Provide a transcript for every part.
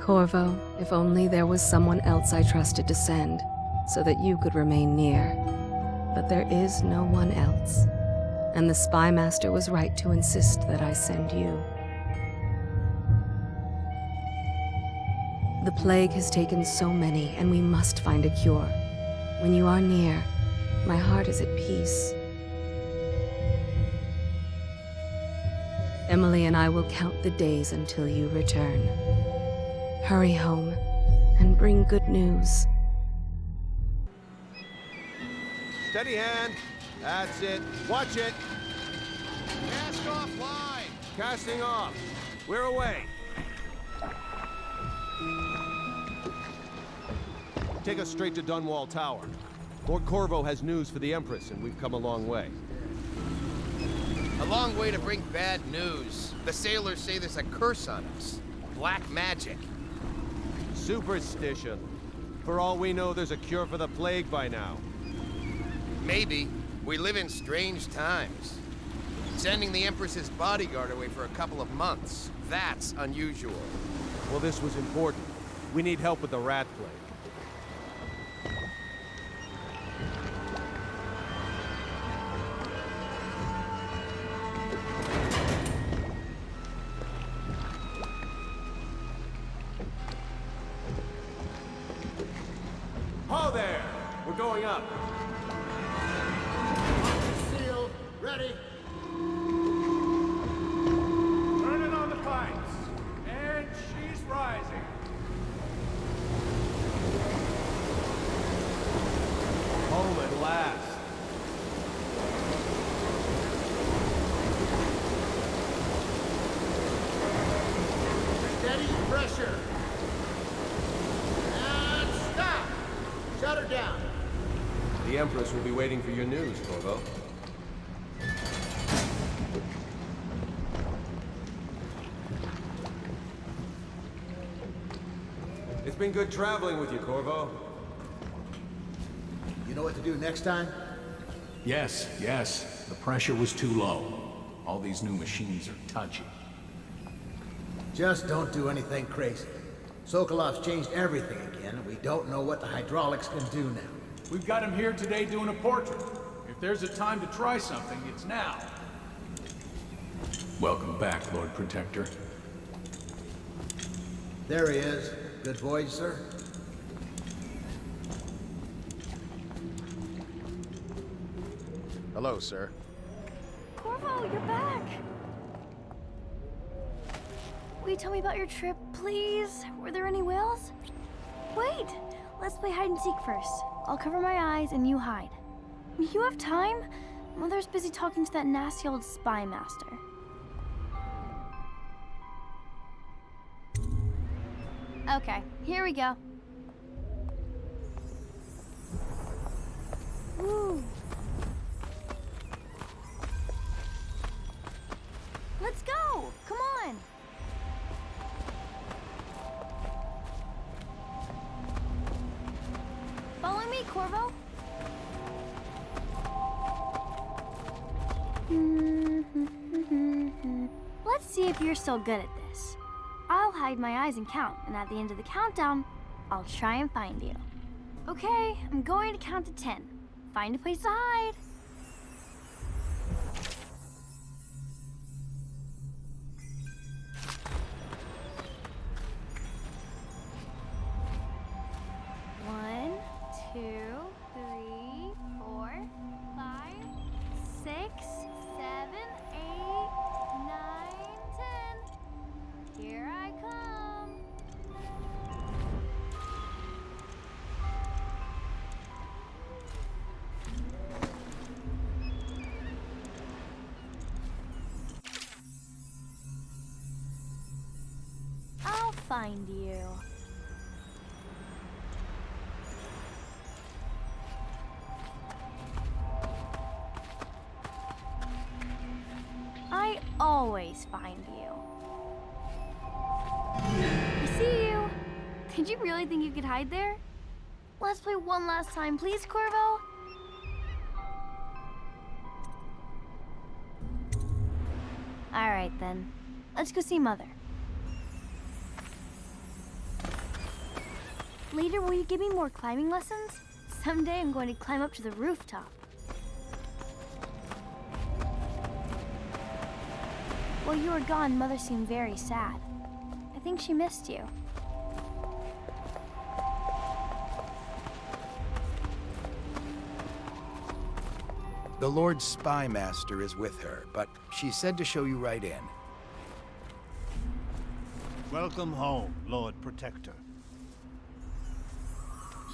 Corvo, if only there was someone else I trusted to send, so that you could remain near. But there is no one else, and the Spy Master was right to insist that I send you. The plague has taken so many, and we must find a cure. When you are near, my heart is at peace. Emily and I will count the days until you return. Hurry home, and bring good news. Steady hand. That's it. Watch it. Cast off line. Casting off. We're away. Take us straight to Dunwall Tower. Lord Corvo has news for the Empress, and we've come a long way. A long way to bring bad news. The sailors say there's a curse on us. Black magic. Superstition. For all we know, there's a cure for the plague by now. Maybe. We live in strange times. Sending the Empress's bodyguard away for a couple of months. That's unusual. Well, this was important. We need help with the rat plague. Ho there! We're going up. Sealed. Ready. Turning on the pipes. And she's rising. Home at last. Steady pressure. And stop. Shut her down. The Empress will be waiting for your news, Corvo. It's been good traveling with you, Corvo. You know what to do next time? Yes, yes. The pressure was too low. All these new machines are touchy. Just don't do anything crazy. Sokolov's changed everything again, and we don't know what the hydraulics can do now. We've got him here today doing a portrait. If there's a time to try something, it's now. Welcome back, Lord Protector. There he is. Good voyage, sir. Hello, sir. Corvo, you're back! Will you tell me about your trip, please? Were there any whales? Wait! Let's play hide and seek first. I'll cover my eyes and you hide. You have time? Mother's busy talking to that nasty old spy master. Okay, here we go. Woo! Let's go! Come on! Follow me, Corvo. Let's see if you're still good at this. I'll hide my eyes and count, and at the end of the countdown, I'll try and find you. Okay, I'm going to count to 10. Find a place to hide. One, two, three, 4, 5, 6, 7, 8, 9, 10. Here I come. I'll find you. I always find you. I see you. Did you really think you could hide there? Let's play one last time, please, Corvo. All right, then. Let's go see Mother. Later, will you give me more climbing lessons? Someday I'm going to climb up to the rooftop. While you were gone, Mother seemed very sad. I think she missed you. The Lord Spy Master is with her, but she said to show you right in. Welcome home, Lord Protector.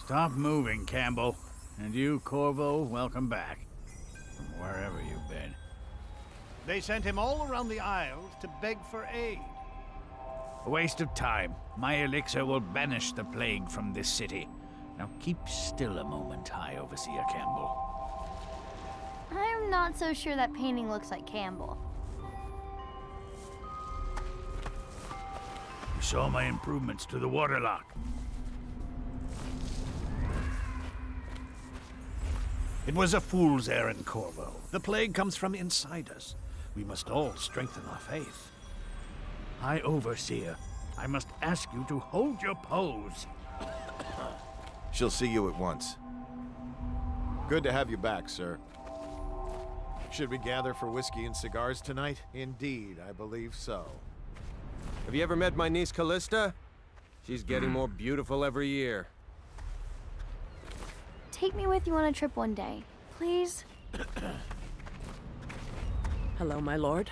Stop moving, Campbell. And you, Corvo, welcome back. From wherever you've been. They sent him all around the Isles to beg for aid. A waste of time. My elixir will banish the plague from this city. Now keep still a moment, High Overseer Campbell. I'm not so sure that painting looks like Campbell. You saw my improvements to the waterlock. It was a fool's errand, Corvo. The plague comes from inside us. We must all strengthen our faith. High Overseer, I must ask you to hold your pose. She'll see you at once. Good to have you back, sir. Should we gather for whiskey and cigars tonight? Indeed, I believe so. Have you ever met my niece Callista? She's getting more beautiful every year. Take me with you on a trip one day, please. Hello, my lord.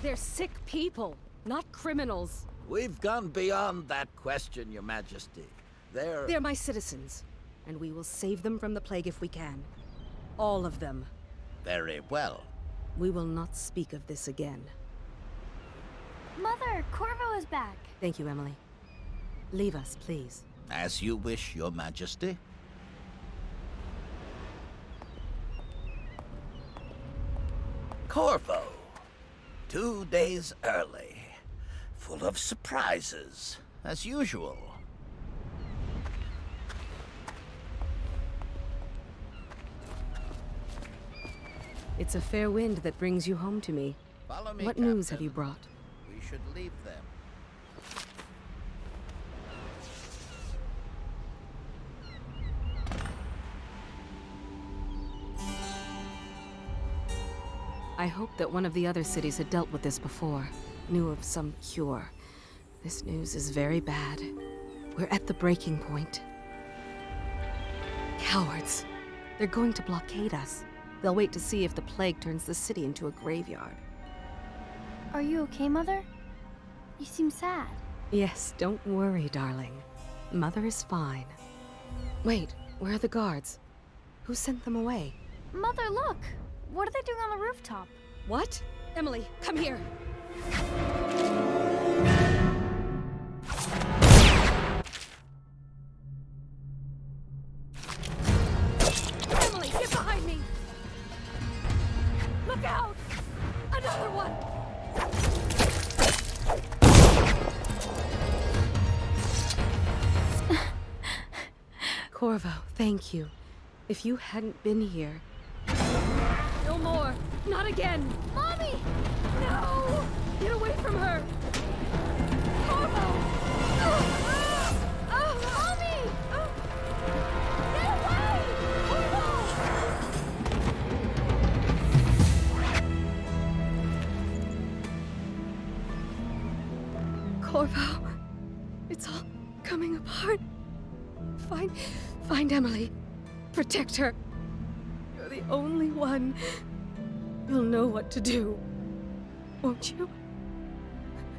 They're sick people, not criminals. We've gone beyond that question, Your Majesty. They're my citizens, and we will save them from the plague if we can. All of them. Very well. We will not speak of this again. Mother, Corvo is back. Thank you, Emily. Leave us, please. As you wish, Your Majesty. Corvo. 2 days early. Full of surprises, as usual. It's a fair wind that brings you home to me. Follow me, What Captain. news have you brought? We should leave them. I hoped that one of the other cities had dealt with this before, knew of some cure. This news is very bad. We're at the breaking point. Cowards. They're going to blockade us. They'll wait to see if the plague turns the city into a graveyard. Are you okay, Mother? You seem sad. Yes, don't worry, darling. Mother is fine. Wait, where are the guards? Who sent them away? Mother, look! What are they doing on the rooftop? What? Emily, come here! Emily, get behind me! Look out! Another one! Corvo, thank you. If you hadn't been here... No more! Not again! Mommy! No! Get away from her! Corvo! Mommy! Get away! Corvo, it's all coming apart. Find Emily. Protect her. You're the only one. You'll know what to do. Won't you?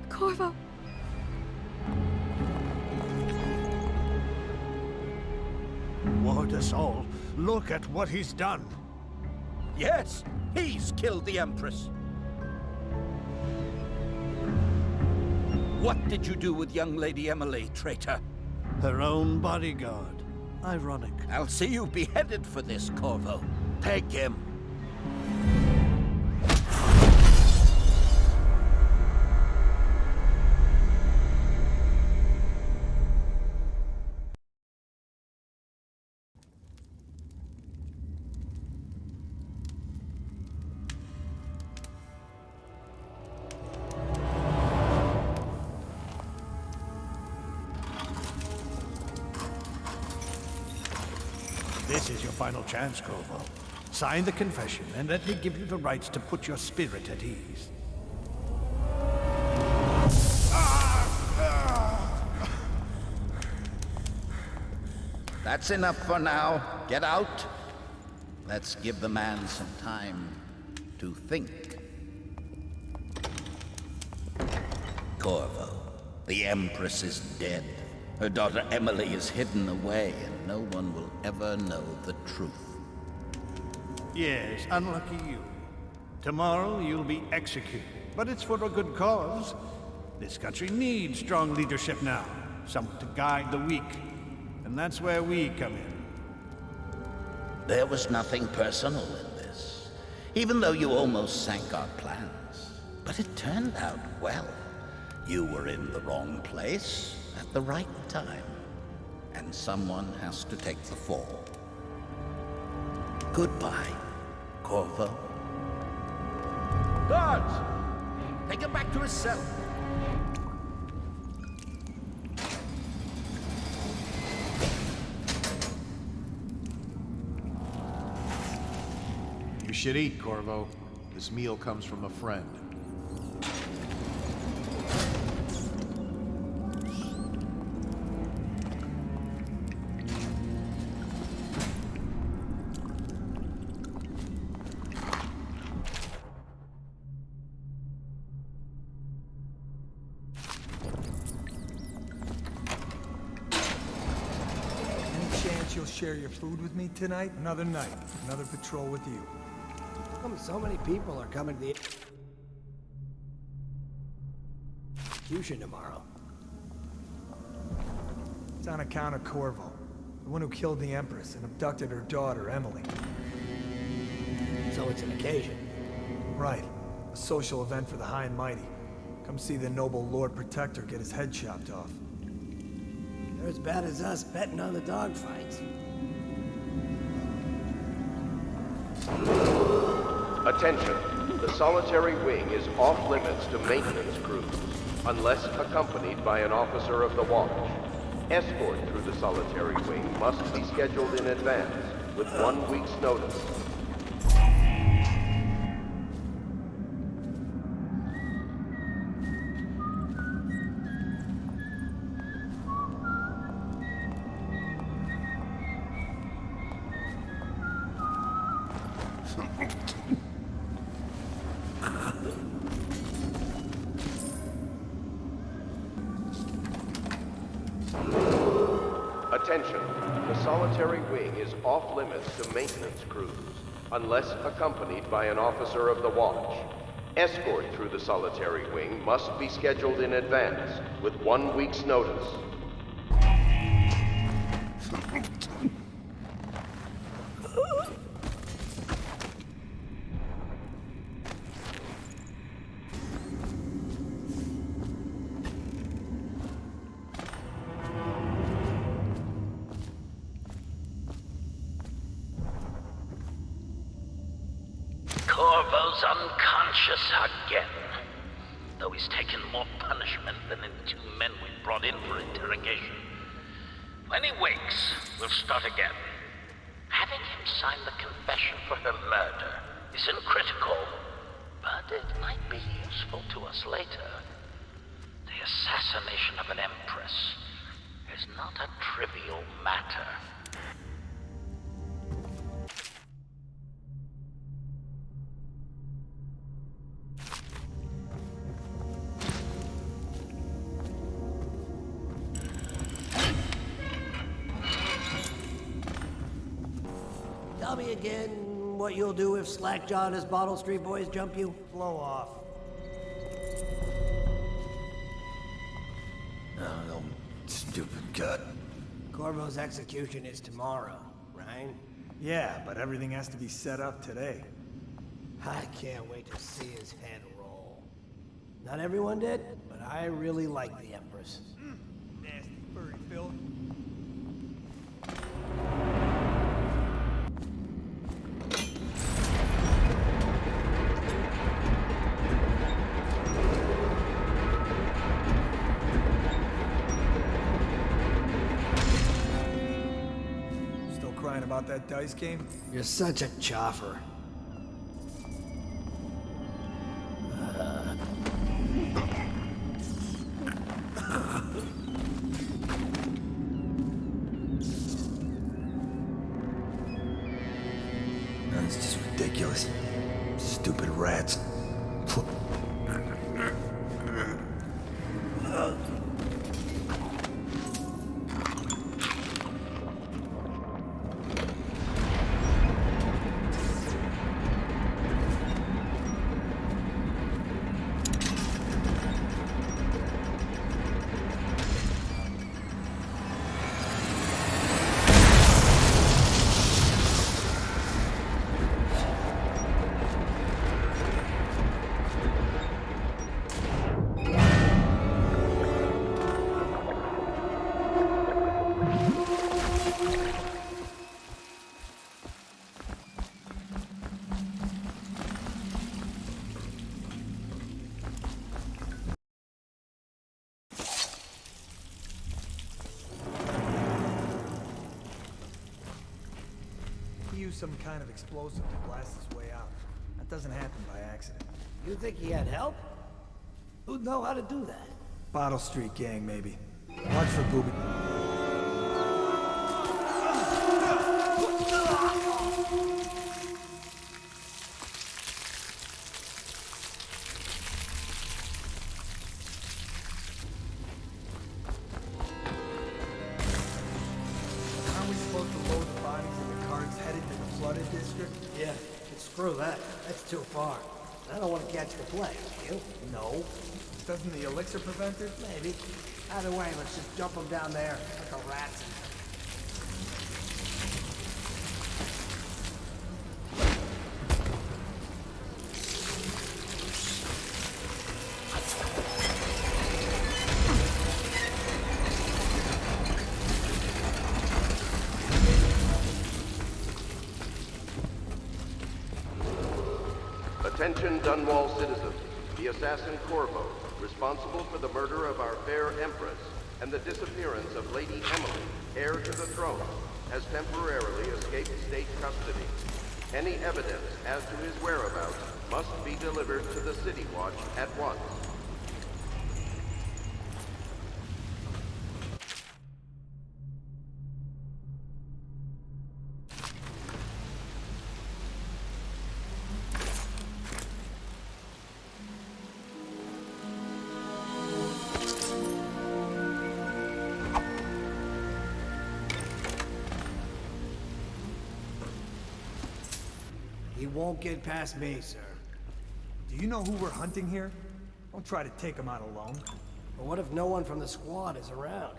Corvo. Ward us all. Look at what he's done. Yes, he's killed the Empress. What did you do with young Lady Emily, traitor? Her own bodyguard. Ironic. I'll see you beheaded for this, Corvo. Take him. This is your final chance, Corvo. Sign the confession, and let me give you the rights to put your spirit at ease. That's enough for now. Get out. Let's give the man some time to think. Corvo, the Empress is dead. Her daughter Emily is hidden away, and no one will ever know the truth. Yes, unlucky you. Tomorrow you'll be executed, but it's for a good cause. This country needs strong leadership now, someone to guide the weak. And that's where we come in. There was nothing personal in this, even though you almost sank our plans. But it turned out well. You were in the wrong place at the right time, and someone has to take the fall. Goodbye, Corvo. Guards! Take him back to his cell. You should eat, Corvo. This meal comes from a friend. You'll share your food with me tonight? Another night, another patrol with you. How come so many people are coming to the execution tomorrow? It's on account of Corvo, the one who killed the Empress and abducted her daughter, Emily. So it's an occasion. Right. A social event for the high and mighty. Come see the noble Lord Protector get his head chopped off. They're as bad as us betting on the dogfights. Attention. The solitary wing is off limits to maintenance crews, unless accompanied by an officer of the watch. Escort through the solitary wing must be scheduled in advance, with 1 week's notice. Attention, the solitary wing is off limits to maintenance crews, unless accompanied by an officer of the watch. Escort through the solitary wing must be scheduled in advance, with 1 week's notice. Corvo's unconscious again, though he's taken more punishment than the 2 men we brought in for interrogation. When he wakes, we'll start again. Having him sign the confession for her murder isn't critical, but it might be useful to us later. The assassination of an empress is not a trivial matter. Tell me again what you'll do if Slackjaw and his Bottle Street boys jump you? Blow off. Oh, stupid gut. Corvo's execution is tomorrow, right? Yeah, but everything has to be set up today. I can't wait to see his head roll. Not everyone did, but I really like the Empress. Nasty furry filth. about that dice game? You're such a choffer. That's just ridiculous. Stupid rats. He used some kind of explosive to blast his way out. That doesn't happen by accident. You think he had help? Who'd know how to do that? Bottle Street gang, maybe. Watch for booby. Aren't we supposed to load the bodies in the carts headed to the flooded district? Yeah, but screw that. That's too far. I don't want to catch the plague, you? No. Doesn't the elixir prevent it? Maybe. Either way, let's just dump them down there like a rats. Attention Dunwall citizens. The assassin Corvo, responsible for the murder of our fair Empress and the disappearance of Lady Emily, heir to the throne, has temporarily escaped state custody. Any evidence as to his whereabouts must be delivered to the City Watch at once. He won't get past me, sir. Do you know who we're hunting here? Don't try to take him out alone. But what if no one from the squad is around?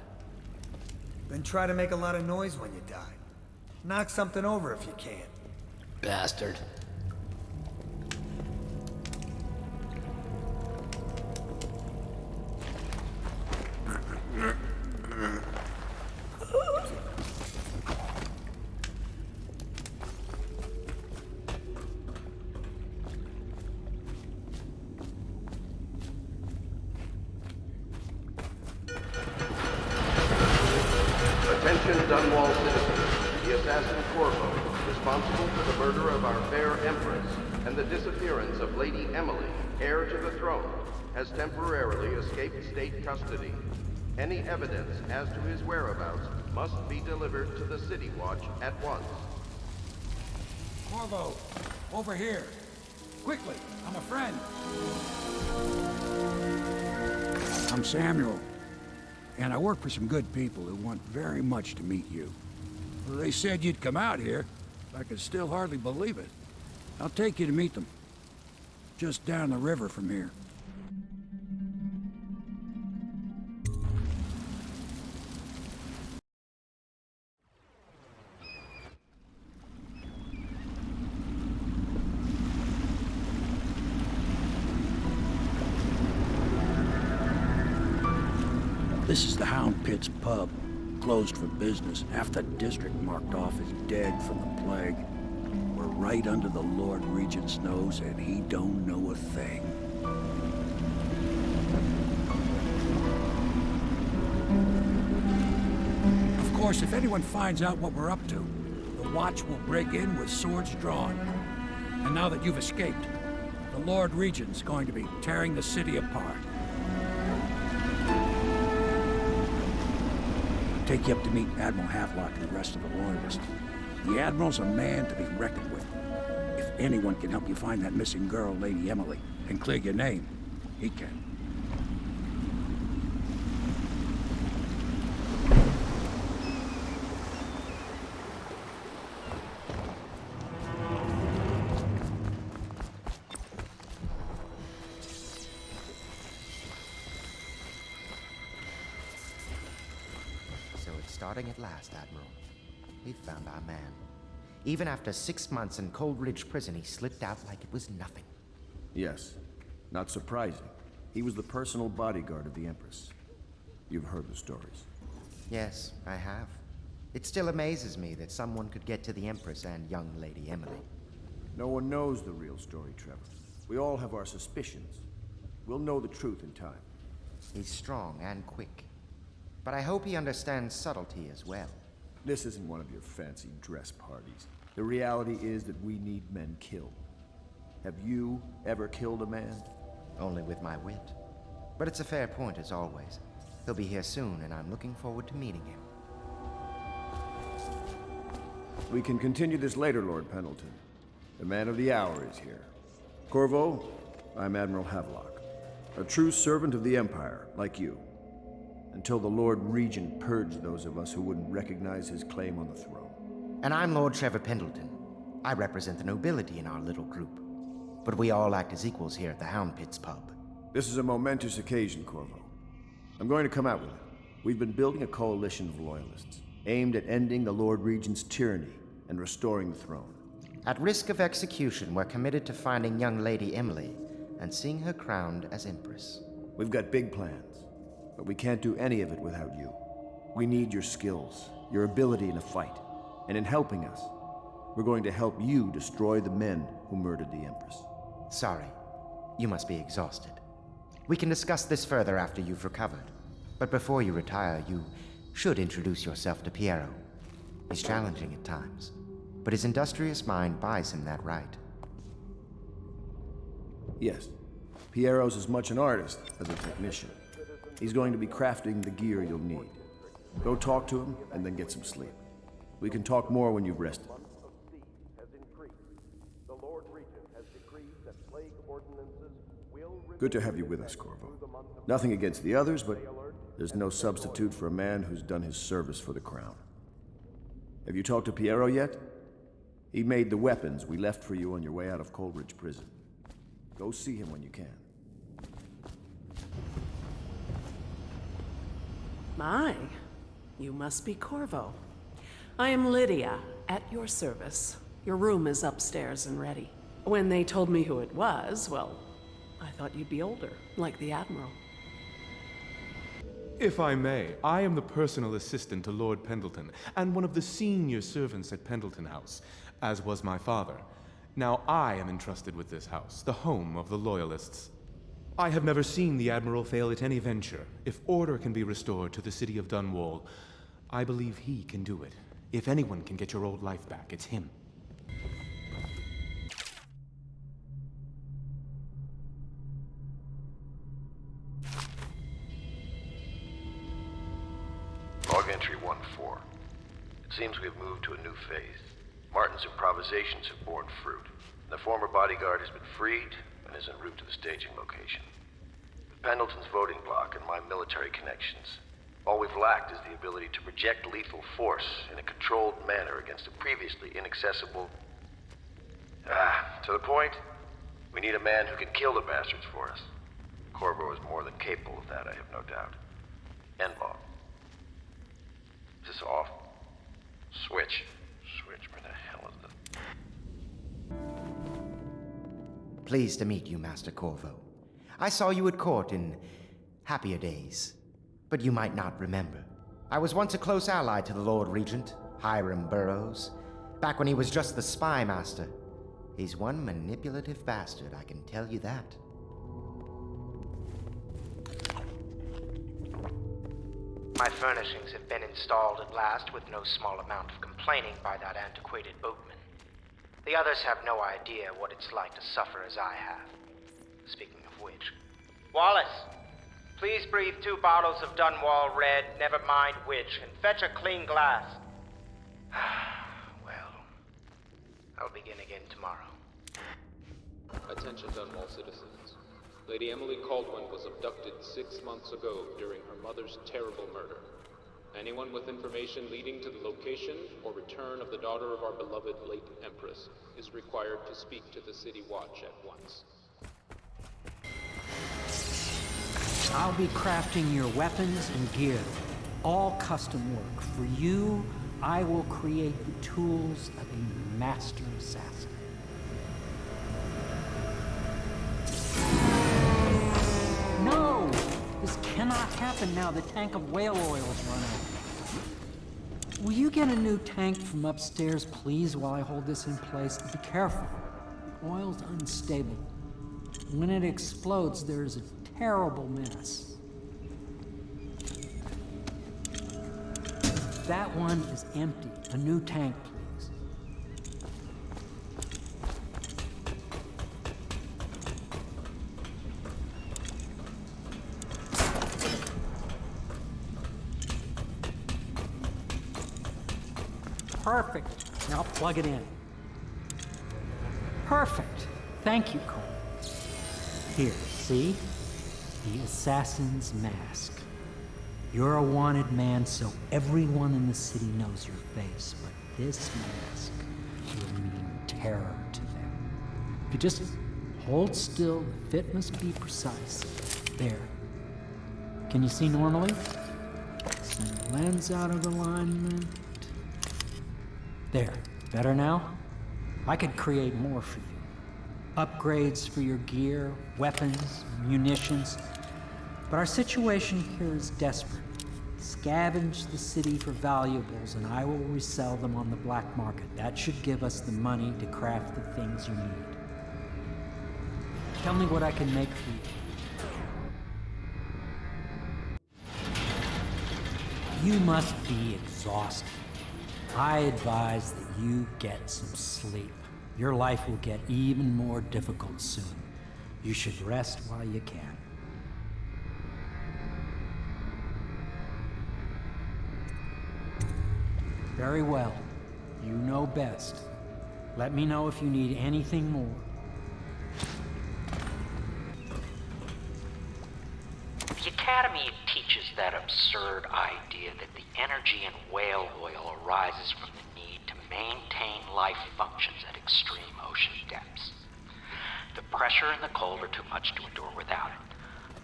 Then try to make a lot of noise when you die. Knock something over if you can. Bastard. Attention Dunwall citizens. The assassin Corvo, responsible for the murder of our fair Empress and the disappearance of Lady Emily, heir to the throne, has temporarily escaped state custody. Any evidence as to his whereabouts must be delivered to the City Watch at once. Corvo, over here. Quickly, I'm a friend. I'm Samuel, and I work for some good people who want very much to meet you. Well, they said you'd come out here. I could still hardly believe it. I'll take you to meet them. Just down the river from here. This is the Hound Pit's pub, closed for business. Half the district marked off as dead from the plague. We're right under the Lord Regent's nose, and he don't know a thing. Of course, if anyone finds out what we're up to, the Watch will break in with swords drawn. And now that you've escaped, the Lord Regent's going to be tearing the city apart. I'll take you up to meet Admiral Havelock and the rest of the Loyalists. The Admiral's a man to be reckoned with. If anyone can help you find that missing girl, Lady Emily, and clear your name, he can. So it's starting at last, Admiral. We've found our man. Even after 6 months in Cold Ridge Prison, he slipped out like it was nothing. Yes. Not surprising. He was the personal bodyguard of the Empress. You've heard the stories. Yes, I have. It still amazes me that someone could get to the Empress and young Lady Emily. No one knows the real story, Trevor. We all have our suspicions. We'll know the truth in time. He's strong and quick. But I hope he understands subtlety as well. This isn't one of your fancy dress parties. The reality is that we need men killed. Have you ever killed a man? Only with my wit. But it's a fair point as always. He'll be here soon, and I'm looking forward to meeting him. We can continue this later, Lord Pendleton. The man of the hour is here. Corvo, I'm Admiral Havelock. A true servant of the Empire, like you. Until the Lord Regent purged those of us who wouldn't recognize his claim on the throne. And I'm Lord Trevor Pendleton. I represent the nobility in our little group. But we all act as equals here at the Hound Pits pub. This is a momentous occasion, Corvo. I'm going to come out with it. We've been building a coalition of Loyalists, aimed at ending the Lord Regent's tyranny and restoring the throne. At risk of execution, we're committed to finding young Lady Emily and seeing her crowned as Empress. We've got big plans, but we can't do any of it without you. We need your skills, your ability in a fight, and in helping us, we're going to help you destroy the men who murdered the Empress. Sorry. You must be exhausted. We can discuss this further after you've recovered. But before you retire, you should introduce yourself to Piero. He's challenging at times, but his industrious mind buys him that right. Yes. Piero's as much an artist as a technician. He's going to be crafting the gear you'll need. Go talk to him, and then get some sleep. We can talk more when you've rested. Good to have you with us, Corvo. Nothing against the others, but there's no substitute for a man who's done his service for the crown. Have you talked to Piero yet? He made the weapons we left for you on your way out of Coleridge Prison. Go see him when you can. My, you must be Corvo. I am Lydia, at your service. Your room is upstairs and ready. When they told me who it was, well, I thought you'd be older, like the Admiral. If I may, I am the personal assistant to Lord Pendleton, and one of the senior servants at Pendleton House, as was my father. Now I am entrusted with this house, the home of the Loyalists. I have never seen the Admiral fail at any venture. If order can be restored to the city of Dunwall, I believe he can do it. If anyone can get your old life back, it's him. Log entry 1-4. It seems we have moved to a new phase. Martin's improvisations have borne fruit. The former bodyguard has been freed and is en route to the staging location. With Pendleton's voting block and my military connections, all we've lacked is the ability to project lethal force in a controlled manner against a previously inaccessible... to the point, we need a man who can kill the bastards for us. Corvo is more than capable of that, I have no doubt. Enlog. Is this off? Switch. Switch, where the hell is it? Pleased to meet you, Master Corvo. I saw you at court in happier days, but you might not remember. I was once a close ally to the Lord Regent, Hiram Burroughs, back when he was just the spy master. He's one manipulative bastard, I can tell you that. My furnishings have been installed at last with no small amount of complaining by that antiquated boatman. The others have no idea what it's like to suffer as I have. Speaking of which... Wallace! Please breathe 2 bottles of Dunwall Red, never mind which, and fetch a clean glass. Well, I'll begin again tomorrow. Attention Dunwall citizens. Lady Emily Caldwin was abducted 6 months ago during her mother's terrible murder. Anyone with information leading to the location or return of the daughter of our beloved late Empress is required to speak to the City Watch at once. I'll be crafting your weapons and gear. All custom work. For you, I will create the tools of a master assassin. No! This cannot happen now. The tank of whale oil is run out. Will you get a new tank from upstairs, please, while I hold this in place? Be careful. The oil's unstable. When it explodes, there's a terrible mess. That one is empty. A new tank, please. Perfect. Now plug it in. Perfect. Thank you, Cole. Here, see? The assassin's mask. You're a wanted man, so everyone in the city knows your face, but this mask will mean terror to them. If you just hold still, the fit must be precise. There. Can you see normally? Send the lens out of alignment. There. Better now? I could create more for you. Upgrades for your gear, weapons, munitions. But our situation here is desperate. Scavenge the city for valuables and I will resell them on the black market. That should give us the money to craft the things you need. Tell me what I can make for you. You must be exhausted. I advise that you get some sleep. Your life will get even more difficult soon. You should rest while you can. Very well. You know best. Let me know if you need anything more. The Academy teaches that absurd idea that the energy in whale oil arises from the need to maintain life functions at extreme ocean depths. The pressure and the cold are too much to endure without it.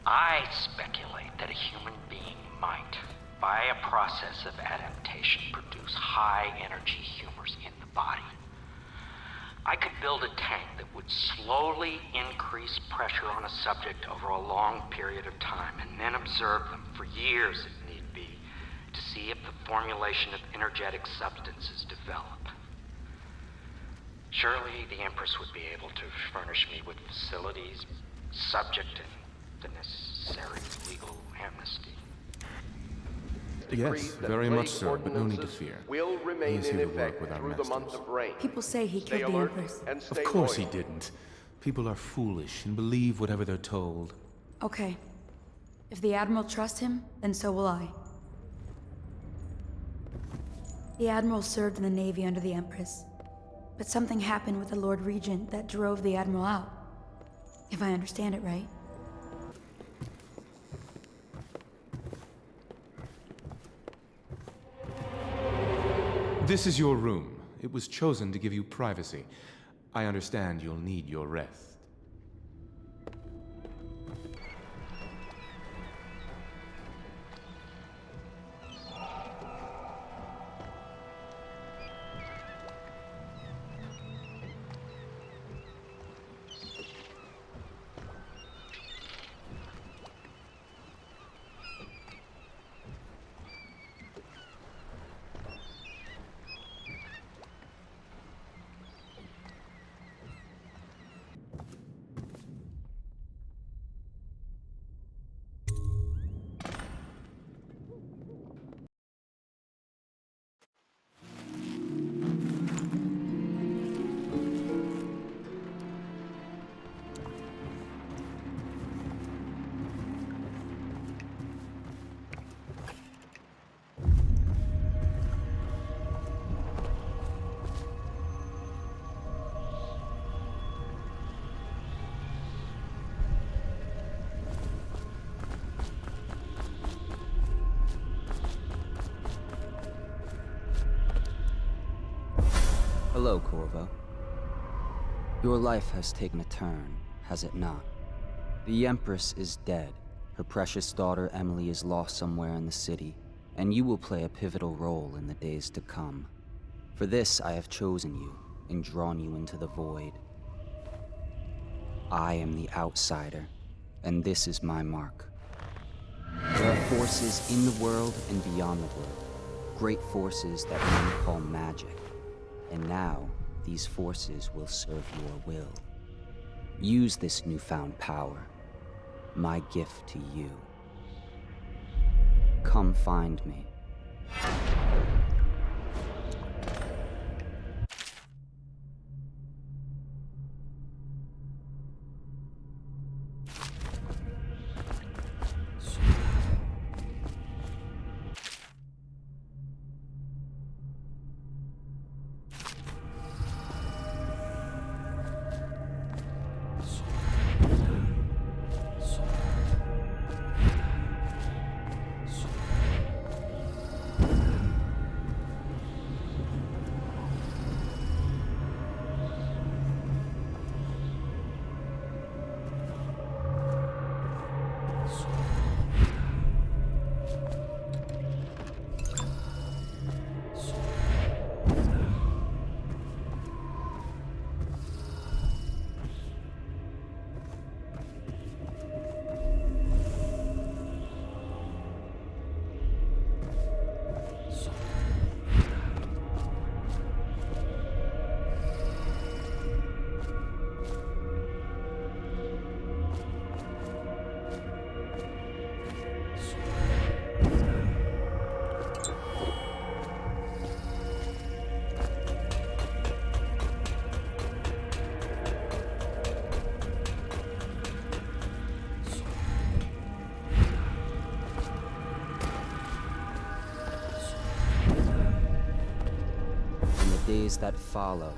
I speculate that a human being might, by a process of adaptation, produce high-energy humors in the body. I could build a tank that would slowly increase pressure on a subject over a long period of time and then observe them for years if need be to see if the formulation of energetic substances develop. Surely the Empress would be able to furnish me with facilities subject to the necessary legal amnesty. Yes, very much so, but no need to fear. Will remain He's in here to work effect with our through the masters. month of rain. People say he Stay killed the alert Empress. and stay Of course he loyal. didn't. People are foolish and believe whatever they're told. Okay. If the Admiral trusts him, then so will I. The Admiral served in the Navy under the Empress. But something happened with the Lord Regent that drove the Admiral out. If I understand it right. This is your room. It was chosen to give you privacy. I understand you'll need your rest. Hello, Corvo. Your life has taken a turn, has it not? The Empress is dead. Her precious daughter Emily is lost somewhere in the city, and you will play a pivotal role in the days to come. For this, I have chosen you and drawn you into the void. I am the outsider, and this is my mark. There are forces in the world and beyond the world, great forces that men call magic. And now, these forces will serve your will. Use this newfound power, my gift to you. Come find me. Days that follow,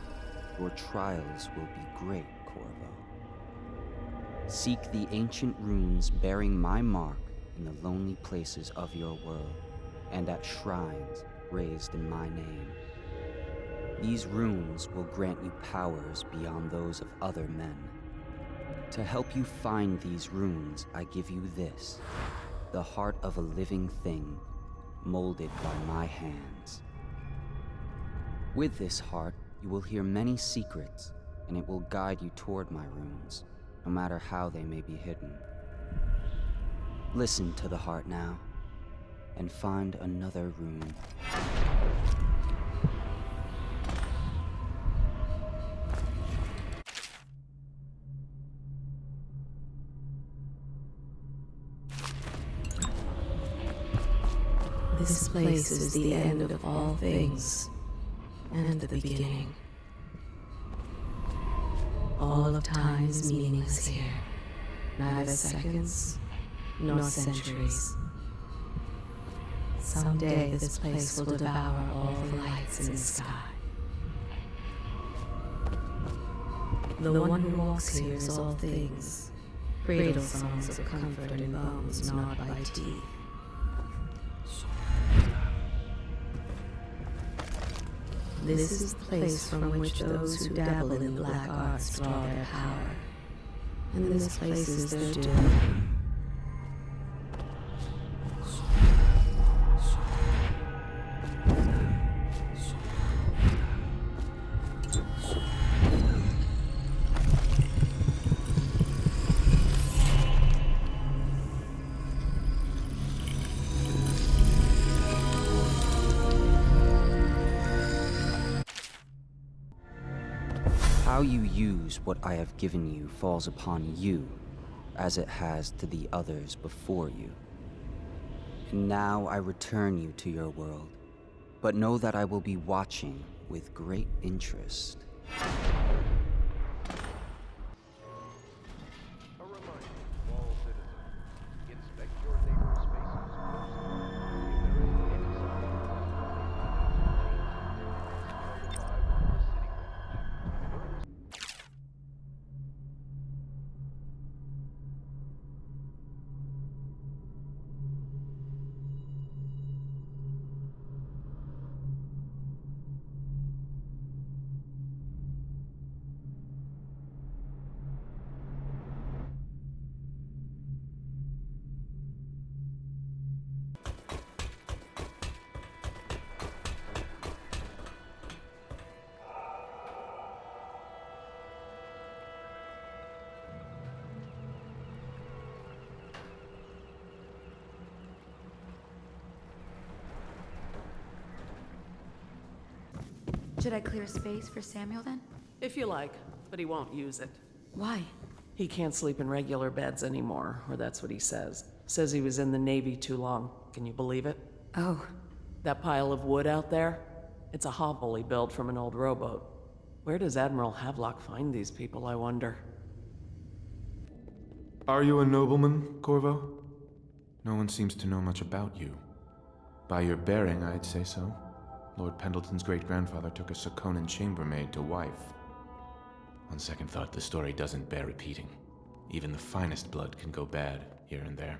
your trials will be great, Corvo. Seek the ancient runes bearing my mark in the lonely places of your world, and at shrines raised in my name. These runes will grant you powers beyond those of other men. To help you find these runes, I give you this, the heart of a living thing, molded by my hands. With this heart, you will hear many secrets, and it will guide you toward my runes, no matter how they may be hidden. Listen to the heart now, and find another rune. This place is the end of all things, and the beginning. All of time is meaningless here, neither seconds nor centuries. Someday this place will devour all the lights in the sky. The one who walks here is all things, cradle songs of comfort in bones gnawed by teeth. This is the place from which those who dabble in the black arts draw their power. And this place is their doom. How you use what I have given you falls upon you, as it has to the others before you. And now I return you to your world, but know that I will be watching with great interest. Should I clear space for Samuel then? If you like, but he won't use it. Why? He can't sleep in regular beds anymore, or that's what he says. Says he was in the Navy too long. Can you believe it? Oh. That pile of wood out there? It's a hovel he built from an old rowboat. Where does Admiral Havelock find these people, I wonder? Are you a nobleman, Corvo? No one seems to know much about you. By your bearing, I'd say so. Lord Pendleton's great-grandfather took a Sakonan chambermaid to wife. On second thought, the story doesn't bear repeating. Even the finest blood can go bad here and there.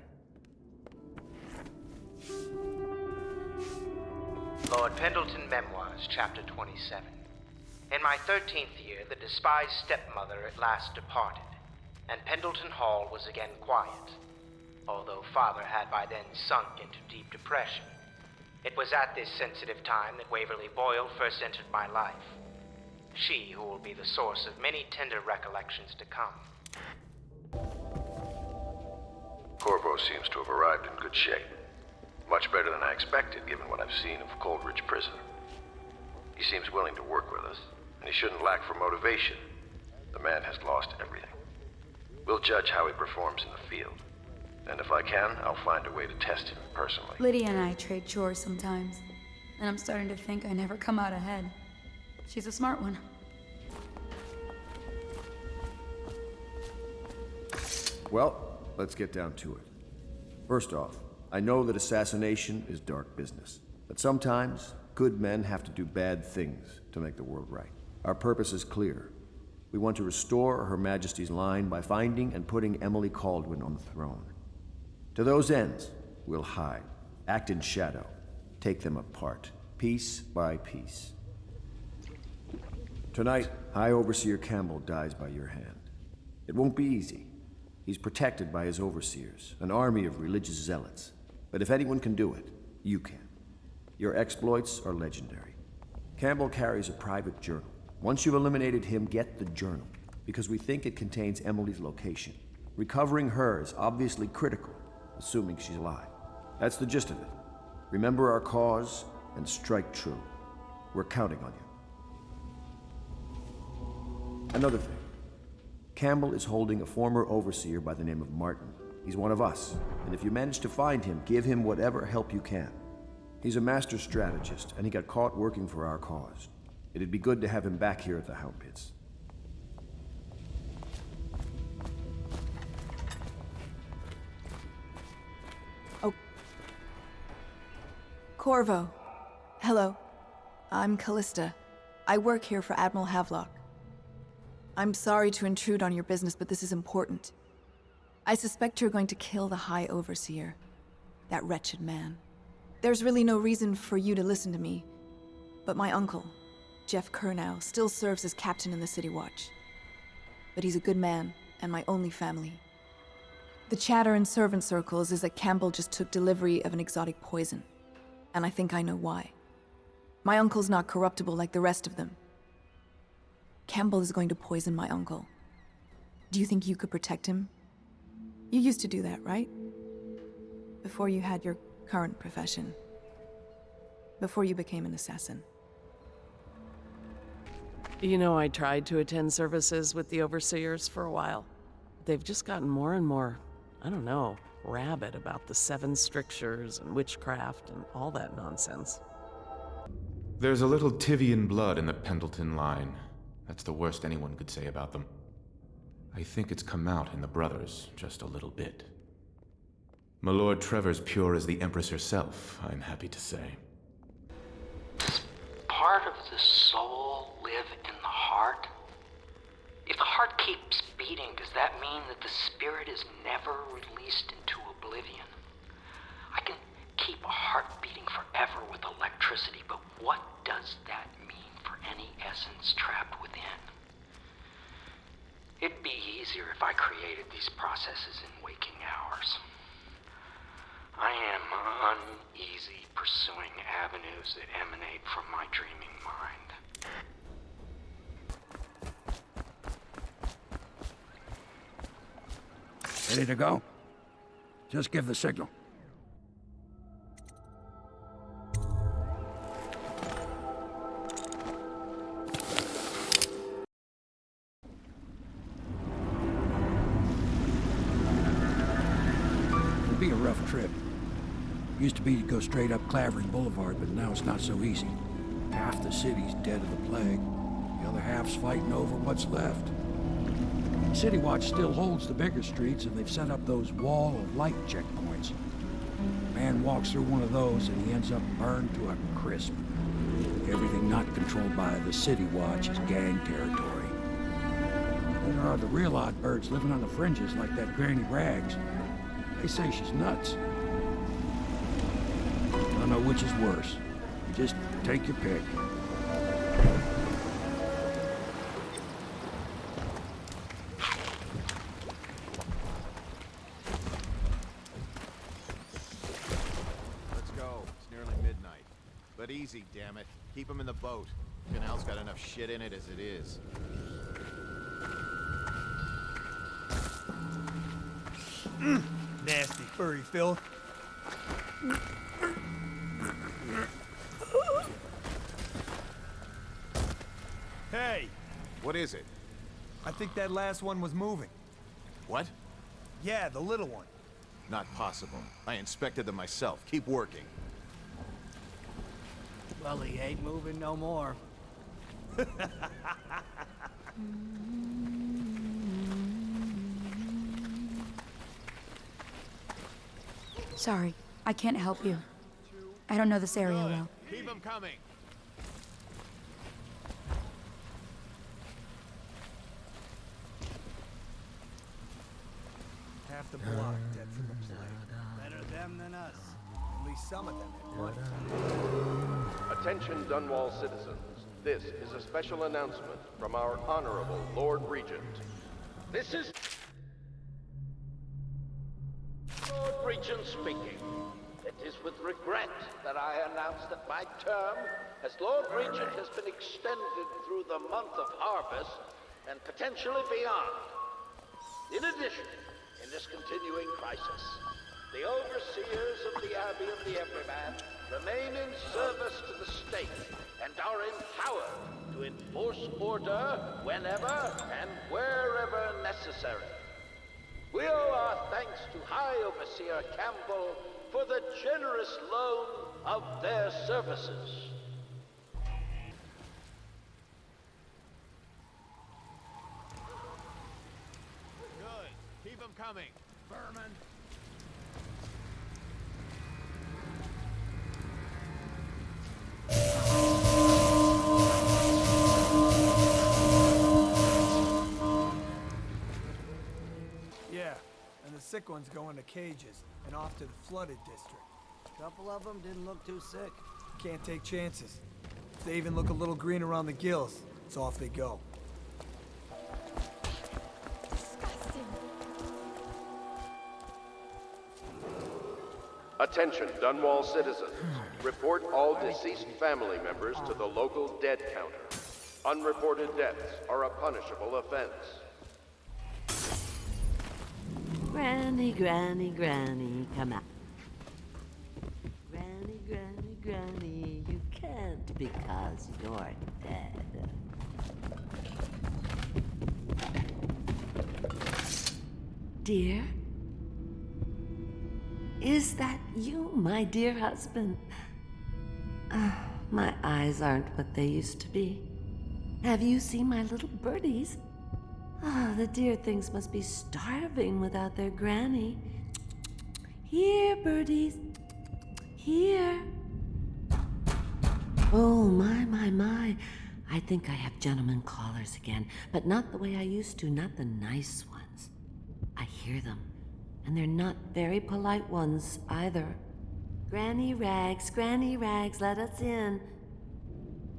Lord Pendleton Memoirs, Chapter 27. In my 13th year, the despised stepmother at last departed, and Pendleton Hall was again quiet, although Father had by then sunk into deep depression. It was at this sensitive time that Waverly Boyle first entered my life. She who will be the source of many tender recollections to come. Corvo seems to have arrived in good shape. Much better than I expected, given what I've seen of Coldridge Prison. He seems willing to work with us, and he shouldn't lack for motivation. The man has lost everything. We'll judge how he performs in the field. And if I can, I'll find a way to test him personally. Lydia and I trade chores sometimes, and I'm starting to think I never come out ahead. She's a smart one. Well, let's get down to it. First off, I know that assassination is dark business, but sometimes good men have to do bad things to make the world right. Our purpose is clear. We want to restore Her Majesty's line by finding and putting Emily Kaldwin on the throne. To those ends, we'll hide, act in shadow, take them apart, piece by piece. Tonight, High Overseer Campbell dies by your hand. It won't be easy. He's protected by his overseers, an army of religious zealots. But if anyone can do it, you can. Your exploits are legendary. Campbell carries a private journal. Once you've eliminated him, get the journal, because we think it contains Emily's location. Recovering her is obviously critical, assuming she's alive. That's the gist of it. Remember our cause and strike true. We're counting on you. Another thing. Campbell is holding a former overseer by the name of Martin. He's one of us, and if you manage to find him, give him whatever help you can. He's a master strategist, and he got caught working for our cause. It'd be good to have him back here at the Hound Pits. Oh. Corvo. Hello. I'm Callista. I work here for Admiral Havelock. I'm sorry to intrude on your business, but this is important. I suspect you're going to kill the High Overseer. That wretched man. There's really no reason for you to listen to me, but my uncle, Jeff Kernow, still serves as captain in the City Watch. But he's a good man, and my only family. The chatter in servant circles is that Campbell just took delivery of an exotic poison, and I think I know why. My uncle's not corruptible like the rest of them. Campbell is going to poison my uncle. Do you think you could protect him? You used to do that, right? Before you had your current profession. Before you became an assassin. You know, I tried to attend services with the overseers for a while. They've just gotten more and more, I don't know, rabid about the 7 strictures and witchcraft and all that nonsense. There's a little Tivian blood in the Pendleton line. That's the worst anyone could say about them. I think it's come out in the brothers just a little bit. My Lord Trevor's pure as the Empress herself, I'm happy to say. Does part of the soul live in the heart? If the heart keeps beating, does that mean that the spirit is never released into oblivion? I can keep a heart beating forever with electricity, but what does that mean for any essence trapped within? It'd be easier if I created these processes in waking hours. I am uneasy pursuing avenues that emanate from my dreaming mind. Ready to go? Just give the signal. Used to be to go straight up Clavering Boulevard, but now it's not so easy. Half the city's dead of the plague. The other half's fighting over what's left. City Watch still holds the bigger streets, and they've set up those wall of light checkpoints. A man walks through one of those, and he ends up burned to a crisp. Everything not controlled by the City Watch is gang territory. Then there are the real odd birds living on the fringes like that Granny Rags. They say she's nuts. I don't know which is worse. You just take your pick. Let's go. It's nearly midnight. But easy, damn it. Keep them in the boat. Canal's got enough shit in it as it is. Nasty furry filth. Hey! What is it? I think that last one was moving. What? Yeah, the little one. Not possible. I inspected them myself. Keep working. Well, he ain't moving no more. Sorry, I can't help you. I don't know this area well. Keep them coming. Half the block dead from the plague. Better them than us. At least some of them had money. Attention Dunwall citizens. This is a special announcement from our Honorable Lord Regent. This is Lord Regent speaking. It is with regret that I announce that my term as Lord Regent has been extended through the month of harvest and potentially beyond. In addition, in this continuing crisis, the overseers of the Abbey of the Everyman remain in service to the state and are empowered to enforce order whenever and wherever necessary. We owe our thanks to High Overseer Campbell for the generous loan of their services. Good. Keep them coming. Vermin. Yeah, and the sick ones go into cages and off to the flooded district. A couple of them didn't look too sick. Can't take chances. If they even look a little green around the gills, it's off they go. Attention Dunwall citizens. Report all deceased family members to the local dead counter. Unreported deaths are a punishable offense. Granny, Granny, Granny, come out. Granny, Granny, Granny, you can't because you're dead. Dear? Is that you, my dear husband? My eyes aren't what they used to be. Have you seen my little birdies? The dear things must be starving without their granny. Here, birdies. Here. Oh, my. I think I have gentlemen callers again, but not the way I used to, not the nice ones. I hear them, and they're not very polite ones either. Granny Rags, let us in.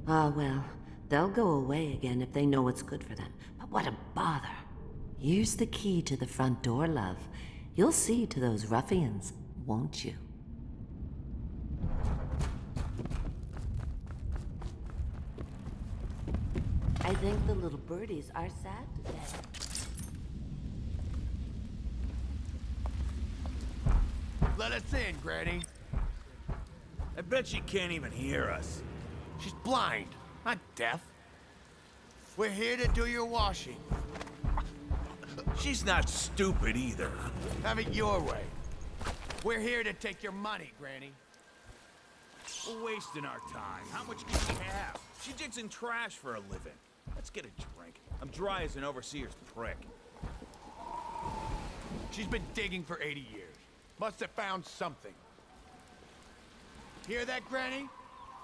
Ah, well, they'll go away again if they know what's good for them. But what a bother. Here's the key to the front door, love. You'll see to those ruffians, won't you? I think the little birdies are sad today. Let us in, Granny. I bet she can't even hear us. She's blind, not deaf. We're here to do your washing. She's not stupid either. Have it your way. We're here to take your money, Granny. We're wasting our time. How much can we have? She digs in trash for a living. Let's get a drink. I'm dry as an overseer's prick. She's been digging for 80 years. Must have found something. Hear that, Granny?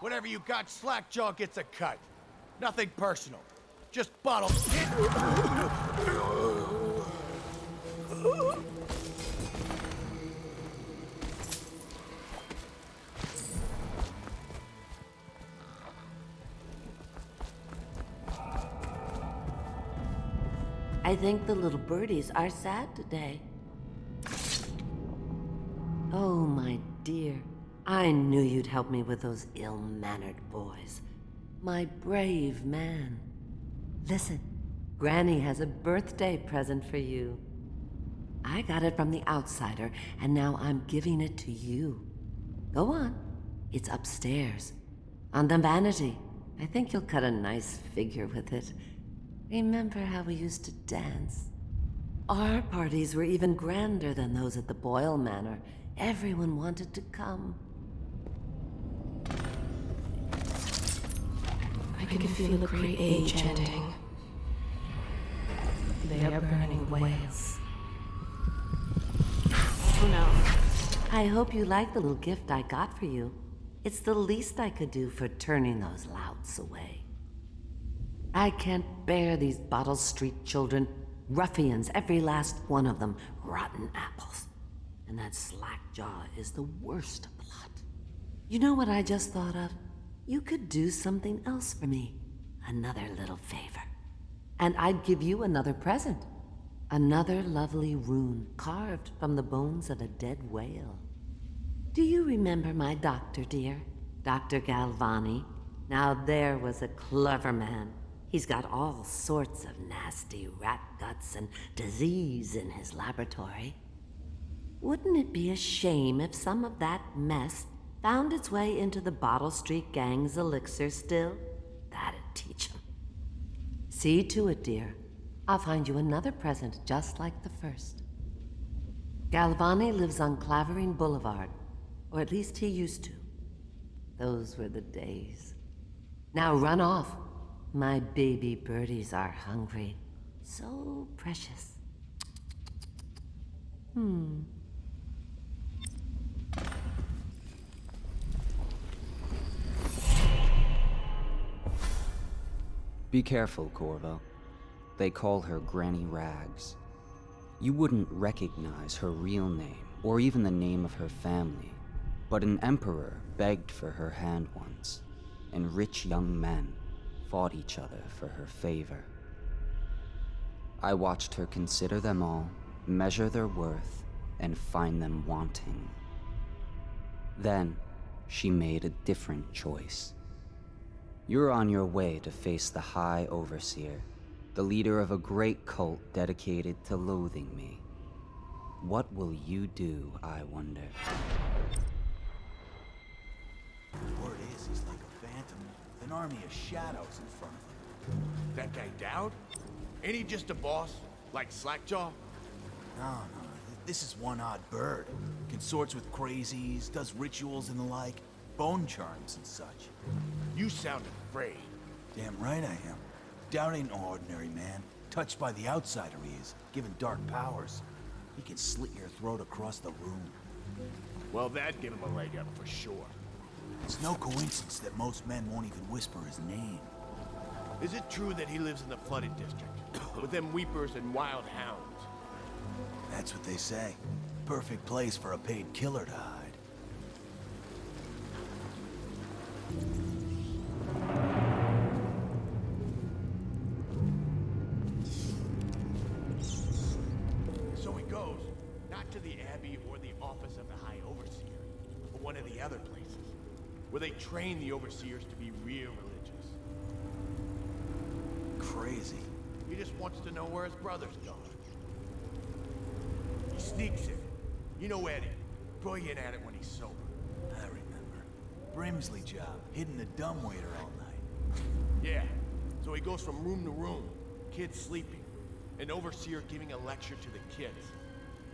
Whatever you got, Slackjaw gets a cut. Nothing personal. Just bottle. I think the little birdies are sad today. Oh, my dear. I knew you'd help me with those ill-mannered boys. My brave man. Listen, Granny has a birthday present for you. I got it from the outsider, and now I'm giving it to you. Go on. It's upstairs. On the vanity. I think you'll cut a nice figure with it. Remember how we used to dance? Our parties were even grander than those at the Boyle Manor. Everyone wanted to come. I can feel a great age ending. They are burning whales. Oh no. I hope you like the little gift I got for you. It's the least I could do for turning those louts away. I can't bear these Bottle Street children. Ruffians, every last one of them. Rotten apples. And that Slackjaw is the worst lot. You know what I just thought of? You could do something else for me. Another little favor. And I'd give you another present. Another lovely rune carved from the bones of a dead whale. Do you remember my doctor, dear? Dr. Galvani? Now there was a clever man. He's got all sorts of nasty rat guts and disease in his laboratory. Wouldn't it be a shame if some of that mess found its way into the Bottle Street Gang's elixir still? That'd teach him. See to it, dear. I'll find you another present just like the first. Galvani lives on Clavering Boulevard, or at least he used to. Those were the days. Now run off. My baby birdies are hungry. So precious. Be careful, Corvo. They call her Granny Rags. You wouldn't recognize her real name, or even the name of her family, but an emperor begged for her hand once, and rich young men fought each other for her favor. I watched her consider them all, measure their worth, and find them wanting. Then, she made a different choice. You're on your way to face the High Overseer, the leader of a great cult dedicated to loathing me. What will you do, I wonder? Word is, he's like a phantom, with an army of shadows in front of him. That guy Dowd? Ain't he just a boss? Like Slackjaw? No, this is one odd bird. Consorts with crazies, does rituals and the like, bone charms and such. You sound afraid. Damn right I am. Dowd ain't no ordinary man. Touched by the outsider he is, given dark powers. He can slit your throat across the room. Well, that'd give him a leg up for sure. It's no coincidence that most men won't even whisper his name. Is it true that he lives in the flooded district? With them weepers and wild hounds? That's what they say. Perfect place for a paid killer to hide. So he goes, not to the Abbey or the office of the High Overseer, but one of the other places, where they train the Overseers to be real religious. Crazy. He just wants to know where his brother's gone. He sneaks in. You know Eddie. Brilliant at it when he's sober. I remember. Brimsley job, hidden the dumbwaiter all night. Yeah. So he goes from room to room, kids sleeping, an overseer giving a lecture to the kids.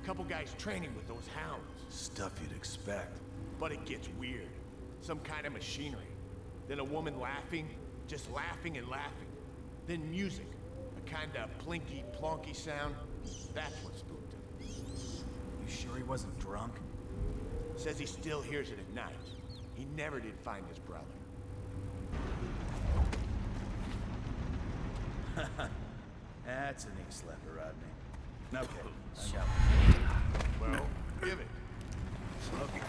Couple guys training with those hounds. Stuff you'd expect. But it gets weird. Some kind of machinery. Then a woman laughing, just laughing and laughing. Then music. A kind of plinky, plonky sound. That's what spooked him. You sure he wasn't drunk? Says he still hears it at night. He never did find his brother. That's a knee slapper, Rodney. Okay, I got one. Well, give it. Okay.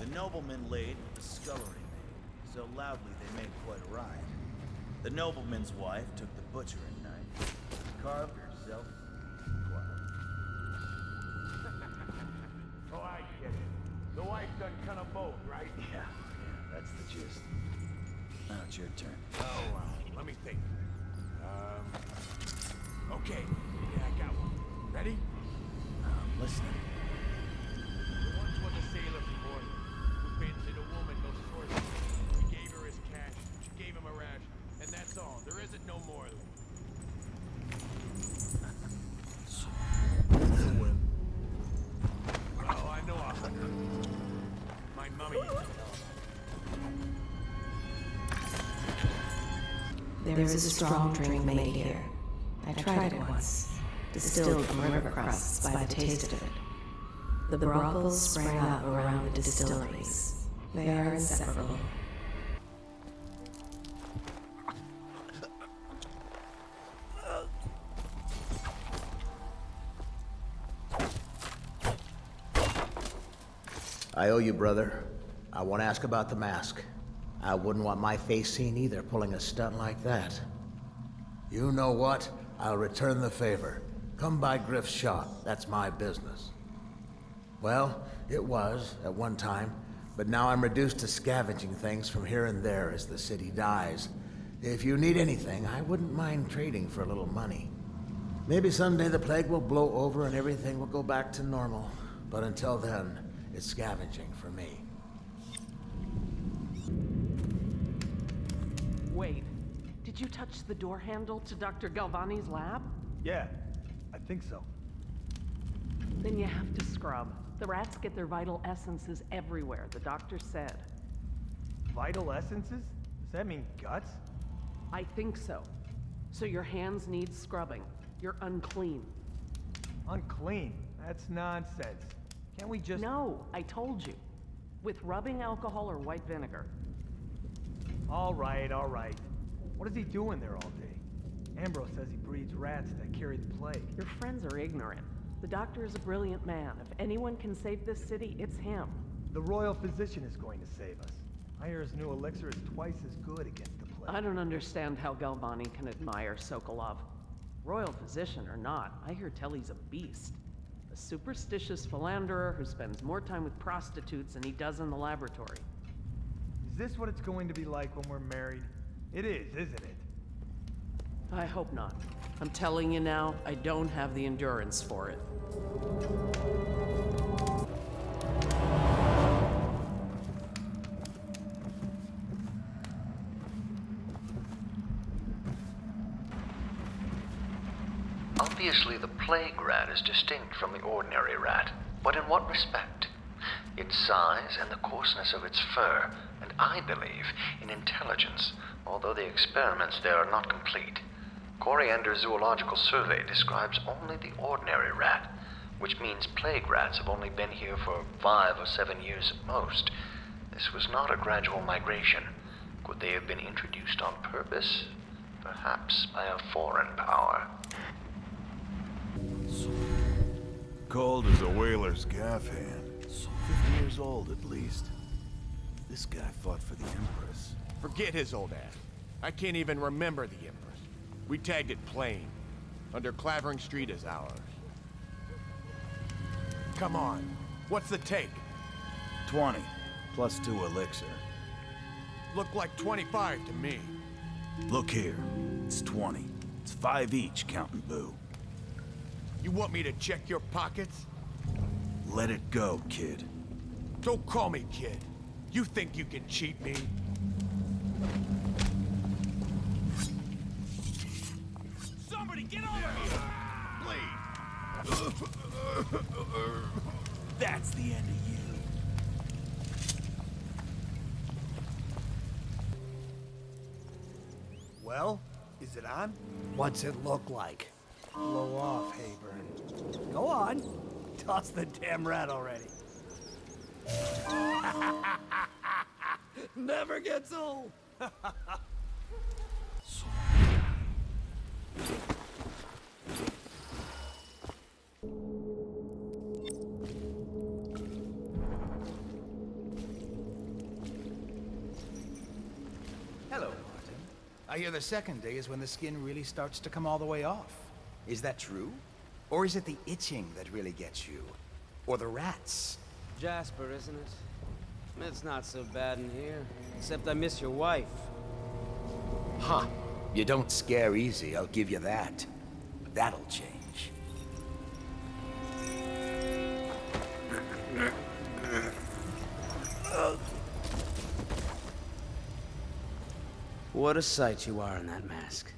The nobleman laid with the scullery maid, so loudly they made quite a riot. The nobleman's wife took the butchering knife, carved herself quiet. Oh, I get it. The wife done cut a boat, right? Yeah, that's the gist. Now it's your turn. Oh, let me think. Okay. Yeah, I got one. Ready? I'm listening. There once was a sailor from Boyle who fancied a woman no sorcery. He gave her his cash, she gave him a ration, and that's all. There isn't no more of it. Oh, I know 100. My mummy used to tell me. There is a strong drink made here. I tried it once, distilled from river crusts by the taste of it. The brothels sprang up around the distilleries. They are inseparable. I owe you, brother. I want to ask about the mask. I wouldn't want my face seen either, pulling a stunt like that. You know what? I'll return the favor. Come by Griff's shop. That's my business. Well, it was, at one time, but now I'm reduced to scavenging things from here and there as the city dies. If you need anything, I wouldn't mind trading for a little money. Maybe someday the plague will blow over and everything will go back to normal. But until then, it's scavenging for me. Wait, did you touch the door handle to Dr. Galvani's lab? Yeah, I think so. Then you have to scrub. The rats get their vital essences everywhere, the doctor said. Vital essences? Does that mean guts? I think so. So your hands need scrubbing. You're unclean. Unclean? That's nonsense. Can't we just... No, I told you. With rubbing alcohol or white vinegar. All right, all right. What is he doing there all day? Ambrose says he breeds rats that carry the plague. Your friends are ignorant. The doctor is a brilliant man. If anyone can save this city, it's him. The royal physician is going to save us. I hear his new elixir is twice as good against the plague. I don't understand how Galvani can admire Sokolov. Royal physician or not, I hear tell he's a beast. A superstitious philanderer who spends more time with prostitutes than he does in the laboratory. Is this what it's going to be like when we're married? It is, isn't it? I hope not. I'm telling you now, I don't have the endurance for it. Obviously, the plague rat is distinct from the ordinary rat, but in what respect? Its size and the coarseness of its fur, and I believe in intelligence, although the experiments there are not complete. Coriander's zoological survey describes only the ordinary rat, which means plague rats have only been here for 5 or 7 years at most. This was not a gradual migration. Could they have been introduced on purpose? Perhaps by a foreign power. Cold as a whaler's gaff hand. 50 years old at least. This guy fought for the Empress. Forget his old ass. I can't even remember the Empress. We tagged it plain. Under Clavering Street is ours. Come on. What's the take? 20, plus 2 elixir. Looked like 25 to me. Look here. It's 20. It's 5 each, counting Boo. You want me to check your pockets? Let it go, kid. Don't call me kid. You think you can cheat me? Somebody get over here! Please! That's the end of you. Well, is it on? What's it look like? Blow off, Hayburn. Go on. Toss the damn rat already. Never gets old. Hello, Martin. I hear the second day is when the skin really starts to come all the way off. Is that true? Or is it the itching that really gets you? Or the rats? Jasper, isn't it? It's not so bad in here. Except I miss your wife. Huh. You don't scare easy, I'll give you that. But that'll change. What a sight you are in that mask.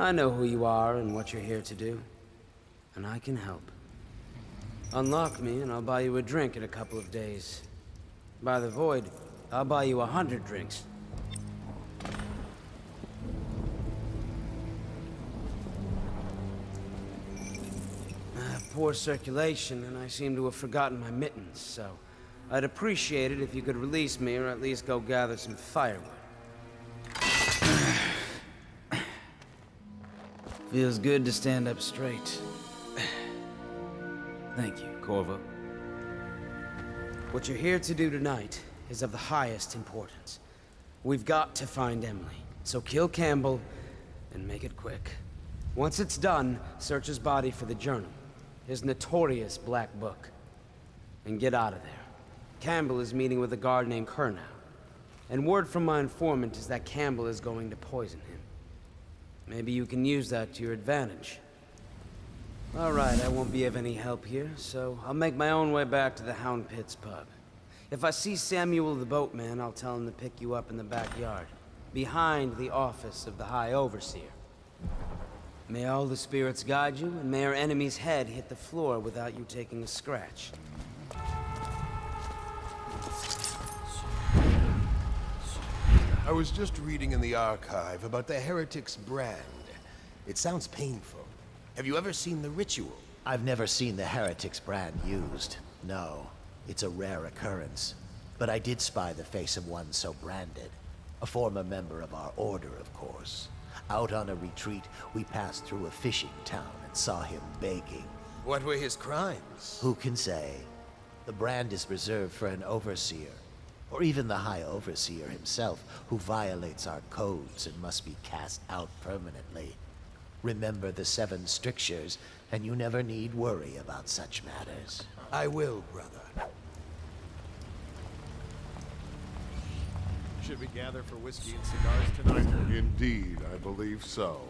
I know who you are and what you're here to do. And I can help. Unlock me and I'll buy you a drink in a couple of days. By the Void, I'll buy you 100 drinks. I have poor circulation and I seem to have forgotten my mittens, so I'd appreciate it if you could release me or at least go gather some firewood. Feels good to stand up straight. Thank you, Corvo. What you're here to do tonight is of the highest importance. We've got to find Emily, so kill Campbell and make it quick. Once it's done, search his body for the journal, his notorious black book, and get out of there. Campbell is meeting with a guard named Kurnow, and word from my informant is that Campbell is going to poison him. Maybe you can use that to your advantage. All right, I won't be of any help here, so I'll make my own way back to the Hound Pits pub. If I see Samuel the boatman, I'll tell him to pick you up in the backyard, behind the office of the High Overseer. May all the spirits guide you, and may our enemy's head hit the floor without you taking a scratch. I was just reading in the archive about the Heretic's brand. It sounds painful. Have you ever seen the ritual? I've never seen the Heretic's brand used. No, it's a rare occurrence. But I did spy the face of one so branded. A former member of our order, of course. Out on a retreat, we passed through a fishing town and saw him begging. What were his crimes? Who can say? The brand is reserved for an overseer. Or even the High Overseer himself, who violates our codes and must be cast out permanently. Remember the 7 strictures, and you never need worry about such matters. I will, brother. Should we gather for whiskey and cigars tonight? Indeed, I believe so.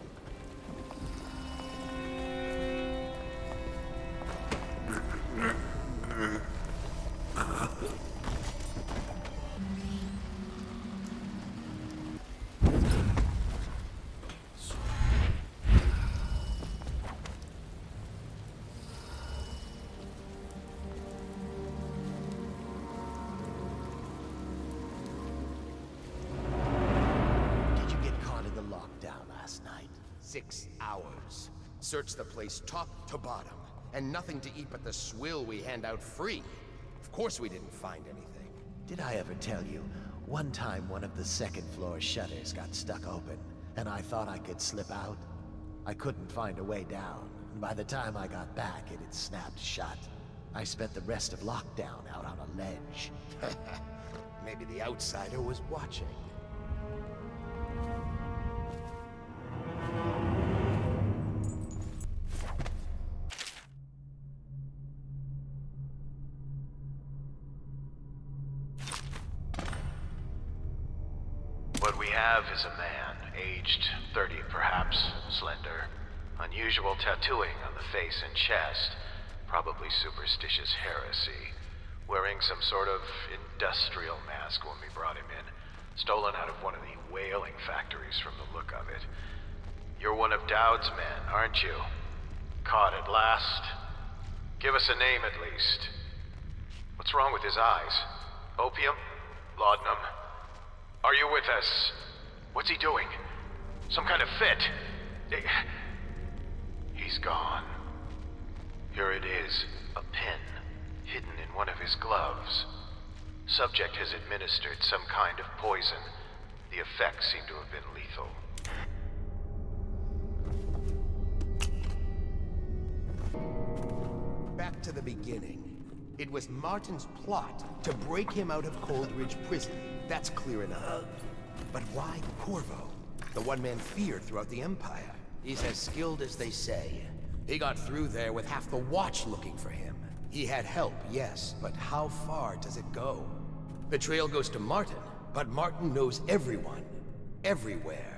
Did you get caught in the lockdown last night? 6 hours. Searched the place top to bottom. And nothing to eat but the swill we hand out free. Of course we didn't find anything. Did I ever tell you, one time one of the second floor shutters got stuck open, and I thought I could slip out? I couldn't find a way down, and by the time I got back, it had snapped shut. I spent the rest of lockdown out on a ledge. Maybe the outsider was watching. What we have is a man, aged 30 perhaps, slender. Unusual tattooing on the face and chest, probably superstitious heresy. Wearing some sort of industrial mask when we brought him in. Stolen out of one of the whaling factories from the look of it. You're one of Dowd's men, aren't you? Caught at last? Give us a name at least. What's wrong with his eyes? Opium? Laudanum? Are you with us? What's he doing? Some kind of fit? He's gone. Here it is, a pin, hidden in one of his gloves. Subject has administered some kind of poison. The effects seem to have been lethal. Back to the beginning. It was Martin's plot to break him out of Coldridge Prison. That's clear enough. But why Corvo? The one man feared throughout the Empire. He's as skilled as they say. He got through there with half the Watch looking for him. He had help, yes, but how far does it go? The trail goes to Martin, but Martin knows everyone. Everywhere.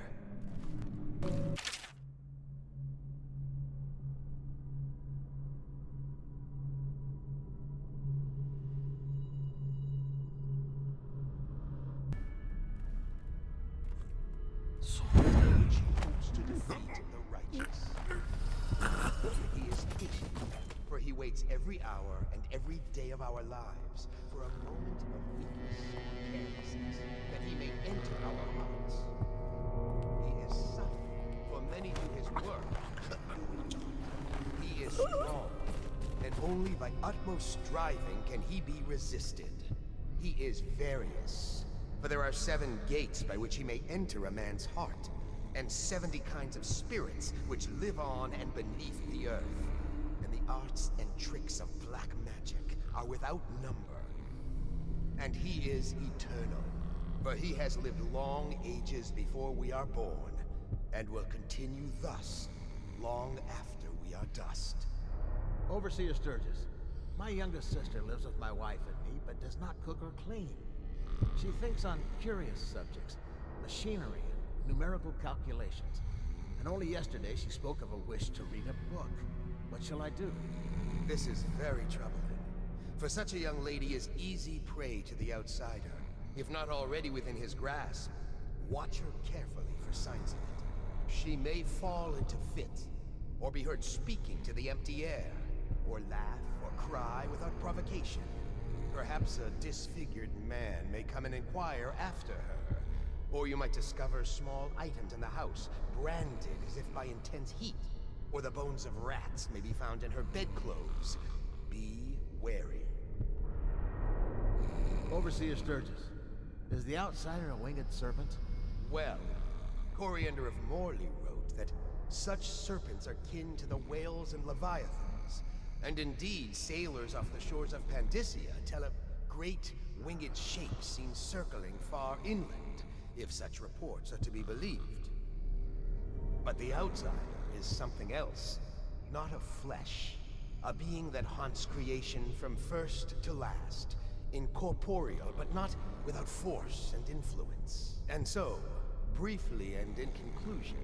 So which hopes to defeat the righteous. He is patient, for he waits every hour and every day of our lives for a moment of weakness and carelessness, that he may enter our hearts. He is suffering, for many do his work, but do it not. He is strong, and only by utmost striving can he be resisted. He is various, for there are 7 gates by which he may enter a man's heart, and 70 kinds of spirits which live on and beneath the earth. And the arts and tricks of black magic are without number. And he is eternal, for he has lived long ages before we are born, and will continue thus long after we are dust. Overseer Sturgis, my youngest sister lives with my wife and me, but does not cook or clean. She thinks on curious subjects, machinery and numerical calculations. And only yesterday she spoke of a wish to read a book. What shall I do? This is very troubling, for such a young lady is easy prey to the outsider. If not already within his grasp, watch her carefully for signs of it. She may fall into fits, or be heard speaking to the empty air, or laugh or cry without provocation. Perhaps a disfigured man may come and inquire after her. Or you might discover small items in the house, branded as if by intense heat. Or the bones of rats may be found in her bedclothes. Be wary. Overseer Sturgis, is the outsider a winged serpent? Well, Coriander of Morley wrote that such serpents are kin to the whales and leviathans. And indeed, sailors off the shores of Pandysia tell of great winged shapes seen circling far inland, if such reports are to be believed. But the outsider is something else, not of flesh. A being that haunts creation from first to last, incorporeal, but not without force and influence. And so, briefly and in conclusion,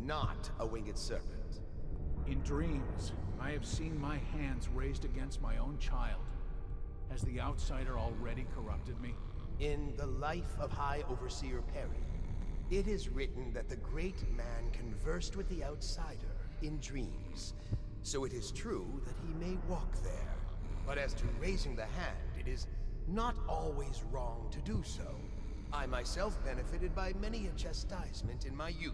not a winged serpent. In dreams, I have seen my hands raised against my own child. Has the outsider already corrupted me? In the life of High Overseer Perry, it is written that the great man conversed with the outsider in dreams. So it is true that he may walk there. But as to raising the hand, it is not always wrong to do so. I myself benefited by many a chastisement in my youth.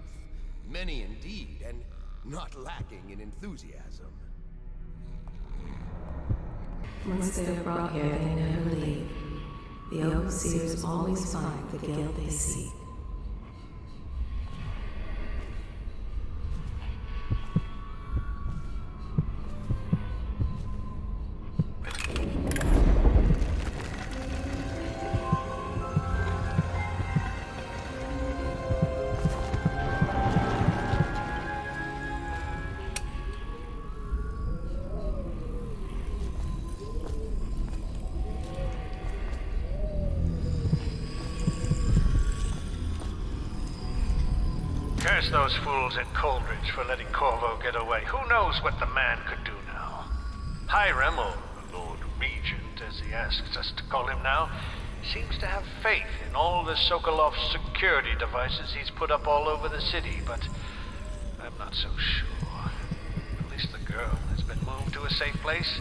Many indeed, and not lacking in enthusiasm. Once they are brought here, they never leave. The overseers always find the guild they seek. Curse those fools at Coldridge for letting Corvo get away. Who knows what the man could do now? Hiram, or the Lord Regent, as he asks us to call him now, seems to have faith in all the Sokolov security devices he's put up all over the city, but I'm not so sure. At least the girl has been moved to a safe place.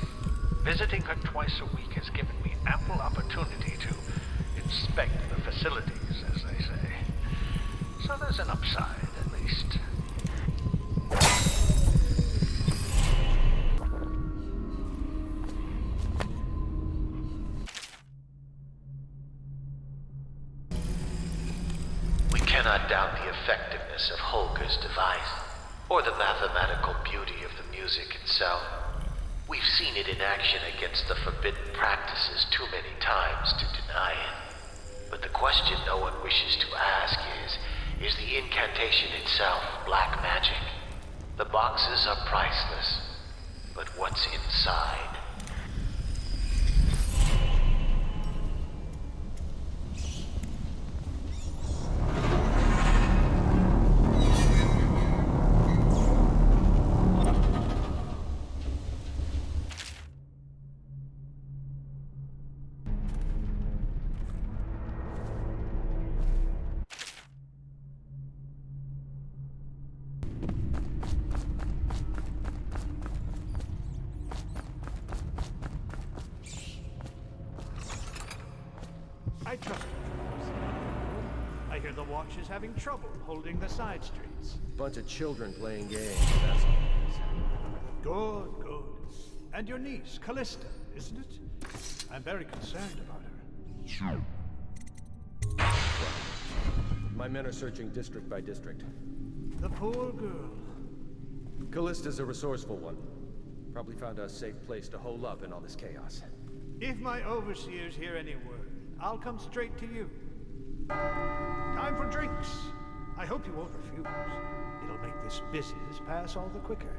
Visiting her twice a week has given me ample opportunity to inspect the facilities, as they say. So there's an upside, at least. We cannot doubt the effectiveness of Holger's device, or the mathematical beauty of the music itself. We've seen it in action against the forbidden practices too many times to deny it. But the question no one wishes to ask is the incantation itself black magic? The boxes are priceless, but what's inside? I trust you. I hear the Watch is having trouble holding the side streets. Bunch of children playing games, that's all it is. Good, good. And your niece, Callista, isn't it? I'm very concerned about her. My men are searching district by district. The poor girl. Callista's a resourceful one. Probably found a safe place to hole up in all this chaos. If my overseers hear any word, I'll come straight to you. Time for drinks. I hope you won't refuse. It'll make this business pass all the quicker.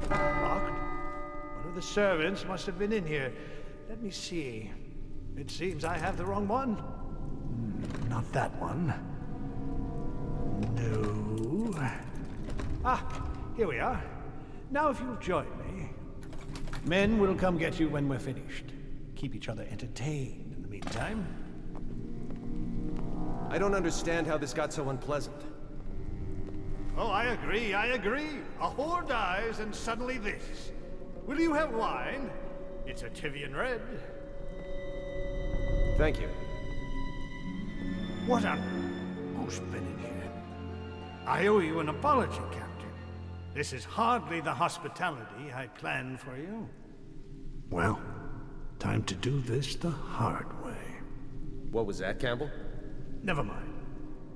Locked? One of the servants must have been in here. Let me see. It seems I have the wrong one. Not that one. No. Ah, here we are. Now if you'll join me. Men will come get you when we're finished. Keep each other entertained in the meantime. I don't understand how this got so unpleasant. Oh, I agree. A whore dies and suddenly this. Will you have wine? It's a Tivian red. Thank you. What on? Who's been in here? I owe you an apology, Captain. This is hardly the hospitality I planned for you. Well, time to do this the hard way. What was that, Campbell? Never mind.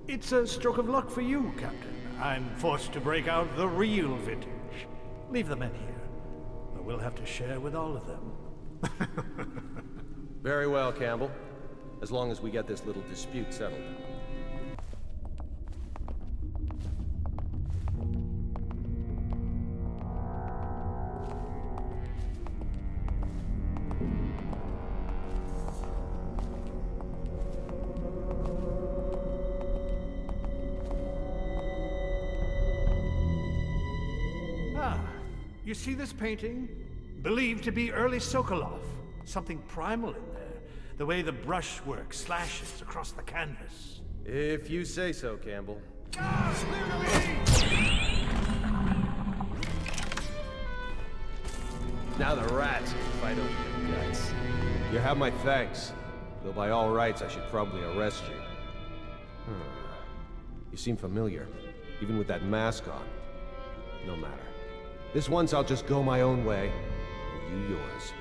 It's a stroke of luck for you, Captain. I'm forced to break out the real vintage. Leave the men here, or we'll have to share with all of them. Very well, Campbell. As long as we get this little dispute settled. You see this painting? Believed to be early Sokolov. Something primal in there. The way the brushwork slashes across the canvas. If you say so, Campbell. Now the rats can fight over your guts. You have my thanks. Though by all rights, I should probably arrest you. You seem familiar, even with that mask on. No matter. This once I'll just go my own way, and you yours.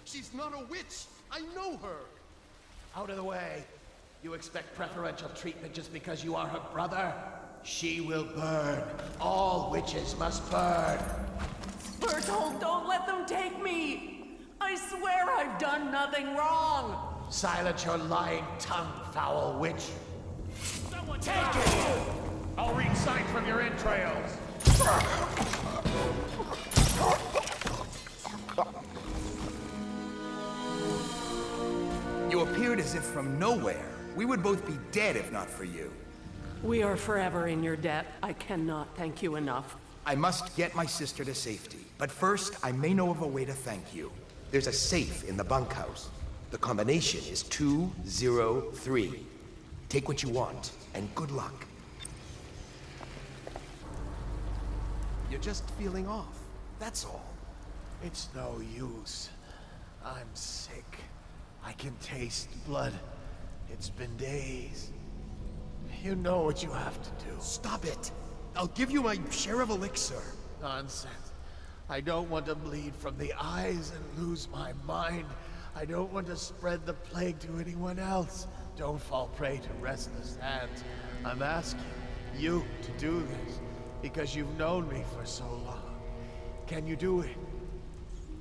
She's not a witch! I know her! Out of the way. You expect preferential treatment just because you are her brother? She will burn. All witches must burn. Bertold, don't let them take me! I swear I've done nothing wrong! Silence your lying tongue, foul witch. Take it! I'll read sight from your entrails. You appeared as if from nowhere. We would both be dead if not for you. We are forever in your debt. I cannot thank you enough. I must get my sister to safety. But first, I may know of a way to thank you. There's a safe in the bunkhouse. The combination is 203. Take what you want, and good luck. You're just feeling off. That's all. It's no use. I'm sick. I can taste blood. It's been days. You know what you have to do. Stop it! I'll give you my share of elixir. Nonsense. I don't want to bleed from the eyes and lose my mind. I don't want to spread the plague to anyone else. Don't fall prey to restless hands. I'm asking you to do this because you've known me for so long. Can you do it?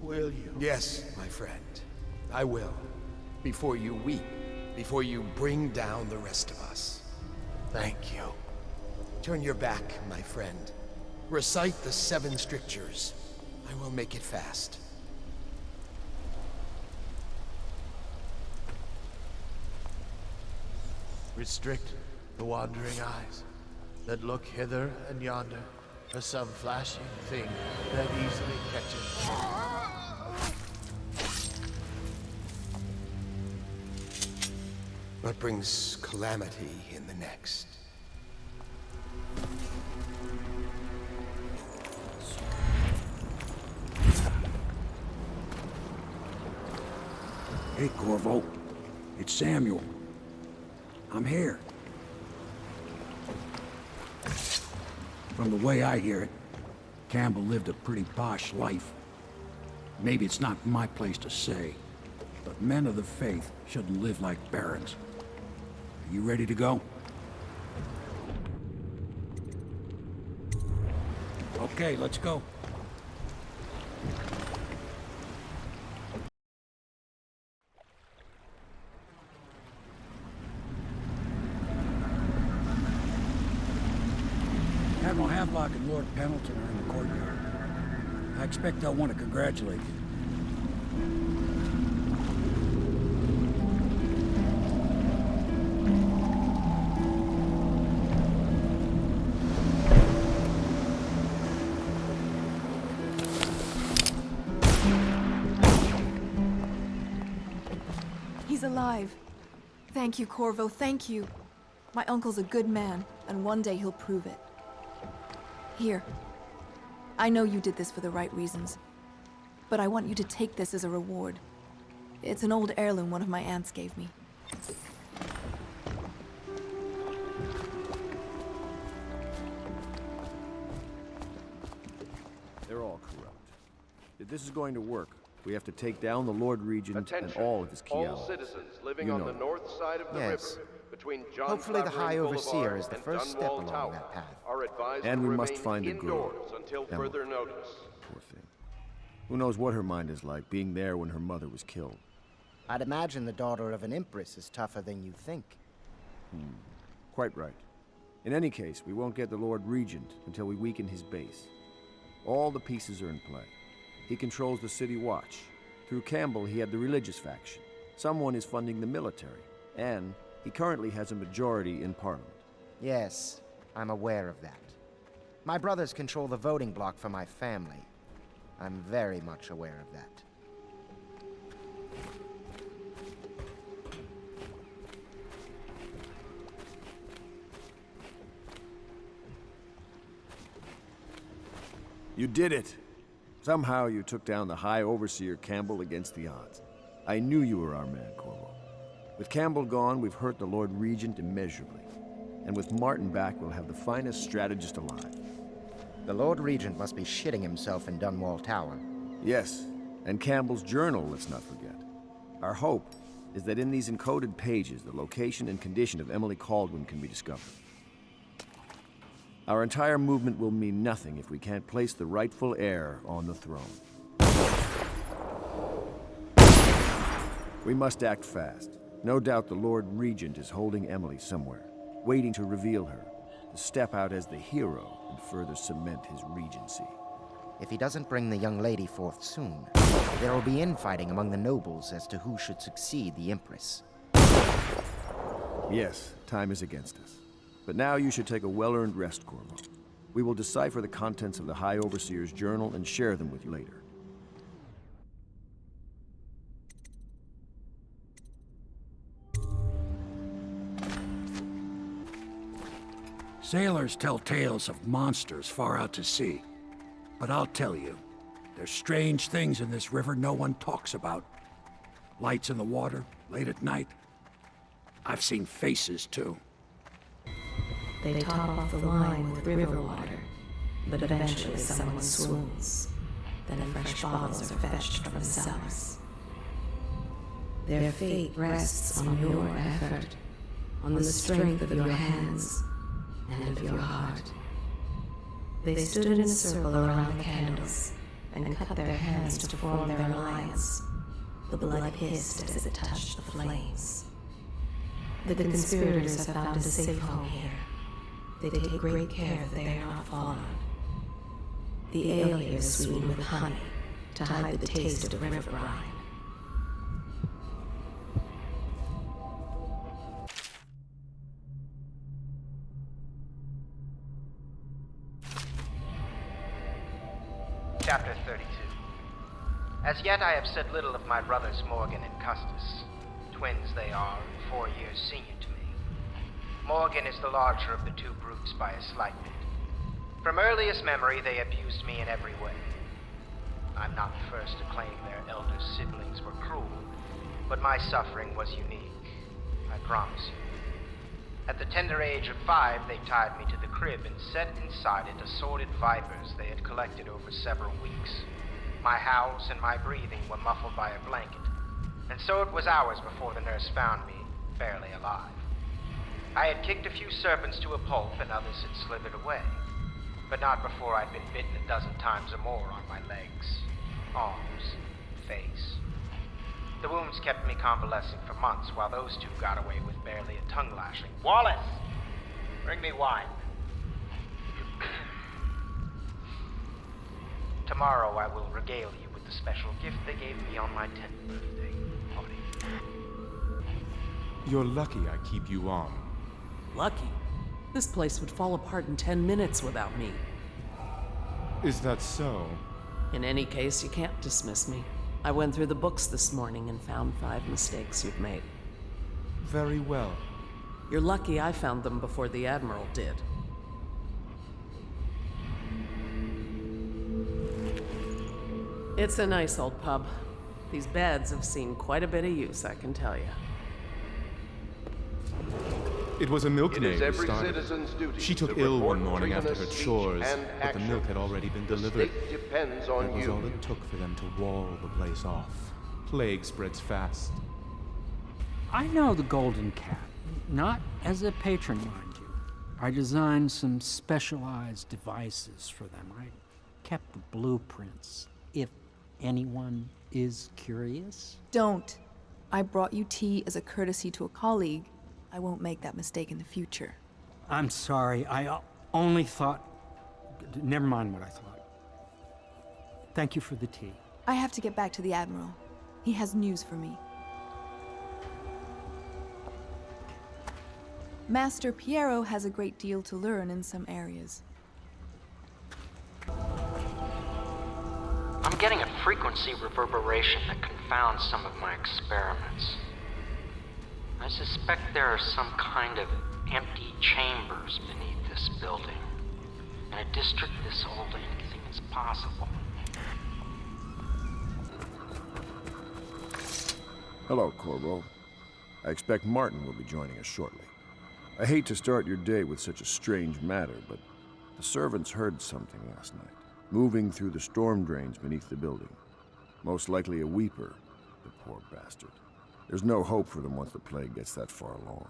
Will you? Yes, my friend. I will. Before you weep. Before you bring down the rest of us. Thank you. Turn your back, my friend. Recite the 7 strictures. I will make it fast. Restrict the wandering eyes that look hither and yonder for some flashing thing that easily catches. What brings calamity in the next? Hey, Corvo. It's Samuel. I'm here. From the way I hear it, Campbell lived a pretty posh life. Maybe it's not my place to say, but men of the faith shouldn't live like barons. Are you ready to go? Okay, let's go. Admiral Havelock and Lord Pendleton are in the courtyard. I expect they'll want to congratulate you. He's alive. Thank you, Corvo, thank you. My uncle's a good man, and one day he'll prove it. Here. I know you did this for the right reasons, but I want you to take this as a reward. It's an old heirloom one of my aunts gave me. They're all corrupt. If this is going to work, we have to take down the Lord Regent and all of his key allies. All citizens living on the north side of the river, between John Hopefully the High Clavering Overseer Boulevard is the and first step Dunwall along Tower, that path. are advised And to we must remain find a girl. indoors until Emily. further notice. Poor thing. Who knows what her mind is like, being there when her mother was killed. I'd imagine the daughter of an empress is tougher than you think. Quite right. In any case, we won't get the Lord Regent until we weaken his base. All the pieces are in play. He controls the City Watch. Through Campbell, he had the religious faction. Someone is funding the military. And he currently has a majority in Parliament. Yes, I'm aware of that. My brothers control the voting bloc for my family. I'm very much aware of that. You did it! Somehow you took down the High Overseer Campbell against the odds. I knew you were our man, Corvo. With Campbell gone, we've hurt the Lord Regent immeasurably. And with Martin back, we'll have the finest strategist alive. The Lord Regent must be shitting himself in Dunwall Tower. Yes, and Campbell's journal, let's not forget. Our hope is that in these encoded pages, the location and condition of Emily Kaldwin can be discovered. Our entire movement will mean nothing if we can't place the rightful heir on the throne. We must act fast. No doubt the Lord Regent is holding Emily somewhere, waiting to reveal her. to step out as the hero and further cement his regency. If he doesn't bring the young lady forth soon, there will be infighting among the nobles as to who should succeed the Empress. Yes, time is against us. But now you should take a well-earned rest, Corvo. We will decipher the contents of the High Overseer's journal and share them with you later. Sailors tell tales of monsters far out to sea. But I'll tell you, there's strange things in this river no one talks about. Lights in the water, late at night. I've seen faces, too. They top off the wine with river water, but eventually someone swoons. Then fresh bottles are fetched from the cellars. Their fate rests on your effort, on the strength of your hands, and of your heart. They stood in a circle around the candles, and cut their hands to form their alliance. The blood hissed as it touched the flames. The conspirators have found a safe home here. They take great care that they are not followed. The ale here is sweetened with honey, to hide the taste of the river brine. Chapter 32. As yet I have said little of my brothers Morgan and Custis. Twins they are, and 4 years senior to me. Morgan is the larger of the two brutes by a slight bit. From earliest memory they abused me in every way. I'm not the first to claim their elder siblings were cruel, but my suffering was unique, I promise you. At the tender age of 5, they tied me to the crib and set inside it assorted vipers they had collected over several weeks. My howls and my breathing were muffled by a blanket, and so it was hours before the nurse found me, barely alive. I had kicked a few serpents to a pulp and others had slithered away, but not before I'd been bitten a dozen times or more on my legs, arms, face. The wounds kept me convalescing for months while those two got away with barely a tongue lashing. Wallace! Bring me wine. Tomorrow I will regale you with the special gift they gave me on my 10th birthday party. You're lucky I keep you on. Lucky? This place would fall apart in 10 minutes without me. Is that so? In any case, you can't dismiss me. I went through the books this morning and found 5 mistakes you've made. Very well. You're lucky I found them before the Admiral did. It's a nice old pub. These beds have seen quite a bit of use, I can tell you. It was a milkmaid It is who every started. citizen's duty She took to ill report one morning after her Brigmore chores, speech and but the milk action. had already been The delivered. stake depends on That was you. all it took for them to wall the place off. Plague spreads fast. I know the Golden Cat. Not as a patron, mind you. I designed some specialized devices for them. I kept the blueprints, if anyone is curious. Don't. I brought you tea as a courtesy to a colleague. I won't make that mistake in the future. I'm sorry, I only thought... Never mind what I thought. Thank you for the tea. I have to get back to the Admiral. He has news for me. Master Piero has a great deal to learn in some areas. I'm getting a frequency reverberation that confounds some of my experiments. I suspect there are some kind of empty chambers beneath this building. In a district this old, anything is possible. Hello, Corvo. I expect Martin will be joining us shortly. I hate to start your day with such a strange matter, but the servants heard something last night, moving through the storm drains beneath the building. Most likely a weeper, the poor bastard. There's no hope for them once the plague gets that far along.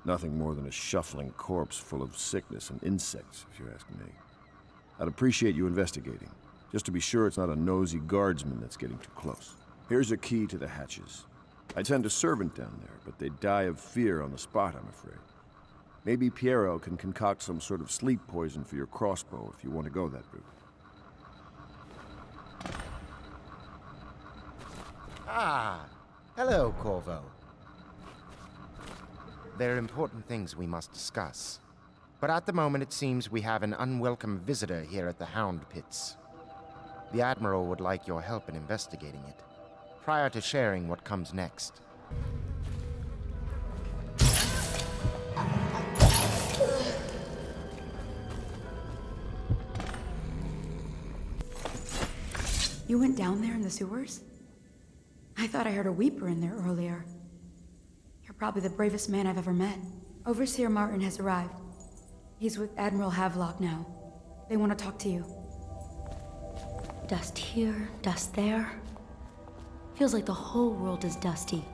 Nothing more than a shuffling corpse full of sickness and insects, if you ask me. I'd appreciate you investigating, just to be sure it's not a nosy guardsman that's getting too close. Here's a key to the hatches. I'd send a servant down there, but they'd die of fear on the spot, I'm afraid. Maybe Piero can concoct some sort of sleep poison for your crossbow if you want to go that route. Ah, hello, Corvo. There are important things we must discuss. But at the moment it seems we have an unwelcome visitor here at the Hound Pits. The Admiral would like your help in investigating it, prior to sharing what comes next. You went down there in the sewers? I thought I heard a weeper in there earlier. You're probably the bravest man I've ever met. Overseer Martin has arrived. He's with Admiral Havelock now. They want to talk to you. Dust here, dust there. Feels like the whole world is dusty.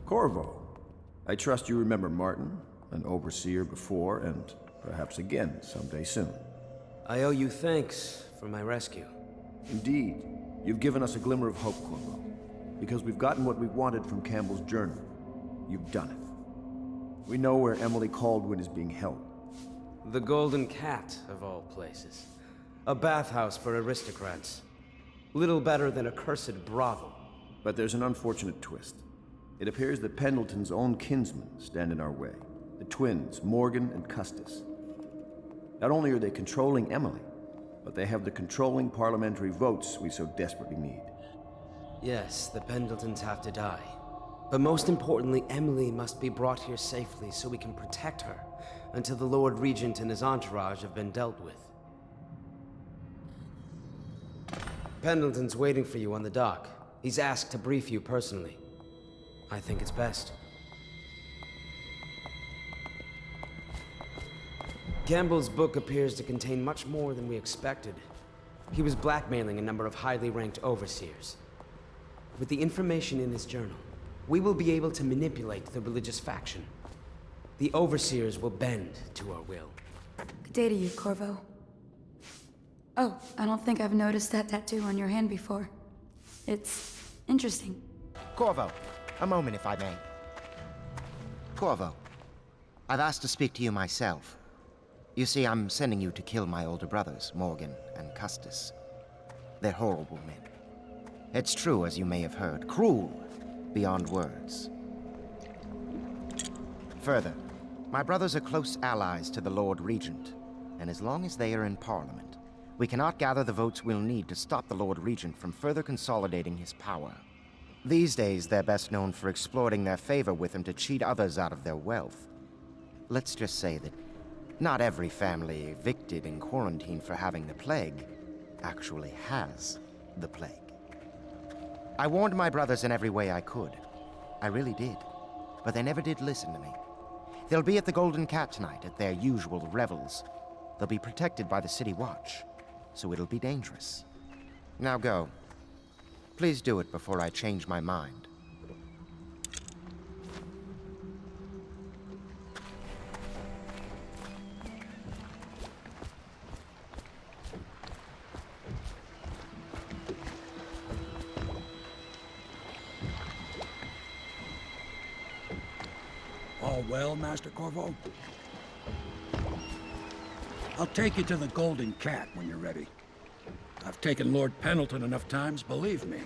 Corvo, I trust you remember Martin, an overseer before, and perhaps again someday soon. I owe you thanks for my rescue. Indeed. You've given us a glimmer of hope, Corvo. Because we've gotten what we wanted from Campbell's journal. You've done it. We know where Emily Kaldwin is being held. The Golden Cat, of all places. A bathhouse for aristocrats. Little better than a cursed brothel. But there's an unfortunate twist. It appears that Pendleton's own kinsmen stand in our way. The twins, Morgan and Custis. Not only are they controlling Emily, but they have the controlling parliamentary votes we so desperately need. Yes, the Pendletons have to die. But most importantly, Emily must be brought here safely so we can protect her until the Lord Regent and his entourage have been dealt with. Pendleton's waiting for you on the dock. He's asked to brief you personally. I think it's best. Campbell's book appears to contain much more than we expected. He was blackmailing a number of highly ranked overseers. With the information in his journal, we will be able to manipulate the religious faction. The overseers will bend to our will. Good day to you, Corvo. Oh, I don't think I've noticed that tattoo on your hand before. It's interesting. Corvo, a moment if I may. Corvo, I've asked to speak to you myself. You see, I'm sending you to kill my older brothers, Morgan and Custis. They're horrible men. It's true, as you may have heard, cruel beyond words. Further, my brothers are close allies to the Lord Regent, and as long as they are in Parliament, we cannot gather the votes we'll need to stop the Lord Regent from further consolidating his power. These days, they're best known for exploiting their favor with him to cheat others out of their wealth. Let's just say that not every family evicted in quarantine for having the plague actually has the plague. I warned my brothers in every way I could. I really did. But they never did listen to me. They'll be at the Golden Cat tonight at their usual revels. They'll be protected by the City Watch, so it'll be dangerous. Now go. Please do it before I change my mind. All well, Master Corvo? I'll take you to the Golden Cat when you're ready. I've taken Lord Pendleton enough times, believe me.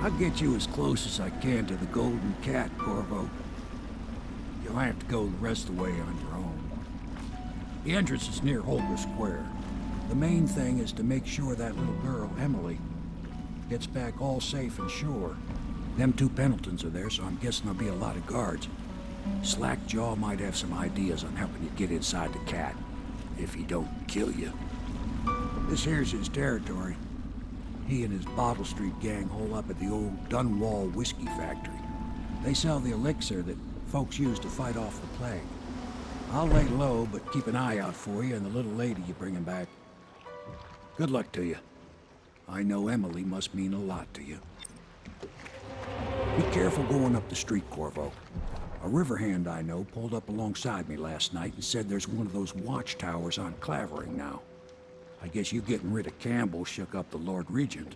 I'll get you as close as I can to the Golden Cat, Corvo. You'll have to go the rest of the way on your own. The entrance is near Holger Square. The main thing is to make sure that little girl, Emily, gets back all safe and sure. Them two Pendletons are there, so I'm guessing there'll be a lot of guards. Slackjaw might have some ideas on helping you get inside the cat, if he don't kill you. This here's his territory. He and his Bottle Street gang hole up at the old Dunwall whiskey factory. They sell the elixir that folks use to fight off the plague. I'll lay low, but keep an eye out for you and the little lady you bring him back. Good luck to you. I know Emily must mean a lot to you. Be careful going up the street, Corvo. A river hand I know pulled up alongside me last night and said there's one of those watchtowers on Clavering now. I guess you getting rid of Campbell shook up the Lord Regent.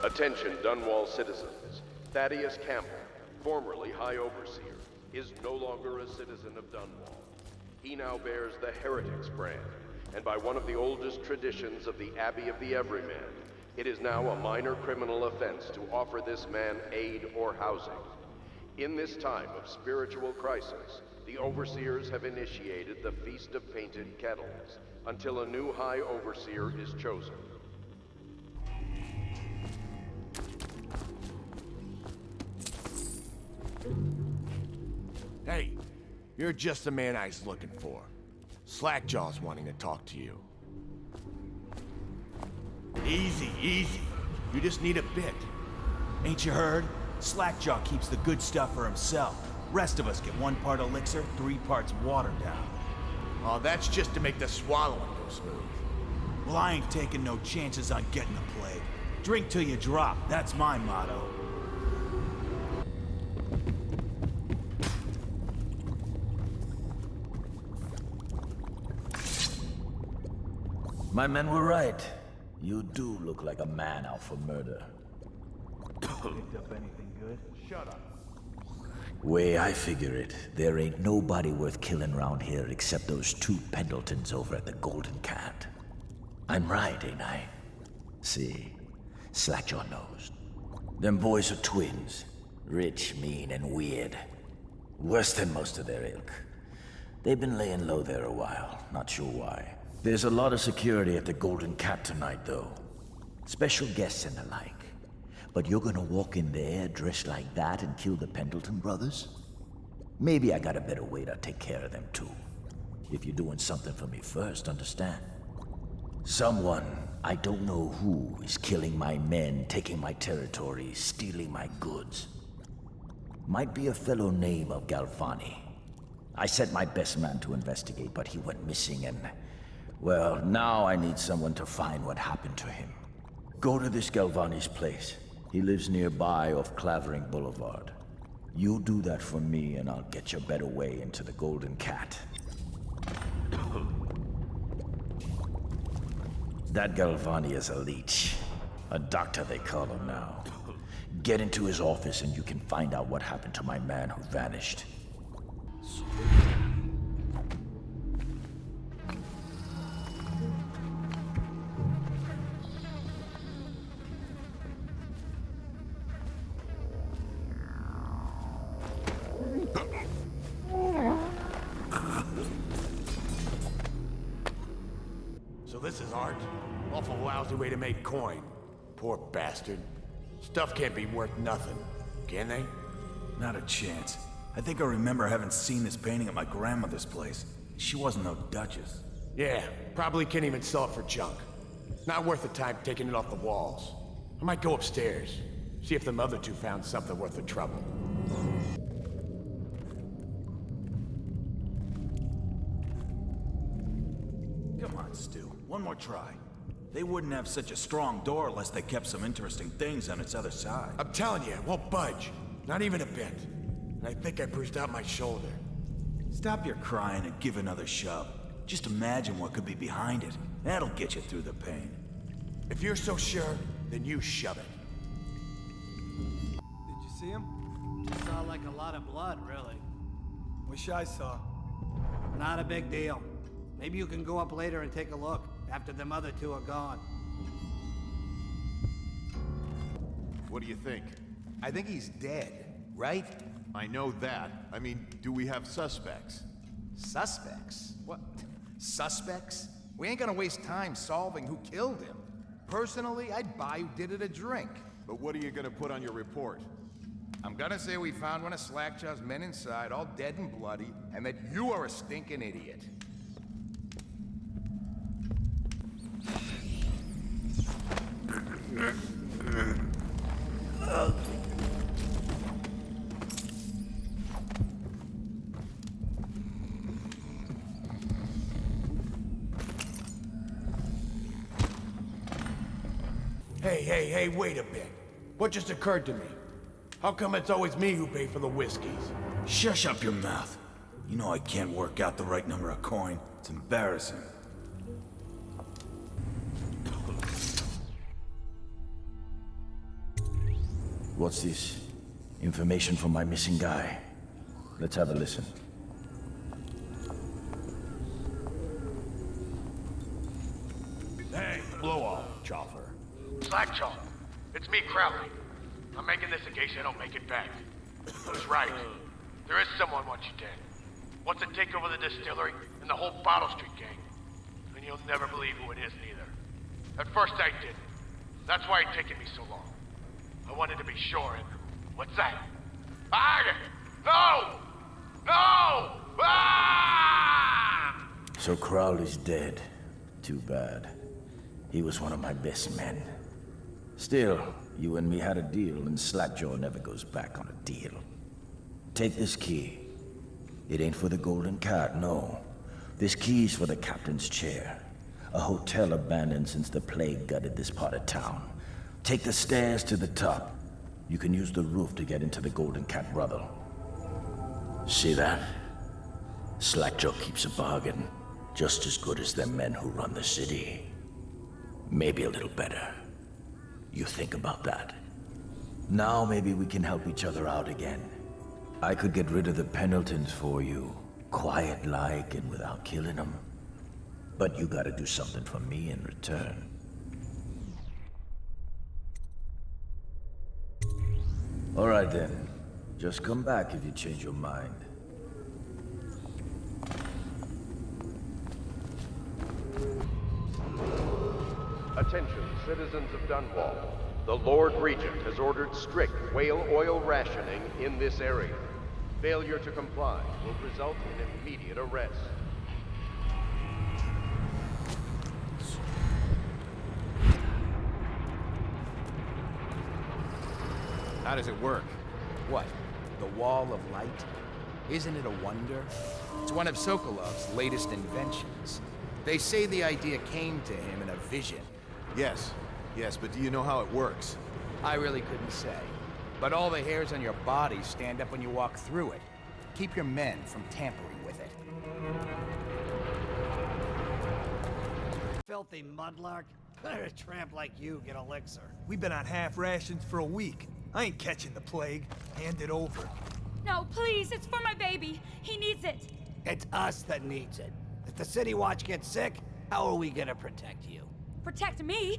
Attention, Dunwall citizens. Thaddeus Campbell, formerly High Overseer, is no longer a citizen of Dunwall. He now bears the Heretics brand, and by one of the oldest traditions of the Abbey of the Everyman, it is now a minor criminal offense to offer this man aid or housing. In this time of spiritual crisis, the Overseers have initiated the Feast of Painted Kettles, until a new High Overseer is chosen. Hey, you're just the man I was looking for. Slackjaw's wanting to talk to you. Easy, easy. You just need a bit. Ain't you heard? Slackjaw keeps the good stuff for himself. Rest of us get 1 part elixir, 3 parts watered down. Oh, that's just to make the swallowing go smooth. Well, I ain't taking no chances on getting the plague. Drink till you drop, that's my motto. My men were right. You do look like a man out for murder. Picked up anything good? Shut up. Way I figure it, there ain't nobody worth killing around here except those 2 Pendletons over at the Golden Cat. I'm right, ain't I? See, Slackjaw knows. Them boys are twins. Rich, mean, and weird. Worse than most of their ilk. They've been laying low there a while, not sure why. There's a lot of security at the Golden Cat tonight, though. Special guests and the like. But you're gonna walk in there dressed like that and kill the Pendleton brothers? Maybe I got a better way to take care of them, too. If you're doing something for me first, understand? Someone, I don't know who, is killing my men, taking my territory, stealing my goods. Might be a fellow named of Galvani. I sent my best man to investigate, but he went missing and... well, now I need someone to find what happened to him. Go to this Galvani's place. He lives nearby off Clavering Boulevard. You do that for me and I'll get your better way into the Golden Cat. That Galvani is a leech. A doctor they call him now. Get into his office and you can find out what happened to my man who vanished. So this is art? Awful lousy way to make coin. Poor bastard. Stuff can't be worth nothing, can they? Not a chance. I think I remember having seen this painting at my grandmother's place. She wasn't no duchess. Yeah, probably can't even sell it for junk. Not worth the time taking it off the walls. I might go upstairs, see if them other 2 found something worth the trouble. Come on, Stu. One more try. They wouldn't have such a strong door unless they kept some interesting things on its other side. I'm telling you, it won't budge. Not even a bit. And I think I bruised out my shoulder. Stop your crying and give another shove. Just imagine what could be behind it. That'll get you through the pain. If you're so sure, then you shove it. Did you see him? Saw like a lot of blood, really. Wish I saw. Not a big deal. Maybe you can go up later and take a look, after them other 2 are gone. What do you think? I think he's dead. right? I know that. I mean, do we have suspects? Suspects? What? Suspects? We ain't gonna waste time solving who killed him. Personally, I'd buy who did it a drink. But what are you gonna put on your report? I'm gonna say we found one of Slackjaw's men inside, all dead and bloody, and that you are a stinking idiot. Hey, wait a bit. What just occurred to me? How come it's always me who pay for the whiskeys? Shush up your mouth. You know I can't work out the right number of coin. It's embarrassing. What's this? Information from my missing guy. Let's have a listen. Hey, blow off, Chopper. Slackjaw, it's me, Crowley. I'm making this in case I don't make it back. I was right. There is someone wants you dead. Wants to take over the distillery and the whole Bottle Street gang. And you'll never believe who it is neither. At first I didn't. That's why it's taken me so long. I wanted to be sure and... What's that? No! No! Ah! So Crowley's dead. Too bad. He was one of my best men. Still, you and me had a deal, and Slackjaw never goes back on a deal. Take this key. It ain't for the Golden Cat, no. This key's for the captain's chair. A hotel abandoned since the plague gutted this part of town. Take the stairs to the top. You can use the roof to get into the Golden Cat brothel. See that? Slackjaw keeps a bargain. Just as good as the men who run the city. Maybe a little better. You think about that. Now maybe we can help each other out again. I could get rid of the Pendletons for you. Quiet-like and without killing them. But you gotta do something for me in return. All right then. Just come back if you change your mind. Attention, citizens of Dunwall. The Lord Regent has ordered strict whale oil rationing in this area. Failure to comply will result in immediate arrest. How does it work? What? The Wall of Light? Isn't it a wonder? It's one of Sokolov's latest inventions. They say the idea came to him in a vision. Yes, but do you know how it works? I really couldn't say. But all the hairs on your body stand up when you walk through it. Keep your men from tampering with it. Filthy mudlark. Let a tramp like you get elixir. We've been on half rations for a week. I ain't catching the plague. Hand it over. No, please, it's for my baby. He needs it. It's us that needs it. If the City Watch gets sick, how are we gonna protect you? Protect me?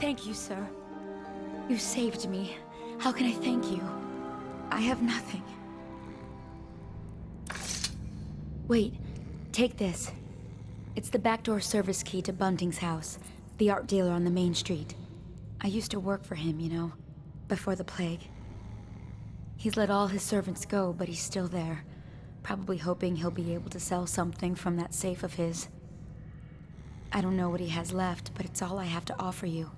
Thank you, sir. You saved me. How can I thank you? I have nothing. Wait, take this. It's the backdoor service key to Bunting's house, the art dealer on the main street. I used to work for him, you know, before the plague. He's let all his servants go, but he's still there, probably hoping he'll be able to sell something from that safe of his. I don't know what he has left, but it's all I have to offer you.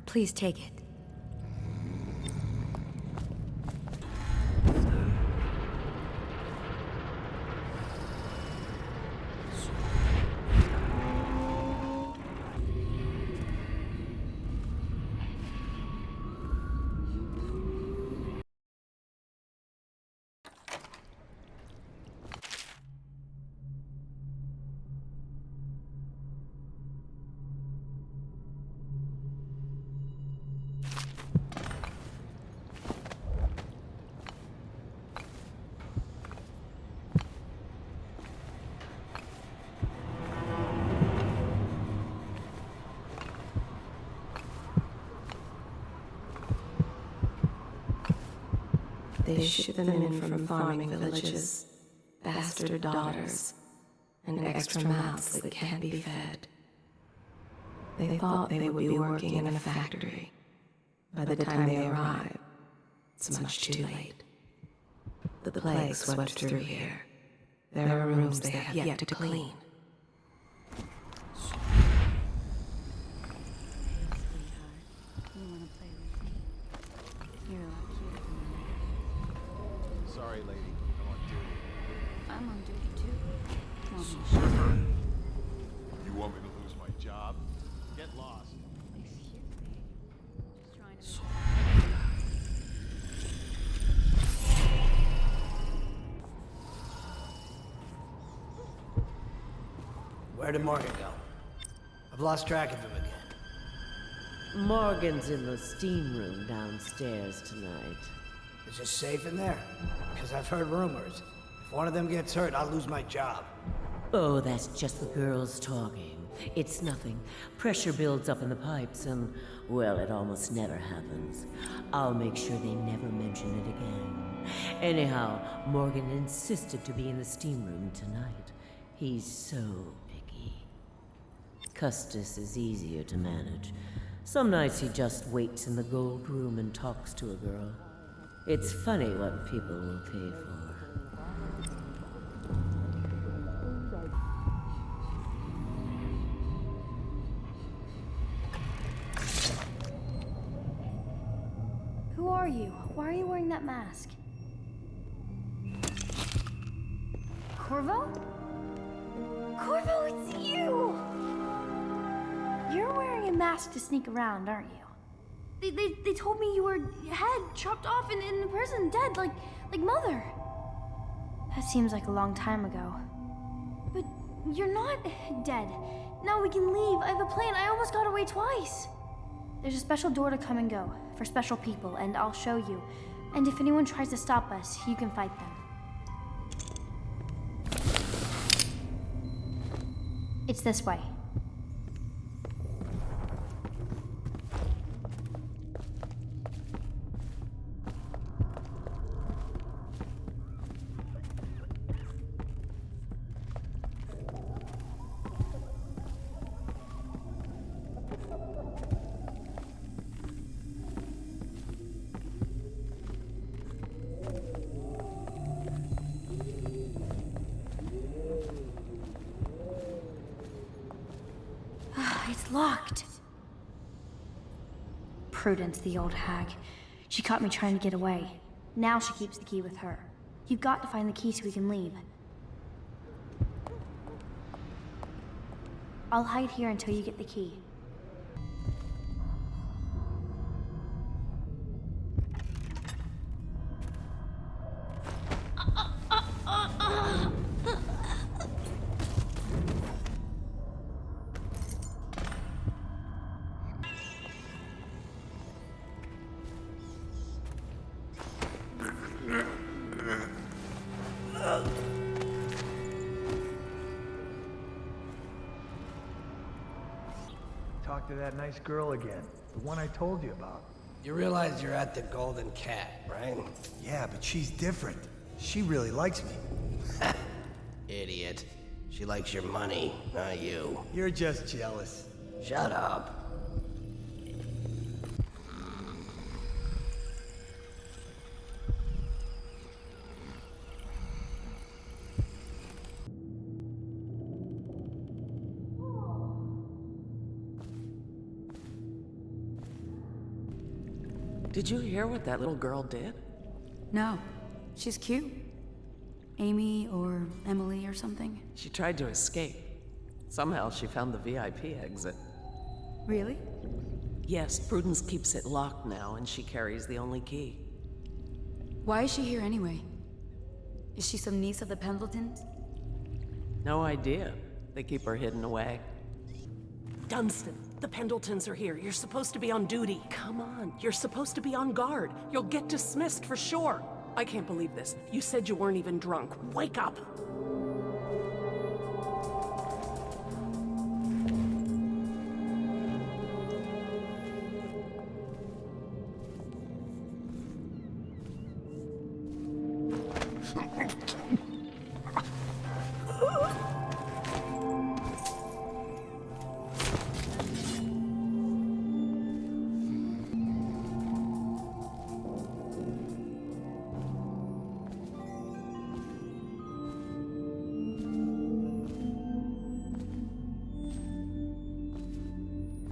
Please take it. They ship them in from farming villages, bastard daughters, and extra mouths that can't be fed. They thought they would be working in a factory. By the time they arrive, it's much too late. The plague swept through here. There are rooms they have yet to clean. Sorry, lady. I'm on duty. I'm on duty too. You want me to lose my job? Get lost. Where did Morgan go? I've lost track of him again. Morgan's in the steam room downstairs tonight. Is it safe in there? Because I've heard rumors. If one of them gets hurt, I'll lose my job. Oh, that's just the girls talking. It's nothing. Pressure builds up in the pipes and, well, it almost never happens. I'll make sure they never mention it again. Anyhow, Morgan insisted to be in the steam room tonight. He's so picky. Custis is easier to manage. Some nights he just waits in the gold room and talks to a girl. It's funny what people will pay for. Who are you? Why are you wearing that mask? Corvo? Corvo, it's you! You're wearing a mask to sneak around, aren't you? They told me you were head chopped off in the prison, dead, like Mother. That seems like a long time ago. But you're not dead. Now we can leave. I have a plan. I almost got away twice. There's a special door to come and go for special people, and I'll show you. And if anyone tries to stop us, you can fight them. It's this way. It's locked. Prudence, the old hag. She caught me trying to get away. Now she keeps the key with her. You've got to find the key so we can leave. I'll hide here until you get the key. Talk to that nice girl again. The one I told you about. You realize you're at the Golden Cat, right? Yeah, but she's different. She really likes me. Idiot. She likes your money, not you. You're just jealous. Shut up. Did you hear what that little girl did? No. She's cute. Amy or Emily or something. She tried to escape. Somehow she found the VIP exit. Really? Yes, Prudence keeps it locked now, and she carries the only key. Why is she here anyway? Is she some niece of the Pendletons? No idea. They keep her hidden away. Dunstan, the Pendletons are here. You're supposed to be on duty. Come on, you're supposed to be on guard. You'll get dismissed for sure. I can't believe this. You said you weren't even drunk. Wake up!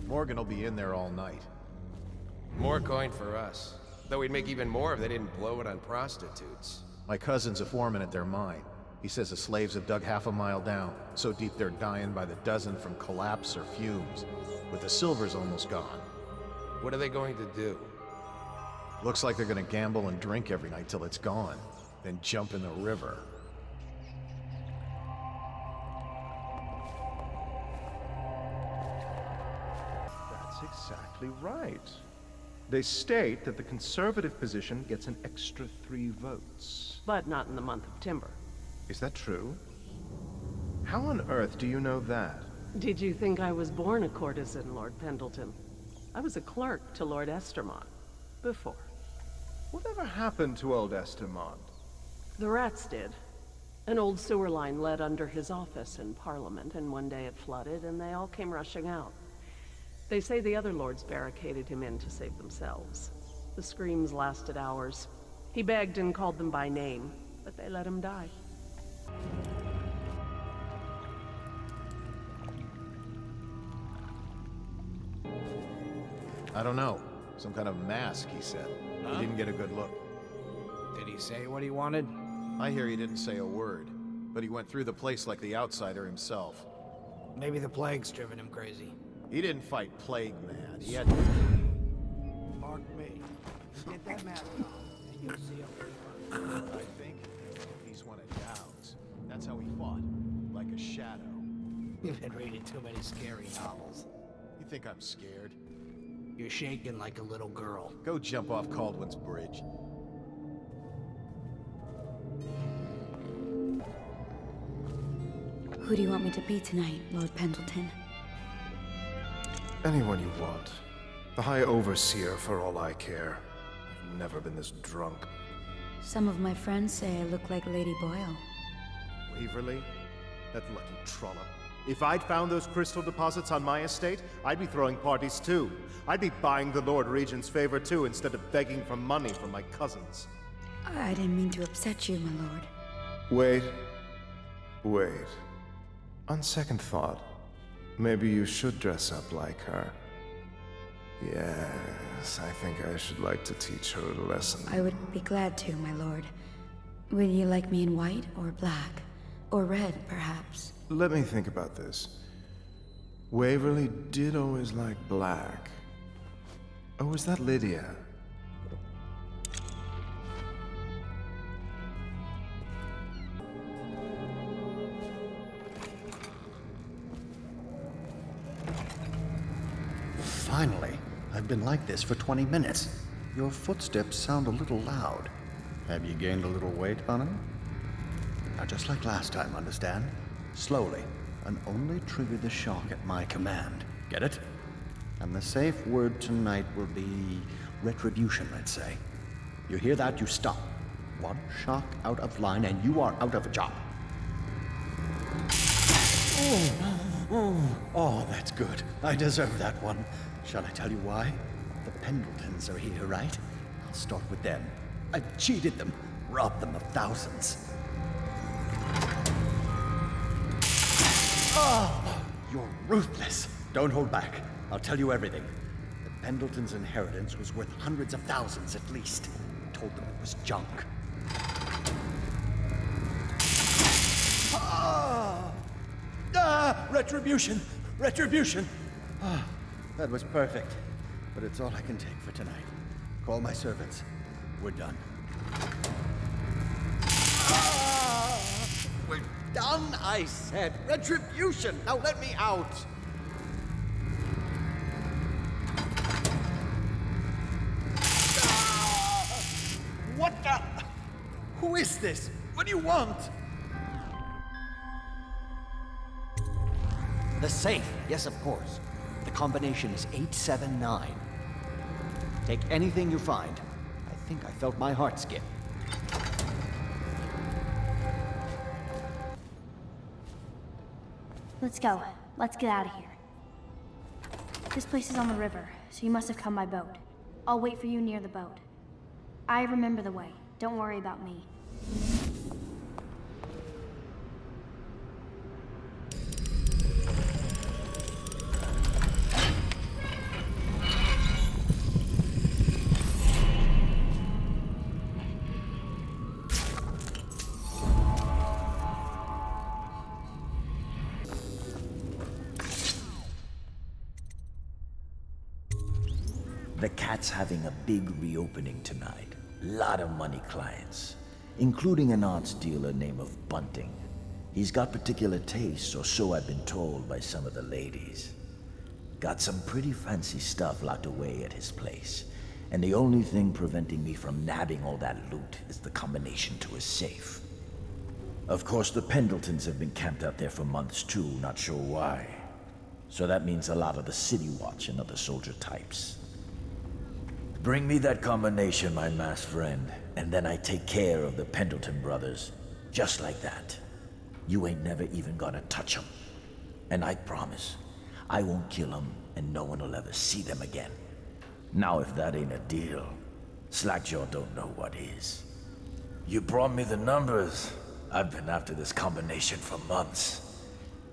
Morgan will be in there all night. More coin for us. Though we'd make even more if they didn't blow it on prostitutes. My cousin's a foreman at their mine. He says the slaves have dug half a mile down, so deep they're dying by the dozen from collapse or fumes. But the silver's almost gone. What are they going to do? Looks like they're gonna gamble and drink every night till it's gone, then jump in the river. That's exactly right. They state that the conservative position gets an extra 3 votes. But not in the month of Timber. Is that true? How on earth do you know that? Did you think I was born a courtesan, Lord Pendleton? I was a clerk to Lord Estermont. Before. Whatever happened to old Estermont? The rats did. An old sewer line led under his office in Parliament, and one day it flooded, and they all came rushing out. They say the other lords barricaded him in to save themselves. The screams lasted hours. He begged and called them by name, but they let him die. I don't know. Some kind of mask, he said. We didn't get a good look. Did he say what he wanted? I hear he didn't say a word, but he went through the place like the outsider himself. Maybe the plague's driven him crazy. He didn't fight plague, man. He had... Mark me. Get that mask on, and you'll see him. I think he's one of Dowd's. That's how he fought, like a shadow. You've been reading too many scary novels. You think I'm scared? You're shaking like a little girl. Go jump off Caldwell's bridge. Who do you want me to be tonight, Lord Pendleton? Anyone you want. The High Overseer, for all I care. I've never been this drunk. Some of my friends say I look like Lady Boyle. Waverly? That lucky trollop. If I'd found those crystal deposits on my estate, I'd be throwing parties too. I'd be buying the Lord Regent's favor too, instead of begging for money from my cousins. I didn't mean to upset you, my lord. Wait. On second thought, maybe you should dress up like her. Yes, I think I should like to teach her a lesson. I would be glad to, my lord. Would you like me in white or black? Or red, perhaps? Let me think about this. Waverly did always like black. Oh, was that Lydia? Finally. I've been like this for 20 minutes. Your footsteps sound a little loud. Have you gained a little weight on him? Now, just like last time, understand? Slowly, and only trigger the shock at my command. Get it? And the safe word tonight will be retribution, let's say. You hear that, you stop. One shock out of line, and you are out of a job. Oh, that's good. I deserve that one. Shall I tell you why? The Pendletons are here, right? I'll start with them. I've cheated them, robbed them of thousands. Oh, you're ruthless. Don't hold back. I'll tell you everything. The Pendletons' inheritance was worth hundreds of thousands at least. I told them it was junk. Retribution! Retribution! That was perfect. But it's all I can take for tonight. Call my servants. We're done. We're done, I said. Retribution! Now let me out! What the? Who is this? What do you want? The safe. Yes, of course. The combination is 879. Take anything you find. I think I felt my heart skip. Let's go. Let's get out of here. This place is on the river, so you must have come by boat. I'll wait for you near the boat. I remember the way. Don't worry about me. The Cat's having a big reopening tonight. Lot of money clients, including an arts dealer named of Bunting. He's got particular tastes, or so I've been told by some of the ladies. Got some pretty fancy stuff locked away at his place, and the only thing preventing me from nabbing all that loot is the combination to his safe. Of course, the Pendletons have been camped out there for months too, not sure why. So that means a lot of the City Watch and other soldier types. Bring me that combination, my masked friend, and then I take care of the Pendleton brothers. Just like that. You ain't never even gonna touch them. And I promise, I won't kill them, and no one will ever see them again. Now if that ain't a deal, Slackjaw don't know what is. You brought me the numbers. I've been after this combination for months.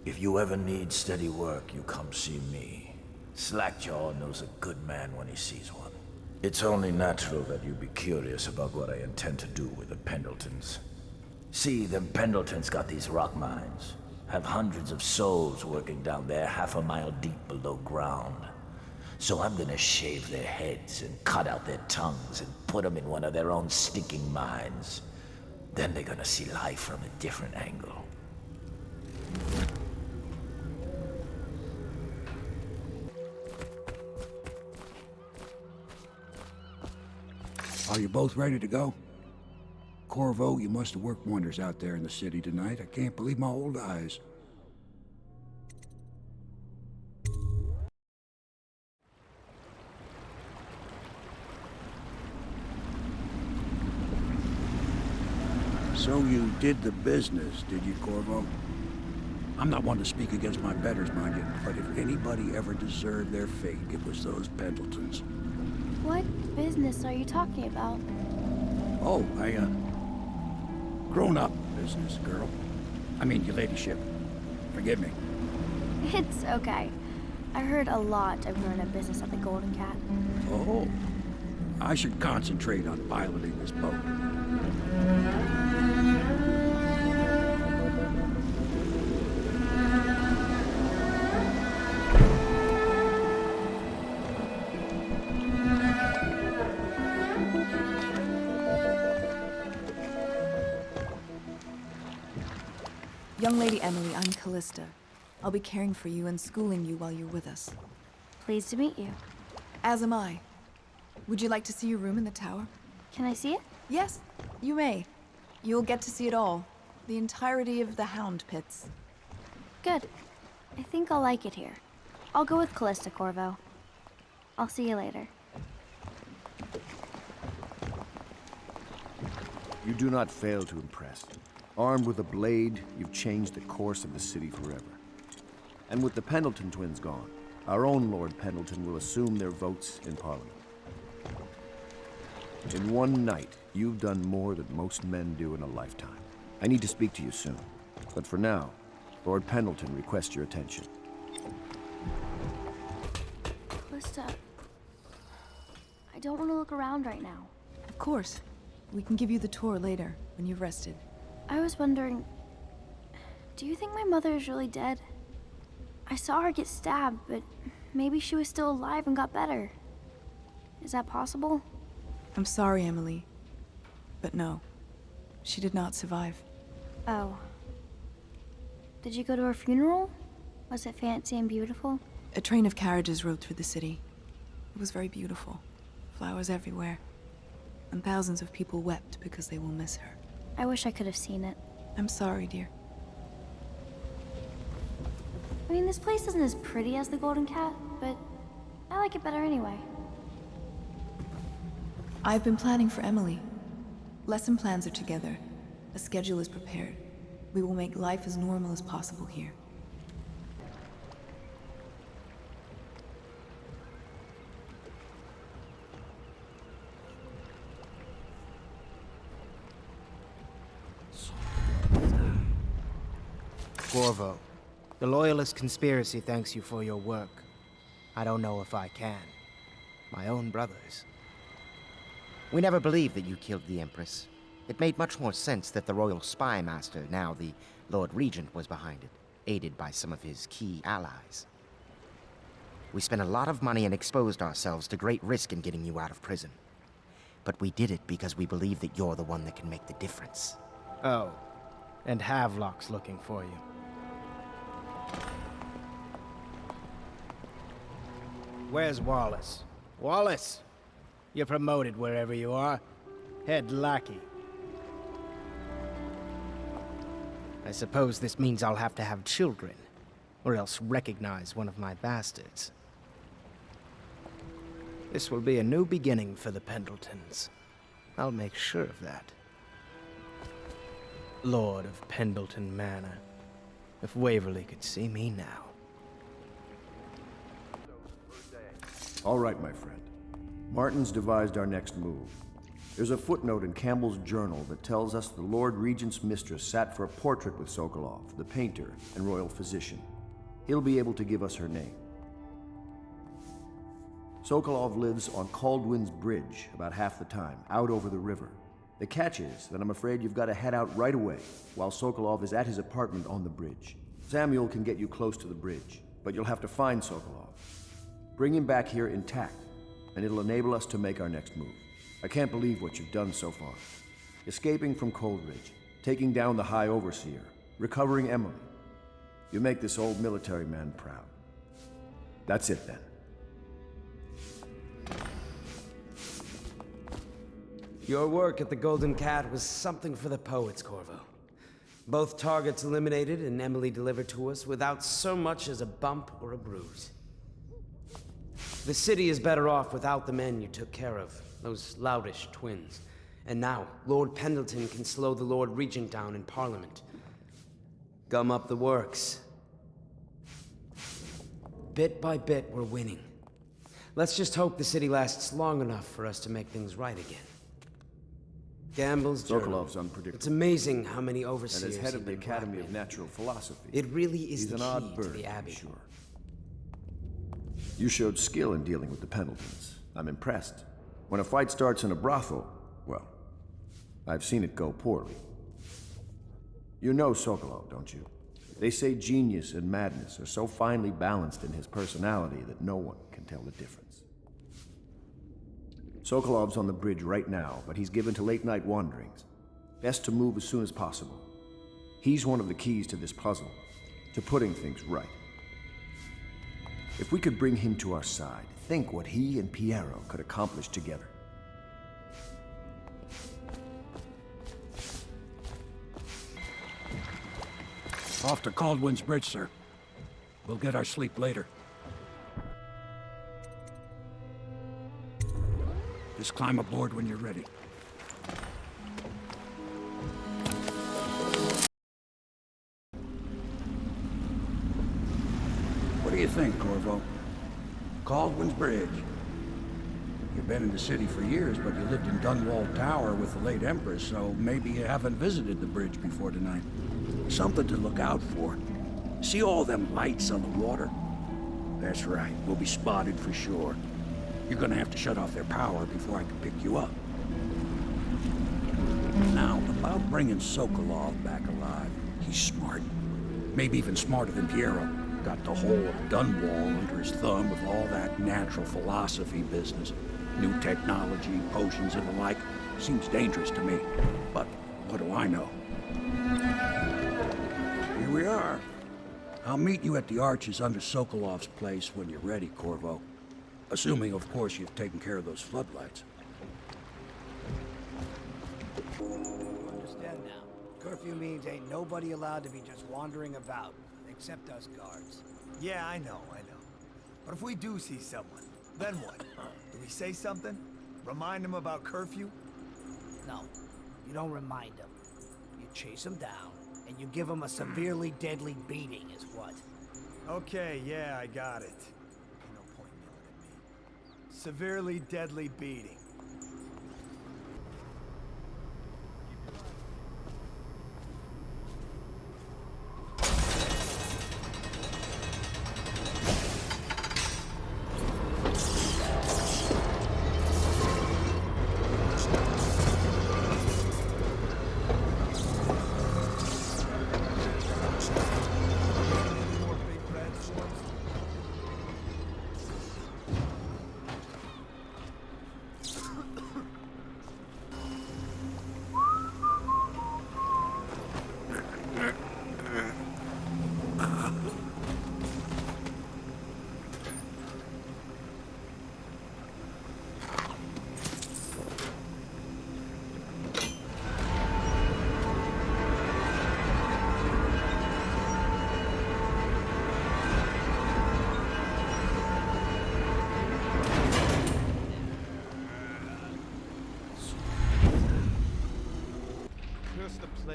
If you ever need steady work, you come see me. Slackjaw knows a good man when he sees one. It's only natural that you be curious about what I intend to do with the Pendletons. See, them Pendletons got these rock mines. Have hundreds of souls working down there 1/2 mile deep below ground. So I'm gonna shave their heads and cut out their tongues and put them in one of their own stinking mines. Then they're gonna see life from a different angle. Are you both ready to go? Corvo, you must have worked wonders out there in the city tonight. I can't believe my old eyes. So you did the business, did you, Corvo? I'm not one to speak against my betters, mind you, but if anybody ever deserved their fate, it was those Pendletons. What business are you talking about? Oh, grown-up business, girl. I mean, your ladyship. Forgive me. It's okay. I heard a lot of grown-up business at the Golden Cat. Oh, I should concentrate on piloting this boat. Young Lady Emily, I'm Callista. I'll be caring for you and schooling you while you're with us. Pleased to meet you. As am I. Would you like to see your room in the tower? Can I see it? Yes, you may. You'll get to see it all. The entirety of the Hound Pits. Good. I think I'll like it here. I'll go with Callista, Corvo. I'll see you later. You do not fail to impress. Armed with a blade, you've changed the course of the city forever. And with the Pendleton twins gone, our own Lord Pendleton will assume their votes in Parliament. In one night, you've done more than most men do in a lifetime. I need to speak to you soon. But for now, Lord Pendleton requests your attention. Callista, I don't want to look around right now. Of course. We can give you the tour later, when you've rested. I was wondering, do you think my mother is really dead? I saw her get stabbed, but maybe she was still alive and got better. Is that possible? I'm sorry, Emily. But no. She did not survive. Oh. Did you go to her funeral? Was it fancy and beautiful? A train of carriages rode through the city. It was very beautiful. Flowers everywhere. And thousands of people wept because they will miss her. I wish I could have seen it. I'm sorry, dear. I mean, this place isn't as pretty as the Golden Cat, but I like it better anyway. I've been planning for Emily. Lesson plans are together. A schedule is prepared. We will make life as normal as possible here. Corvo, the Loyalist conspiracy thanks you for your work. I don't know if I can. My own brothers. We never believed that you killed the Empress. It made much more sense that the Royal Spy Master, now the Lord Regent, was behind it, aided by some of his key allies. We spent a lot of money and exposed ourselves to great risk in getting you out of prison. But we did it because we believe that you're the one that can make the difference. Oh, and Havelock's looking for you. Where's Wallace? Wallace! You're promoted wherever you are. Head lackey. I suppose this means I'll have to have children, or else recognize one of my bastards. This will be a new beginning for the Pendletons. I'll make sure of that. Lord of Pendleton Manor. If Waverly could see me now. All right, my friend. Martin's devised our next move. There's a footnote in Campbell's journal that tells us the Lord Regent's mistress sat for a portrait with Sokolov, the painter and royal physician. He'll be able to give us her name. Sokolov lives on Caldwin's Bridge about half the time, out over the river. The catch is that I'm afraid you've got to head out right away, while Sokolov is at his apartment on the bridge. Samuel can get you close to the bridge, but you'll have to find Sokolov. Bring him back here intact, and it'll enable us to make our next move. I can't believe what you've done so far. Escaping from Coldridge, taking down the High Overseer, recovering Emily. You make this old military man proud. That's it then. Your work at the Golden Cat was something for the poets, Corvo. Both targets eliminated and Emily delivered to us without so much as a bump or a bruise. The city is better off without the men you took care of, those loutish twins. And now, Lord Pendleton can slow the Lord Regent down in Parliament. Gum up the works. Bit by bit, we're winning. Let's just hope the city lasts long enough for us to make things right again. Gamble's journal. Sokolov's unpredictable. It's amazing how many overseers And as head of the have been Academy of blackmailed. Natural Philosophy, It really is he's the an key odd to bird, the Abbey. sure. You showed skill in dealing with the Pendletons. I'm impressed. When a fight starts in a brothel, well, I've seen it go poorly. You know Sokolov, don't you? They say genius and madness are so finely balanced in his personality that no one can tell the difference. Sokolov's on the bridge right now, but he's given to late-night wanderings. Best to move as soon as possible. He's one of the keys to this puzzle, to putting things right. If we could bring him to our side, think what he and Piero could accomplish together. Off to Caldwin's Bridge, sir. We'll get our sleep later. Just climb aboard when you're ready. What do you think, Corvo? Caldwin's Bridge. You've been in the city for years, but you lived in Dunwall Tower with the late Empress, so maybe you haven't visited the bridge before tonight. Something to look out for. See all them lights on the water? That's right, we'll be spotted for sure. You're gonna have to shut off their power before I can pick you up. Now, about bringing Sokolov back alive. He's smart. Maybe even smarter than Piero. Got the whole of Dunwall under his thumb with all that natural philosophy business. New technology, potions and the like. Seems dangerous to me. But what do I know? Here we are. I'll meet you at the arches under Sokolov's place when you're ready, Corvo. Assuming, of course, you've taken care of those floodlights. Understand now. Curfew means ain't nobody allowed to be just wandering about, except us guards. Yeah, I know. But if we do see someone, then what? Do we say something? Remind them about curfew? No, you don't remind them. You chase them down, and you give them a severely deadly beating is what. Okay, yeah, I got it. Ain't no point in yelling at me. Severely deadly beating.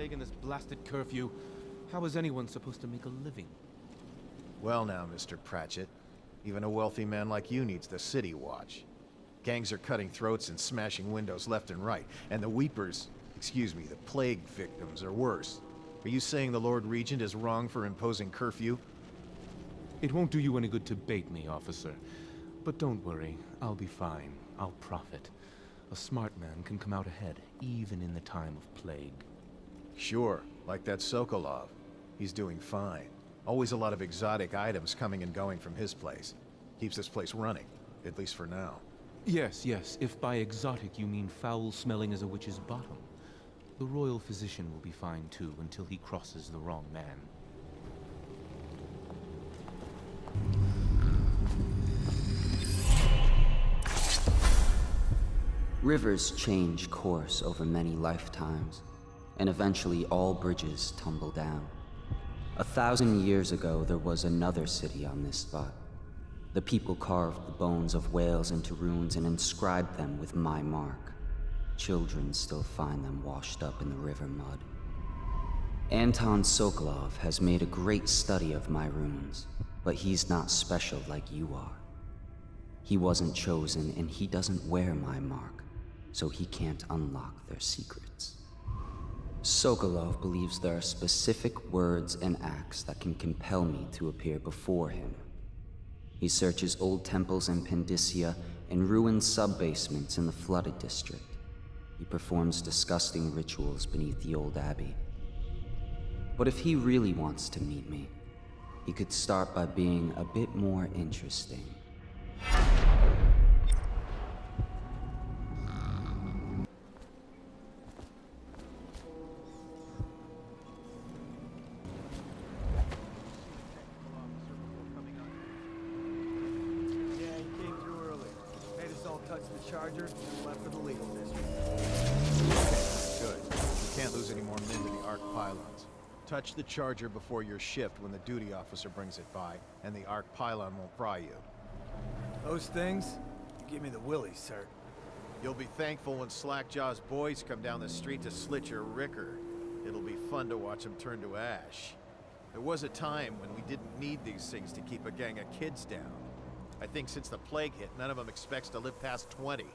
plague and this blasted curfew. How is anyone supposed to make a living? Well now, Mr. Pratchett. Even a wealthy man like you needs the city watch. Gangs are cutting throats and smashing windows left and right, and the Weepers, excuse me, the plague victims are worse. Are you saying the Lord Regent is wrong for imposing curfew? It won't do you any good to bait me, officer. But don't worry, I'll be fine. I'll profit. A smart man can come out ahead, even in the time of plague. Sure, like that Sokolov. He's doing fine. Always a lot of exotic items coming and going from his place. Keeps this place running, at least for now. Yes, yes, if by exotic you mean foul-smelling as a witch's bottom. The royal physician will be fine too, until he crosses the wrong man. Rivers change course over many lifetimes, and eventually all bridges tumble down. 1,000 years ago, there was another city on this spot. The people carved the bones of whales into runes and inscribed them with my mark. Children still find them washed up in the river mud. Anton Sokolov has made a great study of my runes, but he's not special like you are. He wasn't chosen, and he doesn't wear my mark, so he can't unlock their secrets. Sokolov believes there are specific words and acts that can compel me to appear before him. He searches old temples in Pendicia and ruined sub-basements in the flooded district. He performs disgusting rituals beneath the old abbey. But if he really wants to meet me, he could start by being a bit more interesting. Charger and left for the legal district. Good. You can't lose any more men to the arc pylons. Touch the charger before your shift when the duty officer brings it by, and the arc pylon won't fry you. Those things? Give me the willies, sir. You'll be thankful when Slackjaw's boys come down the street to slit your ricker. It'll be fun to watch them turn to ash. There was a time when we didn't need these things to keep a gang of kids down. I think since the plague hit, none of them expects to live past 20.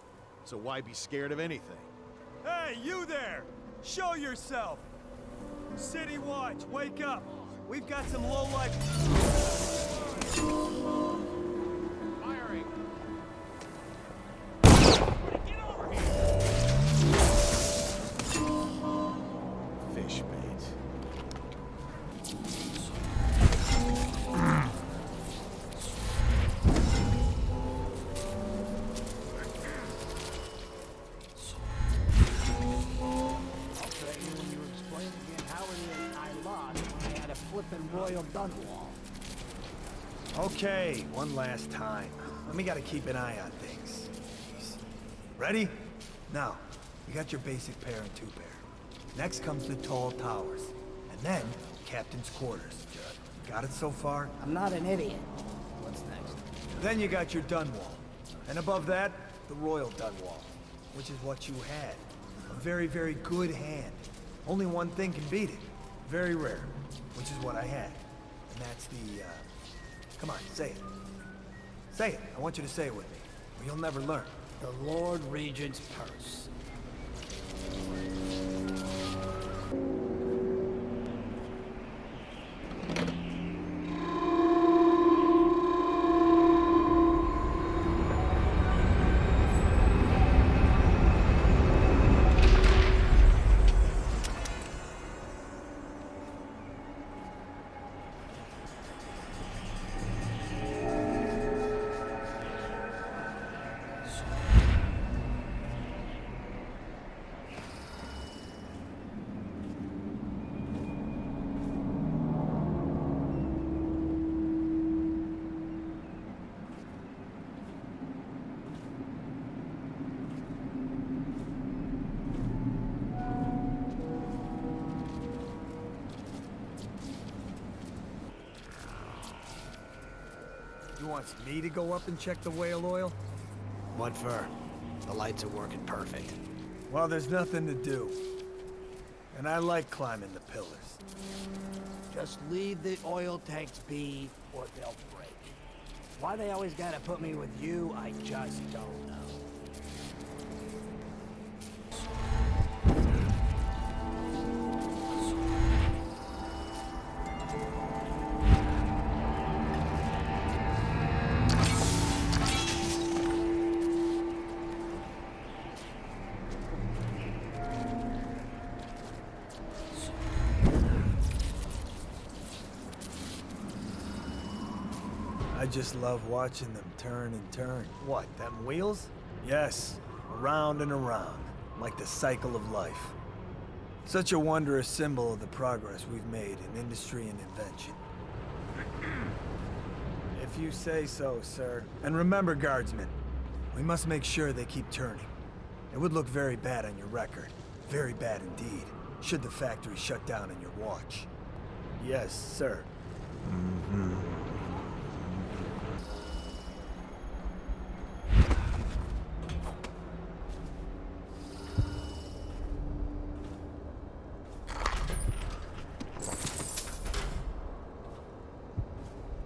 So why be scared of anything? Hey, you there! Show yourself! City Watch, wake up! We've got some low-life... Firing! Get over here! Fish bait. Flippin' Royal Dunwall. Okay, one last time. We gotta keep an eye on things. Jeez. Ready? Now, you got your basic pair and two pair. Next comes the tall towers. And then, captain's quarters. Got it so far? I'm not an idiot. What's next? Then you got your Dunwall. And above that, the Royal Dunwall. Which is what you had. A very, very good hand. Only one thing can beat it. Very rare. Which is what I had. And that's the, come on, say it. Say it. I want you to say it with me, or you'll never learn. The Lord Regent's purse. You want me to go up and check the whale oil? What for? The lights are working perfect. Well, there's nothing to do. And I like climbing the pillars. Just leave the oil tanks be, or they'll break. Why they always gotta put me with you, I just don't know. I just love watching them turn and turn. What, them wheels? Yes, around and around, like the cycle of life. Such a wondrous symbol of the progress we've made in industry and invention. If you say so, sir. And remember, guardsmen, we must make sure they keep turning. It would look very bad on your record. Very bad indeed, should the factory shut down on your watch. Yes, sir.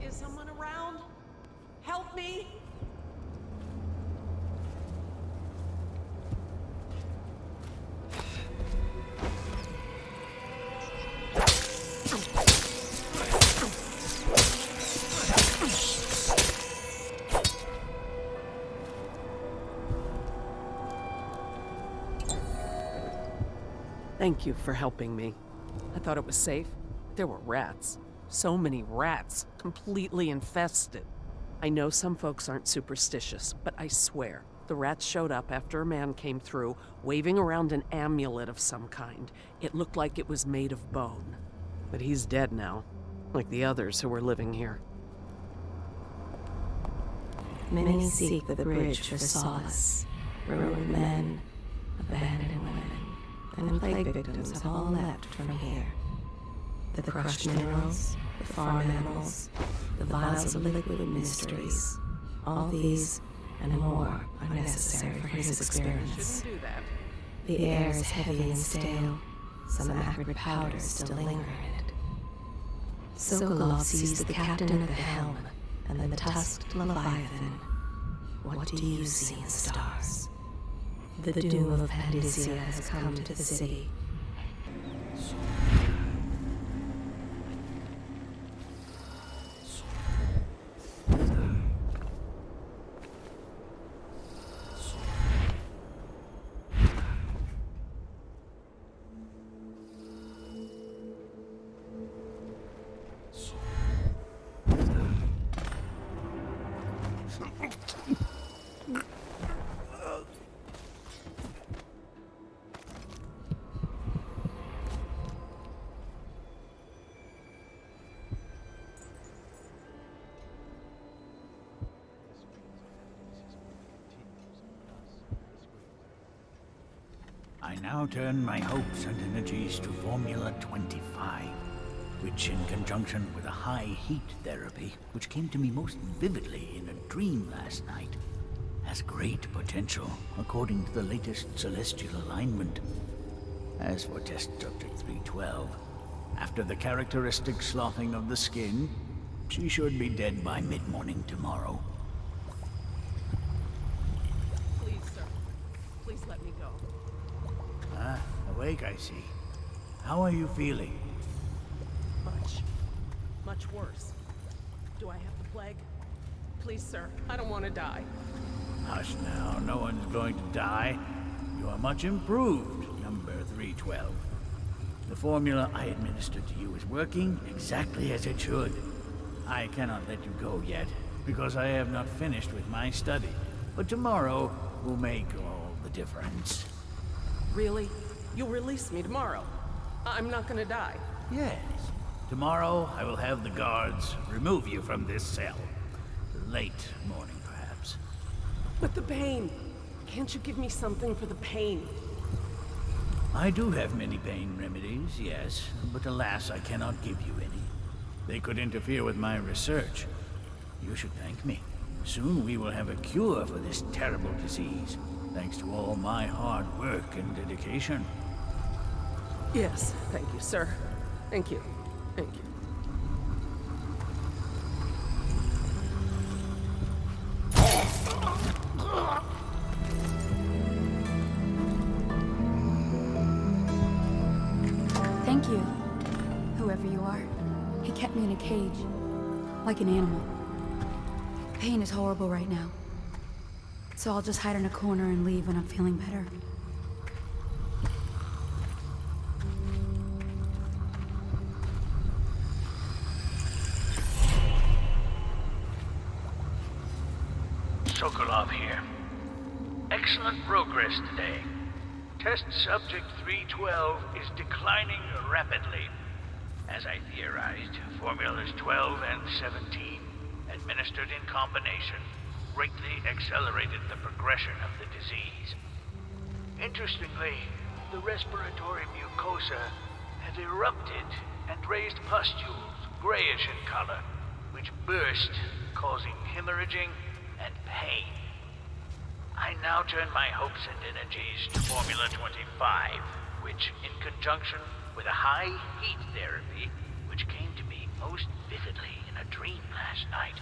Is someone around? Help me! Thank you for helping me. I thought it was safe. There were rats. So many rats, completely infested. I know some folks aren't superstitious, but I swear, the rats showed up after a man came through, waving around an amulet of some kind. It looked like it was made of bone. But he's dead now, like the others who were living here. Many seek the bridge for solace. Ruined men, abandoned women, and plague victims have all leapt from here. The crushed minerals, the farm animals, the vials of liquid mysteries. All these and more are necessary for his experiments. Shouldn't do that. The air is heavy and stale. Some acrid powders still linger in it. Sokolov sees the captain of the helm and the tusked Leviathan. What do you see in the stars? The doom of Pandysia has come to the city. I now turn my hopes and energies to Formula 25, which in conjunction with a high heat therapy, which came to me most vividly in a dream last night, has great potential according to the latest celestial alignment. As for test subject 312, after the characteristic sloughing of the skin, she should be dead by mid-morning tomorrow. Please, sir. Please let me go. Ah, awake, I see. How are you feeling? Much worse. Do I have the plague? Please, sir. I don't want to die. Hush now, no one's going to die. You are much improved, number 312. The formula I administered to you is working exactly as it should. I cannot let you go yet, because I have not finished with my study. But tomorrow will make all the difference. Really? You'll release me tomorrow? I'm not gonna die? Yes. Tomorrow I will have the guards remove you from this cell. Late morning, perhaps. But the pain! Can't you give me something for the pain? I do have many pain remedies, yes, but alas, I cannot give you any. They could interfere with my research. You should thank me. Soon we will have a cure for this terrible disease, thanks to all my hard work and dedication. Yes, thank you, sir. Thank you. Thank you. Thank you, whoever you are. He kept me in a cage, like an animal. Pain is horrible right now. So I'll just hide in a corner and leave when I'm feeling better. Sokolov here. Excellent progress today. Test subject 312 is declining rapidly. As I theorized, formulas 12 and 17, administered in combination, greatly accelerated the progression of the disease. Interestingly, the respiratory mucosa had erupted and raised pustules, grayish in color, which burst, causing hemorrhaging and pain. I now turn my hopes and energies to Formula 25, which, in conjunction with a high heat therapy, which came to me most vividly in a dream last night,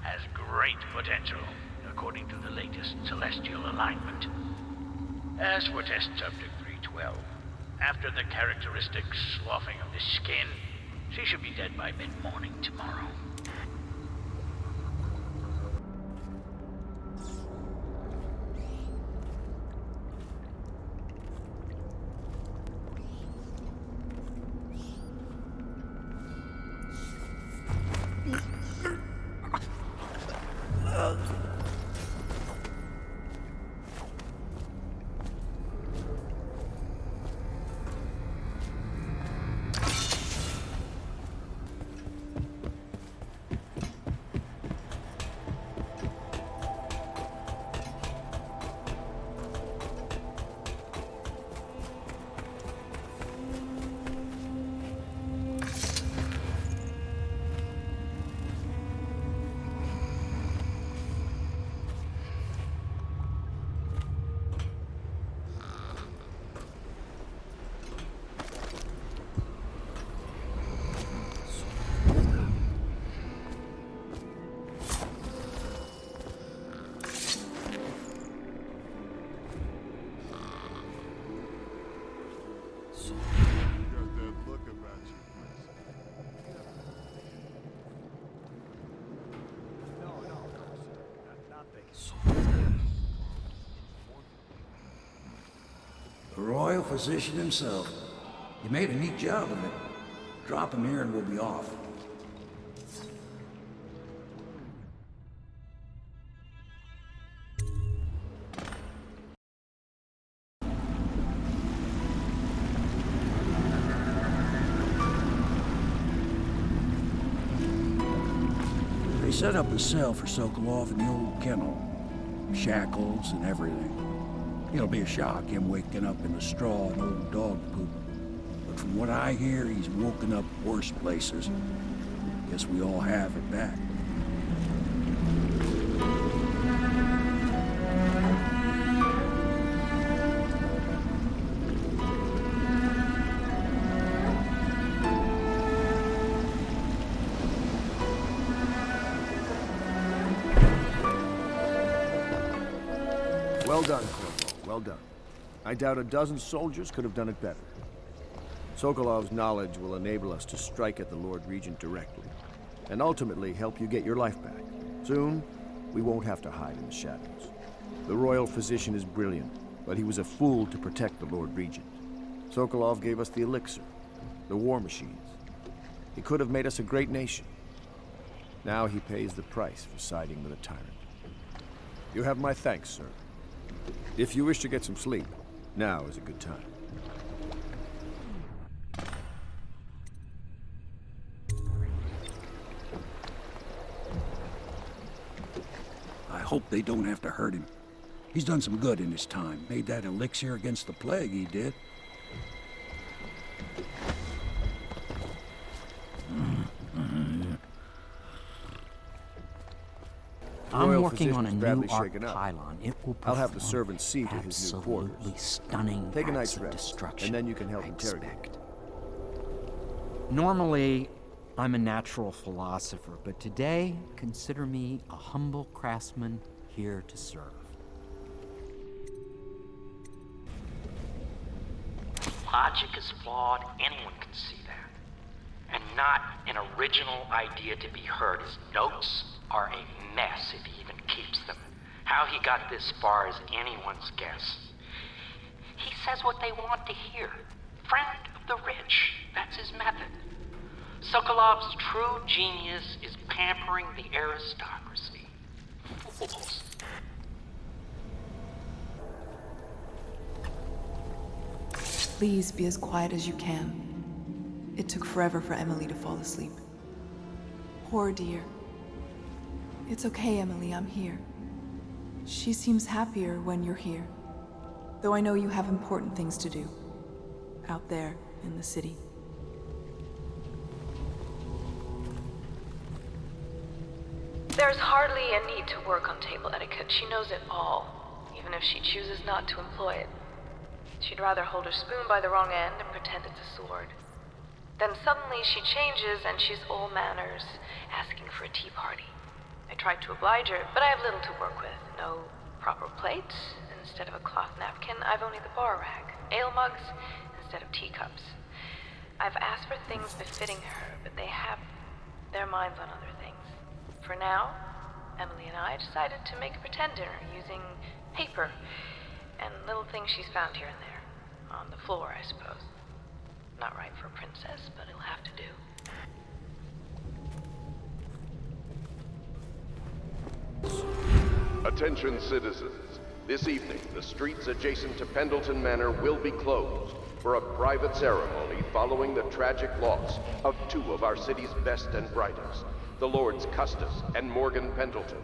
has great potential, according to the latest celestial alignment. As for test subject 312, after the characteristic sloughing of the skin, she should be dead by mid-morning tomorrow. The royal physician himself. You made a neat job of it. Drop him here and we'll be off. They set up a cell for Sokolov in the old kennel. Shackles and everything. It'll be a shock, him waking up in the straw and old dog poop. But from what I hear, he's woken up worse places. Guess we all have it back. Well done, Corvo. Well done. I doubt a dozen soldiers could have done it better. Sokolov's knowledge will enable us to strike at the Lord Regent directly, and ultimately help you get your life back. Soon, we won't have to hide in the shadows. The royal physician is brilliant, but he was a fool to protect the Lord Regent. Sokolov gave us the elixir, the war machines. He could have made us a great nation. Now he pays the price for siding with a tyrant. You have my thanks, sir. If you wish to get some sleep, now is a good time. I hope they don't have to hurt him. He's done some good in his time. Made that elixir against the plague, he did. The royal working on a physician's new badly arc shaken up. pylon. It will I'll have the perform servants see to his new quarters. absolutely stunning Take a acts night's of rest, destruction. and then you can help I interrogate. expect. Normally, I'm a natural philosopher, but today, consider me a humble craftsman here to serve. Logic is flawed, anyone can see that. And not an original idea to be heard. His notes are a mess if he even keeps them. How he got this far is anyone's guess. He says what they want to hear. Friend of the rich, that's his method. Sokolov's true genius is pampering the aristocracy. Fools. Please be as quiet as you can. It took forever for Emily to fall asleep. Poor dear. It's okay, Emily, I'm here. She seems happier when you're here. Though I know you have important things to do. Out there in the city. There's hardly a need to work on table etiquette. She knows it all, even if she chooses not to employ it. She'd rather hold her spoon by the wrong end and pretend it's a sword. Then suddenly she changes and she's all manners, asking for a tea party. I tried to oblige her, but I have little to work with. No proper plate. Instead of a cloth napkin, I've only the bar rag. Ale mugs instead of teacups. I've asked for things befitting her, but they have their minds on other things. For now, Emily and I decided to make a pretend dinner using paper and little things she's found here and there. On the floor, I suppose. Not right for a princess, but it'll have to do. Attention citizens. This evening, the streets adjacent to Pendleton Manor will be closed for a private ceremony following the tragic loss of two of our city's best and brightest, the Lords Custis and Morgan Pendleton.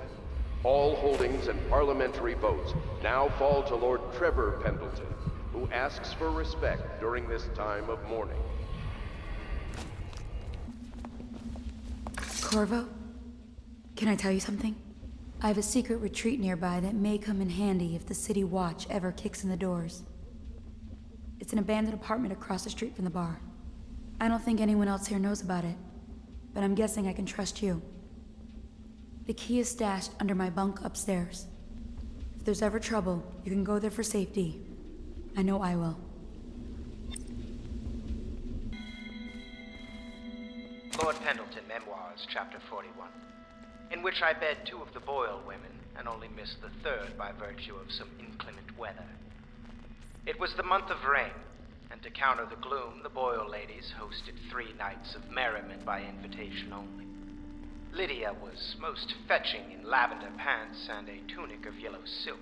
All holdings and parliamentary votes now fall to Lord Trevor Pendleton, who asks for respect during this time of mourning. Corvo, can I tell you something? I have a secret retreat nearby that may come in handy if the city watch ever kicks in the doors. It's an abandoned apartment across the street from the bar. I don't think anyone else here knows about it, but I'm guessing I can trust you. The key is stashed under my bunk upstairs. If there's ever trouble, you can go there for safety. I know I will. Lord Pendleton Memoirs, Chapter 41, in which I bed two of the Boyle women and only missed the third by virtue of some inclement weather. It was the month of rain, and to counter the gloom, the Boyle ladies hosted 3 nights of merriment by invitation only. Lydia was most fetching in lavender pants and a tunic of yellow silk.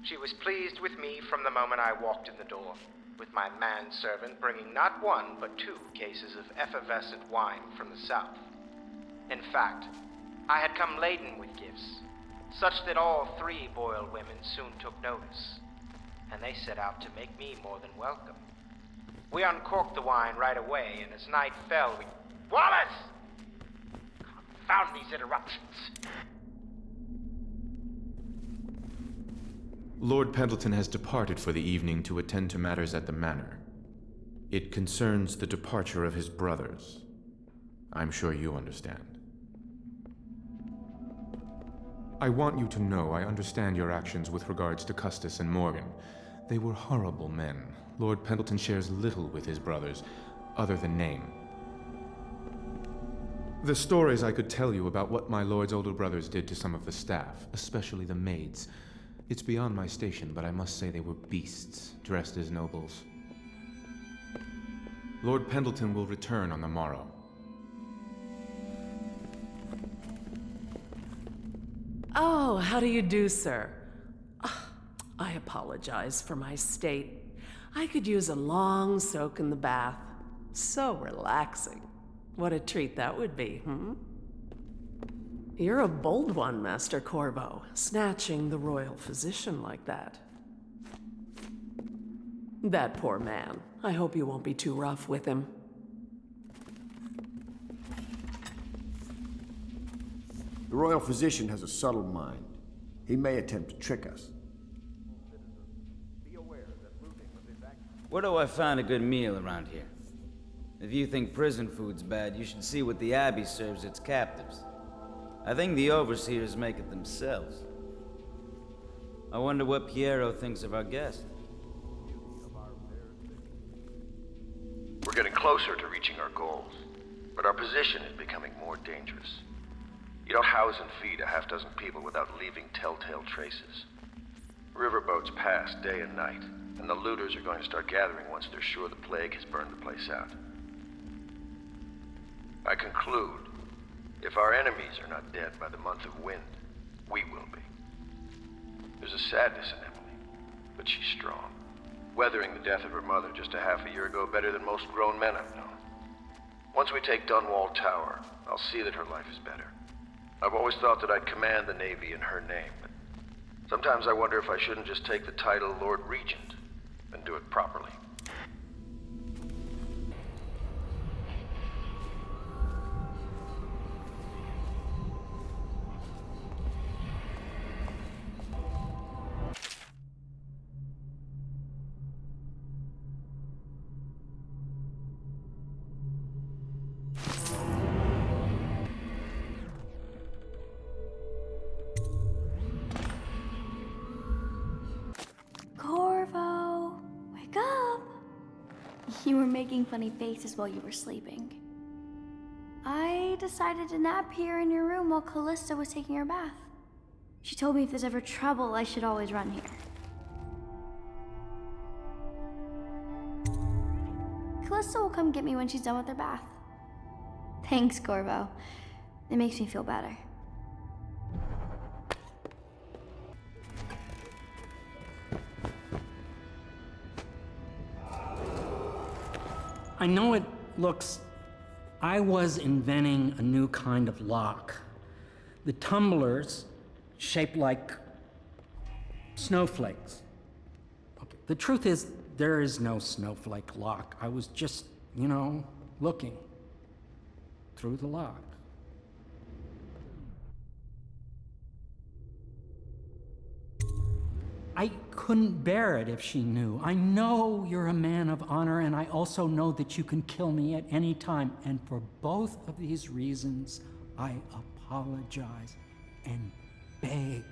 She was pleased with me from the moment I walked in the door, with my manservant bringing not 1 but 2 cases of effervescent wine from the south. In fact, I had come laden with gifts, such that all 3 Boyle women soon took notice, and they set out to make me more than welcome. We uncorked the wine right away, and as night fell, we... Wallace! Confound these interruptions. Lord Pendleton has departed for the evening to attend to matters at the manor. It concerns the departure of his brothers. I'm sure you understand. I want you to know I understand your actions with regards to Custis and Morgan. They were horrible men. Lord Pendleton shares little with his brothers, other than name. The stories I could tell you about what my lord's older brothers did to some of the staff, especially the maids. It's beyond my station, but I must say they were beasts, dressed as nobles. Lord Pendleton will return on the morrow. Oh, how do you do, sir? I apologize for my state. I could use a long soak in the bath. So relaxing. What a treat that would be, You're a bold one, Master Corvo, snatching the royal physician like that. That poor man. I hope you won't be too rough with him. The royal physician has a subtle mind. He may attempt to trick us. Where do I find a good meal around here? If you think prison food's bad, you should see what the Abbey serves its captives. I think the overseers make it themselves. I wonder what Piero thinks of our guest. We're getting closer to reaching our goals, but our position is becoming more dangerous. You don't house and feed a half-dozen people without leaving telltale traces. Riverboats pass day and night, and the looters are going to start gathering once they're sure the plague has burned the place out. I conclude, if our enemies are not dead by the month of wind, we will be. There's a sadness in Emily, but she's strong, weathering the death of her mother just a half a year ago better than most grown men I've known. Once we take Dunwall Tower, I'll see that her life is better. I've always thought that I'd command the Navy in her name, but sometimes I wonder if I shouldn't just take the title Lord Regent and do it properly. Corvo, wake up! You were making funny faces while you were sleeping. I decided to nap here in your room while Callista was taking her bath. She told me if there's ever trouble, I should always run here. Callista will come get me when she's done with her bath. Thanks, Corvo. It makes me feel better. I know it looks... I was inventing a new kind of lock. The tumblers, shaped like snowflakes. Okay. The truth is, there is no snowflake lock. I was just, looking through the lock. I couldn't bear it if she knew. I know you're a man of honor, and I also know that you can kill me at any time. And for both of these reasons, I apologize and beg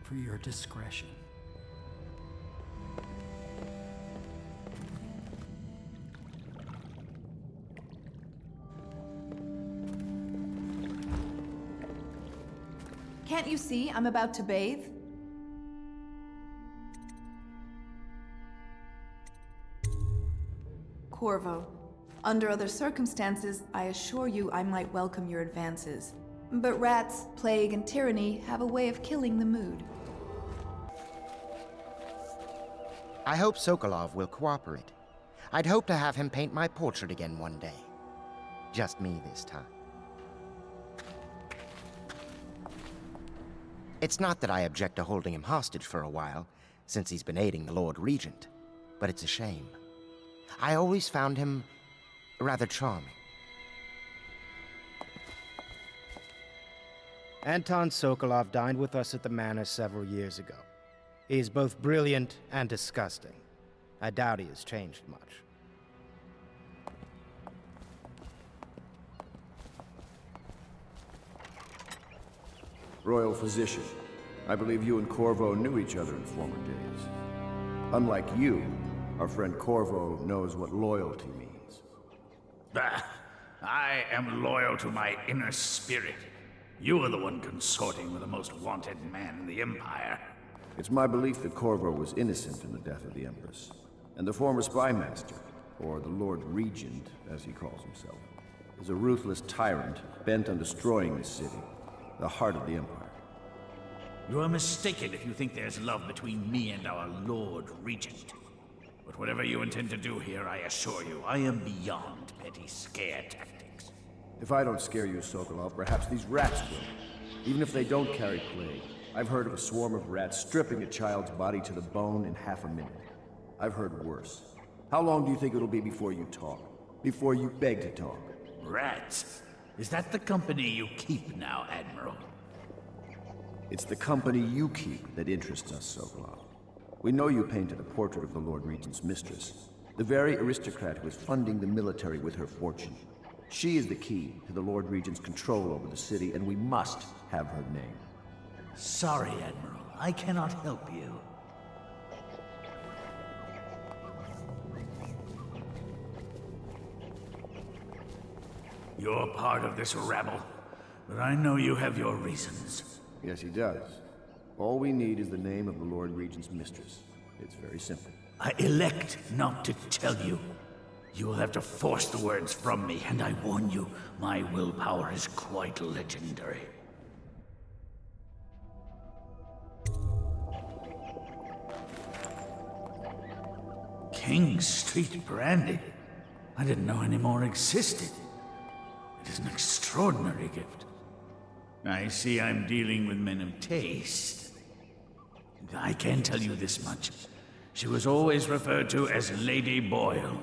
for your discretion. Can't you see I'm about to bathe? Corvo, under other circumstances, I assure you I might welcome your advances. But rats, plague, and tyranny have a way of killing the mood. I hope Sokolov will cooperate. I'd hope to have him paint my portrait again one day. Just me this time. It's not that I object to holding him hostage for a while, since he's been aiding the Lord Regent, but it's a shame. I always found him rather charming. Anton Sokolov dined with us at the manor several years ago. He is both brilliant and disgusting. I doubt he has changed much. Royal Physician, I believe you and Corvo knew each other in former days. Unlike you, our friend Corvo knows what loyalty means. Bah! I am loyal to my inner spirit. You are the one consorting with the most wanted man in the Empire. It's my belief that Corvo was innocent in the death of the Empress, and the former spy master, or the Lord Regent, as he calls himself, is a ruthless tyrant bent on destroying this city, the heart of the Empire. You are mistaken if you think there's love between me and our Lord Regent. But whatever you intend to do here, I assure you, I am beyond petty scare tactics. If I don't scare you, Sokolov, perhaps these rats will. Even if they don't carry plague, I've heard of a swarm of rats stripping a child's body to the bone in half a minute. I've heard worse. How long do you think it'll be before you talk? Before you beg to talk? Rats? Is that the company you keep now, Admiral? It's the company you keep that interests us, Sokolov. We know you painted a portrait of the Lord Regent's mistress, the very aristocrat who is funding the military with her fortune. She is the key to the Lord Regent's control over the city, and we must have her name. Sorry, Admiral. I cannot help you. You're part of this rabble, but I know you have your reasons. Yes, he does. All we need is the name of the Lord Regent's mistress. It's very simple. I elect not to tell you. You will have to force the words from me, and I warn you, my willpower is quite legendary. King Street brandy? I didn't know any more existed. It is an extraordinary gift. I see I'm dealing with men of taste. I can tell you this much. She was always referred to as Lady Boyle.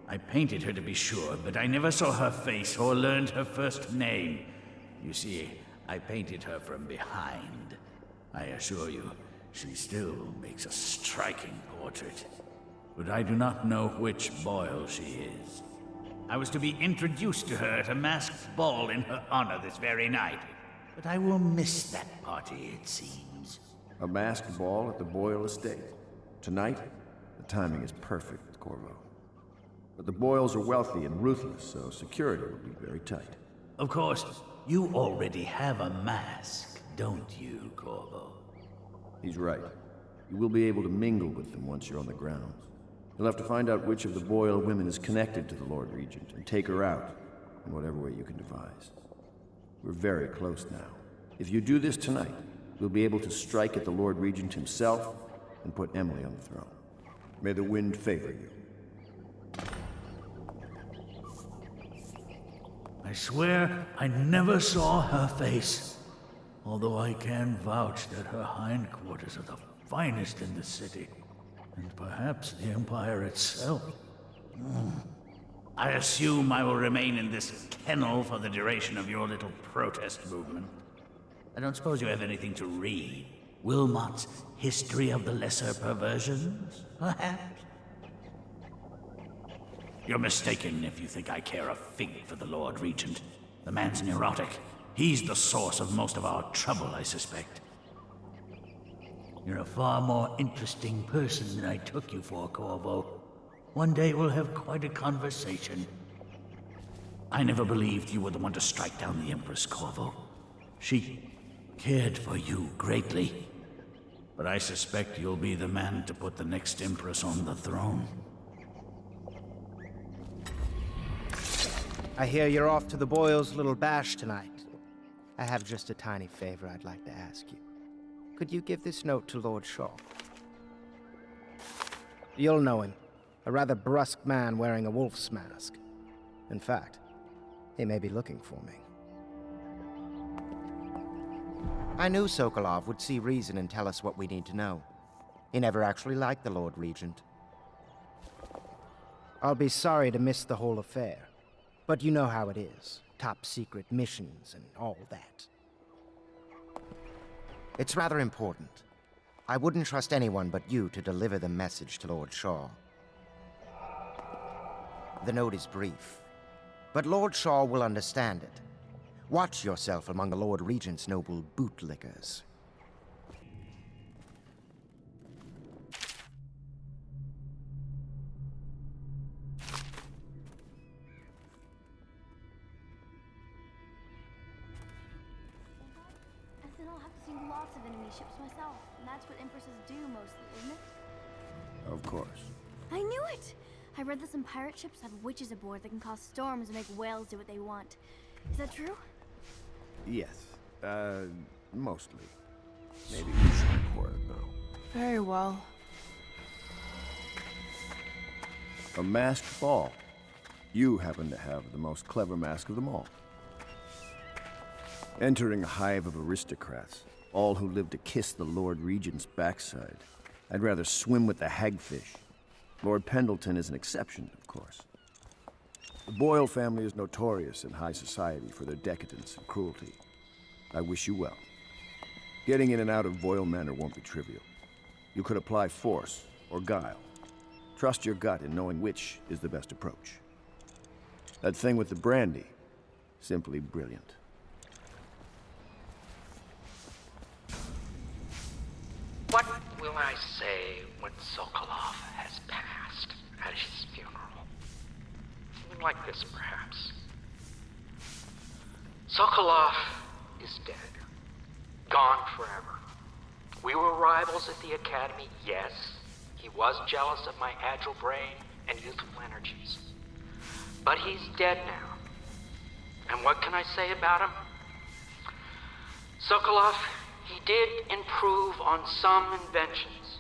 I painted her to be sure, but I never saw her face or learned her first name. You see, I painted her from behind. I assure you, she still makes a striking portrait. But I do not know which Boyle she is. I was to be introduced to her at a masked ball in her honor this very night. But I will miss that party, it seems. A masked ball at the Boyle estate. Tonight, the timing is perfect, Corvo. But the Boyles are wealthy and ruthless, so security will be very tight. Of course, you already have a mask, don't you, Corvo? He's right. You will be able to mingle with them once you're on the grounds. You'll have to find out which of the Boyle women is connected to the Lord Regent and take her out in whatever way you can devise. We're very close now. If you do this tonight, we'll be able to strike at the Lord Regent himself and put Emily on the throne. May the wind favor you. I swear I never saw her face, although I can vouch that her hindquarters are the finest in the city, and perhaps the Empire itself. I assume I will remain in this kennel for the duration of your little protest movement. I don't suppose you have anything to read? Wilmot's History of the Lesser Perversions, perhaps? You're mistaken if you think I care a fig for the Lord Regent. The man's neurotic. He's the source of most of our trouble, I suspect. You're a far more interesting person than I took you for, Corvo. One day we'll have quite a conversation. I never believed you were the one to strike down the Empress, Corvo. She cared for you greatly. But I suspect you'll be the man to put the next Empress on the throne. I hear you're off to the Boyles' little bash tonight. I have just a tiny favor I'd like to ask you. Could you give this note to Lord Shaw? You'll know him. A rather brusque man wearing a wolf's mask. In fact, he may be looking for me. I knew Sokolov would see reason and tell us what we need to know. He never actually liked the Lord Regent. I'll be sorry to miss the whole affair. But you know how it is. Top secret missions and all that. It's rather important. I wouldn't trust anyone but you to deliver the message to Lord Shaw. The note is brief, but Lord Shaw will understand it. Watch yourself among the Lord Regent's noble bootlickers. Lots of enemy ships myself, and that's what Empresses do mostly, isn't it? Of course. I knew it! I read that some pirate ships have witches aboard that can cause storms and make whales do what they want. Is that true? Yes. Mostly. Maybe some port, though. Very well. A masked ball. You happen to have the most clever mask of them all. Entering a hive of aristocrats, all who live to kiss the Lord Regent's backside. I'd rather swim with the hagfish. Lord Pendleton is an exception, of course. The Boyle family is notorious in high society for their decadence and cruelty. I wish you well. Getting in and out of Boyle Manor won't be trivial. You could apply force or guile. Trust your gut in knowing which is the best approach. That thing with the brandy, simply brilliant. What will I say when Sokolov has passed at his funeral? Something like this, perhaps. Sokolov is dead. Gone forever. We were rivals at the academy, yes. He was jealous of my agile brain and youthful energies. But he's dead now. And what can I say about him? Sokolov, he did improve on some inventions.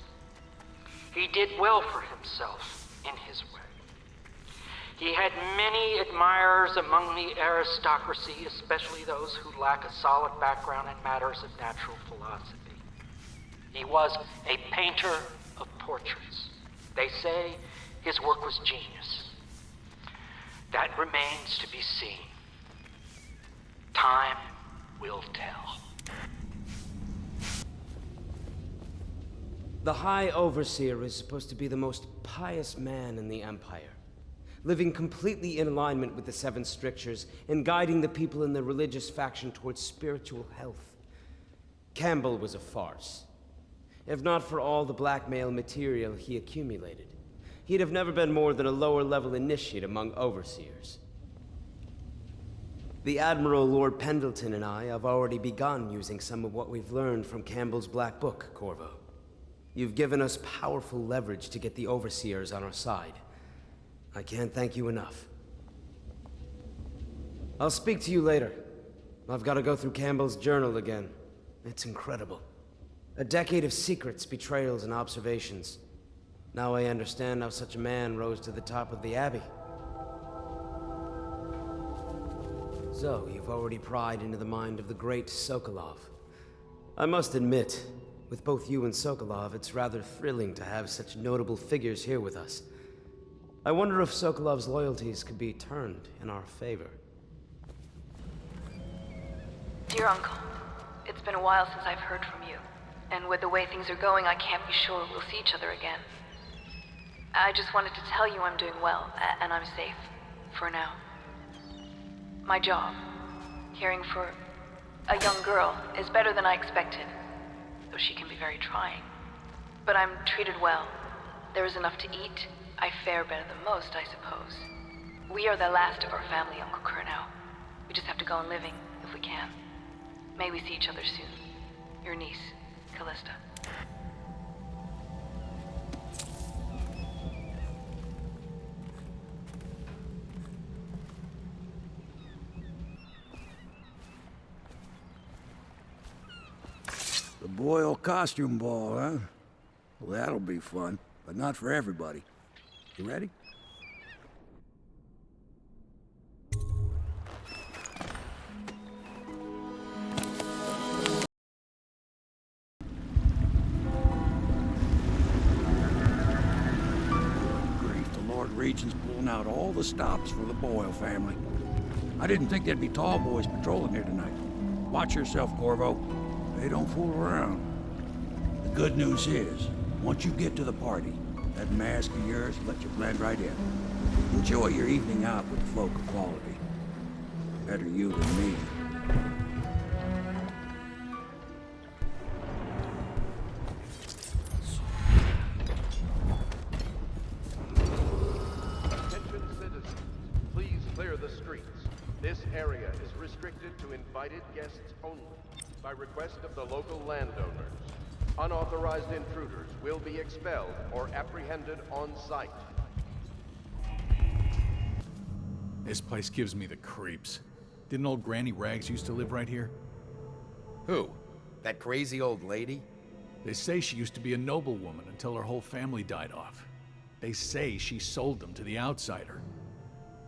He did well for himself in his way. He had many admirers among the aristocracy, especially those who lack a solid background in matters of natural philosophy. He was a painter of portraits. They say his work was genius. That remains to be seen. Time will tell. The High Overseer is supposed to be the most pious man in the Empire, living completely in alignment with the Seven Strictures and guiding the people in the religious faction towards spiritual health. Campbell was a farce. If not for all the blackmail material he accumulated, he'd have never been more than a lower-level initiate among overseers. The Admiral Lord Pendleton and I have already begun using some of what we've learned from Campbell's Black Book, Corvo. You've given us powerful leverage to get the overseers on our side. I can't thank you enough. I'll speak to you later. I've got to go through Campbell's journal again. It's incredible. A decade of secrets, betrayals, and observations. Now I understand how such a man rose to the top of the Abbey. So, you've already pried into the mind of the great Sokolov. I must admit, with both you and Sokolov, it's rather thrilling to have such notable figures here with us. I wonder if Sokolov's loyalties could be turned in our favor. Dear Uncle, it's been a while since I've heard from you. And with the way things are going, I can't be sure we'll see each other again. I just wanted to tell you I'm doing well, and I'm safe. For now. My job, caring for a young girl, is better than I expected. Though she can be very trying. But I'm treated well. There is enough to eat. I fare better than most, I suppose. We are the last of our family, Uncle Kurnow. We just have to go on living, if we can. May we see each other soon. Your niece, Callista. The Boyle costume ball, huh? Well, that'll be fun, but not for everybody. You ready? Grief, the Lord Regent's pulling out all the stops for the Boyle family. I didn't think there'd be tall boys patrolling here tonight. Watch yourself, Corvo. They don't fool around. The good news is, once you get to the party, that mask of yours will let you blend right in. Enjoy your evening out with the folk of quality. Better you than me. Attention citizens, please clear the streets. This area is restricted to invited guests only, by request of the local landowners. Unauthorized intruders will be expelled or apprehended on site. This place gives me the creeps. Didn't old Granny Rags used to live right here? Who? That crazy old lady? They say she used to be a noblewoman until her whole family died off. They say she sold them to the outsider.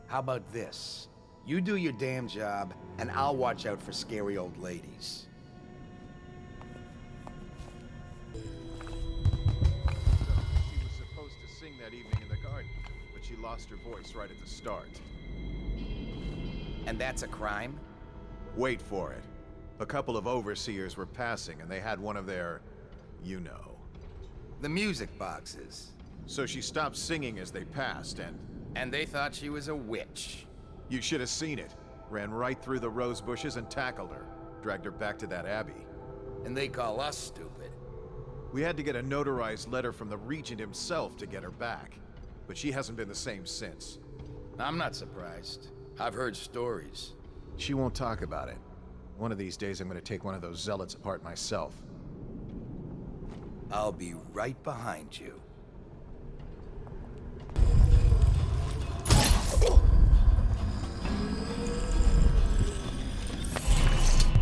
How about this? You do your damn job, and I'll watch out for scary old ladies. She was supposed to sing that evening in the garden, but she lost her voice right at the start. And that's a crime? Wait for it. A couple of overseers were passing, and they had one of their... you know. The music boxes. So she stopped singing as they passed, and... And they thought she was a witch. You should have seen it. Ran right through the rose bushes and tackled her. Dragged her back to that abbey. And they call us stupid. We had to get a notarized letter from the regent himself to get her back. But she hasn't been the same since. I'm not surprised. I've heard stories. She won't talk about it. One of these days I'm gonna take one of those zealots apart myself. I'll be right behind you.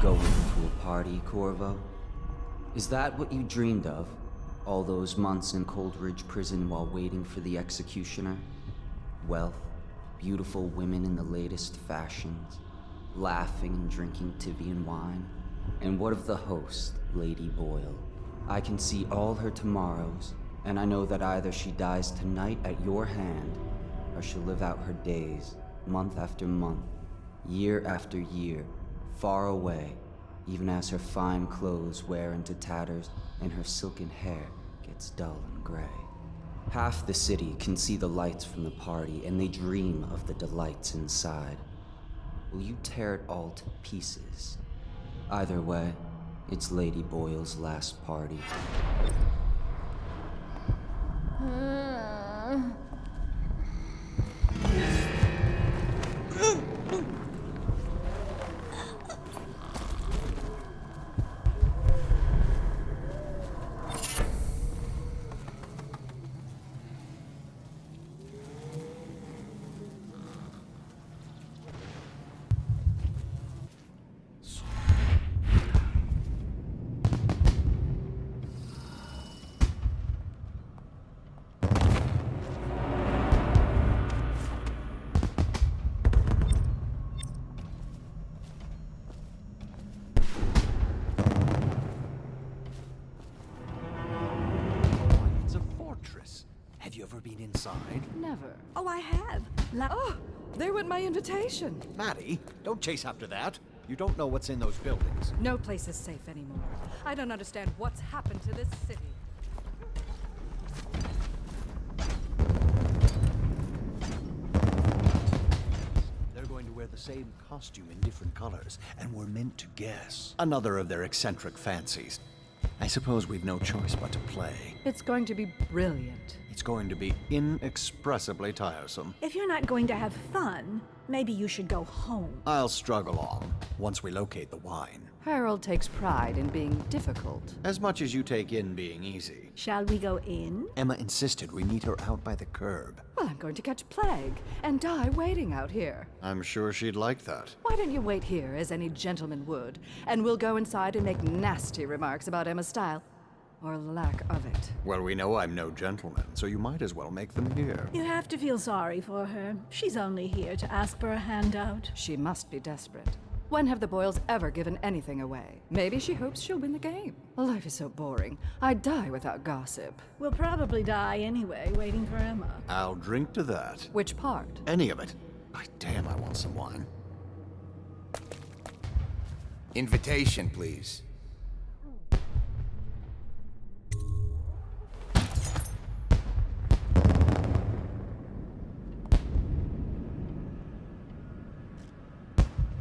Going to a party, Corvo? Is that what you dreamed of? All those months in Coldridge Prison while waiting for the executioner? Wealth, beautiful women in the latest fashions, laughing and drinking Tivian wine? And what of the host, Lady Boyle? I can see all her tomorrows, and I know that either she dies tonight at your hand, or she'll live out her days, month after month, year after year, far away, even as her fine clothes wear into tatters and her silken hair gets dull and gray. Half the city can see the lights from the party, and they dream of the delights inside. Will you tear it all to pieces? Either way, it's Lady Boyle's last party. Have you ever been inside? Never. Oh, I have. Oh, there went my invitation. Maddie, don't chase after that. You don't know what's in those buildings. No place is safe anymore. I don't understand what's happened to this city. They're going to wear the same costume in different colors, and we're meant to guess. Another of their eccentric fancies. I suppose we've no choice but to play. It's going to be brilliant. It's going to be inexpressibly tiresome. If you're not going to have fun, maybe you should go home. I'll struggle on, once we locate the wine. Harold takes pride in being difficult. As much as you take in being easy. Shall we go in? Emma insisted we meet her out by the curb. Well, I'm going to catch plague and die waiting out here. I'm sure she'd like that. Why don't you wait here, as any gentleman would, and we'll go inside and make nasty remarks about Emma's style. Or lack of it. Well, we know I'm no gentleman, so you might as well make them here. You have to feel sorry for her. She's only here to ask for a handout. She must be desperate. When have the Boyles ever given anything away? Maybe she hopes she'll win the game. Life is so boring. I'd die without gossip. We'll probably die anyway, waiting for Emma. I'll drink to that. Which part? Any of it. By damn, I want some wine. Invitation, please.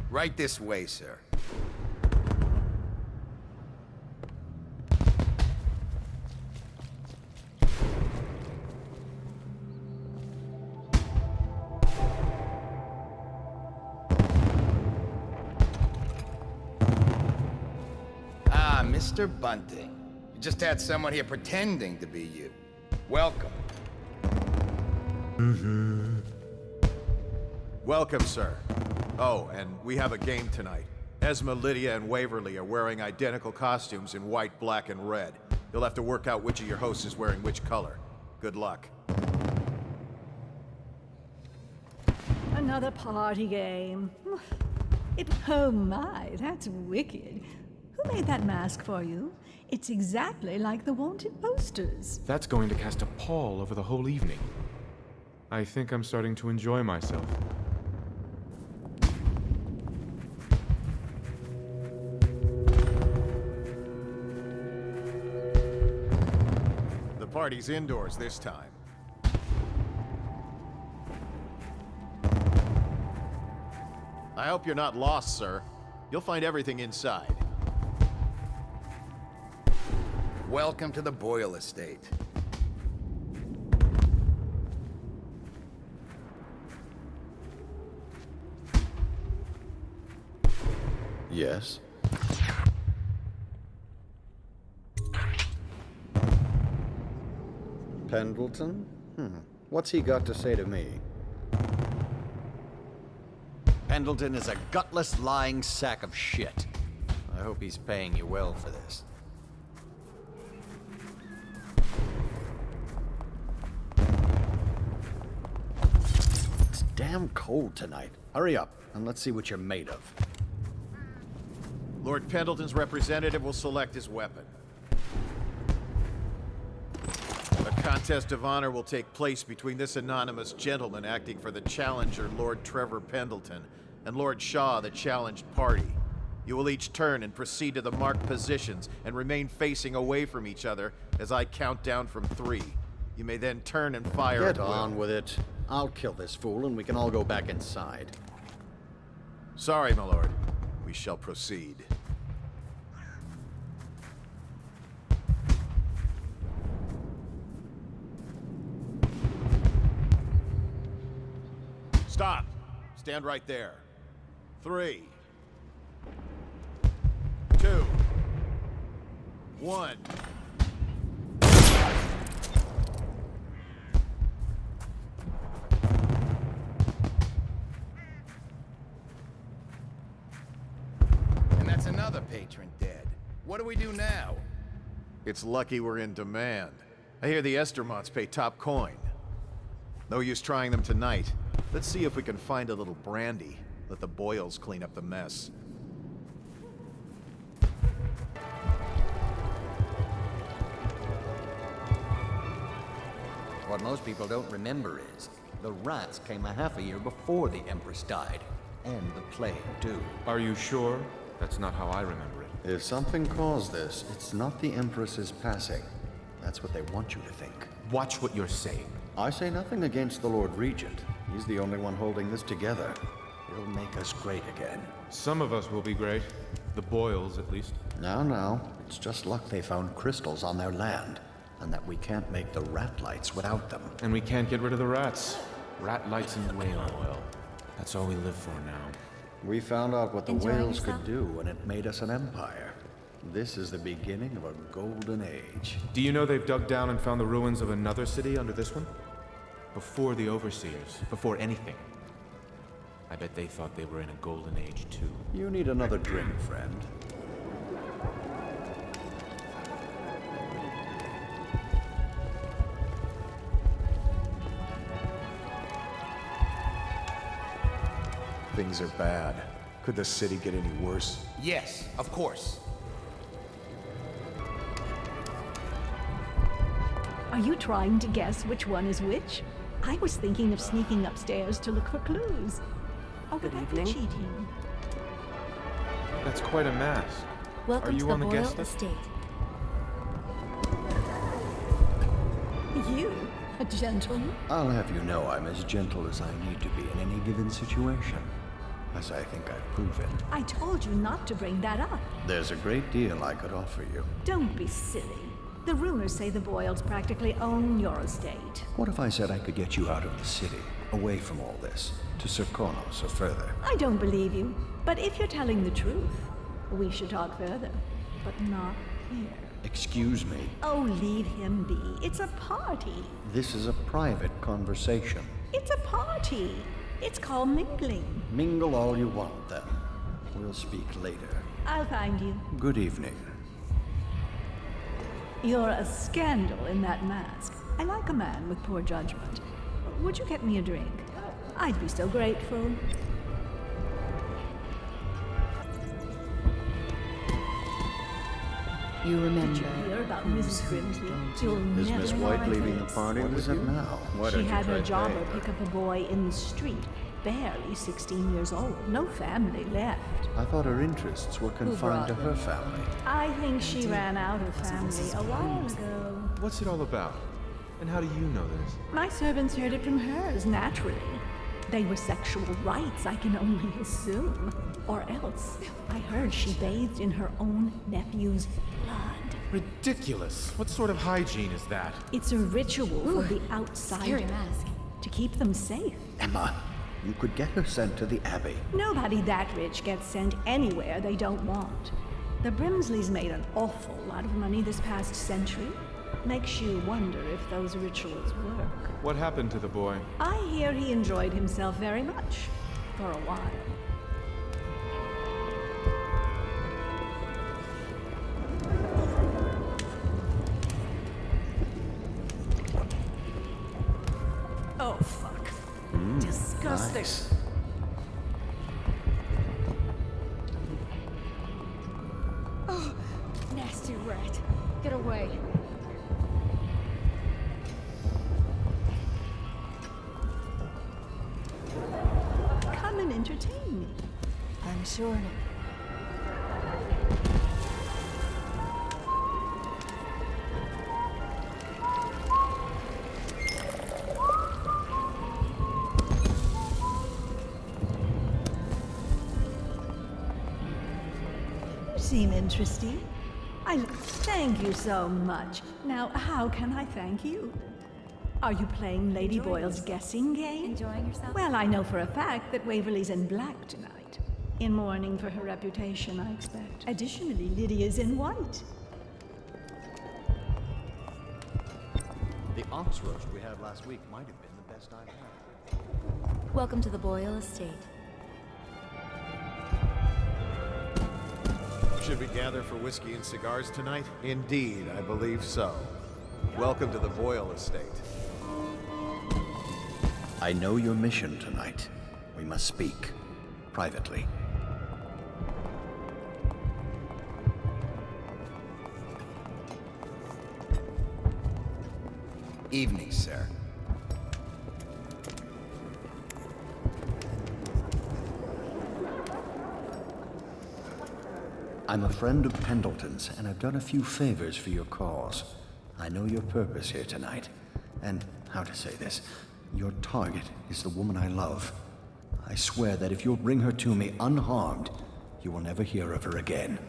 Right this way, sir. Ah, Mr. Bunting. You just had someone here pretending to be you. Welcome. Welcome, sir. Oh, and we have a game tonight. Esma, Lydia, and Waverly are wearing identical costumes in white, black, and red. You'll have to work out which of your hosts is wearing which color. Good luck. Another party game. Oh my, that's wicked. Who made that mask for you? It's exactly like the wanted posters. That's going to cast a pall over the whole evening. I think I'm starting to enjoy myself. party's indoors this time. I hope you're not lost, sir. You'll find everything inside. Welcome to the Boyle estate. Yes? Pendleton? What's he got to say to me? Pendleton is a gutless, lying sack of shit. I hope he's paying you well for this. It's damn cold tonight. Hurry up, and let's see what you're made of. Lord Pendleton's representative will select his weapon. A contest of honor will take place between this anonymous gentleman acting for the challenger, Lord Trevor Pendleton, and Lord Shaw, the challenged party. You will each turn and proceed to the marked positions and remain facing away from each other as I count down from 3. You may then turn and fire Get at will. on with it. I'll kill this fool and we can all go back inside. Sorry, my lord. We shall proceed. Stop. Stand right there. 3, 2, 1. And that's another patron dead. What do we do now? It's lucky we're in demand. I hear the Estermonts pay top coin. No use trying them tonight. Let's see if we can find a little brandy. Let the Boyles clean up the mess. What most people don't remember is, the rats came a half a year before the Empress died. And the plague, too. Are you sure? That's not how I remember it. If something caused this, it's not the Empress's passing. That's what they want you to think. Watch what you're saying. I say nothing against the Lord Regent. He's the only one holding this together. He'll make us great again. Some of us will be great. The Boyles, at least. Now, it's just luck they found crystals on their land, and that we can't make the rat lights without them. And we can't get rid of the rats. Rat lights and whale oil. That's all we live for now. We found out what the Enjoying whales yourself? could do, and it made us an empire. This is the beginning of a golden age. Do you know they've dug down and found the ruins of another city under this one? Before the Overseers, before anything. I bet they thought they were in a golden age, too. You need another drink, friend. Things are bad. Could the city get any worse? Yes, of course. Are you trying to guess which one is which? I was thinking of sneaking upstairs to look for clues. Or would that be cheating? That's quite a mask. Welcome Are you to the on the Boyle guest list? estate. You? A gentleman? I'll have you know I'm as gentle as I need to be in any given situation. As I think I've proven. I told you not to bring that up. There's a great deal I could offer you. Don't be silly. The rumors say the Boyles practically own your estate. What if I said I could get you out of the city, away from all this, to Serkonos or further? I don't believe you. But if you're telling the truth, we should talk further. But not here. Excuse me. Oh, leave him be. It's a party. This is a private conversation. It's a party. It's called mingling. Mingle all you want, then. We'll speak later. I'll find you. Good evening. You're a scandal in that mask. I like a man with poor judgment. Would you get me a drink? I'd be so grateful. You remember. Did you hear about Mrs. Grimsley? You'll Is never Miss know White my leaving the face. party with you now? Why She don't you had her try jobber paying her? pick up a boy in the street, barely 16 years old. No family left. I thought her interests were confined to brought her them? family. I think she ran out of family a while ago. What's it all about? And how do you know this? My servants heard it from hers, naturally. They were sexual rites, I can only assume. Or else, I heard she bathed in her own nephew's blood. Ridiculous. What sort of hygiene is that? It's a ritual for the outsider. Scary mask. To keep them safe. Emma, you could get her sent to the Abbey. Nobody that rich gets sent anywhere they don't want. The Brimsleys made an awful lot of money this past century. Makes you wonder if those rituals work. What happened to the boy? I hear he enjoyed himself very much. For a while. Oh, fuck. Disgusting. Nice. Oh, nasty rat. Get away. Come and entertain me. I'm sure. You seem interesting. Thank you so much. Now, how can I thank you? Are you playing Lady Boyle's guessing game? Enjoying yourself? Well, I know for a fact that Waverly's in black tonight. In mourning for her reputation, I expect. Additionally, Lydia's in white. The ox roast we had last week might have been the best I've had. Welcome to the Boyle estate. Should we gather for whiskey and cigars tonight? Indeed, I believe so. Welcome to the Boyle estate. I know your mission tonight. We must speak. Privately. Evening, sir. I'm a friend of Pendleton's, and I've done a few favors for your cause. I know your purpose here tonight, and how to say this, your target is the woman I love. I swear that if you'll bring her to me unharmed, you will never hear of her again.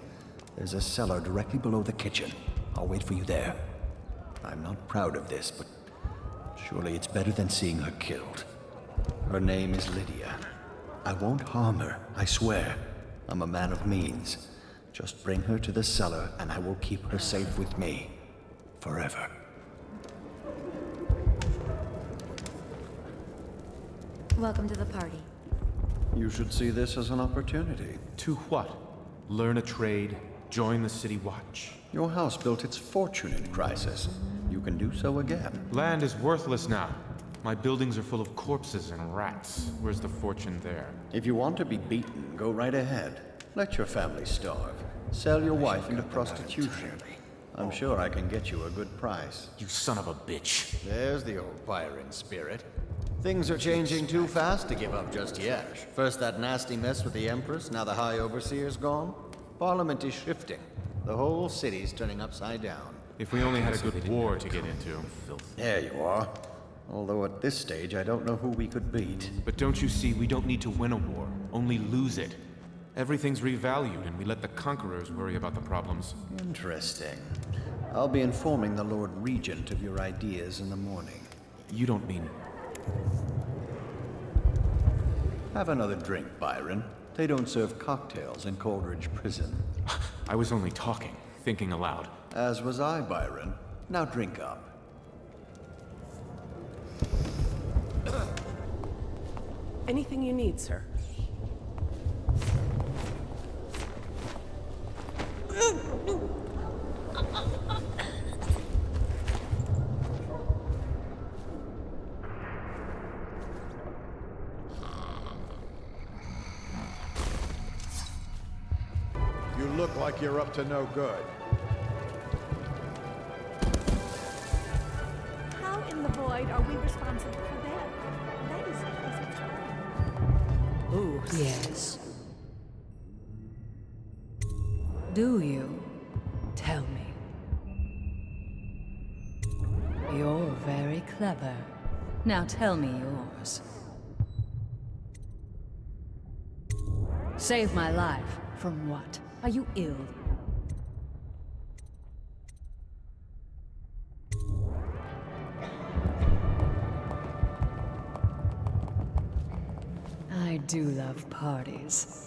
There's a cellar directly below the kitchen. I'll wait for you there. I'm not proud of this, but surely it's better than seeing her killed. Her name is Lydia. I won't harm her, I swear. I'm a man of means. Just bring her to the cellar, and I will keep her safe with me. Forever. Welcome to the party. You should see this as an opportunity. To what? Learn a trade? Join the City Watch? Your house built its fortune in crisis. You can do so again. Land is worthless now. My buildings are full of corpses and rats. Where's the fortune there? If you want to be beaten, go right ahead. Let your family starve. Sell your wife into prostitution. I'm sure I can get you a good price. You son of a bitch. There's the old pirate spirit. Things are changing too fast to give up just yet. First that nasty mess with the Empress, now the High Overseer's gone. Parliament is shifting. The whole city's turning upside down. If we only had a good war to get into. There you are. Although at this stage, I don't know who we could beat. But don't you see, we don't need to win a war, only lose it. Everything's revalued, and we let the conquerors worry about the problems. Interesting. I'll be informing the Lord Regent of your ideas in the morning. You don't mean... Have another drink, Byron. They don't serve cocktails in Coleridge Prison. I was only talking, thinking aloud. As was I, Byron. Now drink up. Anything you need, sir. You look like you're up to no good. How in the void are we responsible for them? That is its home. Oh, yes. Do you? Tell me. Very clever. Now tell me yours. Save my life. From what? Are you ill? I do love parties.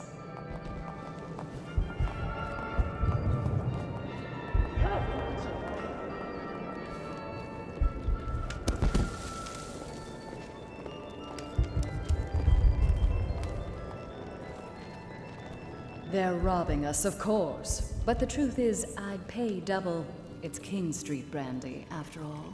They're robbing us, of course. But the truth is, I'd pay double. It's King Street brandy, after all.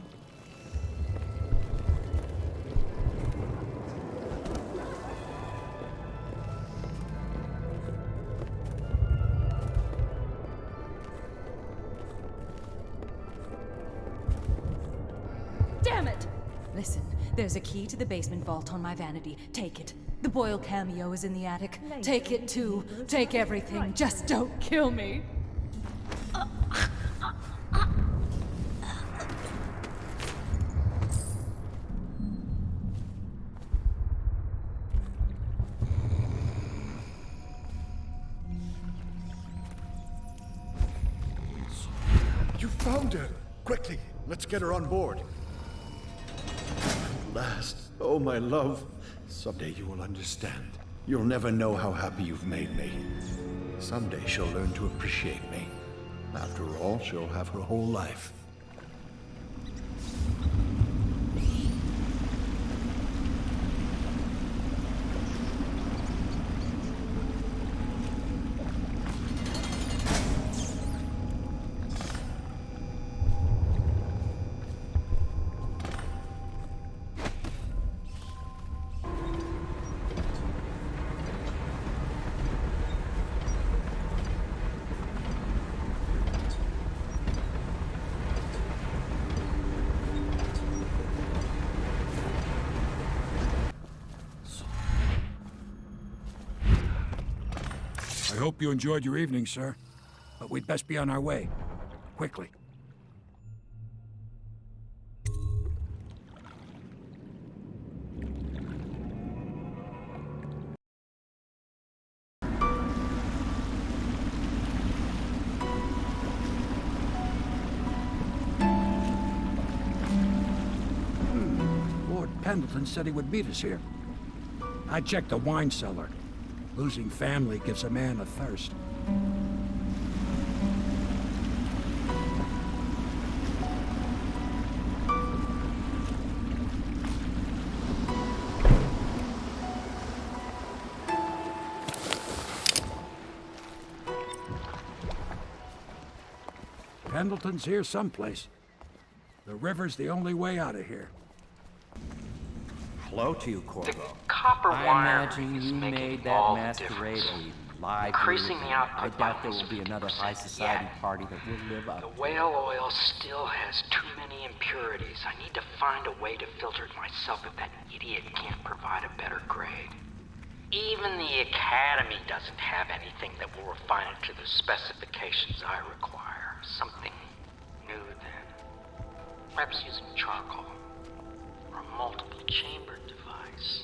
Damn it! Listen, there's a key to the basement vault on my vanity. Take it. The Boyle cameo is in the attic. Take it too. Take everything. Just don't kill me. You found her! Quickly, let's get her on board. At last. Oh, my love. Someday you will understand. You'll never know how happy you've made me. Someday she'll learn to appreciate me. After all, she'll have her whole life. I hope you enjoyed your evening, sir. But we'd best be on our way. Quickly. Lord Pendleton said he would meet us here. I checked the wine cellar. Losing family gives a man a thirst. Pendleton's here someplace. The river's the only way out of here. Hello to you, Corvo. Copper I wire imagine is you making made all that the masquerade difference. a live Increasing illusion. the output I doubt there by will be another 50% high society yet. party that will live up. The whale oil still has too many impurities. I need to find a way to filter it myself if that idiot can't provide a better grade. Even the Academy doesn't have anything that will refine it to the specifications I require. Something new then. Perhaps using charcoal or a multiple chamber device.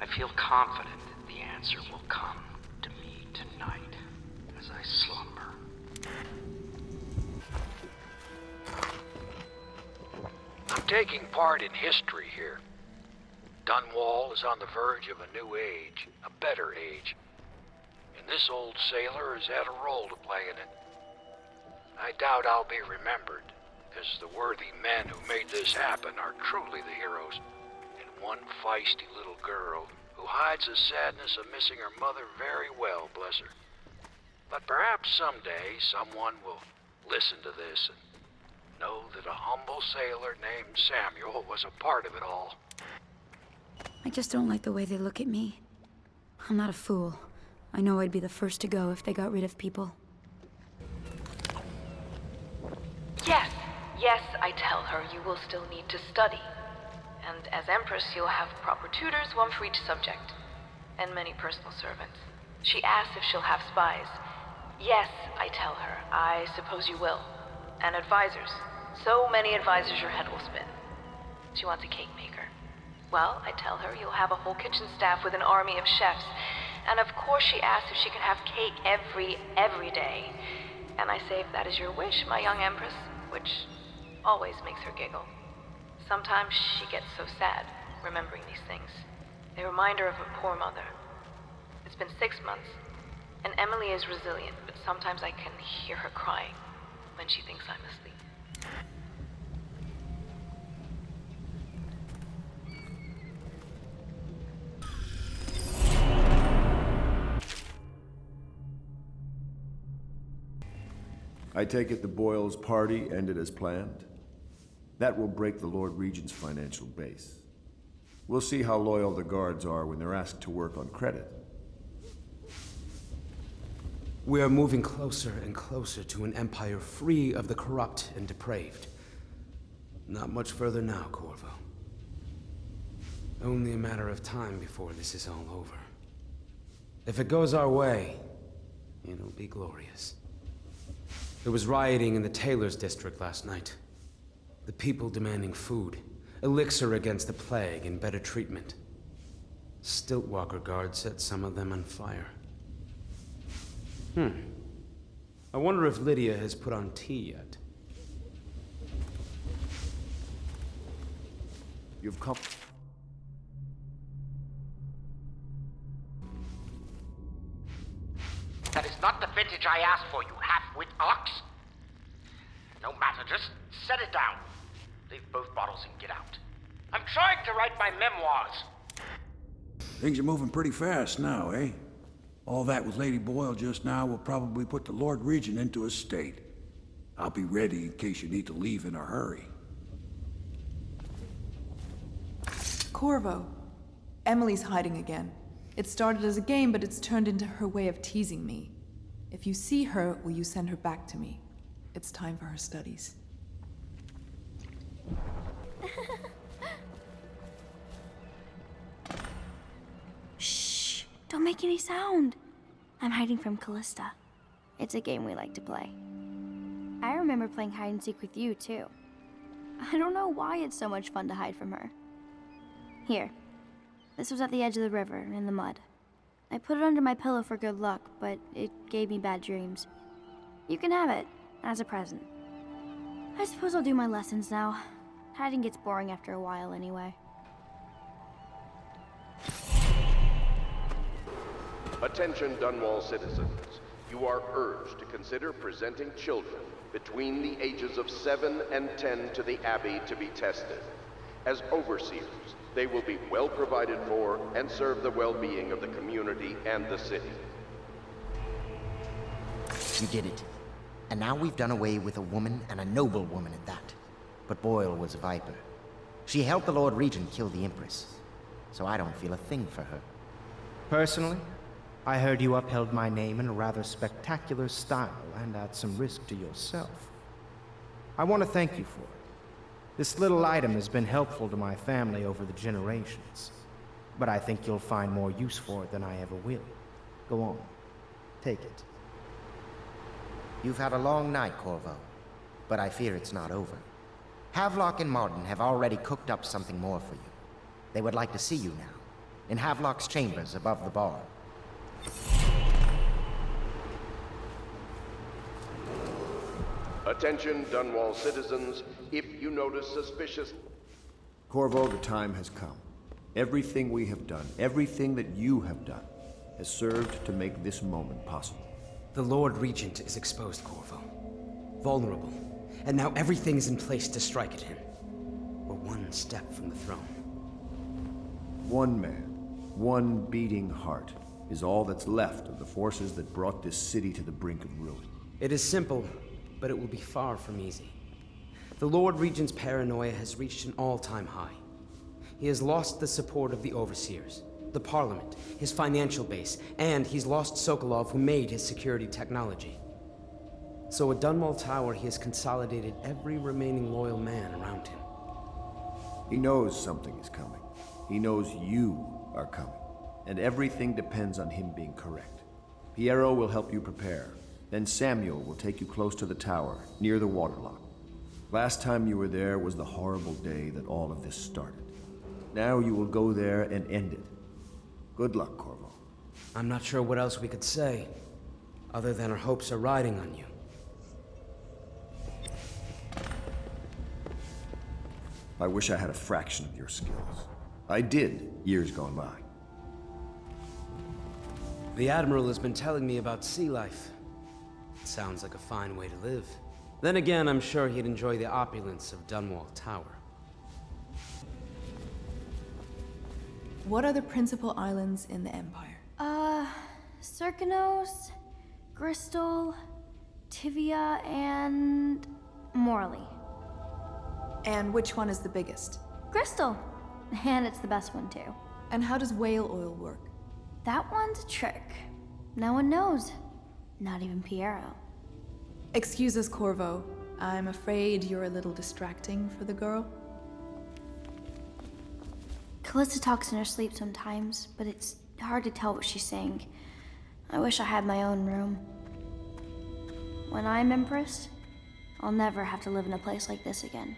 I feel confident that the answer will come to me tonight as I slumber. I'm taking part in history here. Dunwall is on the verge of a new age, a better age. And this old sailor has had a role to play in it. I doubt I'll be remembered, as the worthy men who made this happen are truly the heroes. And one feisty little girl who hides the sadness of missing her mother very well, bless her. But perhaps someday someone will listen to this and know that a humble sailor named Samuel was a part of it all. I just don't like the way they look at me. I'm not a fool. I know I'd be the first to go if they got rid of people. Yes, I tell her you will still need to study. And as Empress, you'll have proper tutors, one for each subject. And many personal servants. She asks if she'll have spies. Yes, I tell her. I suppose you will. And advisors. So many advisors your head will spin. She wants a cake maker. Well, I tell her you'll have a whole kitchen staff with an army of chefs. And of course she asks if she can have cake every day. And I say if that is your wish, my young empress, which always makes her giggle. Sometimes she gets so sad, remembering these things. They remind her of her poor mother. It's been 6 months, and Emily is resilient, but sometimes I can hear her crying when she thinks I'm asleep. I take it the Boyle's party ended as planned? That will break the Lord Regent's financial base. We'll see how loyal the guards are when they're asked to work on credit. We are moving closer and closer to an empire free of the corrupt and depraved. Not much further now, Corvo. Only a matter of time before this is all over. If it goes our way, it'll be glorious. There was rioting in the Taylor's district last night. The people demanding food, elixir against the plague, and better treatment. Stiltwalker guards set some of them on fire. I wonder if Lydia has put on tea yet. You've come... That is not the vintage I asked for, you half-wit ox. No matter, just set it down. Leave both bottles and get out. I'm trying to write my memoirs. Things are moving pretty fast now, eh? All that with Lady Boyle just now will probably put the Lord Regent into a state. I'll be ready in case you need to leave in a hurry. Corvo. Emily's hiding again. It started as a game, but it's turned into her way of teasing me. If you see her, will you send her back to me? It's time for her studies. Shh! Don't make any sound. I'm hiding from Callista. It's a game we like to play. I remember playing hide and seek with you, too. I don't know why it's so much fun to hide from her. Here. This was at the edge of the river, in the mud. I put it under my pillow for good luck, but it gave me bad dreams. You can have it, as a present. I suppose I'll do my lessons now. Hiding gets boring after a while anyway. Attention Dunwall citizens. You are urged to consider presenting children between the ages of 7 and 10 to the Abbey to be tested. As overseers, they will be well provided for and serve the well-being of the community and the city. You did it. And now we've done away with a woman, and a noble woman at that. But Boyle was a viper. She helped the Lord Regent kill the Empress, so I don't feel a thing for her. Personally, I heard you upheld my name in a rather spectacular style and at some risk to yourself. I want to thank you for it. This little item has been helpful to my family over the generations, but I think you'll find more use for it than I ever will. Go on. Take it. You've had a long night, Corvo, but I fear it's not over. Havelock and Martin have already cooked up something more for you. They would like to see you now, in Havelock's chambers above the bar. Attention Dunwall citizens, if you notice suspicious... Corvo, the time has come. Everything we have done, everything that you have done, has served to make this moment possible. The Lord Regent is exposed, Corvo. Vulnerable. And now everything is in place to strike at him. We're one step from the throne. One man, one beating heart, is all that's left of the forces that brought this city to the brink of ruin. It is simple, but it will be far from easy. The Lord Regent's paranoia has reached an all-time high. He has lost the support of the Overseers, the Parliament, his financial base, and he's lost Sokolov, who made his security technology. So at Dunwall Tower, he has consolidated every remaining loyal man around him. He knows something is coming. He knows you are coming. And everything depends on him being correct. Piero will help you prepare. Then Samuel will take you close to the tower, near the waterlock. Last time you were there was the horrible day that all of this started. Now you will go there and end it. Good luck, Corvo. I'm not sure what else we could say, other than our hopes are riding on you. I wish I had a fraction of your skills. I did, years gone by. The Admiral has been telling me about sea life. It sounds like a fine way to live. Then again, I'm sure he'd enjoy the opulence of Dunwall Tower. What are the principal islands in the Empire? Circanos, Bristol, Tivia, and Morley. And which one is the biggest? Crystal. And it's the best one, too. And how does whale oil work? That one's a trick. No one knows. Not even Piero. Excuse us, Corvo. I'm afraid you're a little distracting for the girl. Callista talks in her sleep sometimes, but it's hard to tell what she's saying. I wish I had my own room. When I'm Empress, I'll never have to live in a place like this again.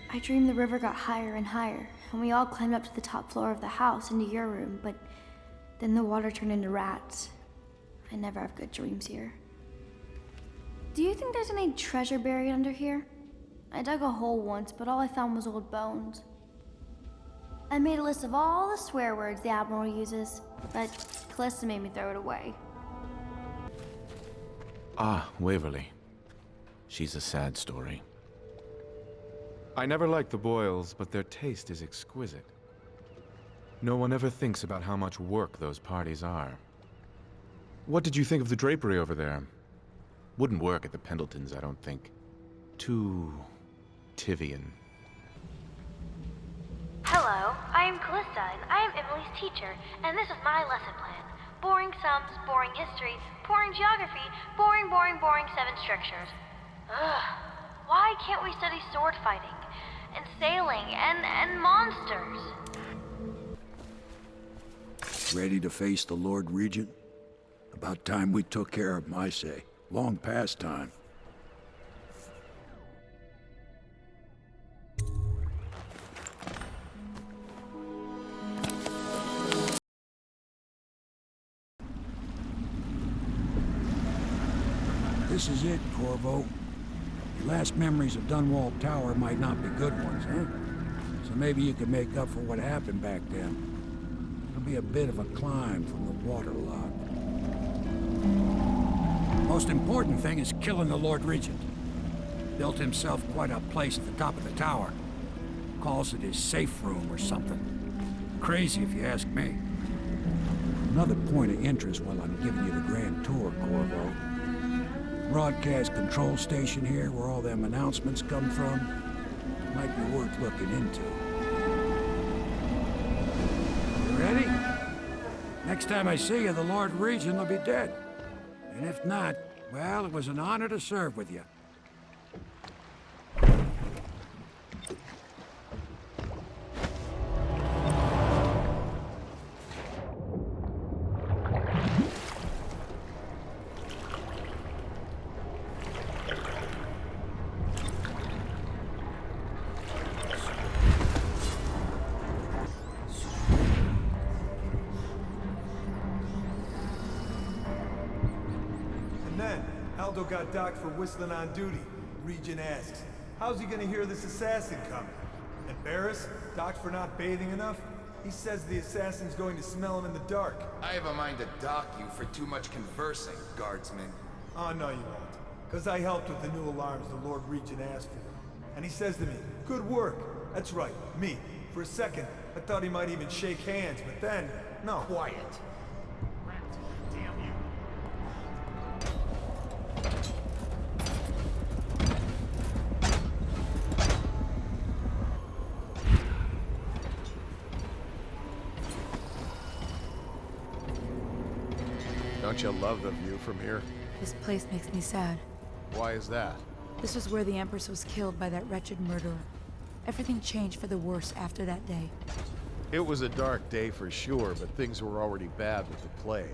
I dreamed the river got higher and higher, and we all climbed up to the top floor of the house into your room, but then the water turned into rats. I never have good dreams here. Do you think there's any treasure buried under here? I dug a hole once, but all I found was old bones. I made a list of all the swear words the Admiral uses, but Callista made me throw it away. Ah, Waverly. She's a sad story. I never liked the Boyles, but their taste is exquisite. No one ever thinks about how much work those parties are. What did you think of the drapery over there? Wouldn't work at the Pendletons, I don't think. Too Tivian. Hello, I am Callista, and I am Emily's teacher, and this is my lesson plan. Boring sums, boring history, boring geography, boring, boring, boring 7 strictures. Ugh. Why can't we study sword fighting, and sailing, and monsters? Ready to face the Lord Regent? About time we took care of him, I say. Long past time. This is it, Corvo. Your last memories of Dunwall Tower might not be good ones, huh? So maybe you can make up for what happened back then. It'll be a bit of a climb from the waterlogged. Most important thing is killing the Lord Regent. Built himself quite a place at the top of the tower. Calls it his safe room or something. Crazy if you ask me. Another point of interest while I'm giving you the grand tour, Corvo. Broadcast control station here, where all them announcements come from, might be worth looking into. You ready? Next time I see you, the Lord Regent will be dead. And if not, well, it was an honor to serve with you. Aldo got docked for whistling on duty. Regent asks, how's he gonna hear this assassin coming? And Barris, docked for not bathing enough? He says the assassin's going to smell him in the dark. I have a mind to dock you for too much conversing, guardsman. Oh, no you won't. Because I helped with the new alarms the Lord Regent asked for. And he says to me, good work. That's right, me. For a second, I thought he might even shake hands, but then, no. Quiet. Don't you love the view from here? This place makes me sad. Why is that? This was where the Empress was killed by that wretched murderer. Everything changed for the worse after that day. It was a dark day for sure, but things were already bad with the plague.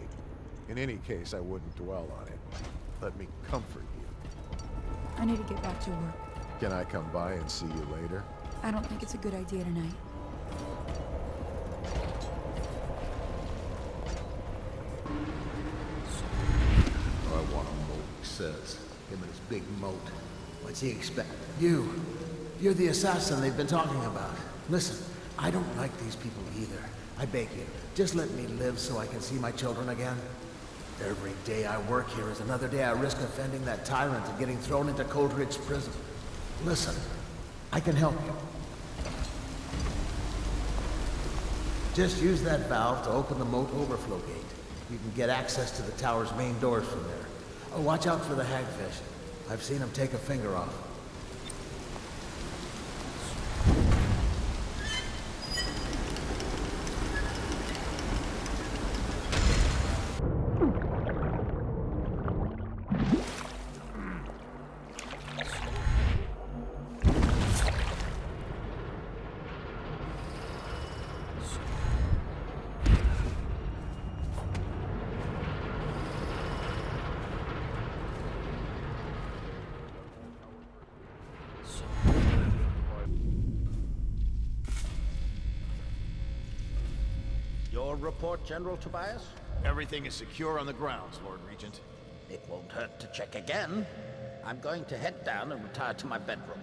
In any case, I wouldn't dwell on it. Let me comfort you. I need to get back to work. Can I come by and see you later? I don't think it's a good idea tonight. I want a moat, he says. Him and his big moat. What's he expect? You're the assassin they've been talking about. Listen, I don't like these people either. I beg you, just let me live so I can see my children again. Every day I work here is another day I risk offending that tyrant and getting thrown into Coldridge prison. Listen, I can help you. Just use that valve to open the moat overflow gate. You can get access to the tower's main doors from there. Oh, watch out for the hagfish. I've seen them take a finger off. Your report, General Tobias? Everything is secure on the grounds, Lord Regent. It won't hurt to check again. I'm going to head down and retire to my bedroom.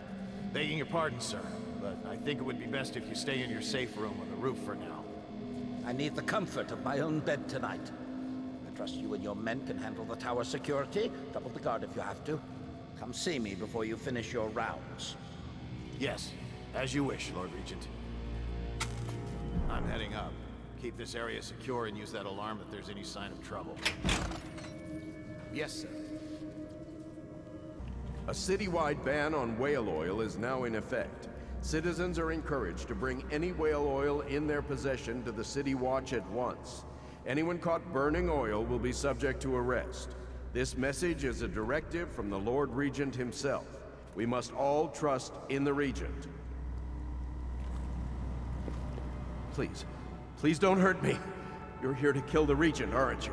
Begging your pardon, sir, but I think it would be best if you stay in your safe room on the roof for now. I need the comfort of my own bed tonight. I trust you and your men can handle the tower security. Double the guard if you have to. Come see me before you finish your rounds. Yes, as you wish, Lord Regent. I'm heading up. Keep this area secure and use that alarm if there's any sign of trouble. Yes, sir. A citywide ban on whale oil is now in effect. Citizens are encouraged to bring any whale oil in their possession to the City Watch at once. Anyone caught burning oil will be subject to arrest. This message is a directive from the Lord Regent himself. We must all trust in the Regent. Please don't hurt me. You're here to kill the Regent, aren't you?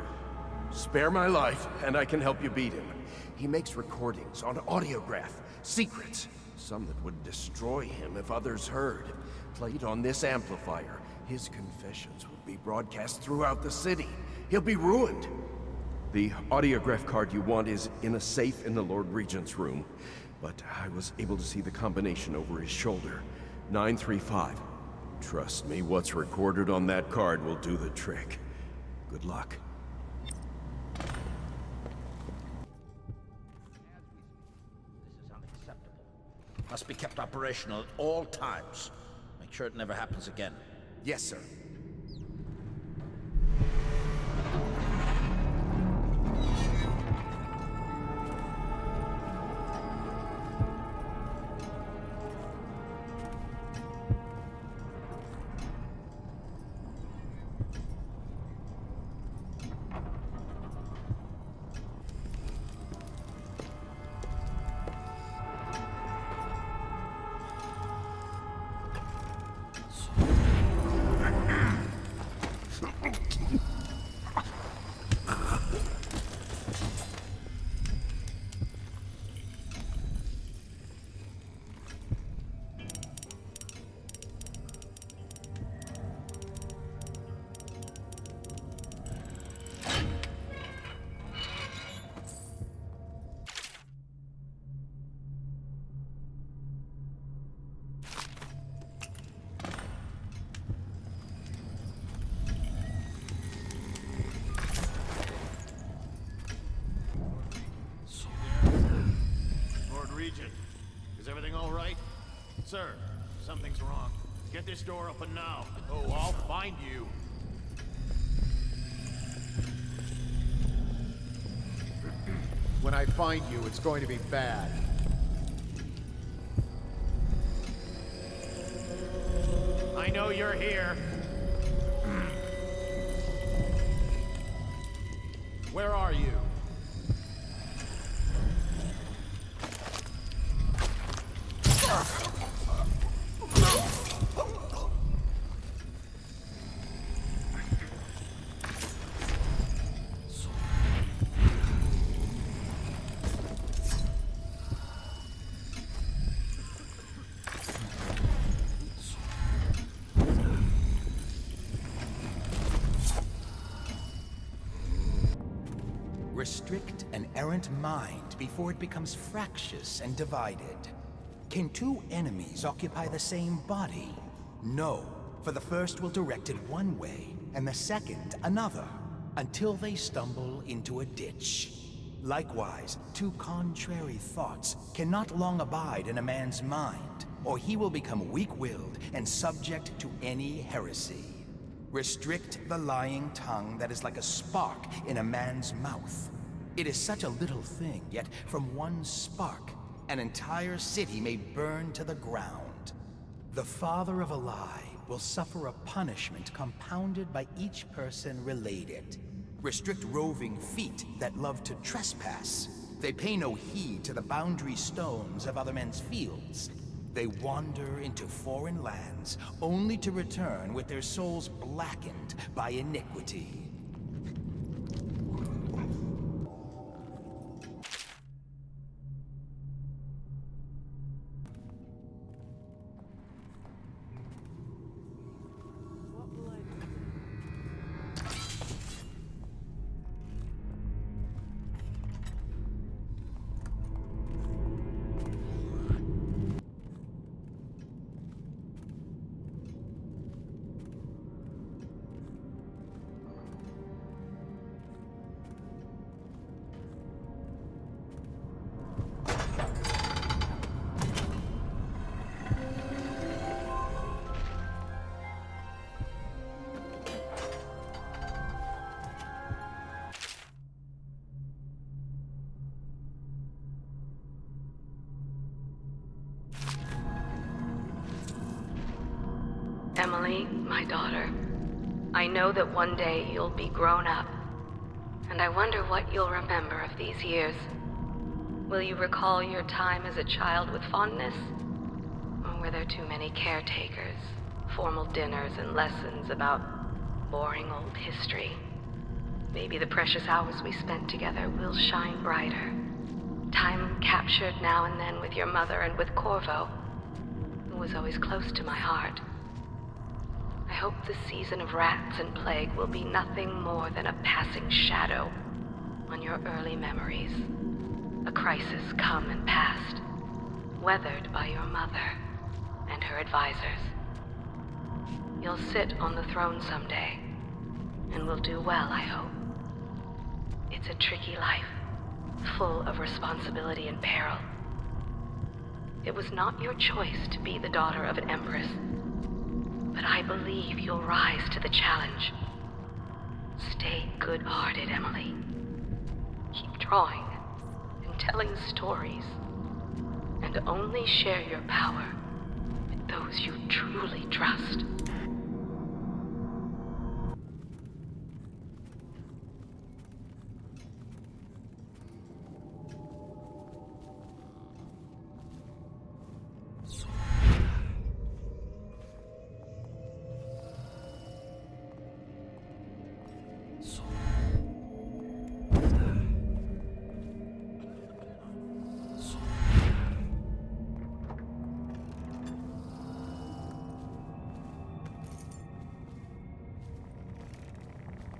Spare my life, and I can help you beat him. He makes recordings on audiograph, secrets, some that would destroy him if others heard. Played on this amplifier, his confessions will be broadcast throughout the city. He'll be ruined. The audiograph card you want is in a safe in the Lord Regent's room, but I was able to see the combination over his shoulder. 935. Trust me, what's recorded on that card will do the trick. Good luck. This is unacceptable. Must be kept operational at all times. Make sure it never happens again. Yes, sir. Sir, something's wrong. Get this door open now. Oh, I'll find you. When I find you, it's going to be bad. I know you're here. Where are you? coherent mind before it becomes fractious and divided. Can two enemies occupy the same body? No, for the first will direct it one way, and the second another, until they stumble into a ditch. Likewise, two contrary thoughts cannot long abide in a man's mind, or he will become weak-willed and subject to any heresy. Restrict the lying tongue that is like a spark in a man's mouth. It is such a little thing, yet from one spark, an entire city may burn to the ground. The father of a lie will suffer a punishment compounded by each person related. Restrict roving feet that love to trespass. They pay no heed to the boundary stones of other men's fields. They wander into foreign lands, only to return with their souls blackened by iniquity. Emily, my daughter, I know that one day you'll be grown up, and I wonder what you'll remember of these years. Will you recall your time as a child with fondness? Or were there too many caretakers, formal dinners, and lessons about boring old history? Maybe the precious hours we spent together will shine brighter. Time captured now and then with your mother and with Corvo, who was always close to my heart. I hope the season of rats and plague will be nothing more than a passing shadow on your early memories. A crisis come and past, weathered by your mother and her advisors. You'll sit on the throne someday, and will do well, I hope. It's a tricky life, full of responsibility and peril. It was not your choice to be the daughter of an empress, but I believe you'll rise to the challenge. Stay good-hearted, Emily. Keep drawing and telling stories, and only share your power with those you truly trust.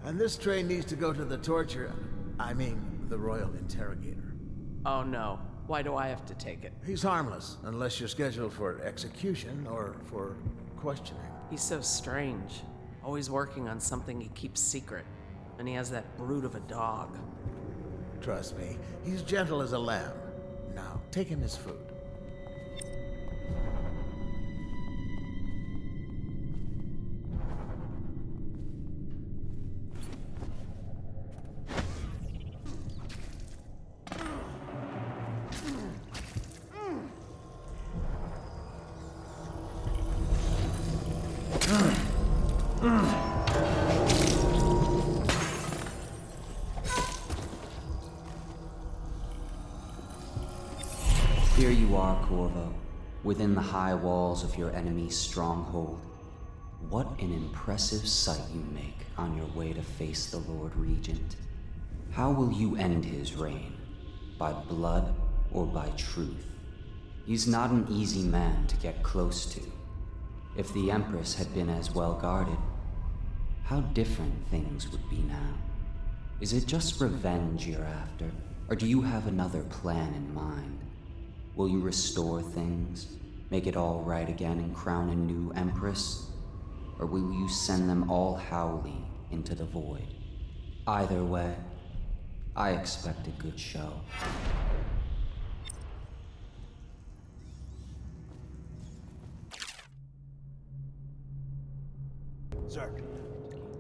And this train needs to go to the the Royal Interrogator. Oh no. Why do I have to take it? He's harmless, unless you're scheduled for execution or for questioning. He's so strange. Always working on something he keeps secret. And he has that brute of a dog. Trust me, he's gentle as a lamb. Now, take him his food. Here you are, Corvo, within the high walls of your enemy's stronghold. What an impressive sight you make on your way to face the Lord Regent. How will you end his reign? By blood or by truth? He's not an easy man to get close to. If the Empress had been as well guarded, how different things would be now. Is it just revenge you're after? Or do you have another plan in mind? Will you restore things, make it all right again, and crown a new empress? Or will you send them all howling into the void? Either way, I expect a good show. Sir,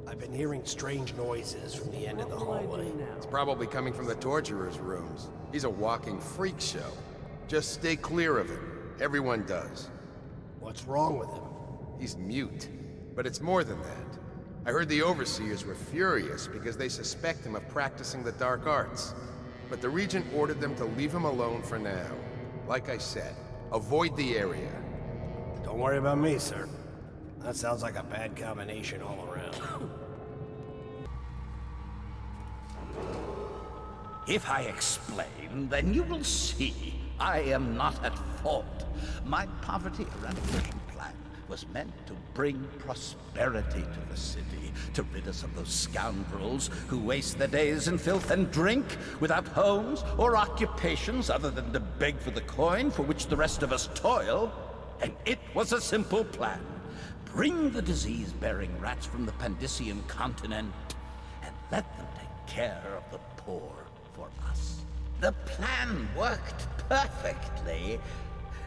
I've been hearing strange noises from the end of the hallway. It's probably coming from the torturer's rooms. He's a walking freak show. Just stay clear of him. Everyone does. What's wrong with him? He's mute. But it's more than that. I heard the Overseers were furious because they suspect him of practicing the dark arts. But the Regent ordered them to leave him alone for now. Like I said, avoid the area. Don't worry about me, sir. That sounds like a bad combination all around. If I explain, then you will see I am not at fault. My poverty eradication plan was meant to bring prosperity to the city, to rid us of those scoundrels who waste their days in filth and drink, without homes or occupations other than to beg for the coin for which the rest of us toil. And it was a simple plan. Bring the disease-bearing rats from the Pandician continent and let them take care of the poor for us. The plan worked perfectly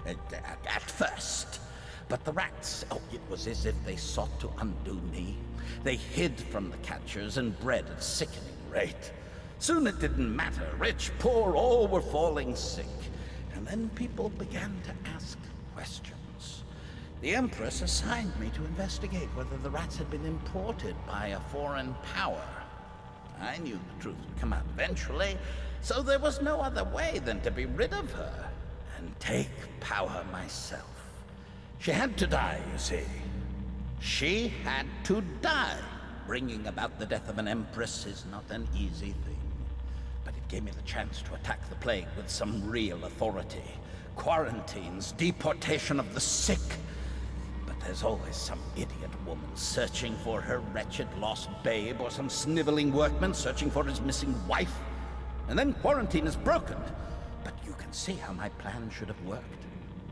at first. But the rats, it was as if they sought to undo me. They hid from the catchers and bred at a sickening rate. Soon it didn't matter. Rich, poor, all were falling sick. And then people began to ask questions. The Empress assigned me to investigate whether the rats had been imported by a foreign power. I knew the truth would come out eventually, so there was no other way than to be rid of her and take power myself. She had to die, you see. She had to die. Bringing about the death of an empress is not an easy thing. But it gave me the chance to attack the plague with some real authority. Quarantines, deportation of the sick. But there's always some idiot woman searching for her wretched lost babe, or some sniveling workman searching for his missing wife. And then quarantine is broken. But you can see how my plan should have worked.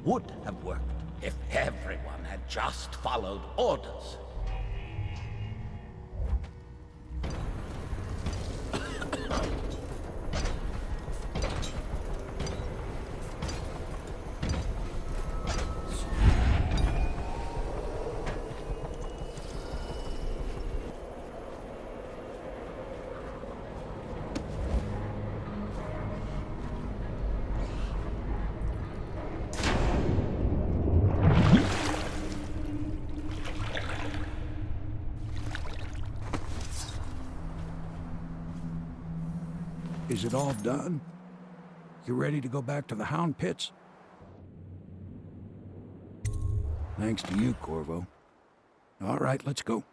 Would have worked. If everyone had just followed orders. Is it all done? You ready to go back to the Hound Pits? Thanks to you, Corvo. All right, let's go.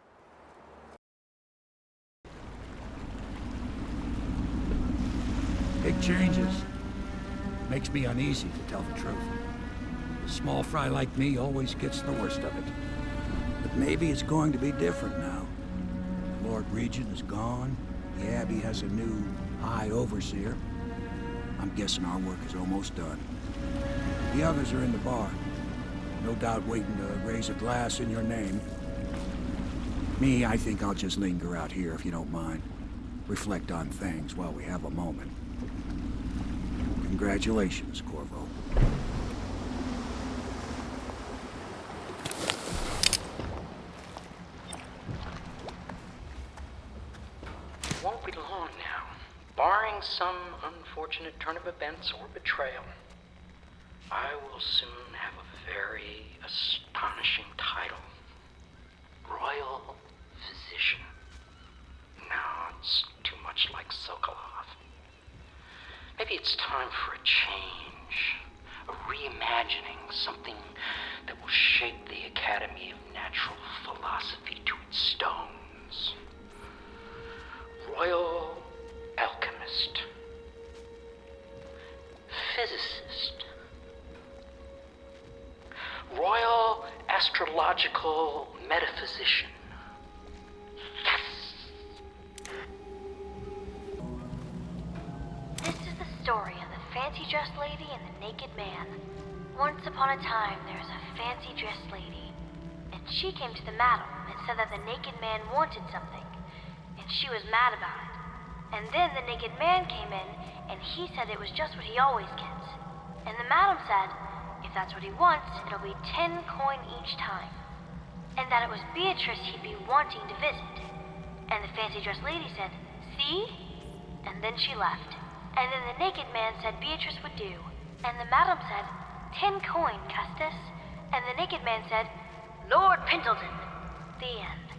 Big changes. Makes me uneasy, to tell the truth. A small fry like me always gets the worst of it. But maybe it's going to be different now. The Lord Regent is gone. The Abbey has a new High Overseer. I'm guessing our work is almost done. The others are in the bar. No doubt waiting to raise a glass in your name. Me, I think I'll just linger out here if you don't mind. Reflect on things while we have a moment. Congratulations, Corvo. Won't be long now, barring some unfortunate turn of events or betrayal. I will soon have a very astonishing title. Royal Physician. No, it's too much like Sokolov. Maybe it's time for a change. A reimagining, something that will shape the Academy of Natural Philosophy to its stones. Royal Alchemist. Physicist. Royal Astrological Metaphysician. Yes! This is the dressed lady and the naked man. Once upon a time, there was a fancy dressed lady, and she came to the madam and said that the naked man wanted something, and she was mad about it. And then the naked man came in, and he said it was just what he always gets. And the madam said, if that's what he wants, it'll be 10 coin each time. And that it was Beatrice he'd be wanting to visit. And the fancy dressed lady said, see? And then she left. And then the naked man said Beatrice would do. And the madam said, 10 coin, Custis. And the naked man said, Lord Pendleton. The end.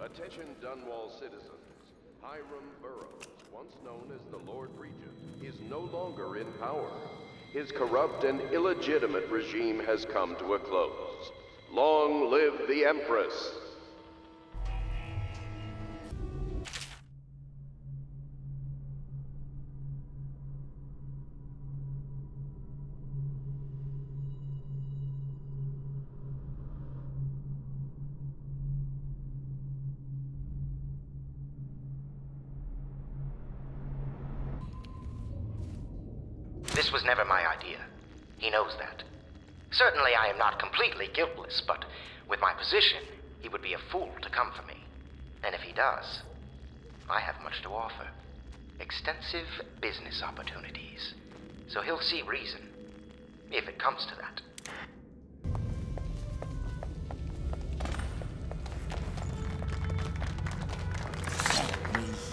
Attention Dunwall citizens. Hiram Burroughs, once known as the Lord Regent, is no longer in power. His corrupt and illegitimate regime has come to a close. Long live the Empress! This was never my idea. He knows that. Certainly I am not completely guiltless, but with my position, he would be a fool to come for me. And if he does, I have much to offer. Extensive business opportunities. So he'll see reason, if it comes to that.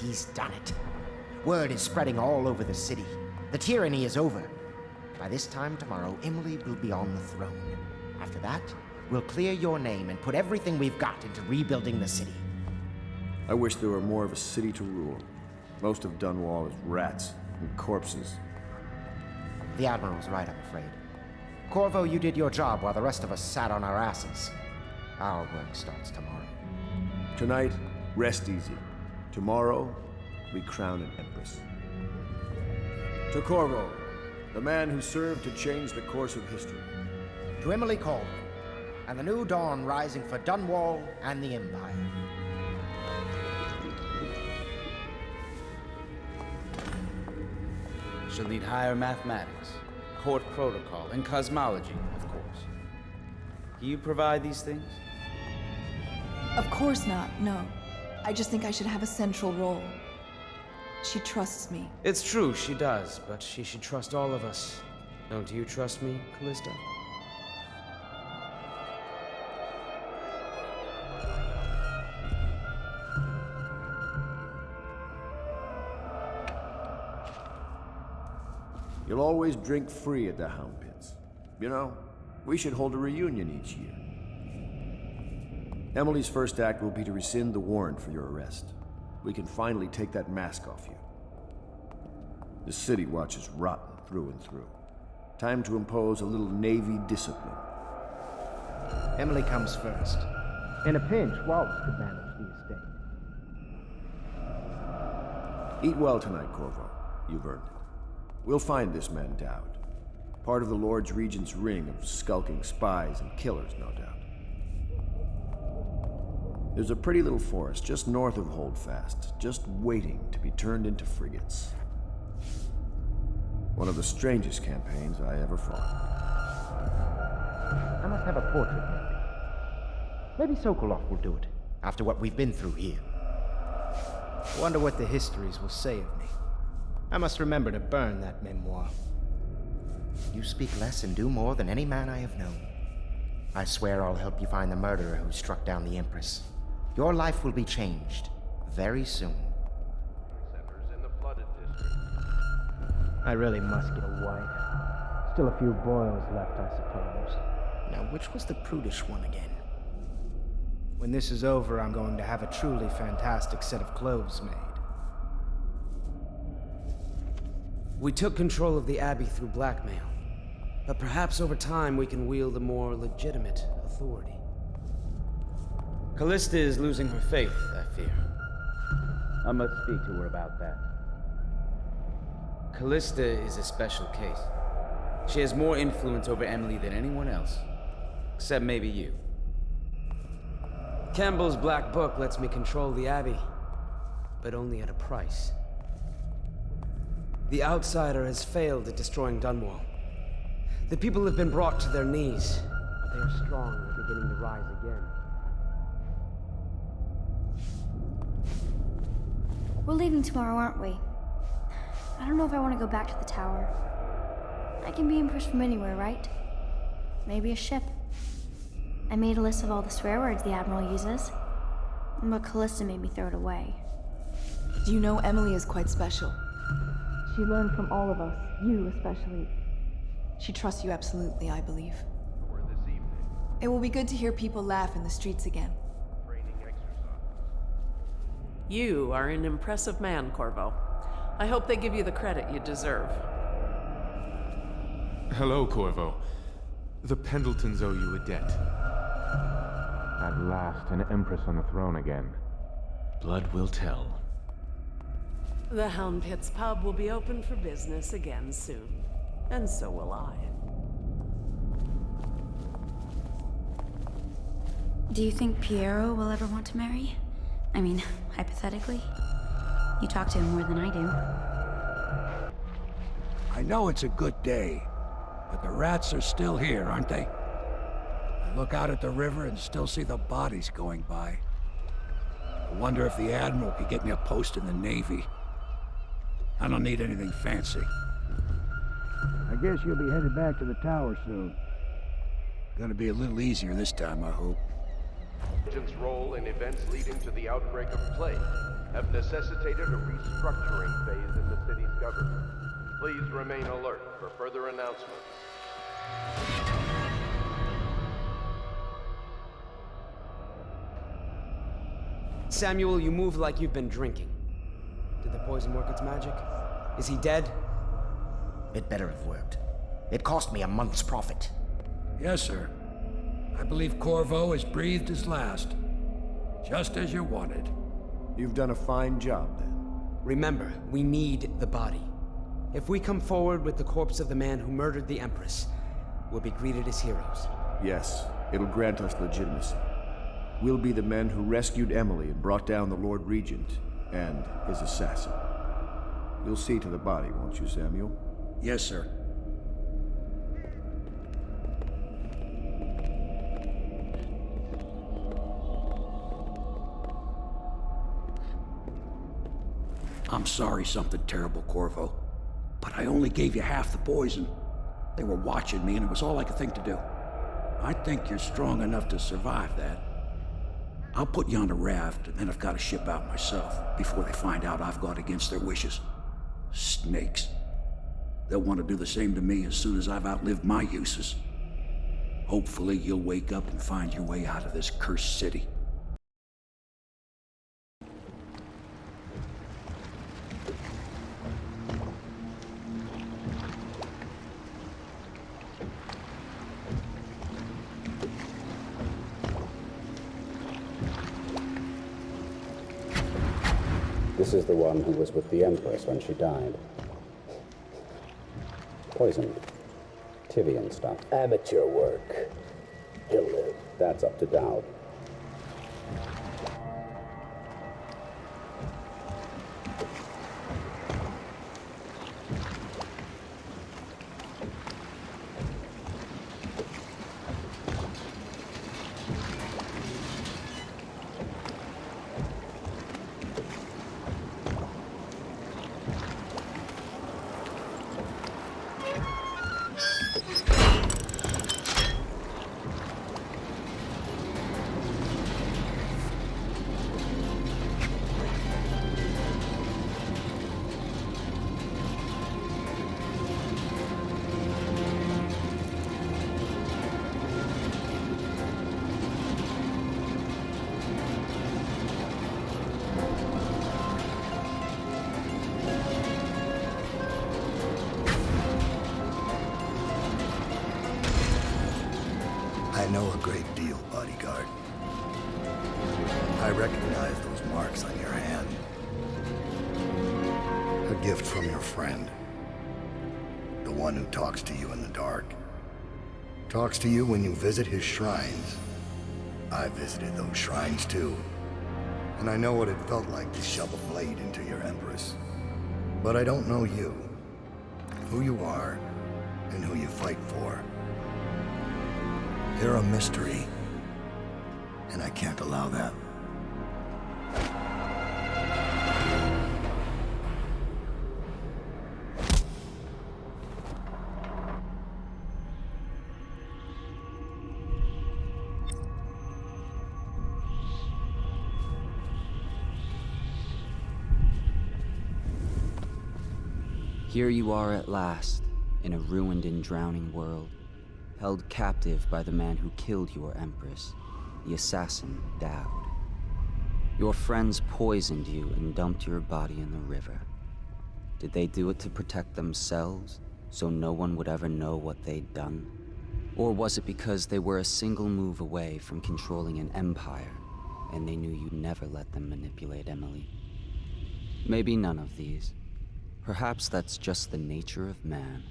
He's done it. Word is spreading all over the city. The tyranny is over. By this time tomorrow, Emily will be on the throne. After that, we'll clear your name and put everything we've got into rebuilding the city. I wish there were more of a city to rule. Most of Dunwall is rats and corpses. The Admiral's right, I'm afraid. Corvo, you did your job while the rest of us sat on our asses. Our work starts tomorrow. Tonight, rest easy. Tomorrow, we crown an empress. To Corvo, the man who served to change the course of history. To Emily Caldwell, and the new dawn rising for Dunwall and the Empire. She'll need higher mathematics, court protocol, and cosmology, of course. Do you provide these things? Of course not, no. I just think I should have a central role. She trusts me. It's true, she does, but she should trust all of us. Don't you trust me, Callista? You'll always drink free at the Hound Pits. You know, we should hold a reunion each year. Emily's first act will be to rescind the warrant for your arrest. We can finally take that mask off you. The City Watch is rotten through and through. Time to impose a little Navy discipline. Emily comes first. In a pinch, Wallace could manage the estate. Eat well tonight, Corvo. You've earned it. We'll find this man Dowd. Part of the Lord's Regent's ring of skulking spies and killers, no doubt. There's a pretty little forest just north of Holdfast, just waiting to be turned into frigates. One of the strangest campaigns I ever fought. I must have a portrait made. Maybe Sokolov will do it, after what we've been through here. I wonder what the histories will say of me. I must remember to burn that memoir. You speak less and do more than any man I have known. I swear I'll help you find the murderer who struck down the Empress. Your life will be changed very soon. Centers in the flooded district. I really must get a wife. Still a few boils left, I suppose. Now, which was the prudish one again? When this is over, I'm going to have a truly fantastic set of clothes made. We took control of the Abbey through blackmail, but perhaps over time we can wield a more legitimate authority. Callista is losing her faith, I fear. I must speak to her about that. Callista is a special case. She has more influence over Emily than anyone else, except maybe you. Campbell's Black Book lets me control the Abbey, but only at a price. The outsider has failed at destroying Dunwall. The people have been brought to their knees, but they are strong and are beginning to rise again. We're leaving tomorrow, aren't we? I don't know if I want to go back to the tower. I can be impressed from anywhere, right? Maybe a ship. I made a list of all the swear words the Admiral uses, but Callista made me throw it away. You know Emily is quite special. She learned from all of us, you especially. She trusts you absolutely, I believe. It will be good to hear people laugh in the streets again. You are an impressive man, Corvo. I hope they give you the credit you deserve. Hello, Corvo. The Pendletons owe you a debt. At last, an Empress on the throne again. Blood will tell. The Hound Pits pub will be open for business again soon. And so will I. Do you think Piero will ever want to marry? I mean, hypothetically. You talk to him more than I do. I know it's a good day, but the rats are still here, aren't they? I look out at the river and still see the bodies going by. I wonder if the Admiral could get me a post in the Navy. I don't need anything fancy. I guess you'll be headed back to the tower soon. Gonna be a little easier this time, I hope. Agent's role in events leading to the outbreak of plague have necessitated a restructuring phase in the city's government. Please remain alert for further announcements. Samuel, you move like you've been drinking. Did the poison work its magic? Is he dead? It better have worked. It cost me a month's profit. Yes, sir. I believe Corvo has breathed his last. Just as you wanted. You've done a fine job, then. Remember, we need the body. If we come forward with the corpse of the man who murdered the Empress, we'll be greeted as heroes. Yes, it'll grant us legitimacy. We'll be the men who rescued Emily and brought down the Lord Regent and his assassin. You'll see to the body, won't you, Samuel? Yes, sir. I'm sorry something terrible, Corvo. But I only gave you half the poison. They were watching me and it was all I could think to do. I think you're strong enough to survive that. I'll put you on a raft and then I've got to ship out myself before they find out I've gone against their wishes. Snakes. They'll want to do the same to me as soon as I've outlived my uses. Hopefully you'll wake up and find your way out of this cursed city. This is the one who was with the Empress when she died. Poisoned. Tivian stuff. Amateur work. He'll live. That's up to Dowd. I know a great deal, bodyguard. I recognize those marks on your hand. A gift from your friend. The one who talks to you in the dark. Talks to you when you visit his shrines. I visited those shrines too. And I know what it felt like to shove a blade into your Empress. But I don't know you. who you are, and who you fight for. You're a mystery, and I can't allow that. Here you are at last, in a ruined and drowning world, held captive by the man who killed your Empress, the assassin Dowd. Your friends poisoned you and dumped your body in the river. Did they do it to protect themselves, so no one would ever know what they'd done? Or was it because they were a single move away from controlling an empire, and they knew you'd never let them manipulate Emily? Maybe none of these. Perhaps that's just the nature of man.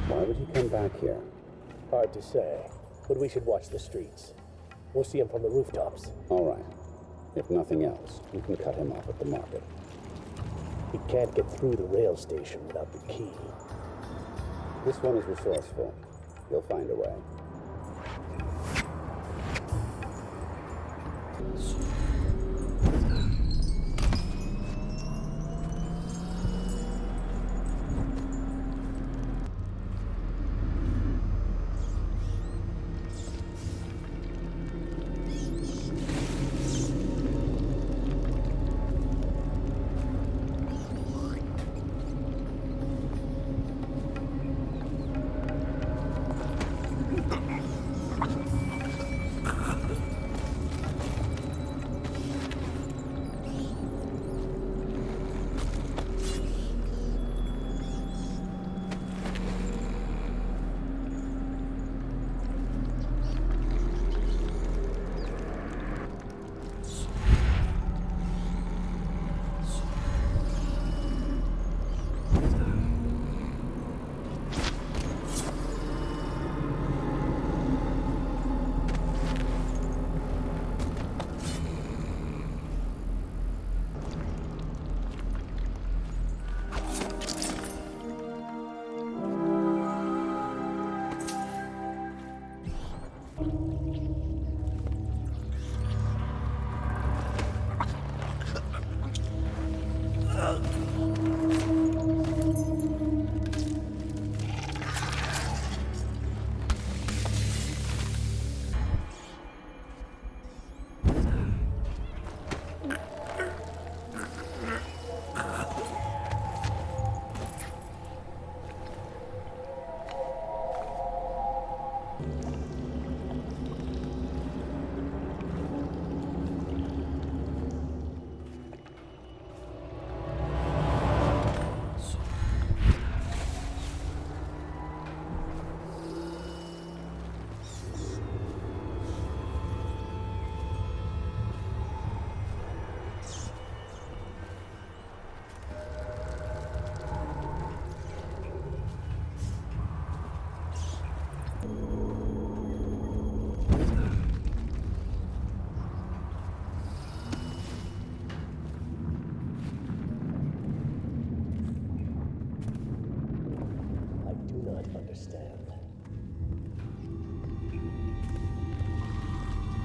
Why would he come back here? Hard to say, but we should watch the streets. We'll see him from the rooftops. All right. If nothing else, you can cut him off at the market. He can't get through the rail station without the key. This one is resourceful. He'll find a way.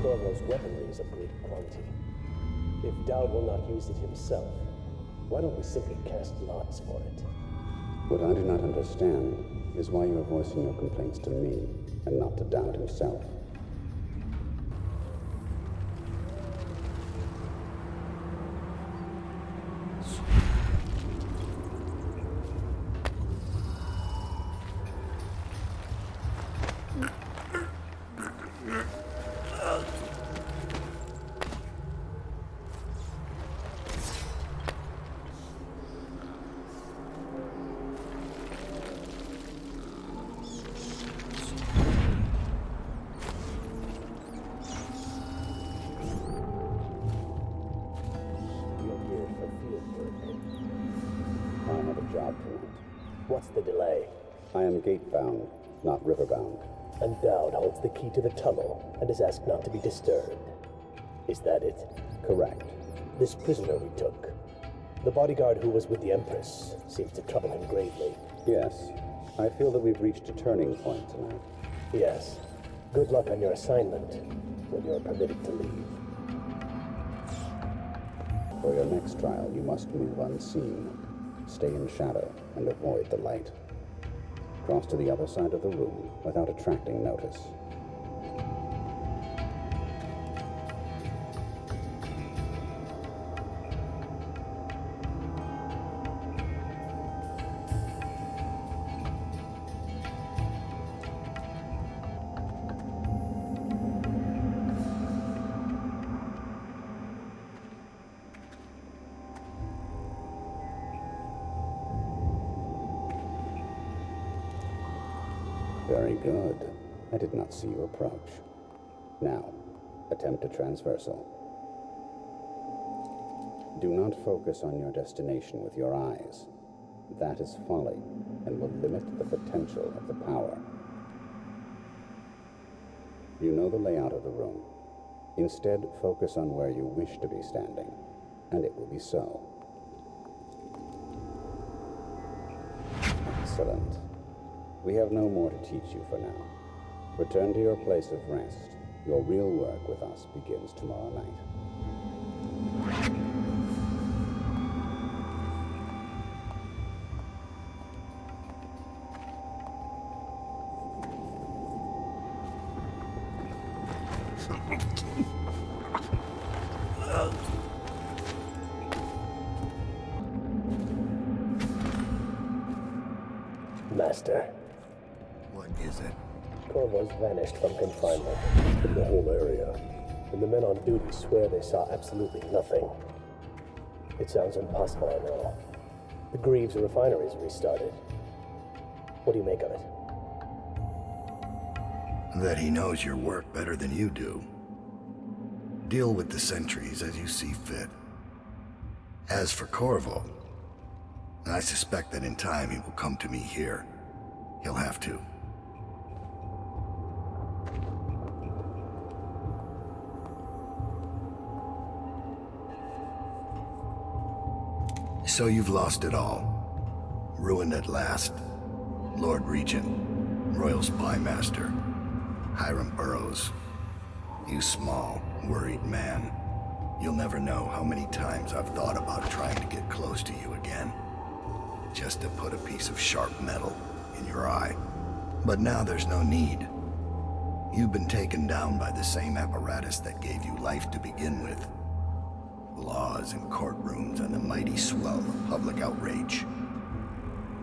Corvo's weaponry is of great quality. If Dowd will not use it himself, why don't we simply cast lots for it? What I do not understand is why you are voicing your complaints to me and not to Dowd himself. What's the delay? I am gate-bound, not river-bound. And Dowd holds the key to the tunnel and is asked not to be disturbed. Is that it? Correct. This prisoner we took, the bodyguard who was with the Empress, seems to trouble him gravely. Yes. I feel that we've reached a turning point tonight. Yes. Good luck on your assignment when you're permitted to leave. For your next trial, you must move unseen. Stay in shadow and avoid the light. Cross to the other side of the room without attracting notice. Very good. I did not see you approach. Now, attempt a transversal. Do not focus on your destination with your eyes. That is folly, and will limit the potential of the power. You know the layout of the room. Instead, focus on where you wish to be standing, and it will be so. Excellent. We have no more to teach you for now. Return to your place of rest. Your real work with us begins tomorrow night. Master. What is it? Corvo's vanished from confinement in the whole area, and the men on duty swear they saw absolutely nothing. It sounds impossible, I know. The Greaves refinery's restarted. What do you make of it? That he knows your work better than you do. Deal with the sentries as you see fit. As for Corvo, I suspect that in time he will come to me here. He'll have to. So you've lost it all. Ruined at last. Lord Regent, Royal Spy Master, Hiram Burroughs. You small, worried man. You'll never know how many times I've thought about trying to get close to you again. Just to put a piece of sharp metal in your eye. But now there's no need. You've been taken down by the same apparatus that gave you life to begin with. Laws and courtrooms and the mighty swell of public outrage.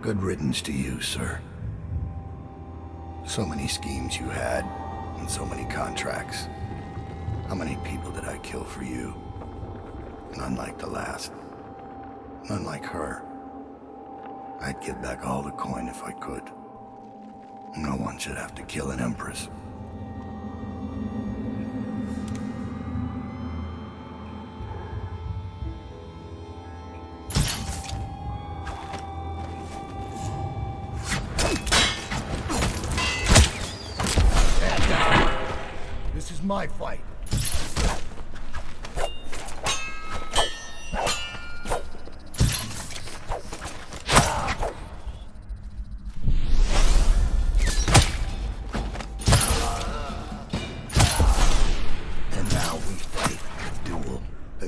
Good riddance to you, sir. So many schemes you had, and so many contracts. How many people did I kill for you? None like the last. None like her. I'd give back all the coin if I could. No one should have to kill an empress. This is my fight.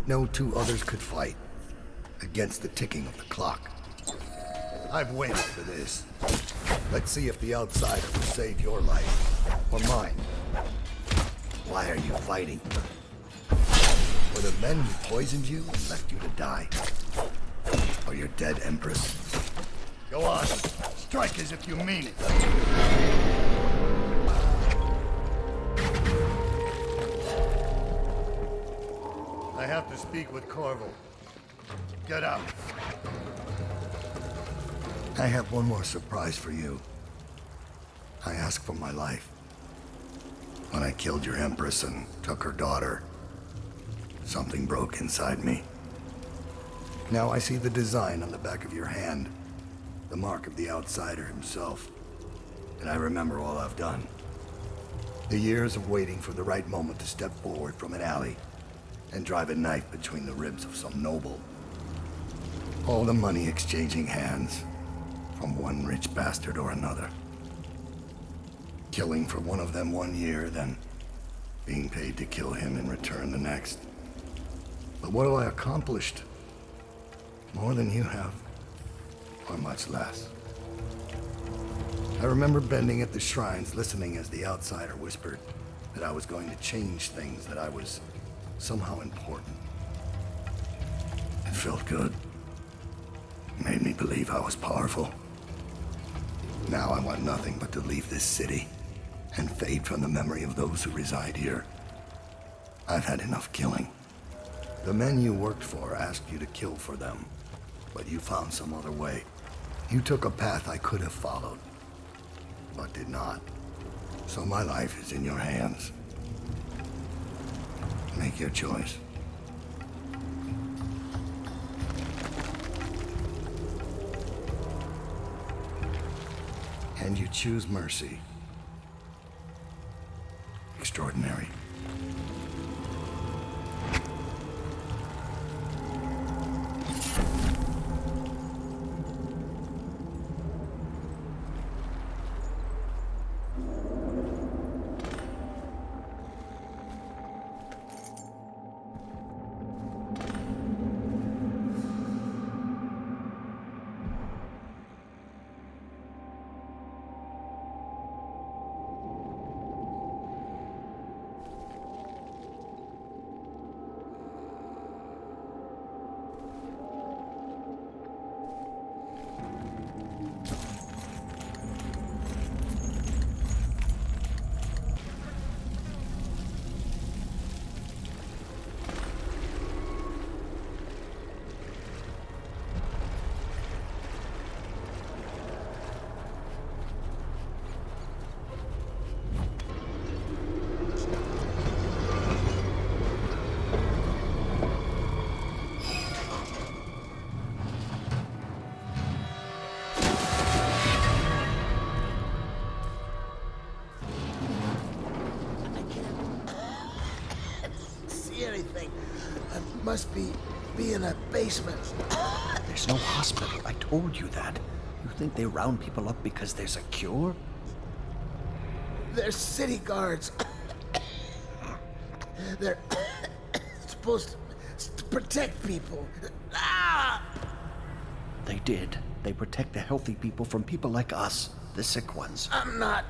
that no two others could fight, against the ticking of the clock. I've waited for this. Let's see if the outsider will save your life, or mine. Why are you fighting? Were the men who poisoned you and left you to die? Or your dead Empress? Go on, strike as if you mean it. I have to speak with Corvo. Get out. I have one more surprise for you. I asked for my life. When I killed your Empress and took her daughter, something broke inside me. Now I see the design on the back of your hand, the mark of the outsider himself. And I remember all I've done. The years of waiting for the right moment to step forward from an alley and drive a knife between the ribs of some noble. All the money exchanging hands from one rich bastard or another. Killing for one of them 1 year, then being paid to kill him in return the next. But what have I accomplished? More than you have, or much less. I remember bending at the shrines, listening as the outsider whispered that I was going to change things, that I was somehow important. It felt good. It made me believe I was powerful. Now I want nothing but to leave this city and fade from the memory of those who reside here. I've had enough killing. The men you worked for asked you to kill for them, but you found some other way. You took a path I could have followed, but did not. So my life is in your hands. Make your choice. And you choose mercy. Extraordinary. Must be in a basement. There's no hospital. I told you that. You think they round people up because there's a cure? They're city guards. They're supposed to protect people. They did. They protect the healthy people from people like us, the sick ones. I'm not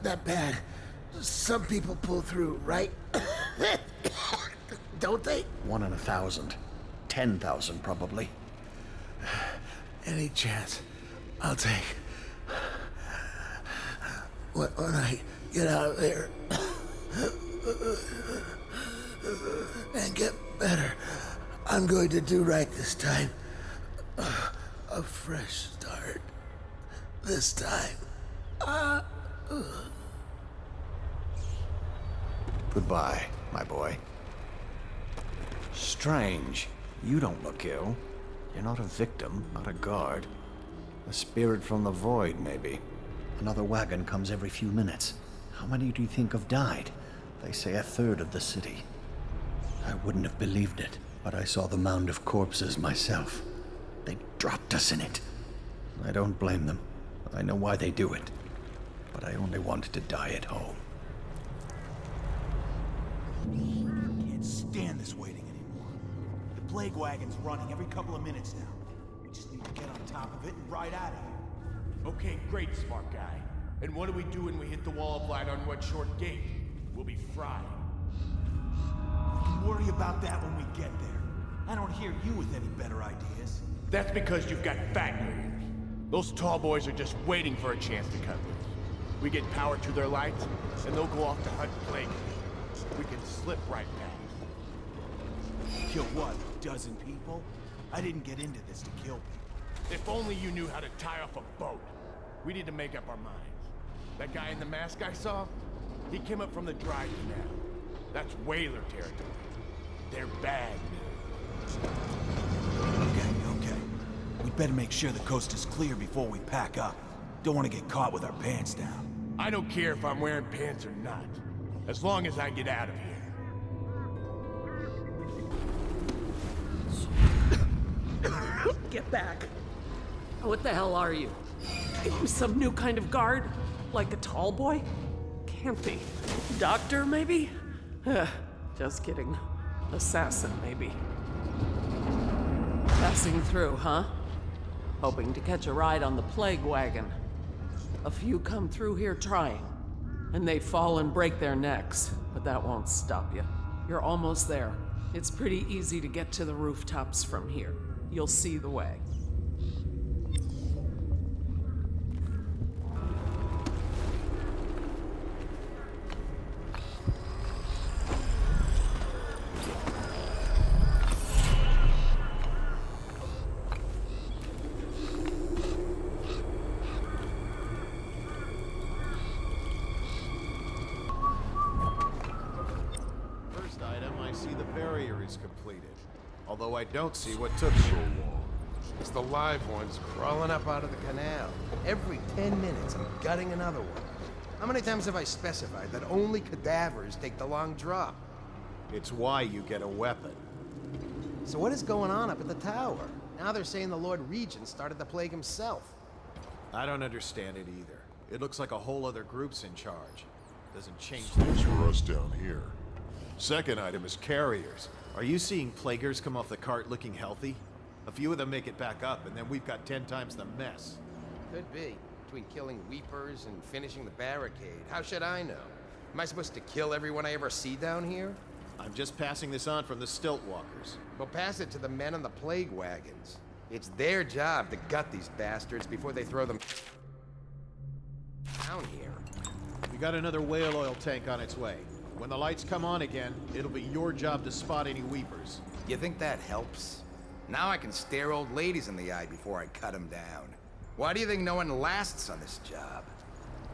that bad. Some people pull through, right? Don't they? 1 in 1,000. 10,000, probably. Any chance I'll take. When I get out of there and get better, I'm going to do right this time. A fresh start. This time. Goodbye, my boy. Strange. You don't look ill. You're not a victim, not a guard. A spirit from the void, maybe. Another wagon comes every few minutes. How many do you think have died? They say 1/3 of the city. I wouldn't have believed it, but I saw the mound of corpses myself. They dropped us in it. I don't blame them. I know why they do it. But I only wanted to die at home. I can't stand this waiting anymore. plague wagon's running every couple of minutes now. We just need to get on top of it and ride out of here. Okay, great, smart guy. And what do we do when we hit the wall of light on Red Short Gate? We'll be fried. We can worry about that when we get there. I don't hear you with any better ideas. That's because you've got fat in your ears. Those tall boys are just waiting for a chance to cut loose. We get power to their lights, and they'll go off to hunt plague. We can slip right past. Kill what, a dozen people? I didn't get into this to kill people. If only you knew how to tie off a boat. We need to make up our minds. That guy in the mask I saw, he came up from the dry canal. That's whaler territory. They're bad news. Okay. We'd better make sure the coast is clear before we pack up. Don't want to get caught with our pants down. I don't care if I'm wearing pants or not, as long as I get out of here. Get back. What the hell are you? Some new kind of guard? Like a tall boy? Can't be. Doctor, maybe? Just kidding. Assassin, maybe. Passing through, huh? Hoping to catch a ride on the plague wagon. A few come through here trying, and they fall and break their necks, but that won't stop you. You're almost there. It's pretty easy to get to the rooftops from here. You'll see the way. Although I don't see what took so long. It's the live ones crawling up out of the canal. Every 10 minutes, I'm gutting another one. How many times have I specified that only cadavers take the long drop? It's why you get a weapon. So what is going on up at the tower? Now they're saying the Lord Regent started the plague himself. I don't understand it either. It looks like a whole other group's in charge. Doesn't change things for us down here. Second item is carriers. Are you seeing plaguers come off the cart looking healthy? A few of them make it back up, and then we've got 10 times the mess. Could be. Between killing weepers and finishing the barricade. How should I know? Am I supposed to kill everyone I ever see down here? I'm just passing this on from the stilt walkers. Well, pass it to the men on the plague wagons. It's their job to gut these bastards before they throw them down here. We got another whale oil tank on its way. When the lights come on again, it'll be your job to spot any weepers. You think that helps? Now I can stare old ladies in the eye before I cut them down. Why do you think no one lasts on this job?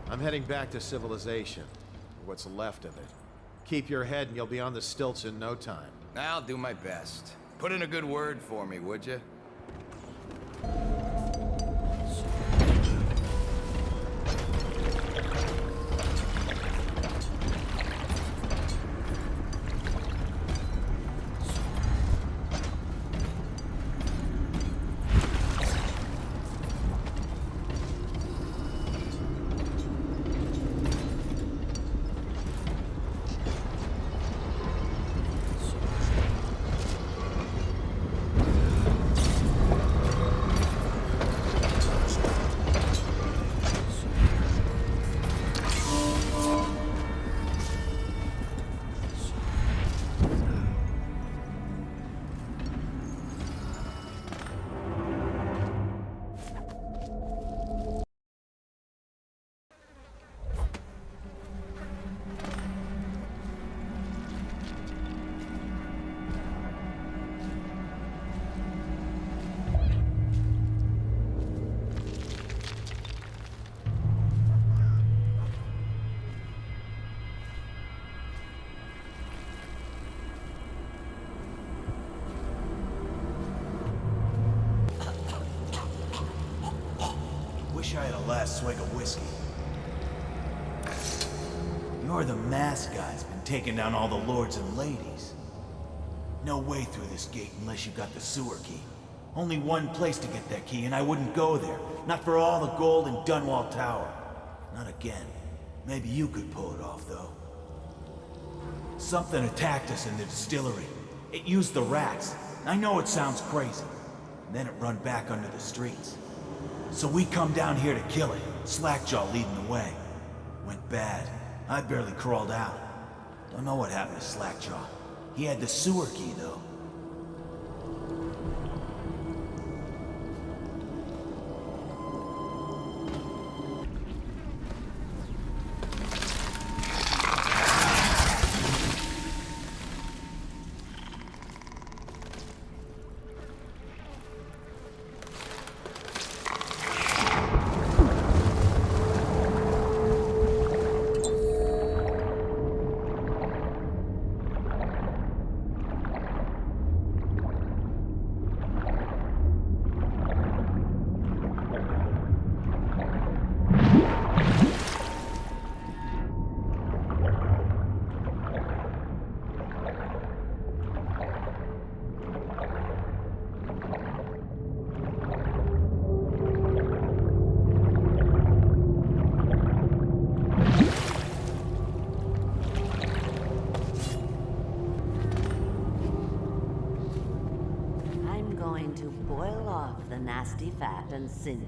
I'm heading back to civilization, or what's left of it. Keep your head and you'll be on the stilts in no time. I'll do my best. Put in a good word for me, would you? Wish I had a last swig of whiskey. You're the masked guy's been taking down all the lords and ladies. No way through this gate unless you got the sewer key. Only one place to get that key, and I wouldn't go there. Not for all the gold in Dunwall Tower. Not again. Maybe you could pull it off, though. Something attacked us in the distillery. It used the rats. I know it sounds crazy. And then it run back under the streets. So we come down here to kill it, Slackjaw leading the way. Went bad. I barely crawled out. Don't know what happened to Slackjaw. He had the sewer key, though. Boil off the nasty fat and sinew,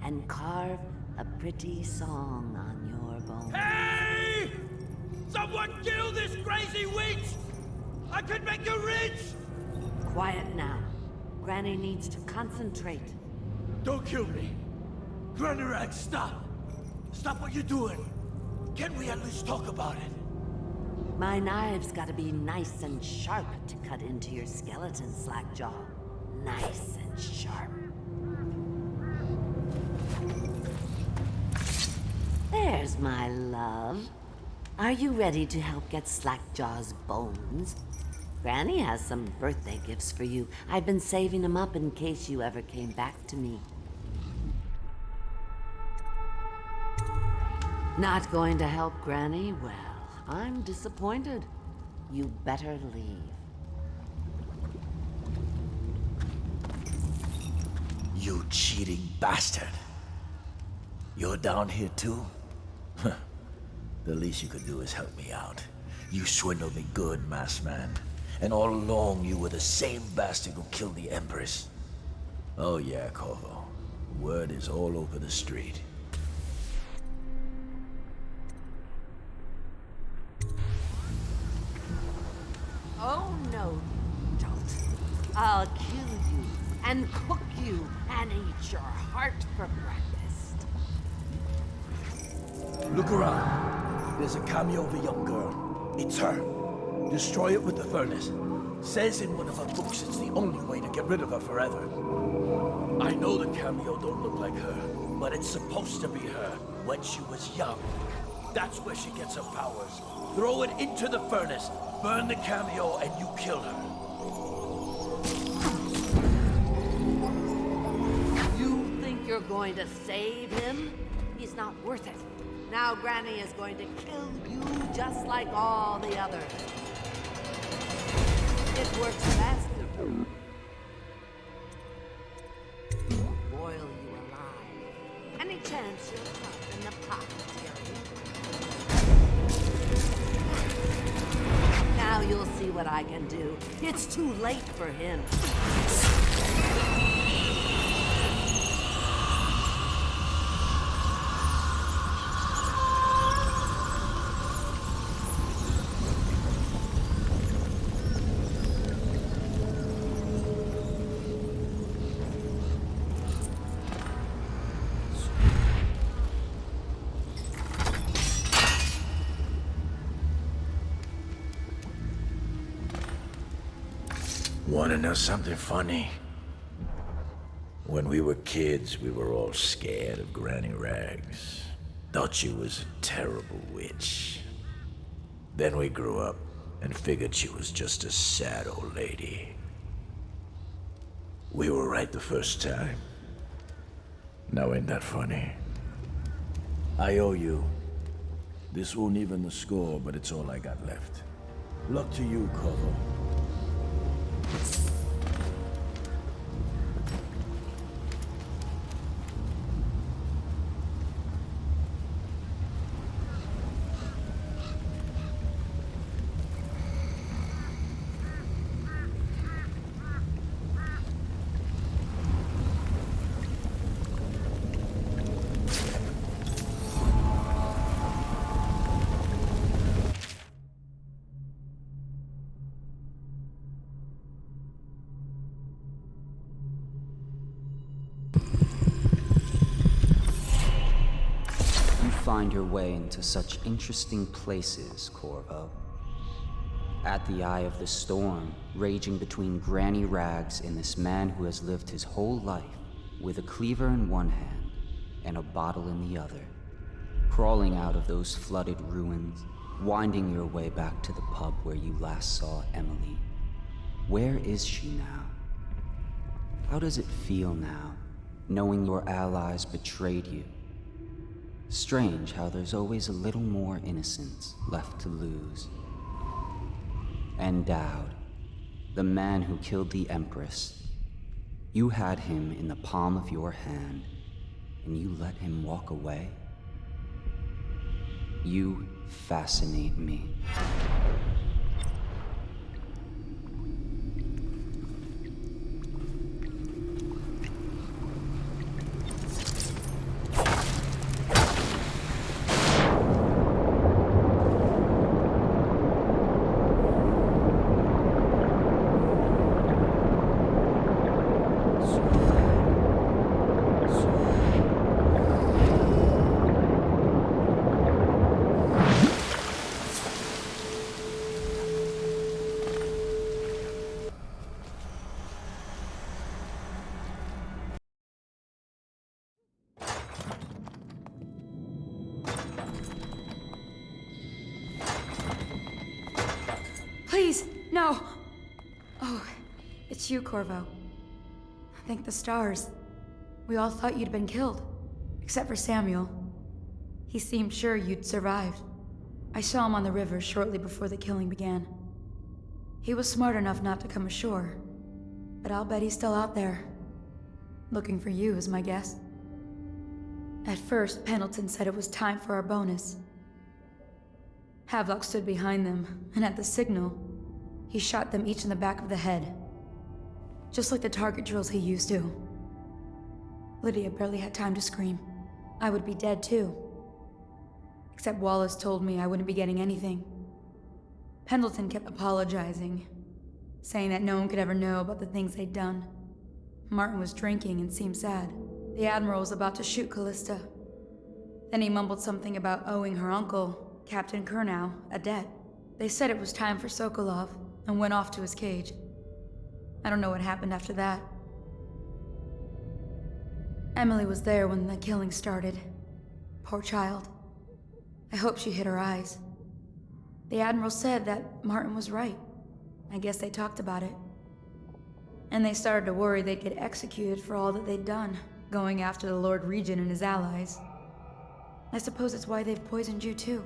and carve a pretty song on your bones. Hey! Someone kill this crazy witch! I could make her rich! Quiet now. Granny needs to concentrate. Don't kill me! Granny Rag, stop! Stop what you're doing! Can we at least talk about it? My knives gotta be nice and sharp to cut into your skeleton, Slackjaw. Nice and sharp. There's my love. Are you ready to help get Slackjaw's bones? Granny has some birthday gifts for you. I've been saving them up in case you ever came back to me. Not going to help Granny? Well, I'm disappointed. You better leave. You cheating bastard. You're down here too? The least you could do is help me out. You swindled me good, masked man. And all along you were the same bastard who killed the Empress. Oh yeah, Corvo. Word is all over the street. Oh no, you don't. I'll kill you and cook you and eat your heart for breakfast. Look around. There's a cameo of a young girl. It's her. Destroy it with the furnace. Says in one of her books it's the only way to get rid of her forever. I know the cameo don't look like her, but it's supposed to be her when she was young. That's where she gets her powers. Throw it into the furnace, burn the cameo, and you kill her. You think you're going to save him? He's not worth it. Now Granny is going to kill you just like all the others. It works best if you boil you alive. Any chance you'll come in the pot, Terry? Now you'll see what I can do. It's too late for him. Wanna know something funny? When we were kids, we were all scared of Granny Rags. Thought she was a terrible witch. Then we grew up and figured she was just a sad old lady. We were right the first time. Now ain't that funny? I owe you. This won't even the score, but it's all I got left. Luck to you, Corvo. find your way into such interesting places, Corvo. At the eye of the storm, raging between granny rags and this man who has lived his whole life with a cleaver in one hand and a bottle in the other. Crawling out of those flooded ruins, winding your way back to the pub where you last saw Emily. Where is she now? How does it feel now, knowing your allies betrayed you? Strange how there's always a little more innocence left to lose. And Dowd, the man who killed the Empress. You had him in the palm of your hand, and you let him walk away? You fascinate me. Please, no! Oh, it's you, Corvo. Thank the stars. We all thought you'd been killed. Except for Samuel. He seemed sure you'd survived. I saw him on the river shortly before the killing began. He was smart enough not to come ashore. But I'll bet he's still out there. Looking for you, is my guess. At first, Pendleton said it was time for our bonus. Havelock stood behind them, and at the signal, he shot them each in the back of the head. Just like the target drills he used to. Lydia barely had time to scream. I would be dead too. Except Wallace told me I wouldn't be getting anything. Pendleton kept apologizing, saying that no one could ever know about the things they'd done. Martin was drinking and seemed sad. The Admiral was about to shoot Callista. Then he mumbled something about owing her uncle, Captain Kurnow, a debt. They said it was time for Sokolov, and went off to his cage. I don't know what happened after that. Emily was there when the killing started. Poor child. I hope she hid her eyes. The Admiral said that Martin was right. I guess they talked about it. And they started to worry they'd get executed for all that they'd done, going after the Lord Regent and his allies. I suppose it's why they've poisoned you too.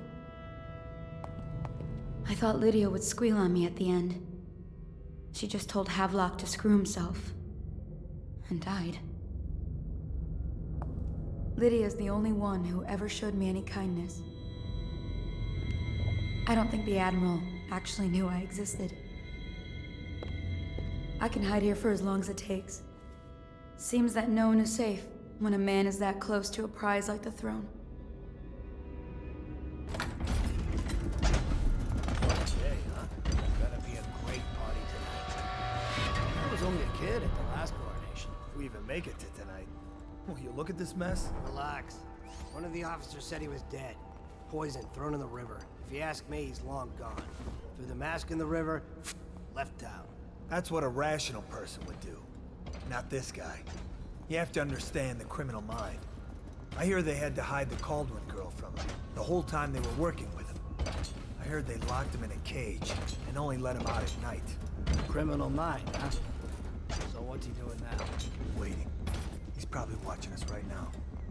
I thought Lydia would squeal on me at the end. She just told Havelock to screw himself. And died. Lydia's the only one who ever showed me any kindness. I don't think the Admiral actually knew I existed. I can hide here for as long as it takes. Seems that no one is safe when a man is that close to a prize like the throne. Only a kid at the last coronation. If we even make it to tonight. Will you look at this mess? Relax. One of the officers said he was dead. Poisoned, thrown in the river. If you ask me, he's long gone. Threw the mask in the river, left town. That's what a rational person would do. Not this guy. You have to understand the criminal mind. I hear they had to hide the Caldwin girl from him, the whole time they were working with him. I heard they locked him in a cage, and only let him out at night. Criminal mind, huh? So what's he doing now? Waiting. He's probably watching us right now.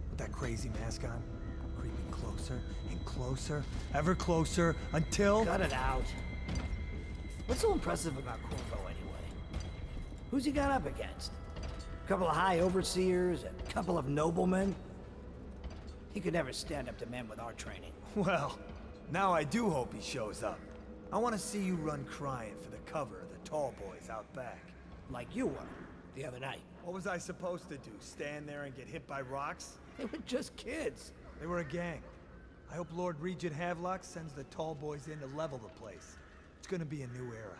With that crazy mask on. Creeping closer and closer, ever closer, until... Cut it out. What's so impressive about Corvo anyway? Who's he got up against? A couple of high overseers, a couple of noblemen? He could never stand up to men with our training. Well, now I do hope he shows up. I want to see you run crying for the cover of the tall boys out back. Like you were, the other night. What was I supposed to do, stand there and get hit by rocks? They were just kids. They were a gang. I hope Lord Regent Havelock sends the tall boys in to level the place. It's gonna be a new era.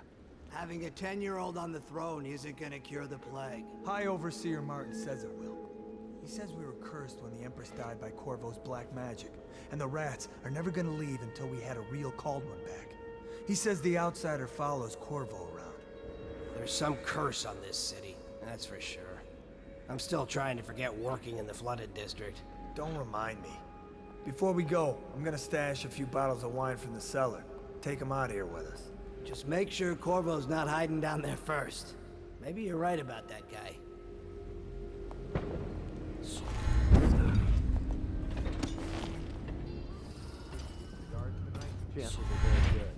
Having a 10-year-old on the throne isn't gonna cure the plague. High Overseer Martin says it will. He says we were cursed when the Empress died by Corvo's black magic, and the rats are never gonna leave until we had a real called one back. He says the outsider follows Corvo around. There's some curse on this city, that's for sure. I'm still trying to forget working in the flooded district. Don't remind me. Before we go, I'm gonna stash a few bottles of wine from the cellar. Take them out here with us. Just make sure Corvo's not hiding down there first. Maybe you're right about that guy. Chances are very good.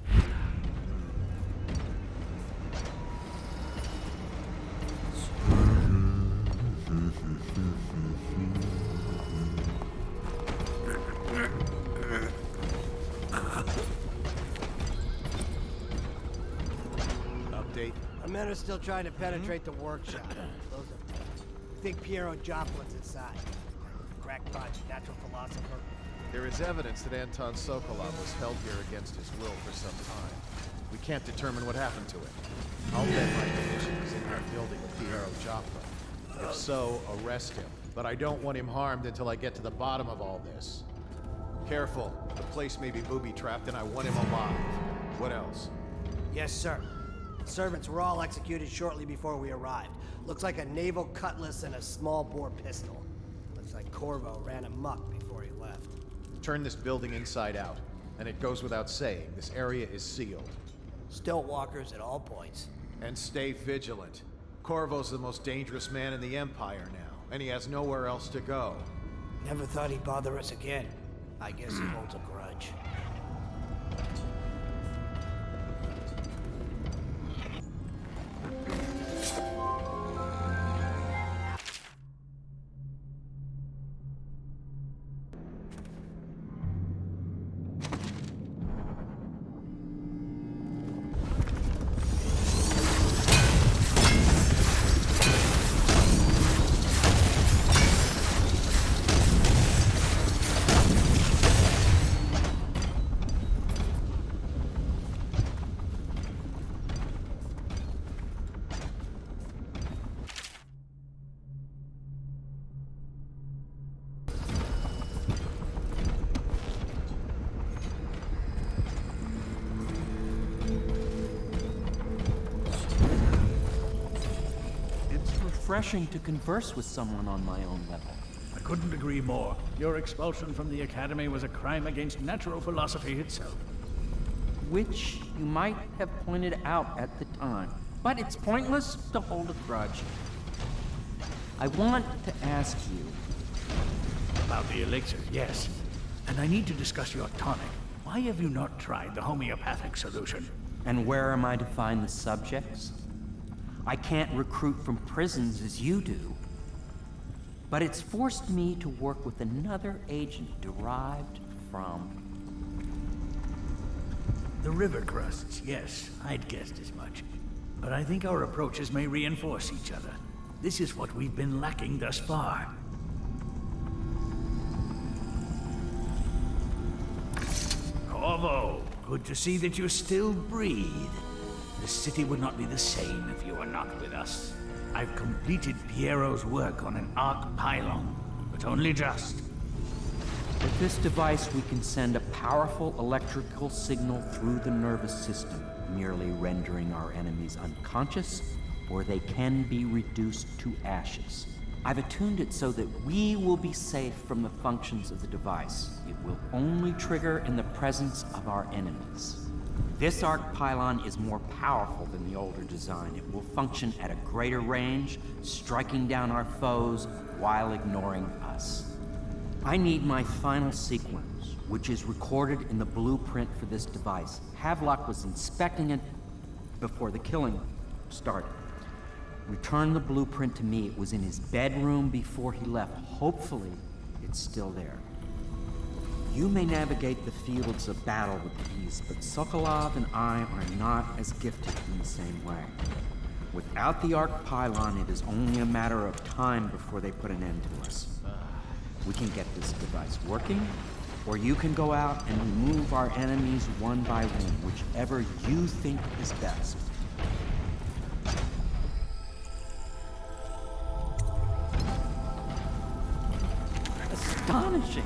Update. Our men are still trying to penetrate the workshop. Think Piero Joplin's inside. Crackpot, natural philosopher. There is evidence that Anton Sokolov was held here against his will for some time. We can't determine what happened to him. I'll bet my position is in that building with Piero Joppa. If so, arrest him. But I don't want him harmed until I get to the bottom of all this. Careful. The place may be booby-trapped and I want him alive. What else? Yes, sir. Servants were all executed shortly before we arrived. Looks like a naval cutlass and a small-bore pistol. Looks like Corvo ran amok before he left. Turn this building inside out. And it goes without saying, this area is sealed. Stilt walkers at all points. And stay vigilant. Corvo's the most dangerous man in the Empire now, and he has nowhere else to go. Never thought he'd bother us again. I guess he holds a grudge. Refreshing to converse with someone on my own level. I couldn't agree more. Your expulsion from the Academy was a crime against natural philosophy itself. Which you might have pointed out at the time. But it's pointless to hold a grudge. I want to ask you... About the elixir, yes. And I need to discuss your tonic. Why have you not tried the homeopathic solution? And where am I to find the subjects? I can't recruit from prisons as you do. But it's forced me to work with another agent derived from... The river crusts, yes. I'd guessed as much. But I think our approaches may reinforce each other. This is what we've been lacking thus far. Corvo, good to see that you still breathe. The city would not be the same if you were not with us. I've completed Piero's work on an arc pylon, but only just. With this device, we can send a powerful electrical signal through the nervous system, merely rendering our enemies unconscious, or they can be reduced to ashes. I've attuned it so that we will be safe from the functions of the device. It will only trigger in the presence of our enemies. This arc pylon is more powerful than the older design. It will function at a greater range, striking down our foes while ignoring us. I need my final sequence, which is recorded in the blueprint for this device. Havelock was inspecting it before the killing started. Return the blueprint to me. It was in his bedroom before he left. Hopefully, it's still there. You may navigate the fields of battle with ease, but Sokolov and I are not as gifted in the same way. Without the arc pylon, it is only a matter of time before they put an end to us. We can get this device working, or you can go out and remove our enemies one by one, whichever you think is best. astonishing.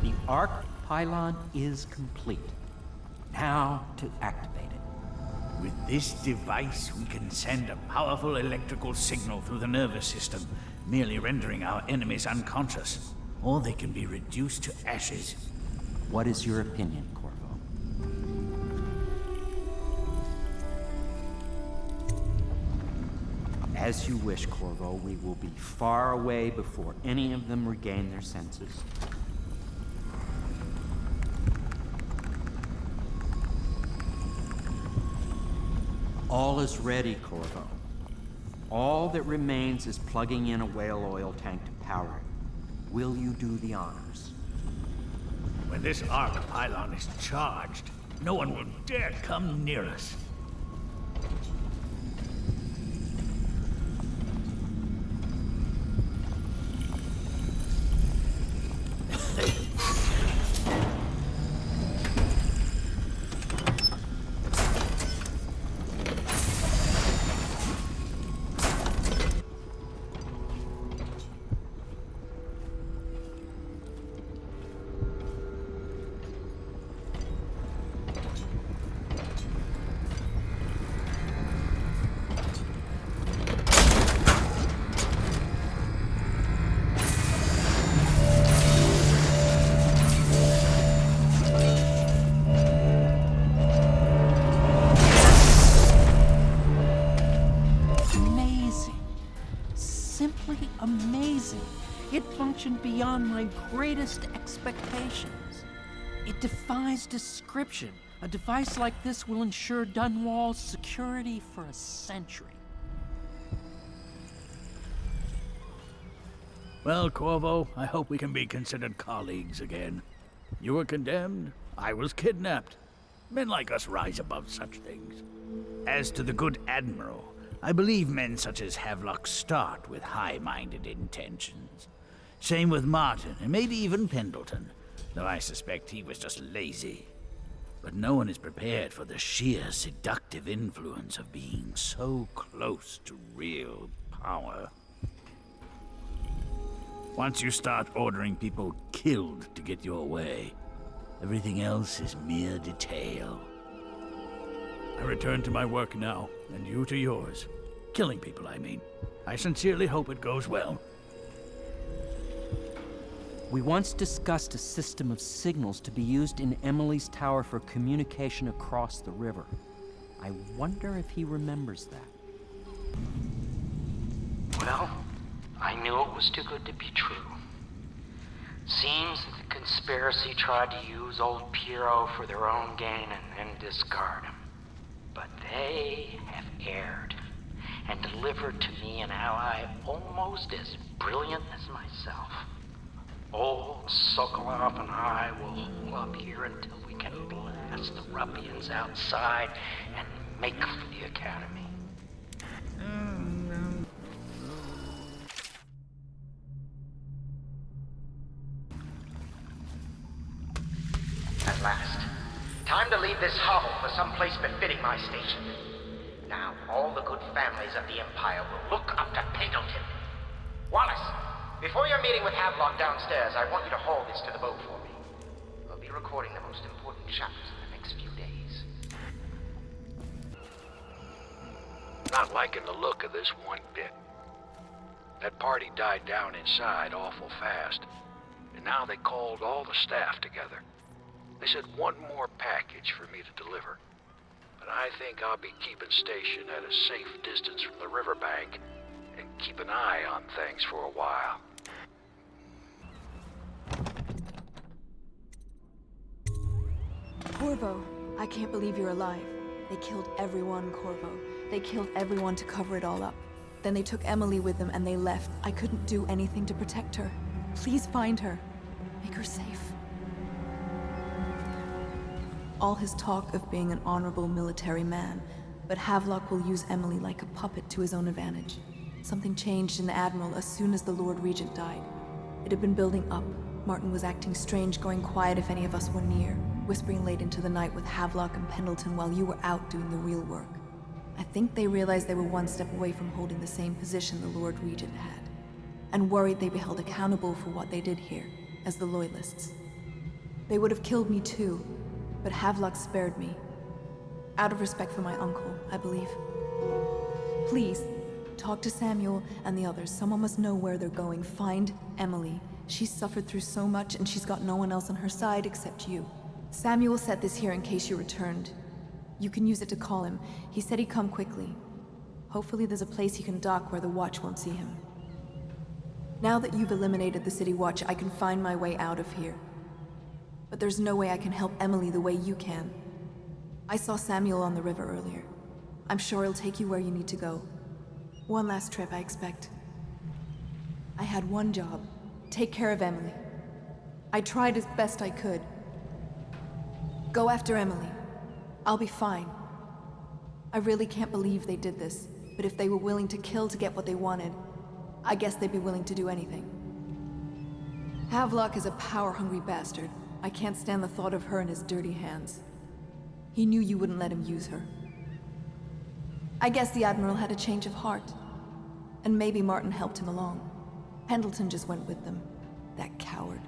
The arc pylon is complete. Now to activate it. With this device, we can send a powerful electrical signal through the nervous system, merely rendering our enemies unconscious, or they can be reduced to ashes. What is your opinion, Corvo? As you wish, Corvo. We will be far away before any of them regain their senses. All is ready, Corvo. All that remains is plugging in a whale oil tank to power it. Will you do the honors? When this arc pylon is charged, no one will dare come near us. Beyond my greatest expectations. It defies description. A device like this will ensure Dunwall's security for a century. Well, Corvo, I hope we can be considered colleagues again. You were condemned, I was kidnapped. Men like us rise above such things. As to the good Admiral, I believe men such as Havelock start with high-minded intentions. Same with Martin, and maybe even Pendleton, though I suspect he was just lazy. But no one is prepared for the sheer seductive influence of being so close to real power. Once you start ordering people killed to get your way, everything else is mere detail. I return to my work now, and you to yours. Killing people, I mean. I sincerely hope it goes well. We once discussed a system of signals to be used in Emily's tower for communication across the river. I wonder if he remembers that. Well, I knew it was too good to be true. Seems that the conspiracy tried to use old Piero for their own gain and then discard him. But they have erred and delivered to me an ally almost as brilliant as myself. Old Sokolov and I will hold up here until we can blast the ruffians outside and make for the Academy. At last. Time to leave this hovel for some place befitting my station. Now, all the good families of the Empire will look up to Pendleton. Wallace! Before your meeting with Havelock downstairs, I want you to haul this to the boat for me. We'll be recording the most important chapters in the next few days. Not liking the look of this one bit. That party died down inside awful fast, and now they called all the staff together. They said one more package for me to deliver, but I think I'll be keeping station at a safe distance from the riverbank and keep an eye on things for a while. Corvo, I can't believe you're alive. They killed everyone, Corvo. They killed everyone to cover it all up. Then they took Emily with them and they left. I couldn't do anything to protect her. Please find her. Make her safe. All his talk of being an honorable military man, but Havelock will use Emily like a puppet to his own advantage. Something changed in the Admiral as soon as the Lord Regent died. It had been building up. Martin was acting strange, going quiet if any of us were near, whispering late into the night with Havelock and Pendleton while you were out doing the real work. I think they realized they were one step away from holding the same position the Lord Regent had, and worried they'd be held accountable for what they did here, as the Loyalists. They would have killed me too, but Havelock spared me. Out of respect for my uncle, I believe. Please, talk to Samuel and the others. Someone must know where they're going. Find Emily. She's suffered through so much, and she's got no one else on her side except you. Samuel set this here in case you returned. You can use it to call him. He said he'd come quickly. Hopefully there's a place he can dock where the Watch won't see him. Now that you've eliminated the City Watch, I can find my way out of here. But there's no way I can help Emily the way you can. I saw Samuel on the river earlier. I'm sure he'll take you where you need to go. One last trip, I expect. I had one job. Take care of Emily. I tried as best I could. Go after Emily. I'll be fine. I really can't believe they did this, but if they were willing to kill to get what they wanted, I guess they'd be willing to do anything. Havelock is a power-hungry bastard. I can't stand the thought of her in his dirty hands. He knew you wouldn't let him use her. I guess the Admiral had a change of heart. And maybe Martin helped him along. Pendleton just went with them. That coward.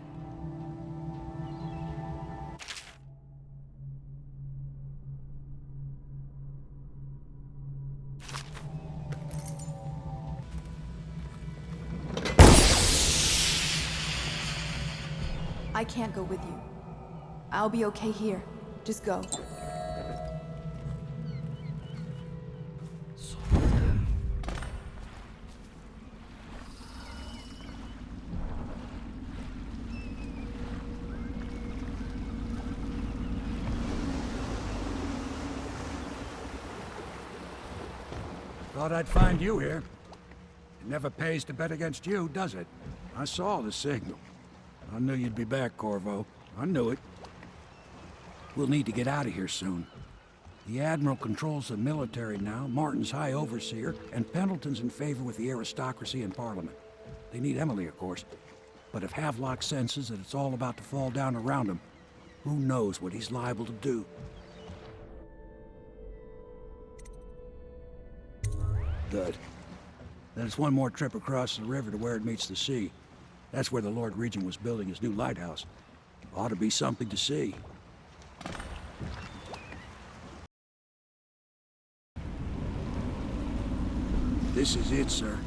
I can't go with you. I'll be okay here. Just go. Thought I'd find you here. It never pays to bet against you, does it? I saw the signal. I knew you'd be back, Corvo. I knew it. We'll need to get out of here soon. The Admiral controls the military now, Martin's High Overseer, and Pendleton's in favor with the aristocracy and Parliament. They need Emily, of course. But if Havelock senses that it's all about to fall down around him, who knows what he's liable to do? Good. There's one more trip across the river to where it meets the sea. That's where the Lord Regent was building his new lighthouse. Ought to be something to see. This is it, sir.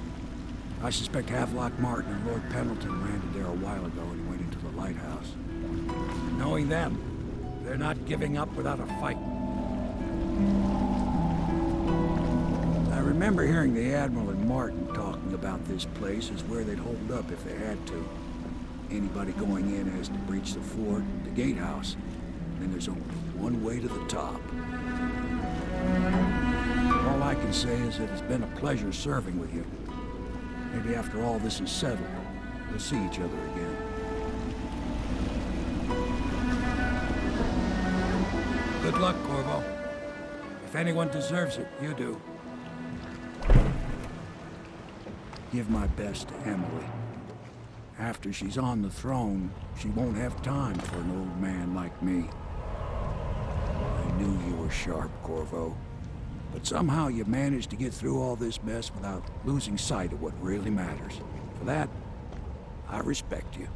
I suspect Havelock Martin and Lord Pendleton landed there a while ago and went into the lighthouse. Knowing them, they're not giving up without a fight. I remember hearing the Admiral and Martin talking about this place as where they'd hold up if they had to. Anybody going in has to breach the fort, the gatehouse. Then there's only one way to the top. All I can say is that it's been a pleasure serving with you. Maybe after all this is settled, we'll see each other again. Good luck, Corvo. If anyone deserves it, you do. Give my best to Emily. After she's on the throne, she won't have time for an old man like me. I knew you were sharp, Corvo. But somehow you managed to get through all this mess without losing sight of what really matters. For that, I respect you.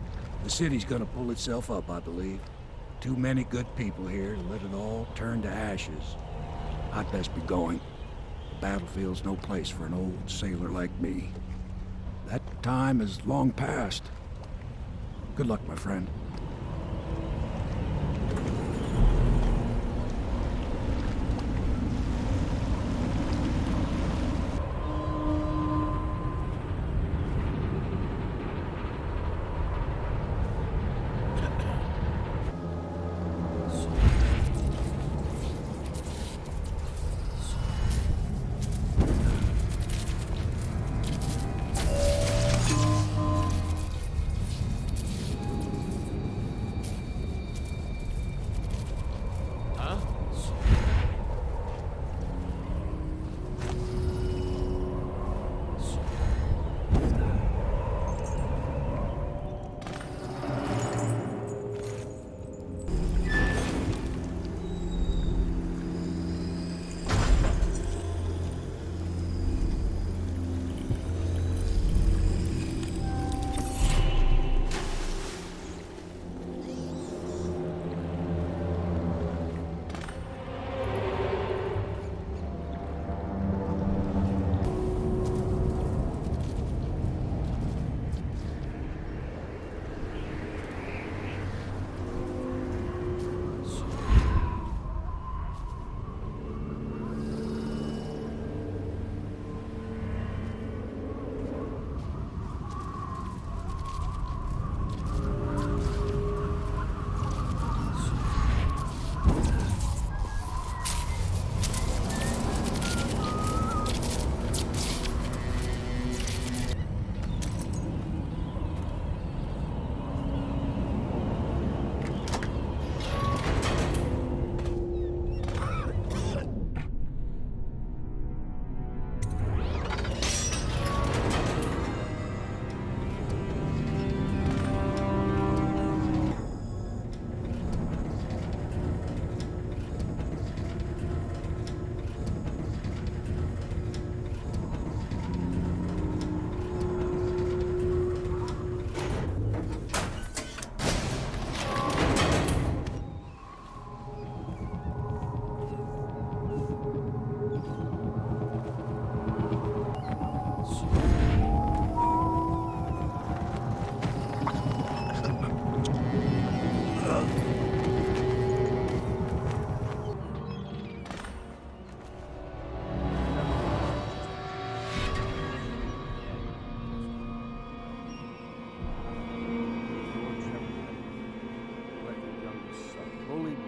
The city's gonna pull itself up, I believe. Too many good people here to let it all turn to ashes. I'd best be going. The battlefield's no place for an old sailor like me. That time is long past. Good luck, my friend.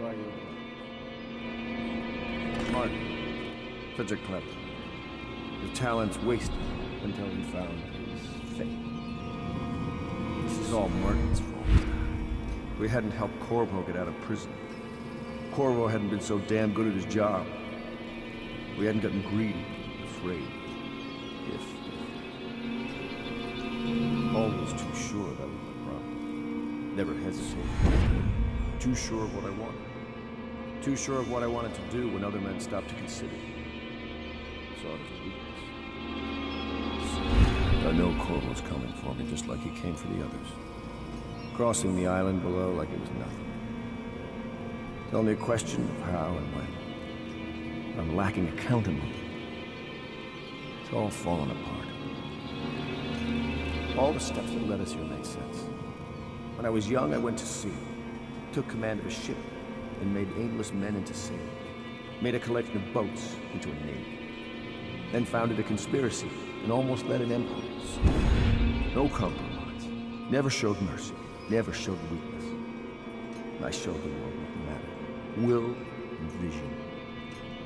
are you? Smart. Such a clever. His talents wasted until he found his fate. This is all Martin's fault. We hadn't helped Corvo get out of prison. Corvo hadn't been so damn good at his job. We hadn't gotten greedy, afraid. Always too sure that was my problem. Never hesitated. Too sure of what I wanted. Too sure of what I wanted to do when other men stopped to consider. Saw it as a weakness. I know Corvo's coming for me just like he came for the others. Crossing the island below like it was nothing. It's only a question of how and when. I'm lacking accountability. It's all fallen apart. All the steps that led us here made sense. When I was young, I went to sea, took command of a ship, and made aimless men into sailors. Made a collection of boats into a navy. Then founded a conspiracy and almost led an empire. No compromise. Never showed mercy. Never showed weakness. I showed the world what mattered. Will and vision.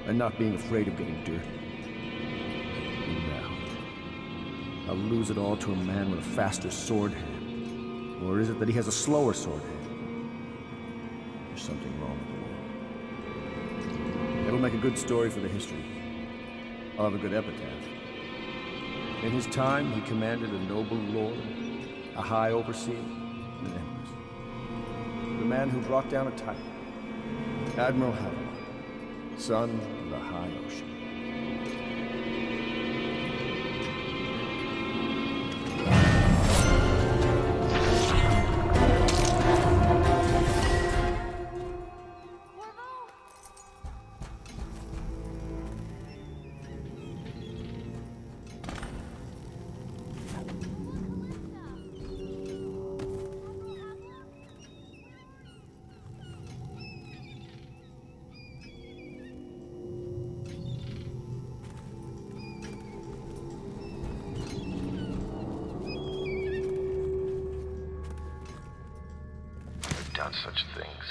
And not being afraid of getting dirty. And now, I'll lose it all to a man with a faster sword hand. Or is it that he has a slower sword hand? There's something wrong with the world. It'll make a good story for the history. I'll have a good epitaph. In his time, he commanded a noble lord, a high overseer, and an empress. The man who brought down a tyrant. Admiral Havelock, son of the high ocean. Done such things,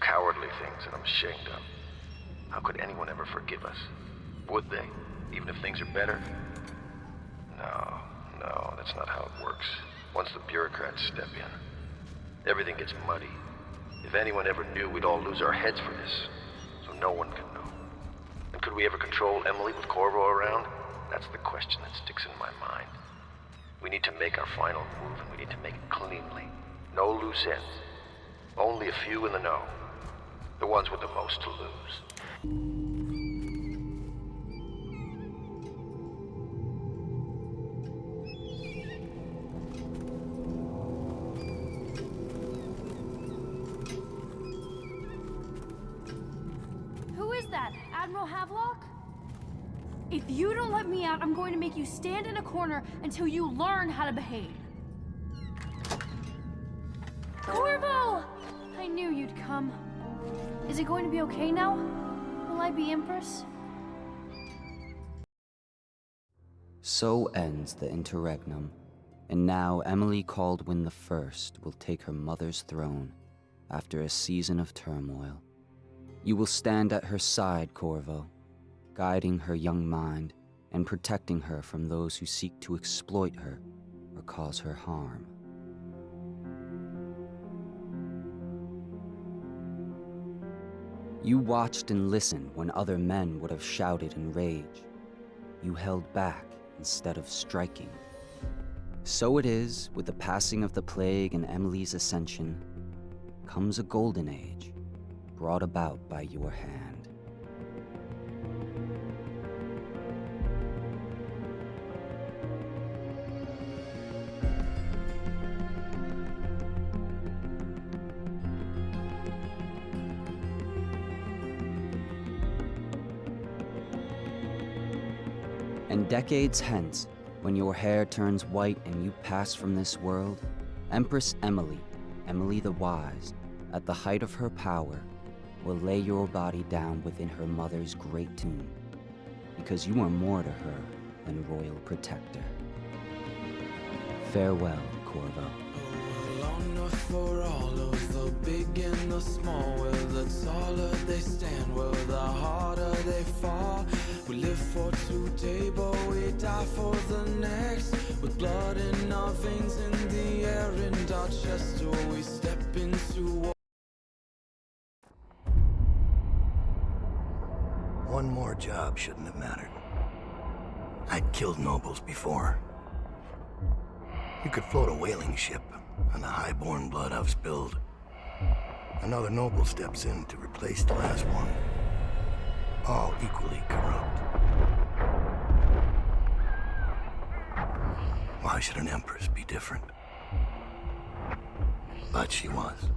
cowardly things that I'm ashamed of. How could anyone ever forgive us? Would they, even if things are better? No, that's not how it works. Once the bureaucrats step in, everything gets muddy. If anyone ever knew, we'd all lose our heads for this, so no one can know. And could we ever control Emily with Corvo around? That's the question that sticks in my mind. We need to make our final move, and we need to make it cleanly. No loose ends. Only a few in the know. The ones with the most to lose. Who is that? Admiral Havelock? If you don't let me out, I'm going to make you stand in a corner until you learn how to behave. Corvo! I knew you'd come. Is it going to be okay now? Will I be Empress? So ends the interregnum, and now Emily Caldwin I will take her mother's throne after a season of turmoil. You will stand at her side, Corvo, guiding her young mind and protecting her from those who seek to exploit her or cause her harm. You watched and listened when other men would have shouted in rage. You held back instead of striking. So it is, with the passing of the plague and Emily's ascension, comes a golden age, brought about by your hand. And decades hence, when your hair turns white and you pass from this world, Empress Emily, Emily the Wise, at the height of her power, will lay your body down within her mother's great tomb, because you are more to her than royal protector. Farewell, Corvo. For all of the big and the small, where the the taller they stand, well, the harder they fall. We live for today, but we die for the next. With blood in our veins, in the air, and our chest, or we step into war. One more job shouldn't have mattered. I'd killed nobles before. You could float a whaling ship, and the highborn blood I've spilled. Another noble steps in to replace the last one. All equally corrupt. Why should an empress be different? But she was.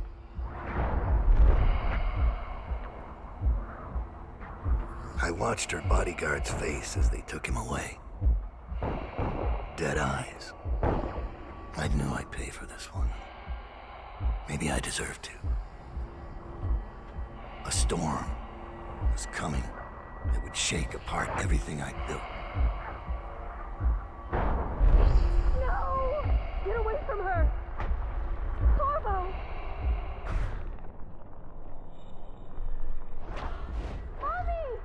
I watched her bodyguard's face as they took him away. Dead eyes. I knew I'd pay for this one. Maybe I deserved to. A storm was coming that would shake apart everything I'd built. No! Get away from her! Corvo! Mommy!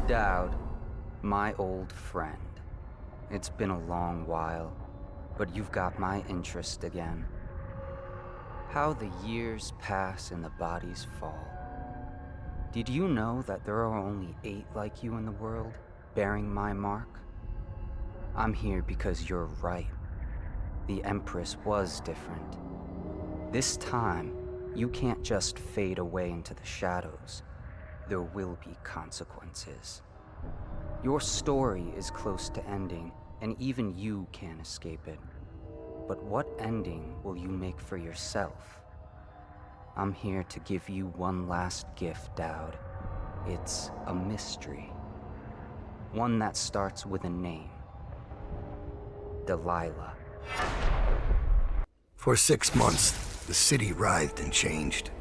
Dowd, my old friend. It's been a long while, but you've got my interest again. How the years pass and the bodies fall. Did you know that there are only 8 like you in the world, bearing my mark? I'm here because you're right. The Empress was different. This time, you can't just fade away into the shadows. There will be consequences. Your story is close to ending, and even you can't escape it. But what ending will you make for yourself? I'm here to give you one last gift, Dowd. It's a mystery. One that starts with a name. Delilah. For 6 months, the city writhed and changed.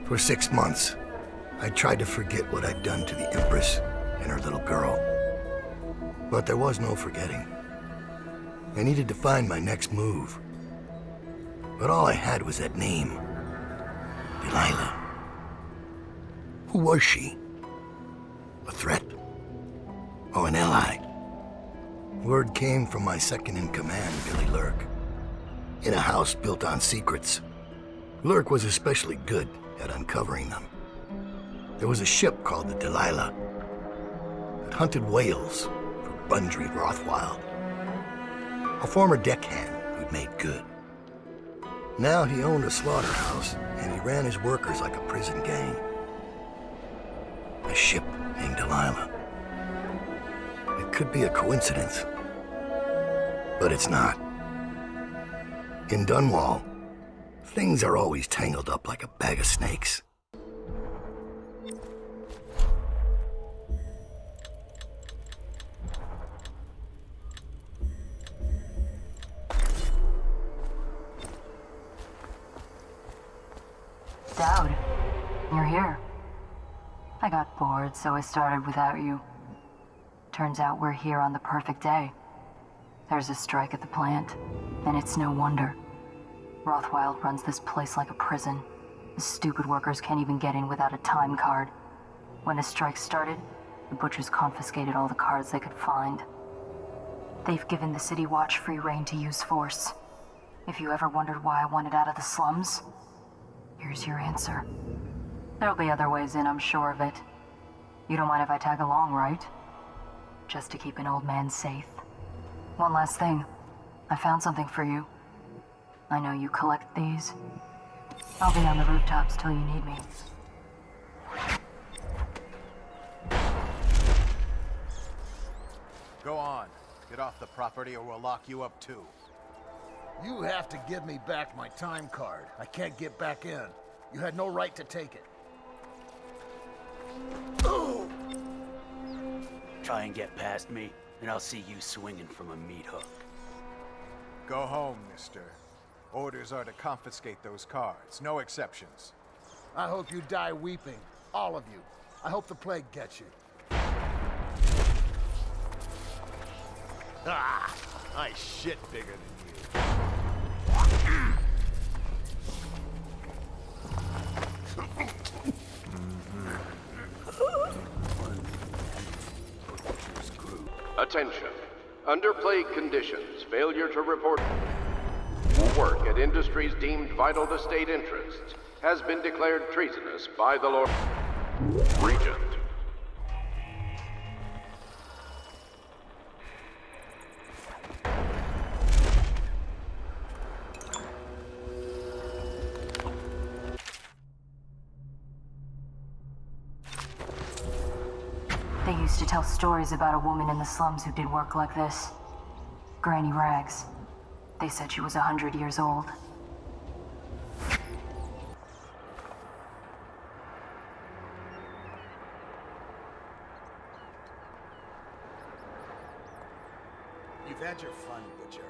For 6 months, I tried to forget what I'd done to the Empress and her little girl. But there was no forgetting. I needed to find my next move. But all I had was that name. Delilah. Who was she? A threat? Or an ally? Word came from my second-in-command, Billy Lurk. In a house built on secrets, Lurk was especially good at uncovering them. There was a ship called the Delilah that hunted whales for Bundry Rothwild, a former deckhand who'd made good. Now he owned a slaughterhouse, and he ran his workers like a prison gang. A ship named Delilah. It could be a coincidence, but it's not. In Dunwall, things are always tangled up like a bag of snakes. Dowd, you're here. I got bored, so I started without you. Turns out we're here on the perfect day. There's a strike at the plant, and it's no wonder. Rothwild runs this place like a prison. The stupid workers can't even get in without a time card. When the strike started, the butchers confiscated all the cards they could find. They've given the City Watch free rein to use force. If you ever wondered why I wanted out of the slums, here's your answer. There'll be other ways in, I'm sure of it. You don't mind if I tag along, right? Just to keep an old man safe. One last thing. I found something for you. I know you collect these. I'll be on the rooftops till you need me. Go on. Get off the property or we'll lock you up too. You have to give me back my time card. I can't get back in. You had no right to take it. Try and get past me, and I'll see you swinging from a meat hook. Go home, mister. Orders are to confiscate those cards, no exceptions. I hope you die weeping. All of you. I hope the plague gets you. Ah! I shit bigger than you. Attention. Under plague conditions, failure to report work at industries deemed vital to state interests has been declared treasonous by the Lord Regent. They used to tell stories about a woman in the slums who did work like this. Granny Rags. They said she was 100 years old. You've had your fun, Butcher.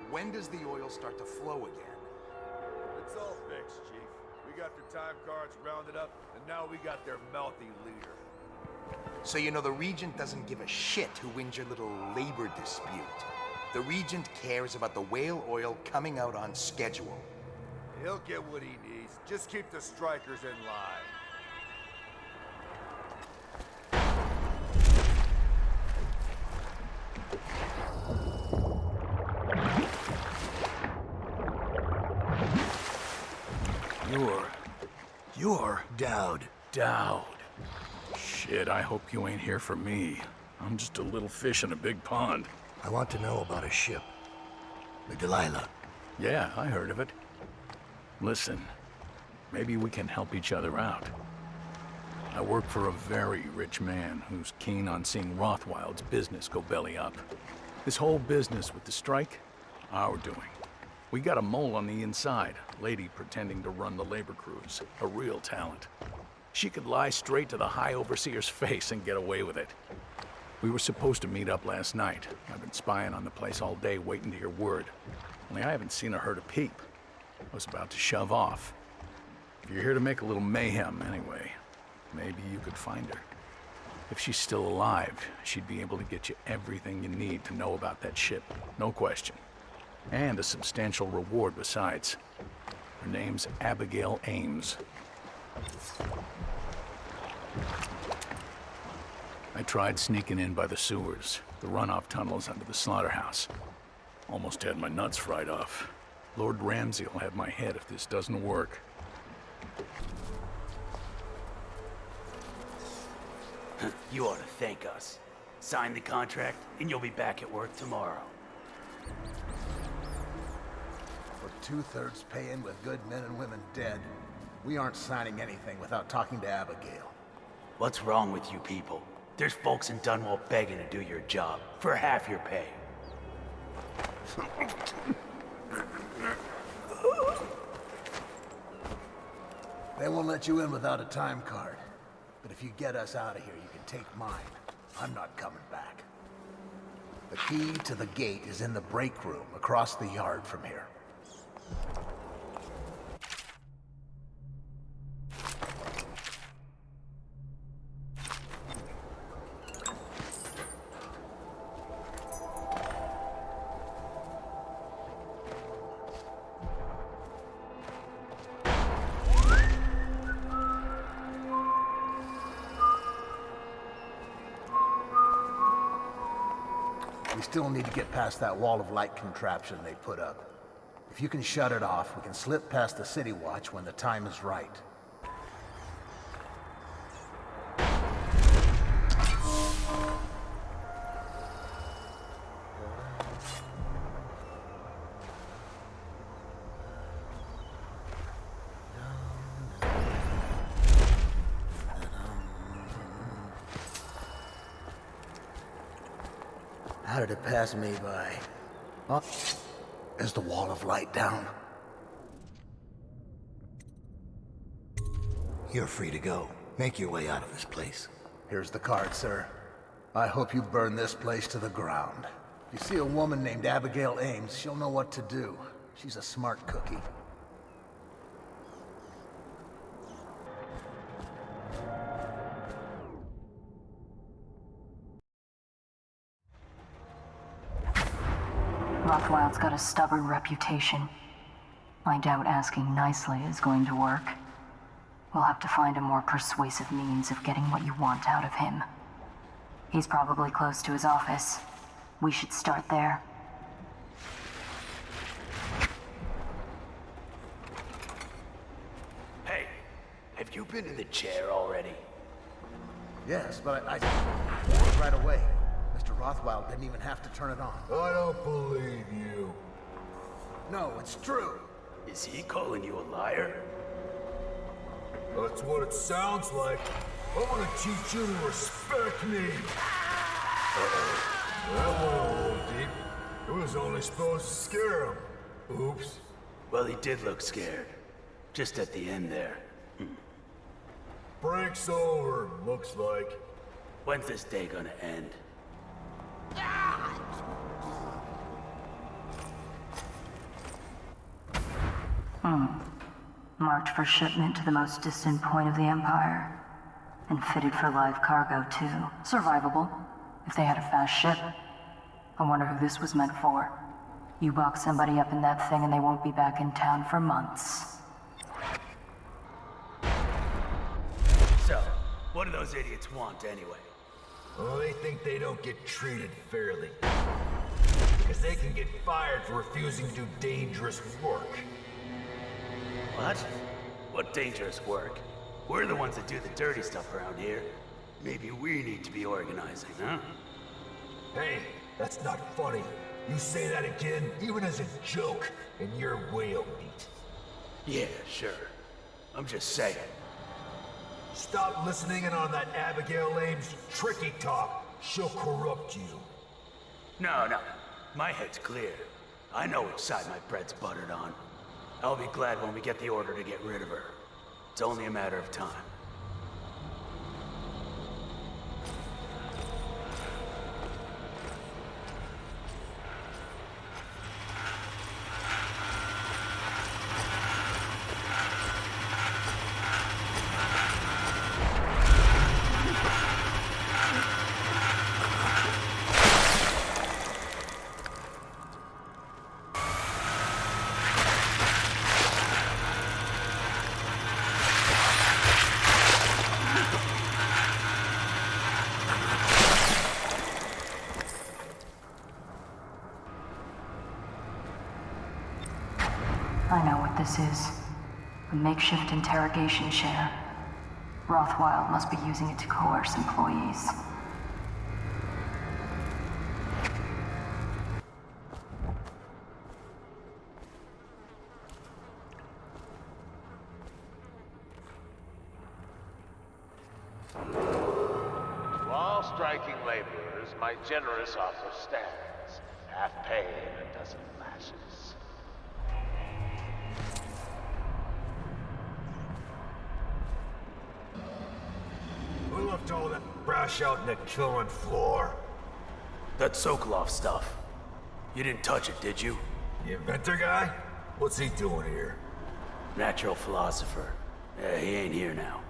When does the oil start to flow again? It's all fixed, Chief. We got their time cards rounded up, and now we got their mouthy leader. So you know the Regent doesn't give a shit who wins your little labor dispute. The Regent cares about the whale oil coming out on schedule. He'll get what he needs. Just keep the strikers in line. You're Dowd. Dowd. Shit, I hope you ain't here for me. I'm just a little fish in a big pond. I want to know about a ship. The Delilah. Yeah, I heard of it. Listen, maybe we can help each other out. I work for a very rich man who's keen on seeing Rothwild's business go belly up. This whole business with the strike, our doing. We got a mole on the inside, lady pretending to run the labor crews, a real talent. She could lie straight to the High Overseer's face and get away with it. We were supposed to meet up last night. I've been spying on the place all day waiting to hear word. Only I haven't seen or heard a peep. I was about to shove off. If you're here to make a little mayhem anyway, maybe you could find her. If she's still alive, she'd be able to get you everything you need to know about that ship, no question. And a substantial reward besides. Her name's Abigail Ames. I tried sneaking in by the sewers, the runoff tunnels under the slaughterhouse. Almost had my nuts fried off. Lord Ramsay will have my head if this doesn't work. You ought to thank us. Sign the contract, and you'll be back at work tomorrow. For 2/3 pay-in with good men and women dead, we aren't signing anything without talking to Abigail. What's wrong with you people? There's folks in Dunwall begging to do your job for half your pay. They won't let you in without a time card. But if you get us out of here, you can take mine. I'm not coming back. The key to the gate is in the break room across the yard from here. We still need to get past that wall of light contraption they put up. If you can shut it off, we can slip past the city watch when the time is right. How did it pass me by? Oh, is the wall of light down? You're free to go. Make your way out of this place. Here's the card, sir. I hope you burn this place to the ground. If you see a woman named Abigail Ames, she'll know what to do. She's a smart cookie. Rothwild's got a stubborn reputation. I doubt asking nicely is going to work. We'll have to find a more persuasive means of getting what you want out of him. He's probably close to his office. We should start there. Hey, have you been in the chair already? Yes, but I right away. Mr. Rothwild didn't even have to turn it on. I don't believe you. No, it's true. Is he calling you a liar? That's what it sounds like. I want to teach you to respect me. That went a little deep. It was only supposed to scare him. Oops. Well, he did look scared. Just at the end there. Break's over, looks like. When's this day gonna end? Marked for shipment to the most distant point of the Empire. And fitted for live cargo, too. Survivable, if they had a fast ship. I wonder who this was meant for. You box somebody up in that thing and they won't be back in town for months. So, what do those idiots want anyway? Well, they think they don't get treated fairly. Because they can get fired for refusing to do dangerous work. What? What dangerous work? We're the ones that do the dirty stuff around here. Maybe we need to be organizing, huh? Hey, that's not funny. You say that again, even as a joke, and you're whale meat. Yeah, sure. I'm just saying. Stop listening in on that Abigail Ames tricky talk. She'll corrupt you. No. My head's clear. I know which side my bread's buttered on. I'll be glad when we get the order to get rid of her. It's only a matter of time. I know what this is. A makeshift interrogation chair. Rothwild must be using it to coerce employees. To all striking laborers, my generous offer stands. Half pay and a dozen lashes. Who left all that brash out in the killing floor? That Sokolov stuff. You didn't touch it, did you? The inventor guy? What's he doing here? Natural philosopher. He ain't here now.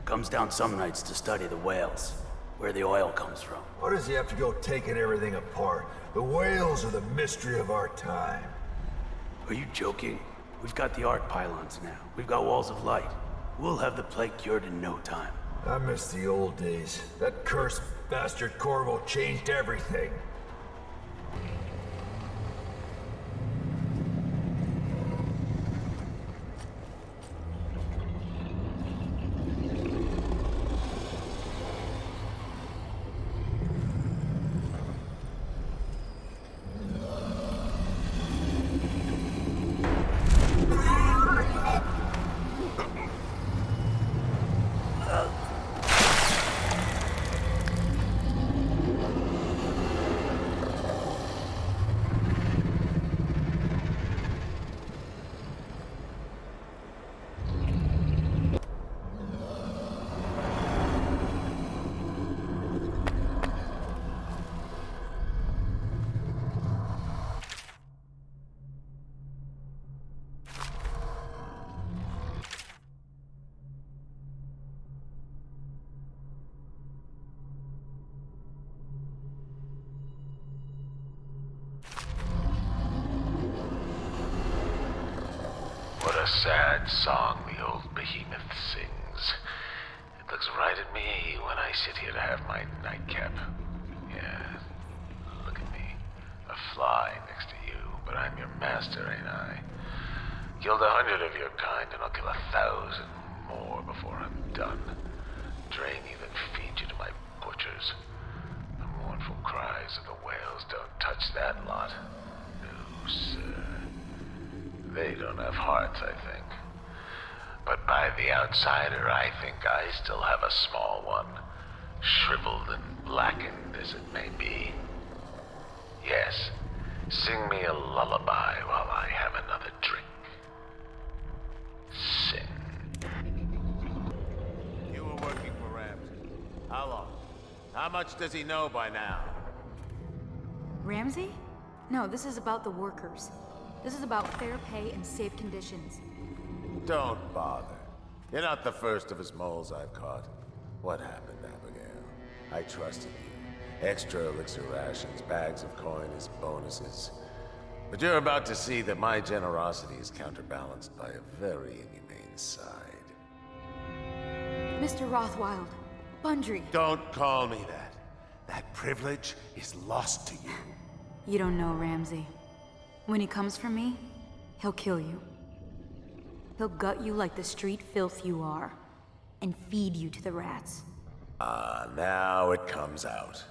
Comes down some nights to study the whales, where the oil comes from. Why does he have to go taking everything apart? The whales are the mystery of our time. Are you joking? We've got the arc pylons now. We've got walls of light. We'll have the plague cured in no time. I miss the old days. That cursed bastard Corvo changed everything. a sad song the old behemoth sings. It looks right at me when I sit here to have my nightcap. Yeah, look at me. A fly next to you, but I'm your master, ain't I? Killed 100 of your kind, and I'll kill 1,000 more before I'm done. Drain you, then feed you to my butchers. The mournful cries of the whales don't touch that lot. No, sir. They don't have hearts, I think. But by the outsider, I think I still have a small one. Shriveled and blackened as it may be. Yes, sing me a lullaby while I have another drink. Sing. You were working for Ramsey. How long? How much does he know by now? Ramsey? No, this is about the workers. This is about fair pay and safe conditions. Don't bother. You're not the first of his moles I've caught. What happened, Abigail? I trusted you. Extra elixir rations, bags of coin as bonuses. But you're about to see that my generosity is counterbalanced by a very inhumane side. Mr. Rothwild, Bundry. Don't call me that. That privilege is lost to you. You don't know Ramsey. When he comes for me, he'll kill you. He'll gut you like the street filth you are, and feed you to the rats. Ah, now it comes out.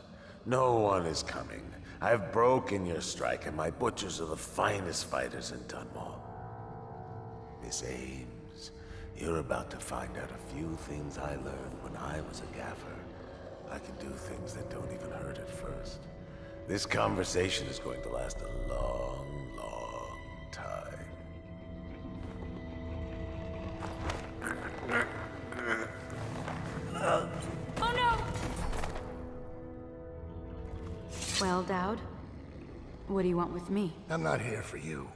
No one is coming. I've broken your strike, and my butchers are the finest fighters in Dunwall. Miss Ames, you're about to find out a few things I learned when I was a gaffer. I can do things that don't even hurt at first. This conversation is going to last a long, long time. Oh no! Well, Dowd, what do you want with me? I'm not here for you.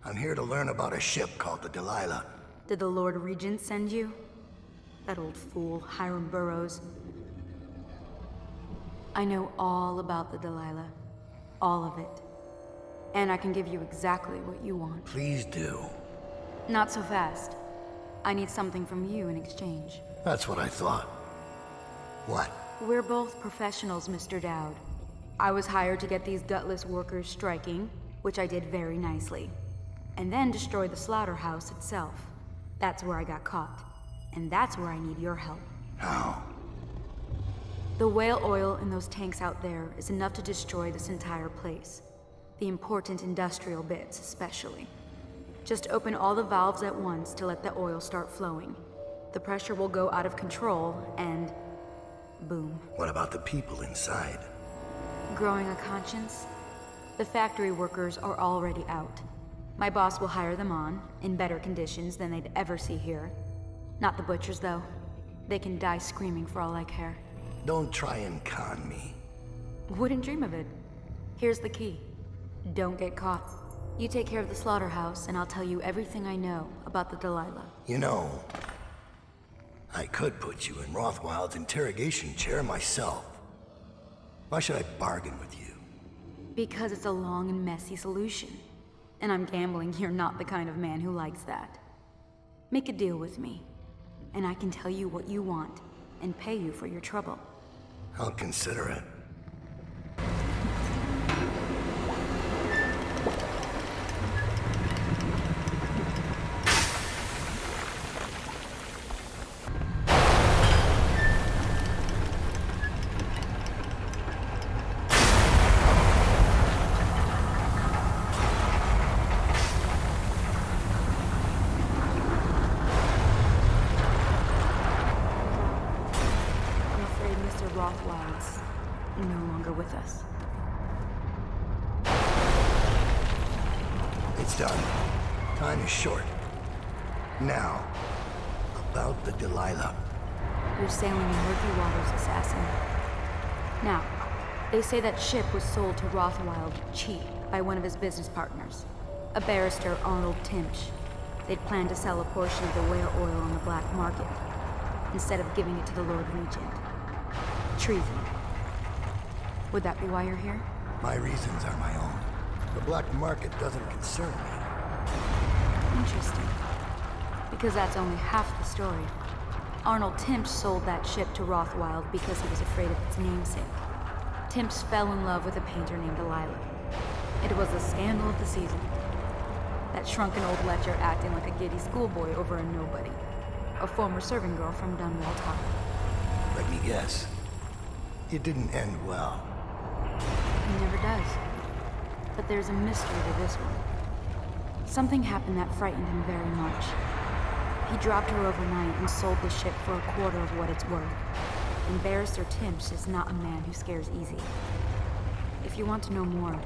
I'm here to learn about a ship called the Delilah. Did the Lord Regent send you? That old fool, Hiram Burrows. I know all about the Delilah. All of it. And I can give you exactly what you want. Please do. Not so fast. I need something from you in exchange. That's what I thought. What? We're both professionals, Mr. Dowd. I was hired to get these gutless workers striking, which I did very nicely. And then destroy the slaughterhouse itself. That's where I got caught. And that's where I need your help. How? The whale oil in those tanks out there is enough to destroy this entire place. The important industrial bits, especially. Just open all the valves at once to let the oil start flowing. The pressure will go out of control, and boom. What about the people inside? Growing a conscience? The factory workers are already out. My boss will hire them on, in better conditions than they'd ever see here. Not the butchers, though. They can die screaming for all I care. Don't try and con me. Wouldn't dream of it. Here's the key. Don't get caught. You take care of the slaughterhouse, and I'll tell you everything I know about the Delilah. You know, I could put you in Rothwild's interrogation chair myself. Why should I bargain with you? Because it's a long and messy solution. And I'm gambling you're not the kind of man who likes that. Make a deal with me, and I can tell you what you want, and pay you for your trouble. I'll consider it. Rothwild's no longer with us. It's done. Time is short. Now, about the Delilah. You're sailing in murky waters, assassin. Now, they say that ship was sold to Rothwild cheap by one of his business partners, a barrister, Arnold Timsh. They'd planned to sell a portion of the whale oil on the black market, instead of giving it to the Lord Regent. Treason. Would that be why you're here? My reasons are my own. The black market doesn't concern me. interesting. Because that's only half the story. Arnold Timpch sold that ship to Rothwild because he was afraid of its namesake. Timpch fell in love with a painter named Delilah. It was the scandal of the season. That shrunken old lecher acting like a giddy schoolboy over a nobody. A former serving girl from Dunwall Tower. Let me guess. It didn't end well. He never does. But there's a mystery to this one. Something happened that frightened him very much. He dropped her overnight and sold the ship for a quarter of what it's worth. And Barrister Timpch is not a man who scares easy. If you want to know more,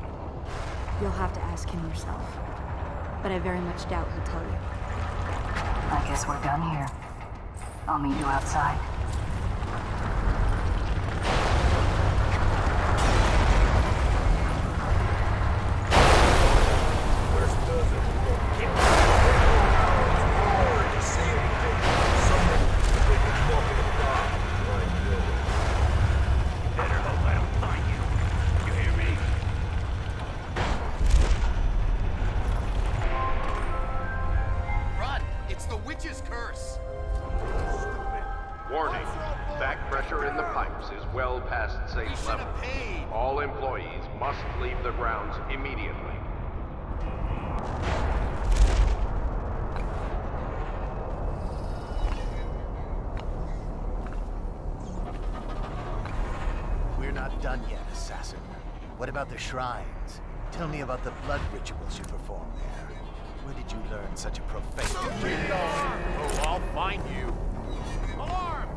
you'll have to ask him yourself. But I very much doubt he'll tell you. I guess we're done here. I'll meet you outside. Warning, back pressure in the pipes is well past safe level. All employees must leave the grounds immediately. We're not done yet, assassin. What about the shrines? Tell me about the blood rituals you perform there. Where did you learn such a profane... Oh, I'll find you. Alarm!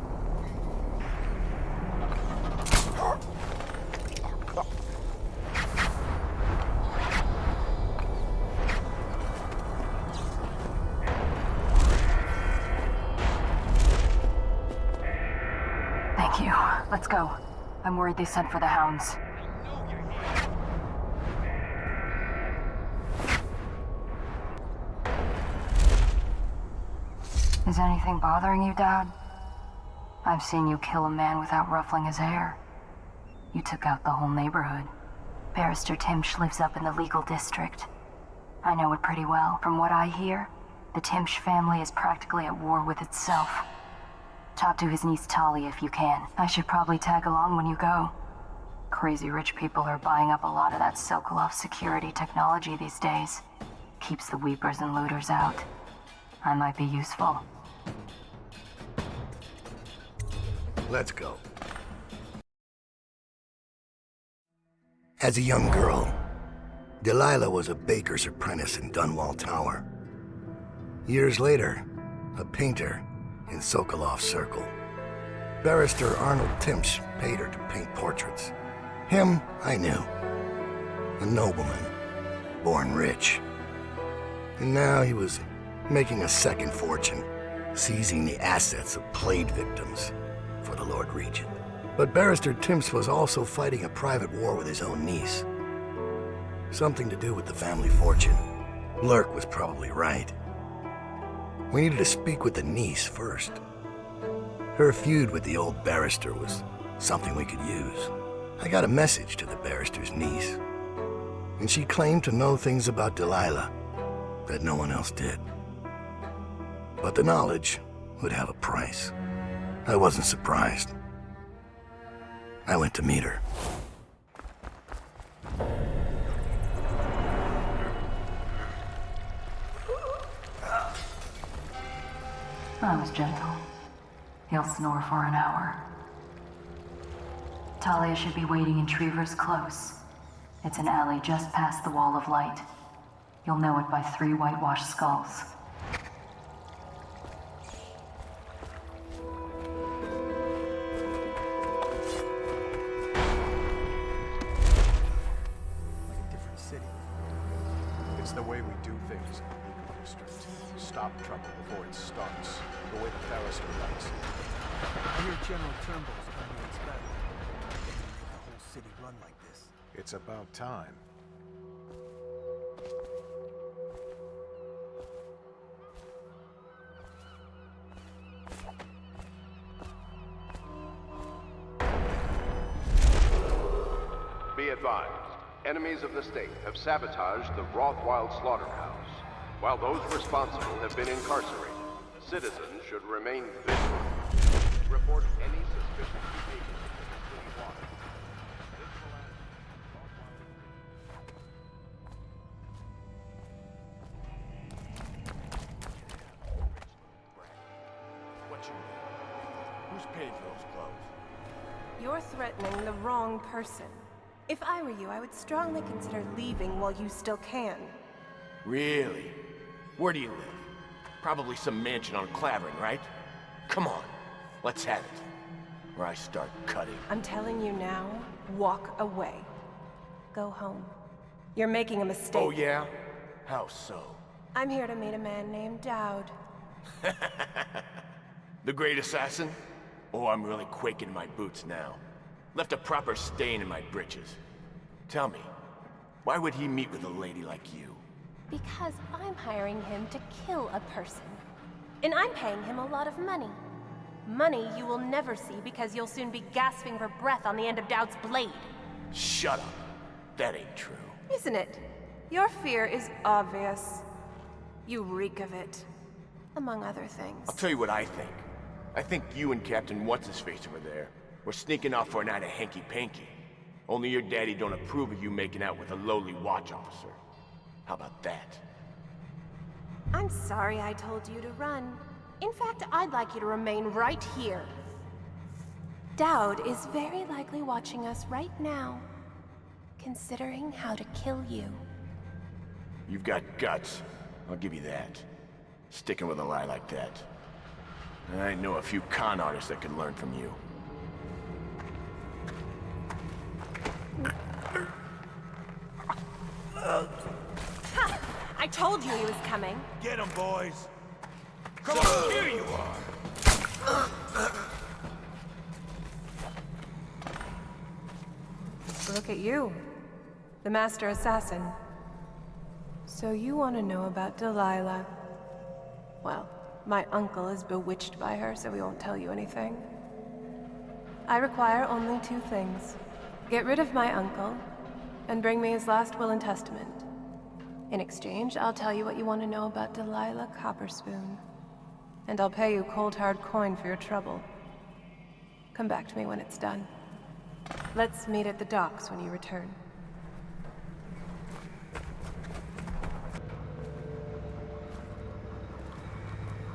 Thank you. Let's go. I'm worried they sent for the hounds. Is anything bothering you, Dad? I've seen you kill a man without ruffling his hair. You took out the whole neighborhood. Barrister Timpch lives up in the legal district. I know it pretty well. From what I hear, the Timpch family is practically at war with itself. Talk to his niece Talia if you can. I should probably tag along when you go. Crazy rich people are buying up a lot of that Sokolov security technology these days. Keeps the weepers and looters out. I might be useful. Let's go. As a young girl, Delilah was a baker's apprentice in Dunwall Tower. Years later, a painter in Sokolov's circle. Barrister Arnold Timpch paid her to paint portraits. Him, I knew. A nobleman, born rich. And now he was making a second fortune, seizing the assets of plague victims for the Lord Regent. But Barrister Timpch was also fighting a private war with his own niece. Something to do with the family fortune. Lurk was probably right. We needed to speak with the niece first. Her feud with the old barrister was something we could use. I got a message to the barrister's niece, and she claimed to know things about Delilah that no one else did. But the knowledge would have a price. I wasn't surprised. I went to meet her. I was gentle. He'll snore for an hour. Talia should be waiting in Trevor's Close. It's an alley just past the Wall of Light. You'll know it by 3 whitewashed skulls. It's the way we do things in the legal district. Stop trouble before it starts. The way the barrister likes it. I hear General Turnbull's coming in better. Make the whole city run like this. It's about time. Be advised, enemies of the state have sabotaged the Rothwild slaughterhouse. While those responsible have been incarcerated, citizens should remain vigilant. Report any suspicious behavior to the city watch. What you mean? Who's paid for those clothes? You're threatening the wrong person. If I were you, I would strongly consider leaving while you still can. Really? Where do you live? Probably some mansion on Clavering, right? Come on, let's have it. Or I start cutting. I'm telling you now, walk away. Go home. You're making a mistake. Oh yeah? How so? I'm here to meet a man named Dowd. The great assassin? Oh, I'm really quaking in my boots now. Left a proper stain in my britches. Tell me, why would he meet with a lady like you? Because I'm hiring him to kill a person. And I'm paying him a lot of money. Money you will never see because you'll soon be gasping for breath on the end of Dowd's blade. Shut up. That ain't true. Isn't it? Your fear is obvious. You reek of it. Among other things. I'll tell you what I think. I think you and Captain What's-His-Face over there were sneaking off for a night of hanky-panky. Only your daddy don't approve of you making out with a lowly watch officer. How about that? I'm sorry I told you to run. In fact, I'd like you to remain right here. Dowd is very likely watching us right now, considering how to kill you. You've got guts. I'll give you that. Sticking with a lie like that. I know a few con artists that can learn from you. Ha! I told you he was coming. Get him, boys. Come on, here you are. Look at you, the master assassin. So you want to know about Delilah? Well, my uncle is bewitched by her, so we won't tell you anything. I require only two things. Get rid of my uncle, and bring me his last will and testament. In exchange, I'll tell you what you want to know about Delilah Copperspoon. And I'll pay you cold hard coin for your trouble. Come back to me when it's done. Let's meet at the docks when you return.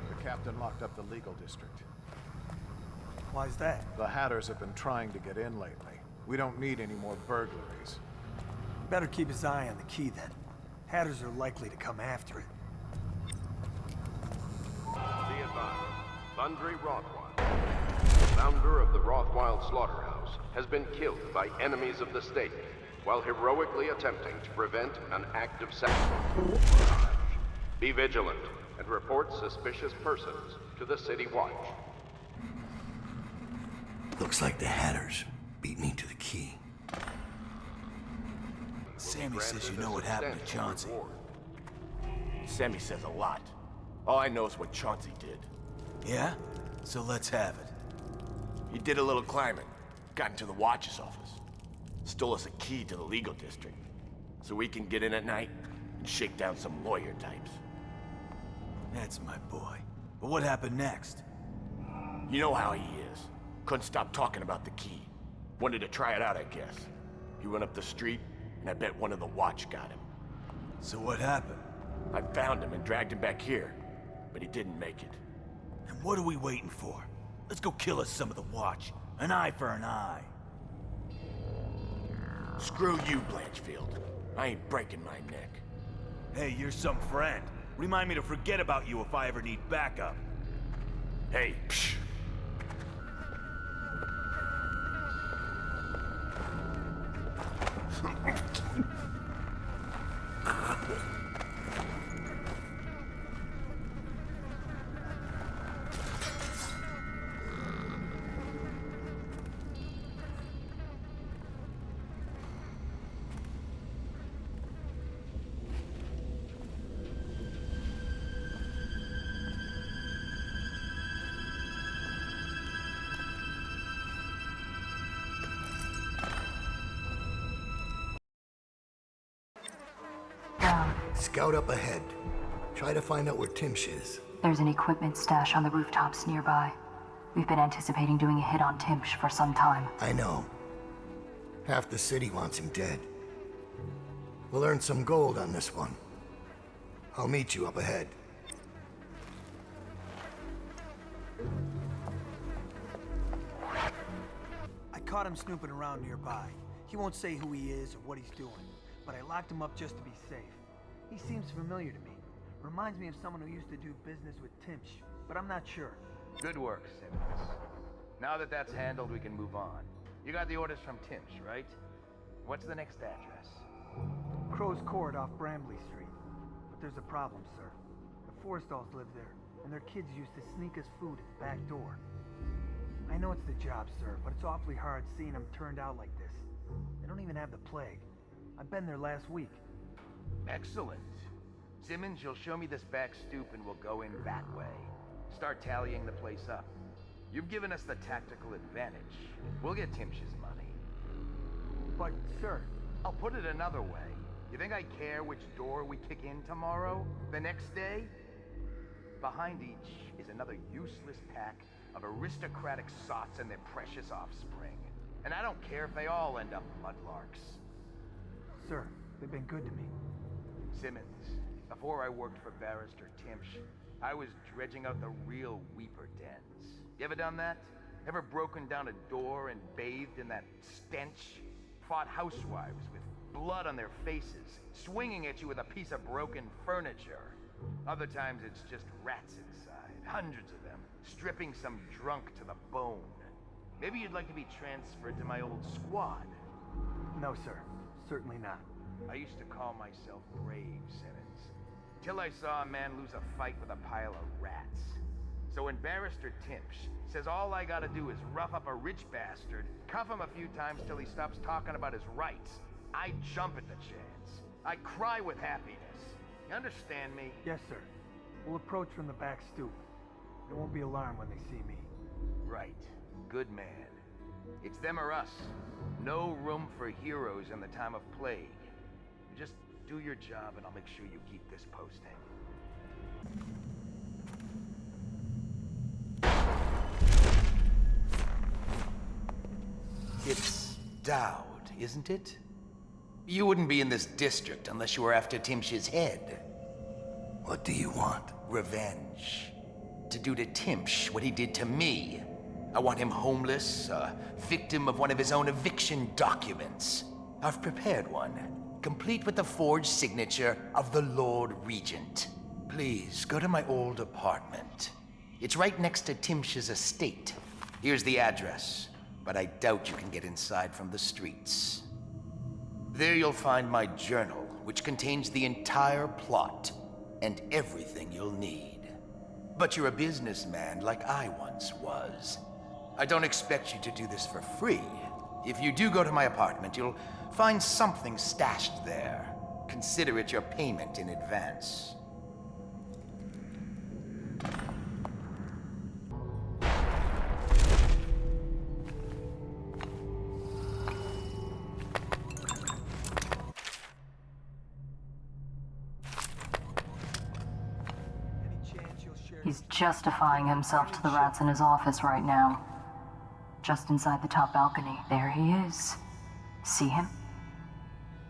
The captain locked up the legal district. Why's that? The Hatters have been trying to get in lately. We don't need any more burglaries. Better keep his eye on the key then. Hatters are likely to come after it. Be advised, Thundry Rothwild, founder of the Rothwild Slaughterhouse, has been killed by enemies of the state while heroically attempting to prevent an act of sacrifice. Be vigilant and report suspicious persons to the City Watch. Looks like the Hatters beat me to the key. Sammy says you know what happened to Chauncey. Sammy says a lot. All I know is what Chauncey did. Yeah? So let's have it. He did a little climbing. Got into the Watch's office. Stole us a key to the legal district. So we can get in at night and shake down some lawyer types. That's my boy. But what happened next? You know how he is. Couldn't stop talking about the key. Wanted to try it out, I guess. He went up the street, and I bet one of the Watch got him. So what happened? I found him and dragged him back here, but he didn't make it. And what are we waiting for? Let's go kill us some of the Watch. An eye for an eye. Screw you, Blanchfield. I ain't breaking my neck. Hey, you're some friend. Remind me to forget about you if I ever need backup. Hey, psh. Scout up ahead. Try to find out where Timsh is. There's an equipment stash on the rooftops nearby. We've been anticipating doing a hit on Timsh for some time. I know. Half the city wants him dead. We'll earn some gold on this one. I'll meet you up ahead. I caught him snooping around nearby. He won't say who he is or what he's doing, but I locked him up just to be safe. He seems familiar to me. Reminds me of someone who used to do business with Timsh, but I'm not sure. Good work, Simmons. Now that that's handled, we can move on. You got the orders from Timsh, right? What's the next address? Crow's Court off Bramley Street. But there's a problem, sir. The Forrestalls live there, and their kids used to sneak us food at the back door. I know it's the job, sir, but it's awfully hard seeing them turned out like this. They don't even have the plague. I've been there last week. Excellent. Simmons, you'll show me this back stoop and we'll go in that way. Start tallying the place up. You've given us the tactical advantage. We'll get Timsh's money. But, sir... I'll put it another way. You think I care which door we kick in tomorrow? The next day? Behind each is another useless pack of aristocratic sots and their precious offspring. And I don't care if they all end up mudlarks. Sir, they've been good to me. Simmons, before I worked for Barrister Timsh, I was dredging out the real Weeper dens. You ever done that? Ever broken down a door and bathed in that stench? Fought housewives with blood on their faces, swinging at you with a piece of broken furniture. Other times it's just rats inside, hundreds of them, stripping some drunk to the bone. Maybe you'd like to be transferred to my old squad. No, sir. Certainly not. I used to call myself brave, Simmons. Till I saw a man lose a fight with a pile of rats. So when Barrister Timsh says all I gotta do is rough up a rich bastard, cuff him a few times till he stops talking about his rights, I jump at the chance. I cry with happiness. You understand me? Yes, sir. We'll approach from the back stoop. They won't be alarmed when they see me. Right. Good man. It's them or us. No room for heroes in the time of plague. Just do your job and I'll make sure you keep this posting. It's Dowd, isn't it? You wouldn't be in this district unless you were after Timsh's head. What do you want? Revenge. To do to Timsh what he did to me. I want him homeless, a victim of one of his own eviction documents. I've prepared one, complete with the forged signature of the Lord Regent. Please, go to my old apartment. It's right next to Timsh's estate. Here's the address, but I doubt you can get inside from the streets. There you'll find my journal, which contains the entire plot and everything you'll need. But you're a businessman like I once was. I don't expect you to do this for free. If you do go to my apartment, you'll find something stashed there. Consider it your payment in advance. He's justifying himself to the rats in his office right now. Just inside the top balcony, there he is. See him?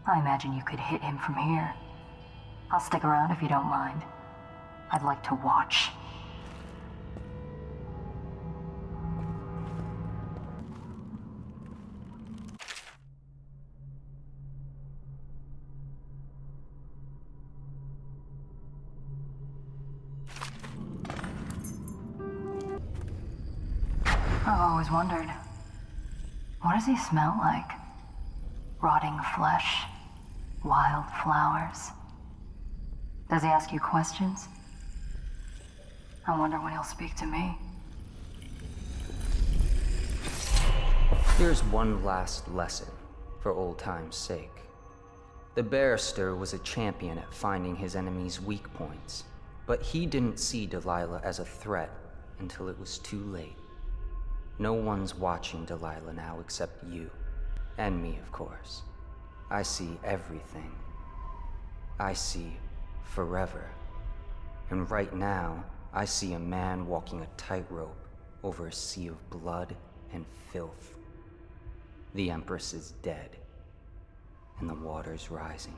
I imagine you could hit him from here. I'll stick around if you don't mind. I'd like to watch. I've always wondered, what does he smell like? Rotting flesh? Wild flowers? Does he ask you questions? I wonder when he'll speak to me. Here's one last lesson, for old time's sake. The barrister was a champion at finding his enemies' weak points, but he didn't see Delilah as a threat until it was too late. No one's watching Delilah now except you. And me, of course. I see everything. I see forever. And right now, I see a man walking a tightrope over a sea of blood and filth. The Empress is dead, and the water's rising.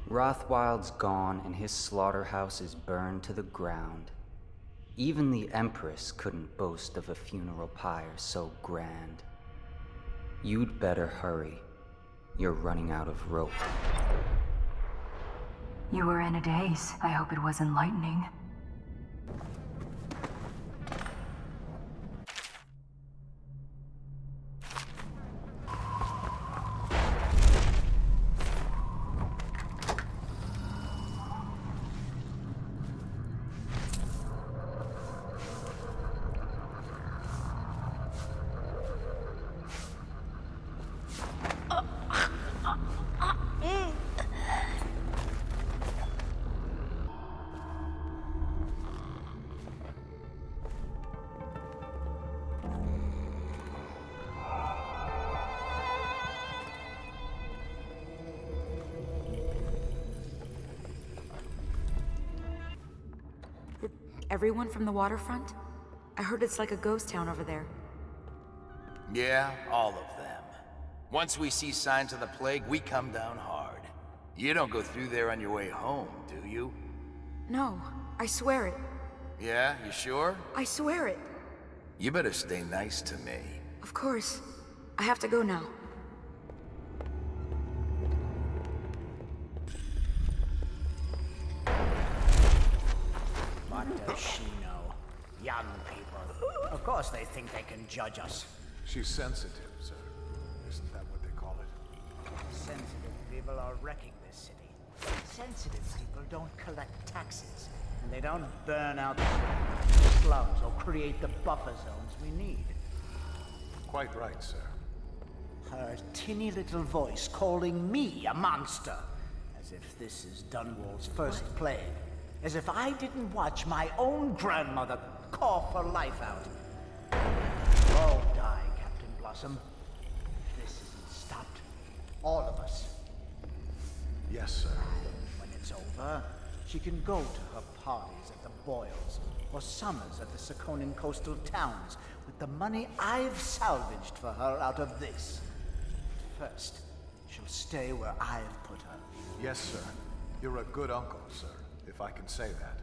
Rothwild's gone, and his slaughterhouse is burned to the ground. Even the Empress couldn't boast of a funeral pyre so grand. You'd better hurry. You're running out of rope. You were in a daze. I hope it was enlightening. Everyone from the waterfront? I heard it's like a ghost town over there. Yeah, all of them. Once we see signs of the plague, we come down hard. You don't go through there on your way home, do you? No, I swear it. Yeah, you sure? I swear it. You better stay nice to me. Of course. I have to go now. What does she know? Young people. Of course they think they can judge us. She's sensitive, sir. Isn't that what they call it? Sensitive people are wrecking this city. Sensitive people don't collect taxes, and they don't burn out the slums or create the buffer zones we need. Quite right, sir. Her tinny little voice calling me a monster, as if this is Dunwall's first plague. As if I didn't watch my own grandmother cough her life out. All die, Captain Blossom. If this isn't stopped, all of us. Yes, sir. When it's over, she can go to her parties at the Boyles, or summers at the Sakonan coastal towns, with the money I've salvaged for her out of this. But first, she'll stay where I've put her. Yes, sir. You're a good uncle, sir, if I can say that.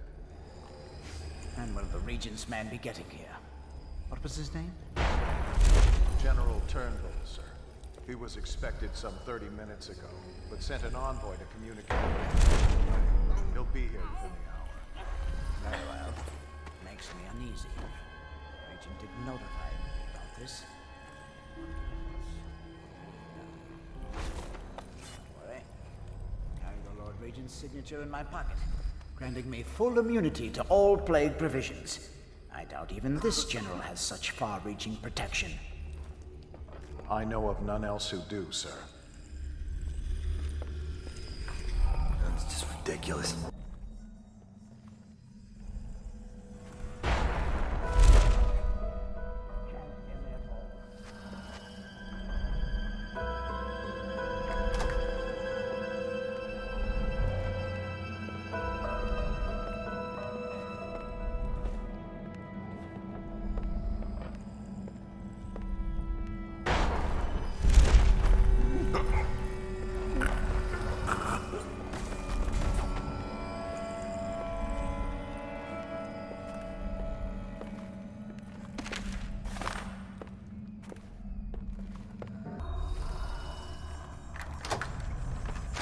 And will the Regent's man be getting here? What was his name? General Turnbull, sir. He was expected some 30 minutes ago, but sent an envoy to communicate. He'll be here within the hour. Very well. Makes me uneasy. The Regent didn't notify me about this. Don't worry. Carry the Lord Regent's signature in my pocket, granting me full immunity to all plague provisions. I doubt even this general has such far-reaching protection. I know of none else who do, sir. That's just ridiculous.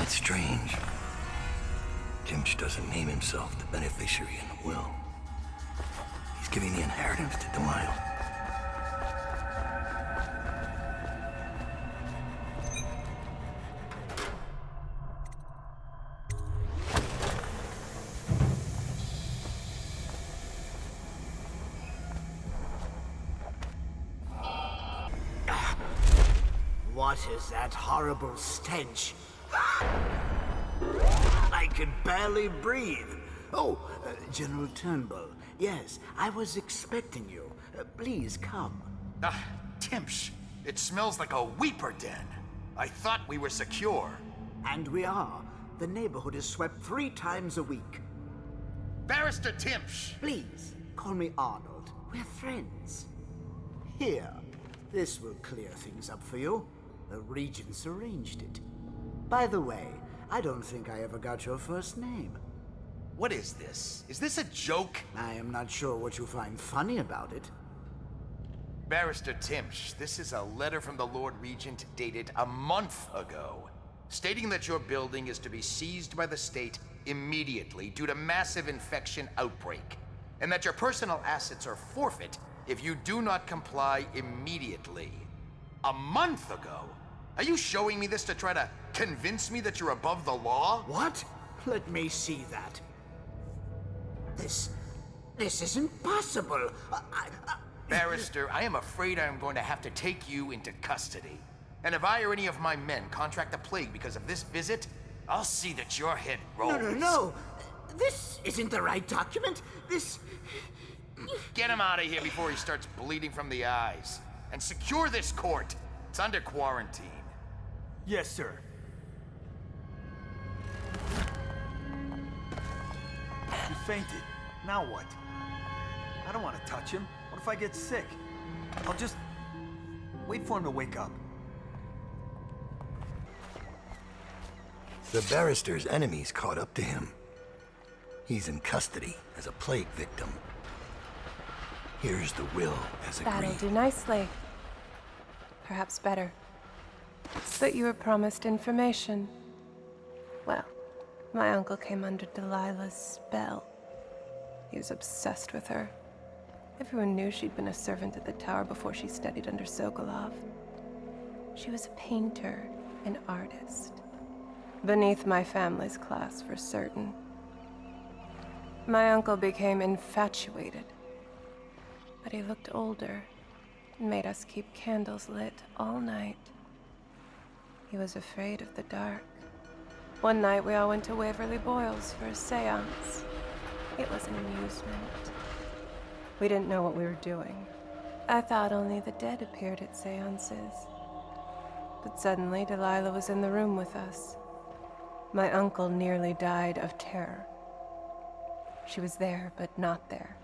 It's strange. Timch doesn't name himself the beneficiary in the will. He's giving the inheritance to Delilah. What is that horrible stench? I can barely breathe. Oh, General Turnbull. Yes, I was expecting you. Please come. Ah, Timsh. It smells like a weeper den. I thought we were secure. And we are. The neighborhood is swept 3 times a week. Barrister Timpsh! Please, call me Arnold. We're friends. Here, this will clear things up for you. The Regents arranged it. By the way, I don't think I ever got your first name. What is this? Is this a joke? I am not sure what you find funny about it. Barrister Timpsh, this is a letter from the Lord Regent dated a month ago, stating that your building is to be seized by the state immediately due to massive infection outbreak, and that your personal assets are forfeit if you do not comply immediately. A month ago? Are you showing me this to try to convince me that you're above the law? What? Let me see that. This isn't possible. Barrister, I am afraid I am going to have to take you into custody. And if I or any of my men contract the plague because of this visit, I'll see that your head rolls. No. This isn't the right document. Get him out of here before he starts bleeding from the eyes. And secure this court. It's under quarantine. Yes, sir. He fainted. Now what? I don't want to touch him. What if I get sick? I'll just wait for him to wake up. The barrister's enemies caught up to him. He's in custody as a plague victim. Here's the will as agreed. That'll do nicely. Perhaps better. But you were promised information. Well, my uncle came under Delilah's spell. He was obsessed with her. Everyone knew she'd been a servant at the tower before she studied under Sokolov. She was a painter, an artist. Beneath my family's class, for certain. My uncle became infatuated. But he looked older and made us keep candles lit all night. He was afraid of the dark. One night we all went to Waverly Boyle's for a seance. It was an amusement. We didn't know what we were doing. I thought only the dead appeared at seances. But suddenly Delilah was in the room with us. My uncle nearly died of terror. She was there, but not there.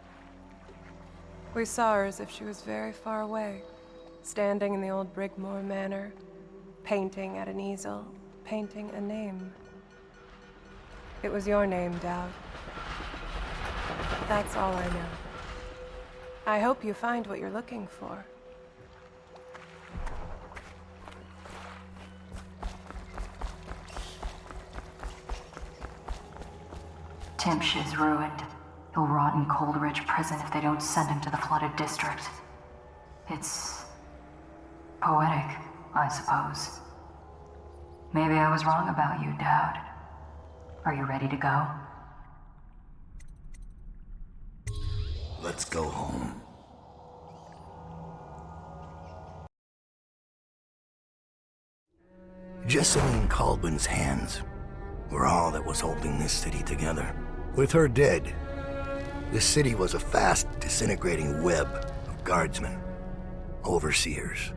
We saw her as if she was very far away, standing in the old Brigmore Manor, painting at an easel, painting a name. It was your name, Dowd. That's all I know. I hope you find what you're looking for. Timpsh is ruined. He'll rot in Coldridge Prison if they don't send him to the flooded district. It's poetic, I suppose. Maybe I was wrong about you, Dowd. Are you ready to go? Let's go home. Jessamine Caldwell's hands were all that was holding this city together. With her dead, the city was a fast disintegrating web of guardsmen, overseers,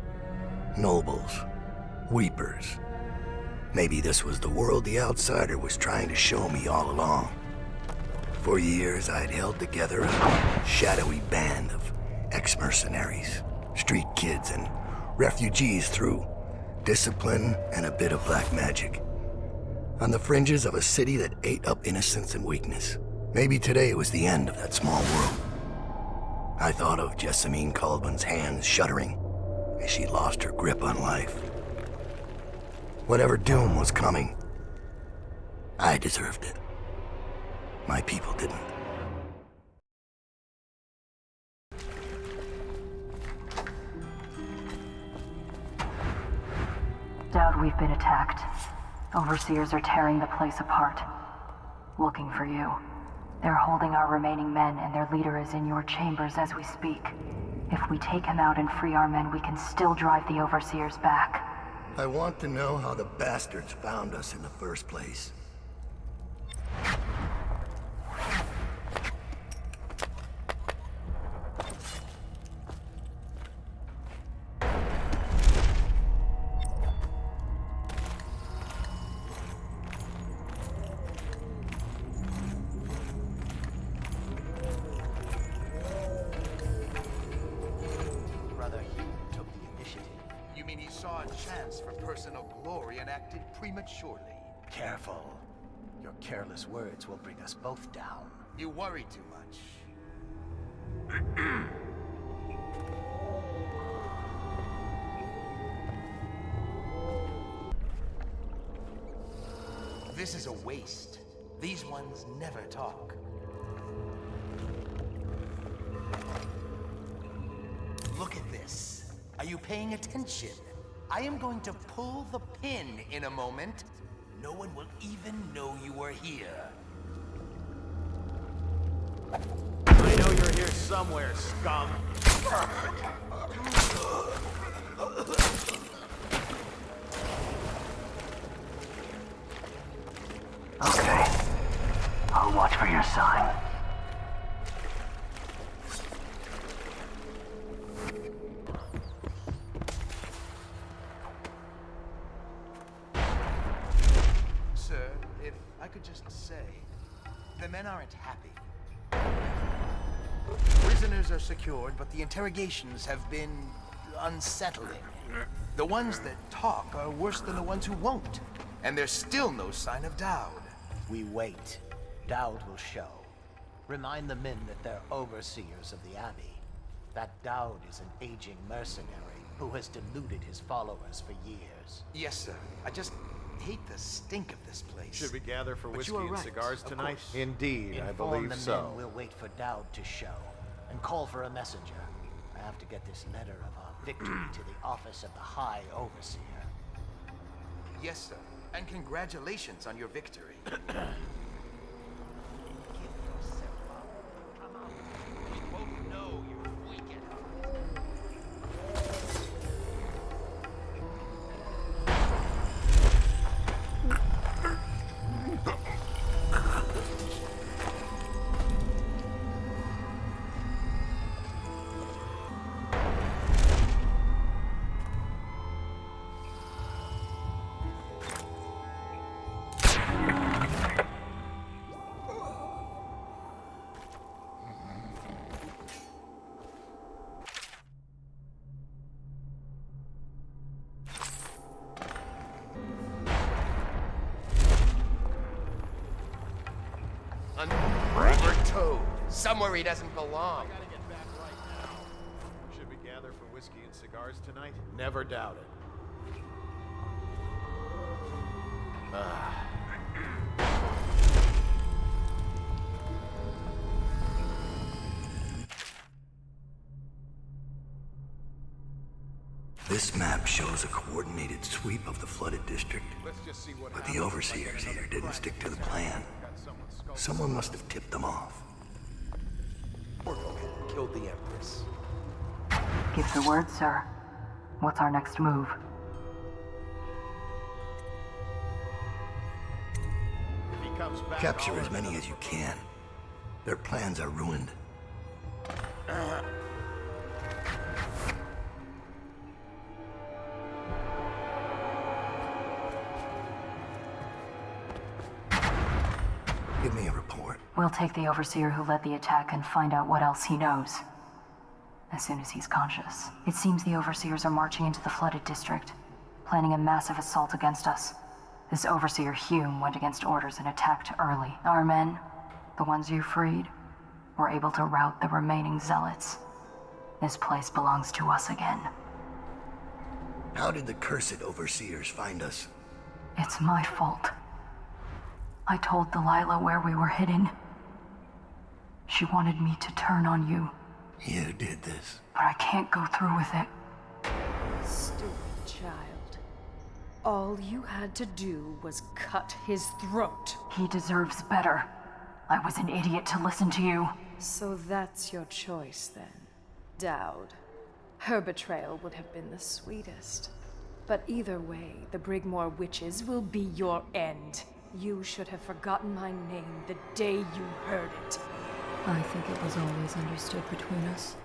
nobles, weepers. Maybe this was the world the outsider was trying to show me all along. For years, I'd held together a shadowy band of ex-mercenaries, street kids, and refugees through discipline and a bit of black magic. On the fringes of a city that ate up innocence and weakness. Maybe today was the end of that small world. I thought of Jessamine Caldwell's hands shuddering as she lost her grip on life. Whatever doom was coming, I deserved it. My people didn't. Dowd, we've been attacked. Overseers are tearing the place apart. Looking for you. They're holding our remaining men, and their leader is in your chambers as we speak. If we take him out and free our men, we can still drive the Overseers back. I want to know how the bastards found us in the first place. saw a chance for personal glory and acted prematurely. Careful. Your careless words will bring us both down. You worry too much. This is a waste. These ones never talk. Look at this. Are you paying attention? I am going to pull the pin in a moment. No one will even know you were here. I know you're here somewhere, scum. Okay. I'll watch for your sign. Sir, if I could just say, the men aren't happy. Prisoners are secured, but the interrogations have been unsettling. The ones that talk are worse than the ones who won't. And there's still no sign of Dowd. We wait. Dowd will show. Remind the men that they're overseers of the Abbey. That Dowd is an aging mercenary who has deluded his followers for years. Yes, sir. I just hate the stink of this place. Should we gather for But whiskey you are and right, cigars of tonight? course. Indeed, I Inform believe the so. men we'll wait for Dowd to show. And call for a messenger. I have to get this letter of our victory to the office of the High Overseer. Yes, sir. And congratulations on your victory. Rubber toad. Somewhere he doesn't belong. I gotta get back right now. Should we gather for whiskey and cigars tonight? Never doubt it. This map shows a coordinated sweep of the flooded district. But the overseers here didn't stick to the plan. Someone must have tipped them off. Killed the Empress. Give the word, sir. What's our next move? Capture as many as you can. Their plans are ruined. Give me a report. We'll take the Overseer who led the attack and find out what else he knows. As soon as he's conscious. It seems the Overseers are marching into the flooded district, planning a massive assault against us. This Overseer Hume went against orders and attacked early. Our men, the ones you freed, were able to rout the remaining zealots. This place belongs to us again. How did the cursed overseers find us? It's my fault. I told Delilah where we were hidden. She wanted me to turn on you. You did this. But I can't go through with it. Stupid child. All you had to do was cut his throat. He deserves better. I was an idiot to listen to you. So that's your choice then, Dowd. Her betrayal would have been the sweetest. But either way, the Brigmore Witches will be your end. You should have forgotten my name the day you heard it. I think it was always understood between us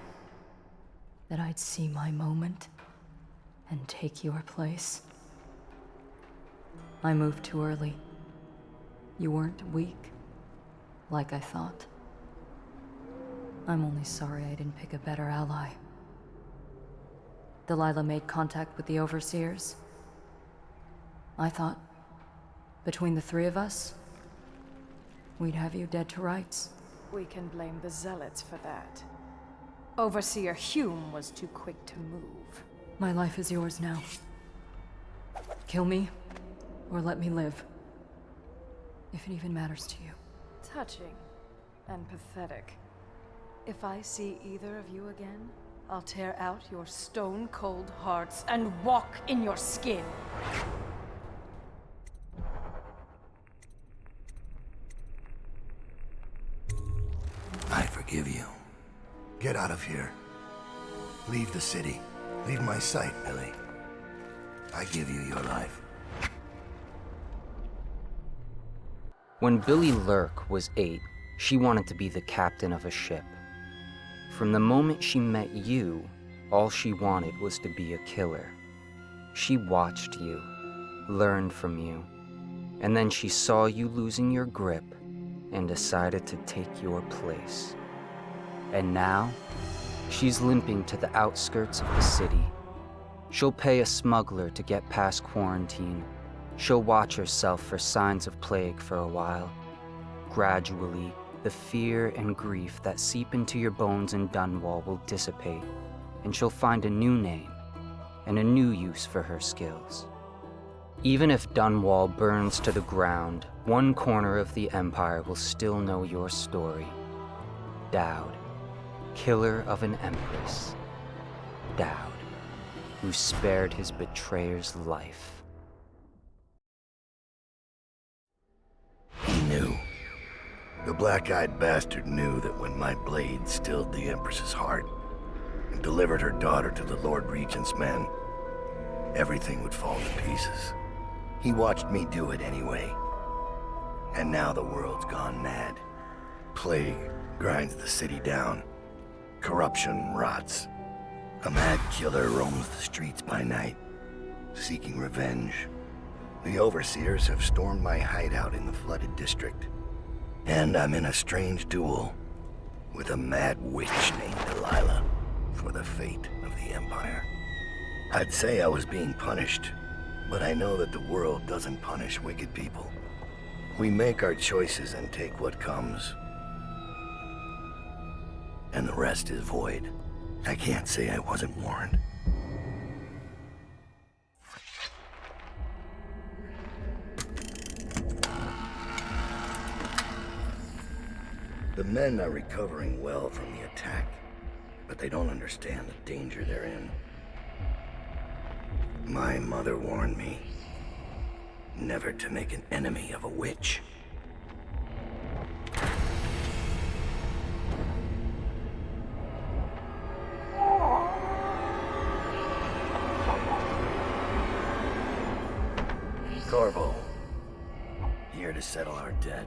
that I'd see my moment and take your place. I moved too early. You weren't weak, like I thought. I'm only sorry I didn't pick a better ally. Delilah made contact with the Overseers. I thought, between the three of us, we'd have you dead to rights. We can blame the Zealots for that. Overseer Hume was too quick to move. My life is yours now. Kill me, or let me live. If it even matters to you. Touching and pathetic. If I see either of you again, I'll tear out your stone-cold hearts and walk in your skin. I forgive you. Get out of here. Leave the city. Leave my sight, Billy. I give you your life. When Billy Lurk was 8, she wanted to be the captain of a ship. From the moment she met you, all she wanted was to be a killer. She watched you, learned from you, and then she saw you losing your grip and decided to take your place. And now, she's limping to the outskirts of the city. She'll pay a smuggler to get past quarantine. She'll watch herself for signs of plague for a while. Gradually, the fear and grief that seep into your bones in Dunwall will dissipate, and she'll find a new name and a new use for her skills. Even if Dunwall burns to the ground, one corner of the Empire will still know your story. Dowd, killer of an Empress. Dowd, who spared his betrayer's life. He knew. The black-eyed bastard knew that when my blade stilled the Empress's heart and delivered her daughter to the Lord Regent's men, everything would fall to pieces. He watched me do it anyway. And now the world's gone mad. Plague grinds the city down. Corruption rots. A mad killer roams the streets by night, seeking revenge. The Overseers have stormed my hideout in the flooded district. And I'm in a strange duel with a mad witch named Delilah for the fate of the Empire. I'd say I was being punished, but I know that the world doesn't punish wicked people. We make our choices and take what comes. And the rest is void. I can't say I wasn't warned. The men are recovering well from the attack, but they don't understand the danger they're in. My mother warned me never to make an enemy of a witch. Corvo, here to settle our debt.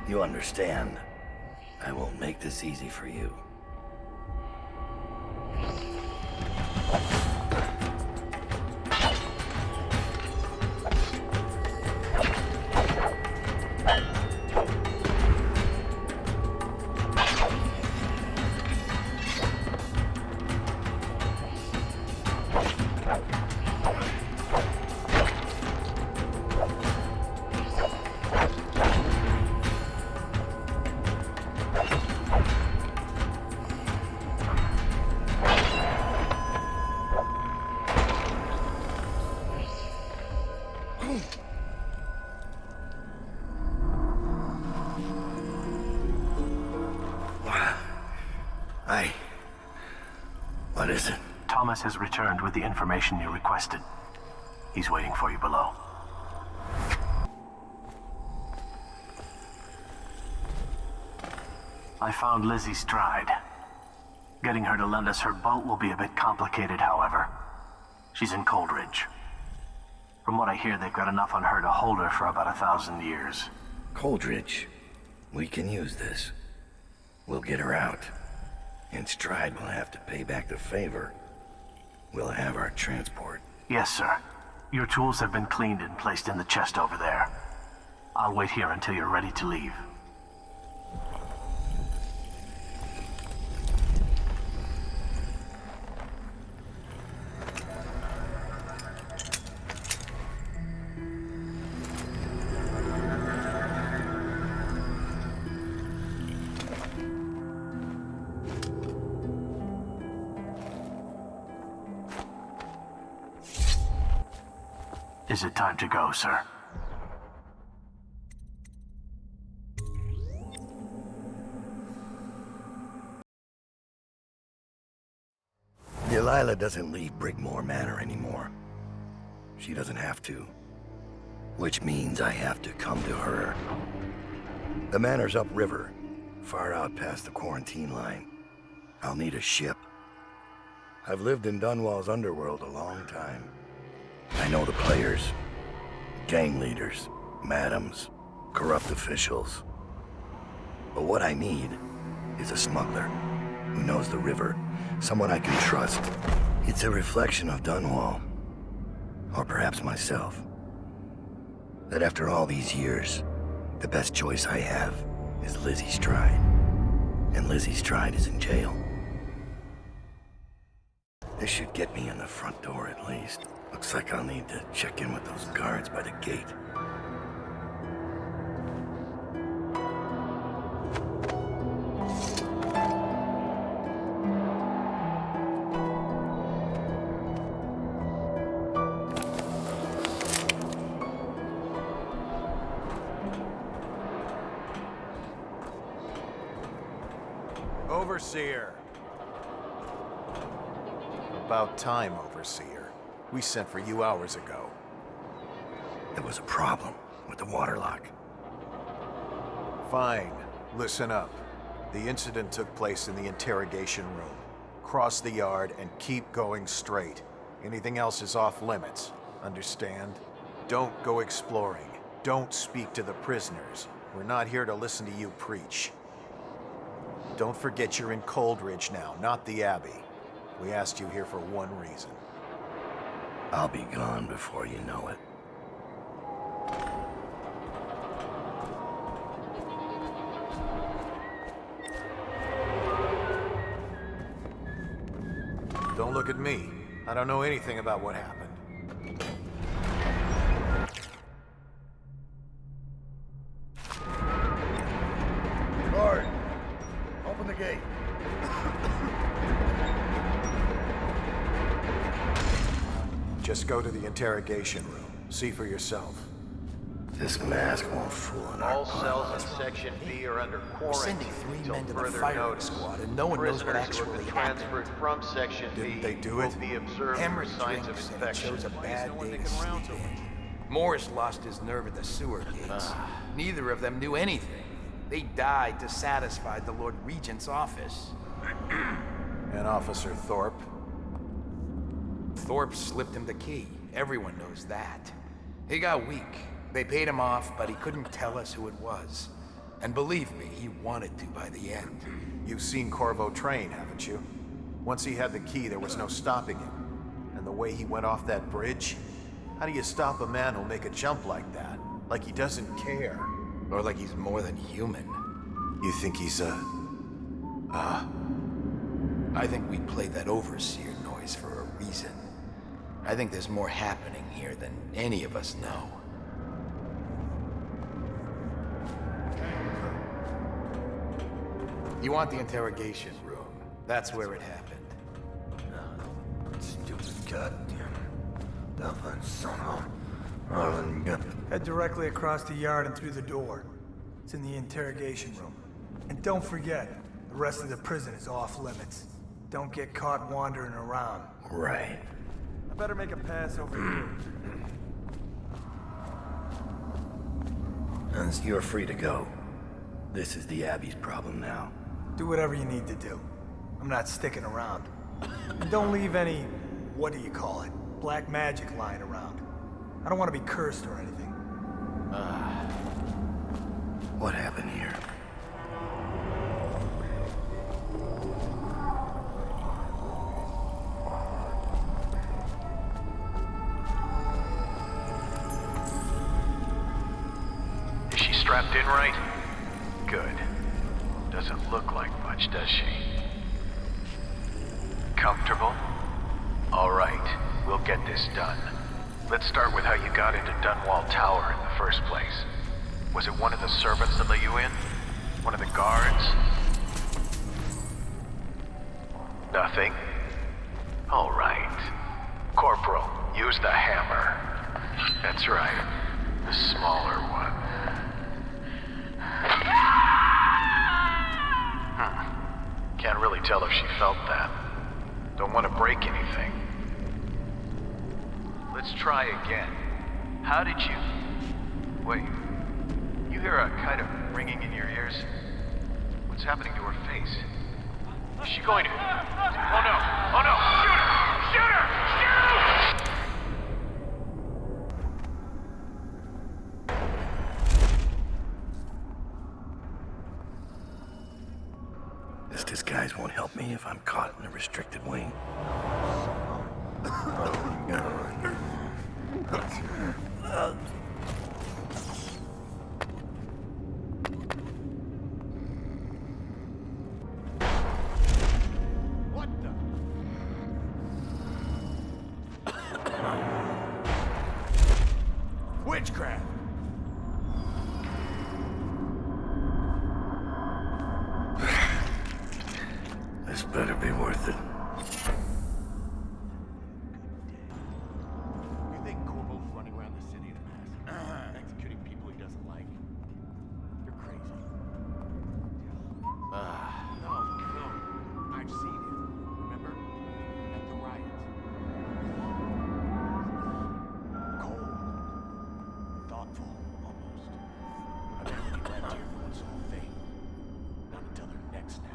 You understand, I won't make this easy for you. What is it? Thomas has returned with the information you requested. He's waiting for you below. I found Lizzie Stride. Getting her to lend us her boat will be a bit complicated, however. She's in Coldridge. From what I hear, they've got enough on her to hold her for about 1,000 years. Coldridge. We can use this. We'll get her out. And Stride will have to pay back the favor. We'll have our transport. Yes, sir. Your tools have been cleaned and placed in the chest over there. I'll wait here until you're ready to leave. Is it time to go, sir? Delilah doesn't leave Brigmore Manor anymore. She doesn't have to. Which means I have to come to her. The manor's upriver, far out past the quarantine line. I'll need a ship. I've lived in Dunwall's underworld a long time. I know the players, gang leaders, madams, corrupt officials. But what I need is a smuggler who knows the river, someone I can trust. It's a reflection of Dunwall, or perhaps myself. That after all these years, the best choice I have is Lizzie Stride. And Lizzie Stride is in jail. This should get me in the front door at least. Looks like I'll need to check in with those guards by the gate. Overseer. About time, Overseer. We sent for you hours ago. There was a problem with the waterlock. Fine. Listen up. The incident took place in the interrogation room. Cross the yard and keep going straight. Anything else is off limits. Understand? Don't go exploring. Don't speak to the prisoners. We're not here to listen to you preach. Don't forget you're in Coldridge now, not the Abbey. We asked you here for one reason. I'll be gone before you know it. Don't look at me. I don't know anything about what happened. Guard, open the gate. Just go to the interrogation room. See for yourself. This mask won't fool an All cells in Section B are under We're sending quarantine 3 until men to the further firing notice. squad, and no one knows what Prisoners who actually have been happened. transferred from Section Didn't B they do will it? be observed for Hemorrhage signs of drinks, and it infection. shows a bad day to sleep in. Morris lost his nerve at the sewer gates. Neither of them knew anything. They died to satisfy the Lord Regent's office. And Officer Thorpe? Thorpe slipped him the key. Everyone knows that. He got weak. They paid him off, but he couldn't tell us who it was. And believe me, he wanted to by the end. You've seen Corvo train, haven't you? Once he had the key, there was no stopping him. And the way he went off that bridge? How do you stop a man who'll make a jump like that? Like he doesn't care. Or like he's more than human. You think he's I think we played that overseer noise for a reason. I think there's more happening here than any of us know. You want the interrogation room. That's where it happened. Stupid goddamn Dublin son of... Head directly across the yard and through the door. It's in the interrogation room. And don't forget, the rest of the prison is off limits. Don't get caught wandering around. Right. I better make a pass over here. And you're free to go. This is the Abbey's problem now. Do whatever you need to do. I'm not sticking around. And don't leave any, what do you call it, black magic lying around. I don't want to be cursed or anything. What happened here? Is she strapped in right? Good. Doesn't look like much, does she? Comfortable? All right, we'll get this done. Let's start with how you got into Dunwall Tower in the first place. Was it one of the servants that let you in? One of the guards? Nothing? All right. Corporal, use the hammer. That's right. The smaller one. Can't really tell if she felt that. Don't want to break anything. Let's try again. How did you... Wait. You hear a kind of ringing in your ears? What's happening to her face? Is she going to... Oh no! Oh no! Shoot her! Shoot her! Shoot! This disguise won't help me if I'm caught in a restricted wing. What the? Witchcraft! This better be worth it. You think Corpo's running around the city in a mask, executing people he doesn't like? You're crazy. No. I've seen him. Remember? At the riots. Cold. Thoughtful, almost. And then when he left here, no one saw a thing. Not until their neck snapped.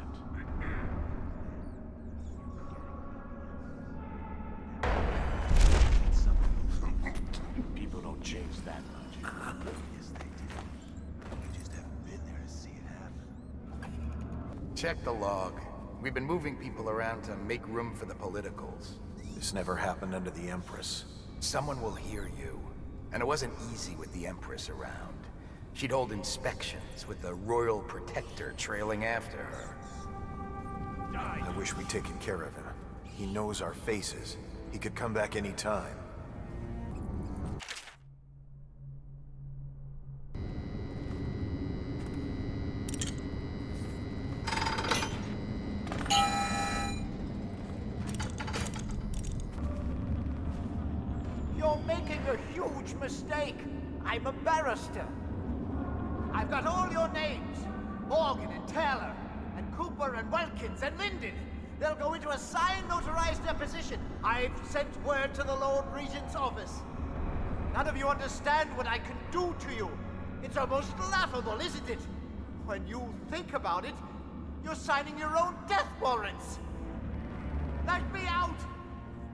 People don't change that much. Yes, they do. You just haven't been there to see it happen. Check the log. We've been moving people around to make room for the politicals. This never happened under the Empress. Someone will hear you. And it wasn't easy with the Empress around. She'd hold inspections with the Royal Protector trailing after her. I wish we'd taken care of him. He knows our faces. He could come back any time. You're making a huge mistake. I'm a barrister. I've got all your names. Morgan and Taylor, and Cooper and Wilkins and Linden. They'll go into a signed, notarized deposition. I've sent word to the Lord Regent's office. None of you understand what I can do to you. It's almost laughable, isn't it? When you think about it, you're signing your own death warrants. Let me out!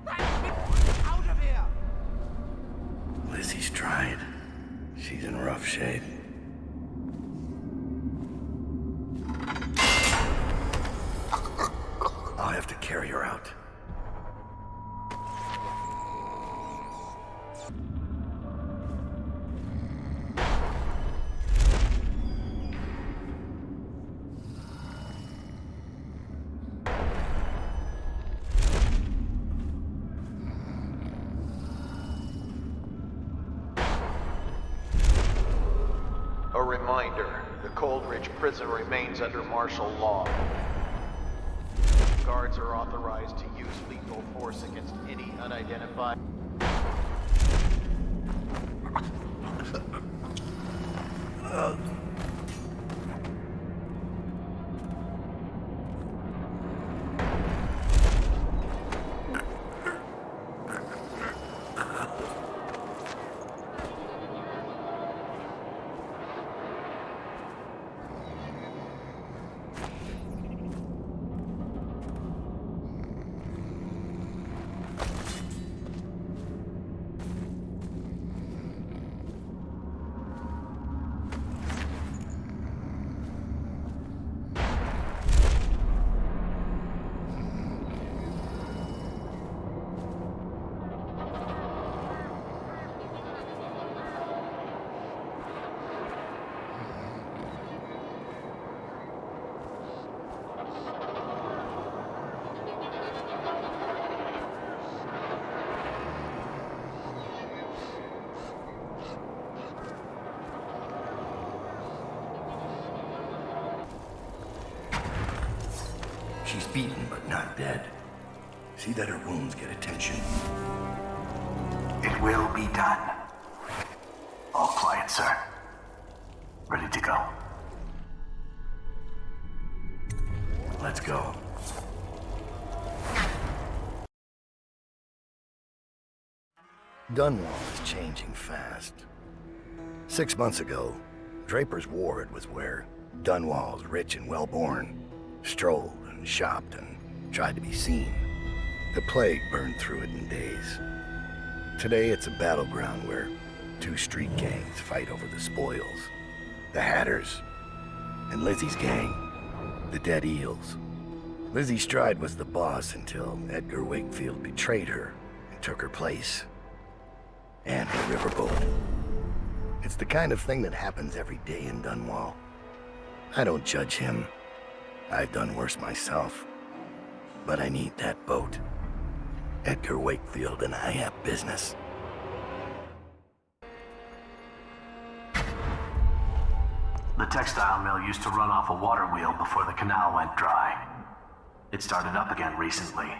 Let me out of here! Lizzie's tried. She's in rough shape. I'll have to carry her out. A reminder, the Coldridge prison remains under martial law. Guards are authorized to use lethal force against any unidentified... She's beaten, but not dead. See that her wounds get attention. It will be done. sir. Ready to go. Let's go. Dunwall is changing fast. 6 months ago, Draper's Ward was where Dunwall's rich and well-born strolled and shopped and tried to be seen. The plague burned through it in days. Today it's a battleground where 2 street gangs fight over the spoils. The Hatters and Lizzie's gang, the Dead Eels. Lizzie Stride was the boss until Edgar Wakefield betrayed her and took her place. And her riverboat. It's the kind of thing that happens every day in Dunwall. I don't judge him. I've done worse myself. But I need that boat. Edgar Wakefield and I have business. The textile mill used to run off a water wheel before the canal went dry. It started up again recently,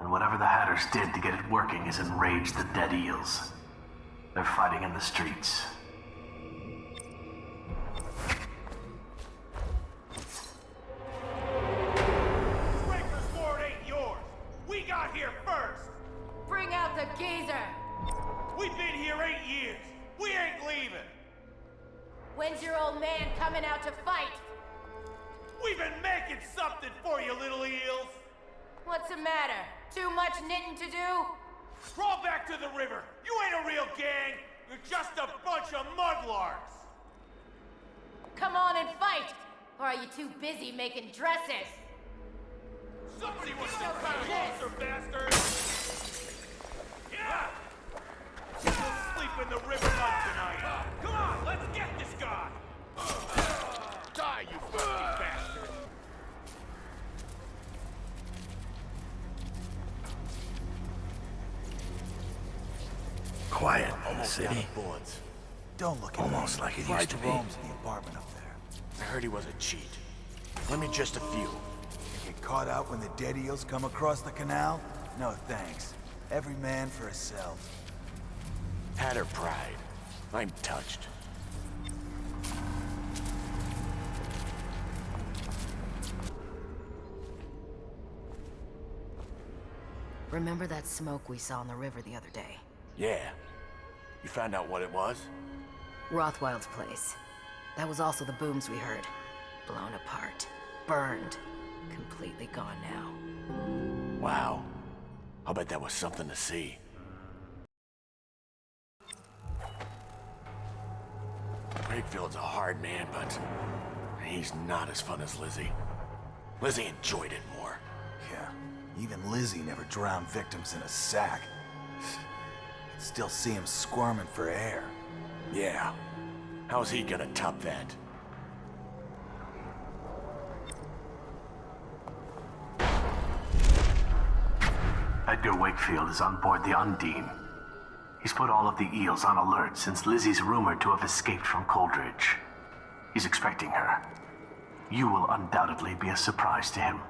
and whatever the Hatters did to get it working has enraged the Dead Eels. They're fighting in the streets. Breaker's Ward ain't yours! We got here first! Bring out the geezer! We've been here 8 years! We ain't leaving! When's your old man coming out to fight? We've been making something for you, little eels! What's the matter? Too much knitting to do? Crawl back to the river! You ain't a real gang! You're just a bunch of mudlarks! Come on and fight! Or are you too busy making dresses? Somebody was some kind of closer, bastards! Yeah! We'll sleep in the river mud tonight! Come on, let's get this guy! Die, you fucking bastard! Quiet in the city. Don't look at Almost like it used to be. Rome's in the apartment up there. I heard he was a cheat. Let me just a few. Get caught out when the Dead Eels come across the canal? No thanks. Every man for himself. Hatter pride. I'm touched. Remember that smoke we saw on the river the other day? Yeah. You found out what it was? Rothwild's place. That was also the booms we heard. Blown apart. Burned. Completely gone now. Wow. I'll bet that was something to see. Wakefield's a hard man, but he's not as fun as Lizzie. Lizzie enjoyed it more. Yeah, even Lizzie never drowned victims in a sack. Still see him squirming for air. Yeah. How's he gonna top that? Edgar Wakefield is on board the Undine. He's put all of the eels on alert since Lizzie's rumored to have escaped from Coldridge. He's expecting her. You will undoubtedly be a surprise to him.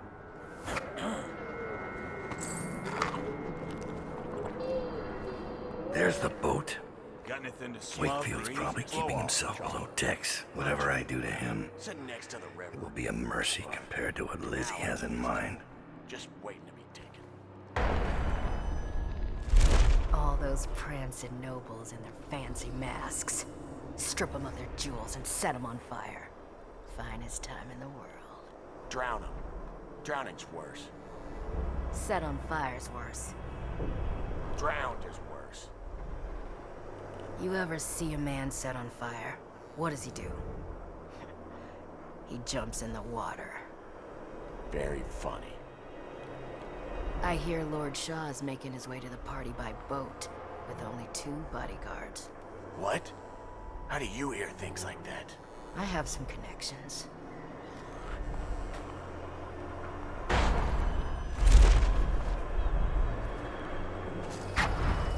There's the boat. Got anything to smuggle? Wakefield's probably keeping himself below decks. Whatever I do to him, Sitting next to the river. it will be a mercy compared to what Lizzie has in mind. Just waiting to be taken. All those prancing nobles in their fancy masks. Strip them of their jewels and set them on fire. Finest time in the world. Drown him. Drowning's worse. Set on fire's worse. Drowned is worse. You ever see a man set on fire? What does he do? He jumps in the water. Very funny. I hear Lord Shaw's making his way to the party by boat, with only 2 bodyguards. What? How do you hear things like that? I have some connections.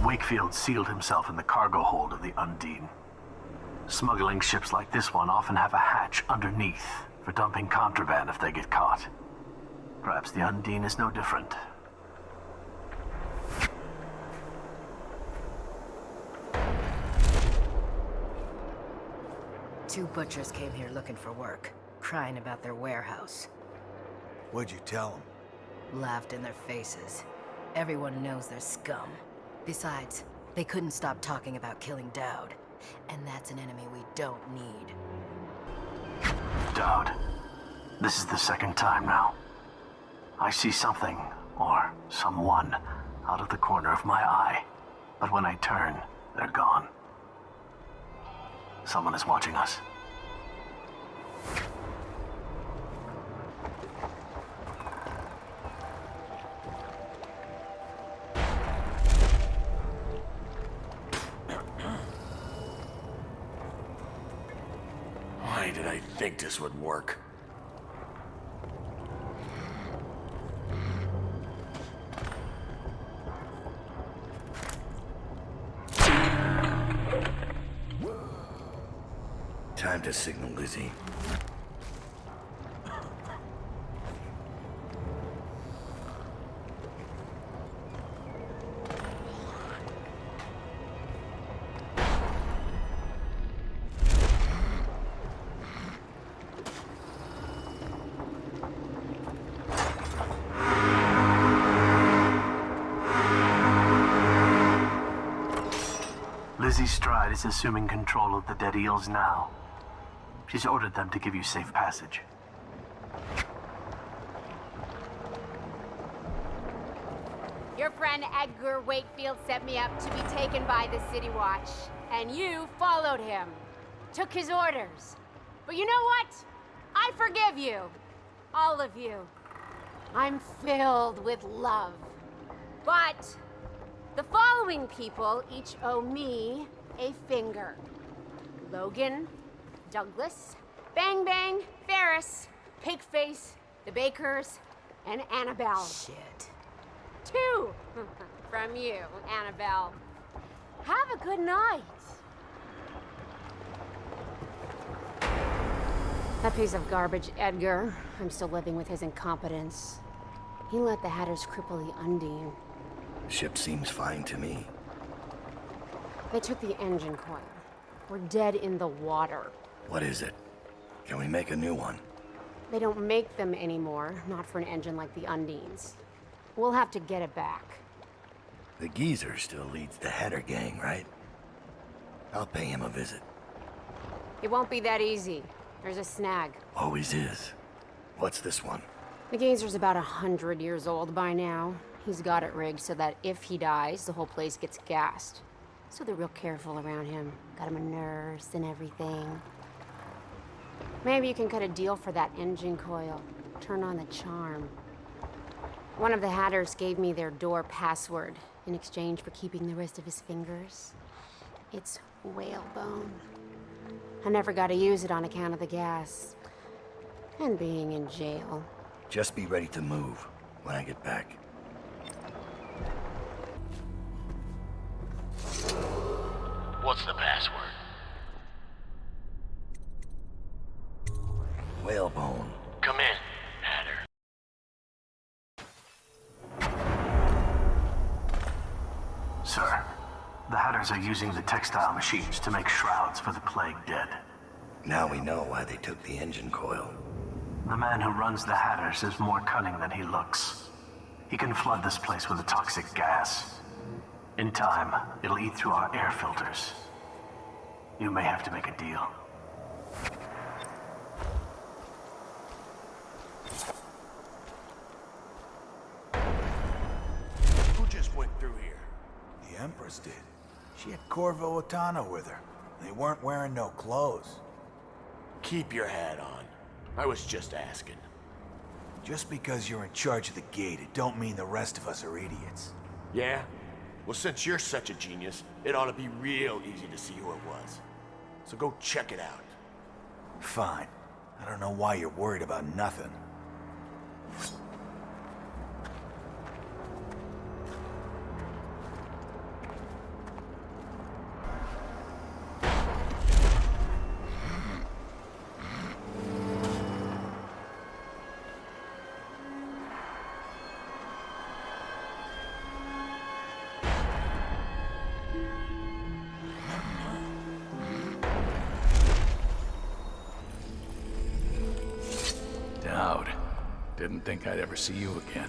Wakefield sealed himself in the cargo hold of the Undine. Smuggling ships like this one often have a hatch underneath for dumping contraband if they get caught. Perhaps the Undine is no different. 2 butchers came here looking for work, crying about their warehouse. What'd you tell them? Laughed in their faces. Everyone knows they're scum. Besides, they couldn't stop talking about killing Dowd. And that's an enemy we don't need. Dowd. This is the second time now. I see something, or someone, out of the corner of my eye. But when I turn, they're gone. Someone is watching us. Why did I think this would work? Time to signal Lizzie. Lizzie Stride is assuming control of the dead eels now. She's ordered them to give you safe passage. Your friend Edgar Wakefield set me up to be taken by the City Watch, and you followed him. Took his orders. But you know what? I forgive you. All of you. I'm filled with love. But the following people each owe me a finger. Logan, Douglas, Bang Bang, Ferris, Pigface, the Bakers, and Annabelle. Shit. 2 from you, Annabelle. Have a good night. That piece of garbage, Edgar. I'm still living with his incompetence. He let the Hatters cripple the Undine. Ship seems fine to me. They took the engine coil. We're dead in the water. What is it? Can we make a new one? They don't make them anymore, not for an engine like the Undines. We'll have to get it back. The geezer still leads the Hatter gang, right? I'll pay him a visit. It won't be that easy. There's a snag. Always is. What's this one? The geezer's about 100 years old by now. He's got it rigged so that if he dies, the whole place gets gassed. So they're real careful around him. Got him a nurse and everything. Maybe you can cut a deal for that engine coil. Turn on the charm. One of the Hatters gave me their door password in exchange for keeping the rest of his fingers. It's whalebone. I never got to use it on account of the gas. And being in jail. Just be ready to move when I get back. What's the password? Whalebone. Come in, Hatter. Sir, the Hatters are using the textile machines to make shrouds for the plague dead. Now we know why they took the engine coil. The man who runs the Hatters is more cunning than he looks. He can flood this place with a toxic gas. In time, it'll eat through our air filters. You may have to make a deal. Who just went through here? The Empress did. She had Corvo Otano with her. They weren't wearing no clothes. Keep your hat on. I was just asking. Just because you're in charge of the gate, it don't mean the rest of us are idiots. Yeah? Well, since you're such a genius, it ought to be real easy to see who it was. So go check it out. Fine. I don't know why you're worried about nothing. didn't think I'd ever see you again.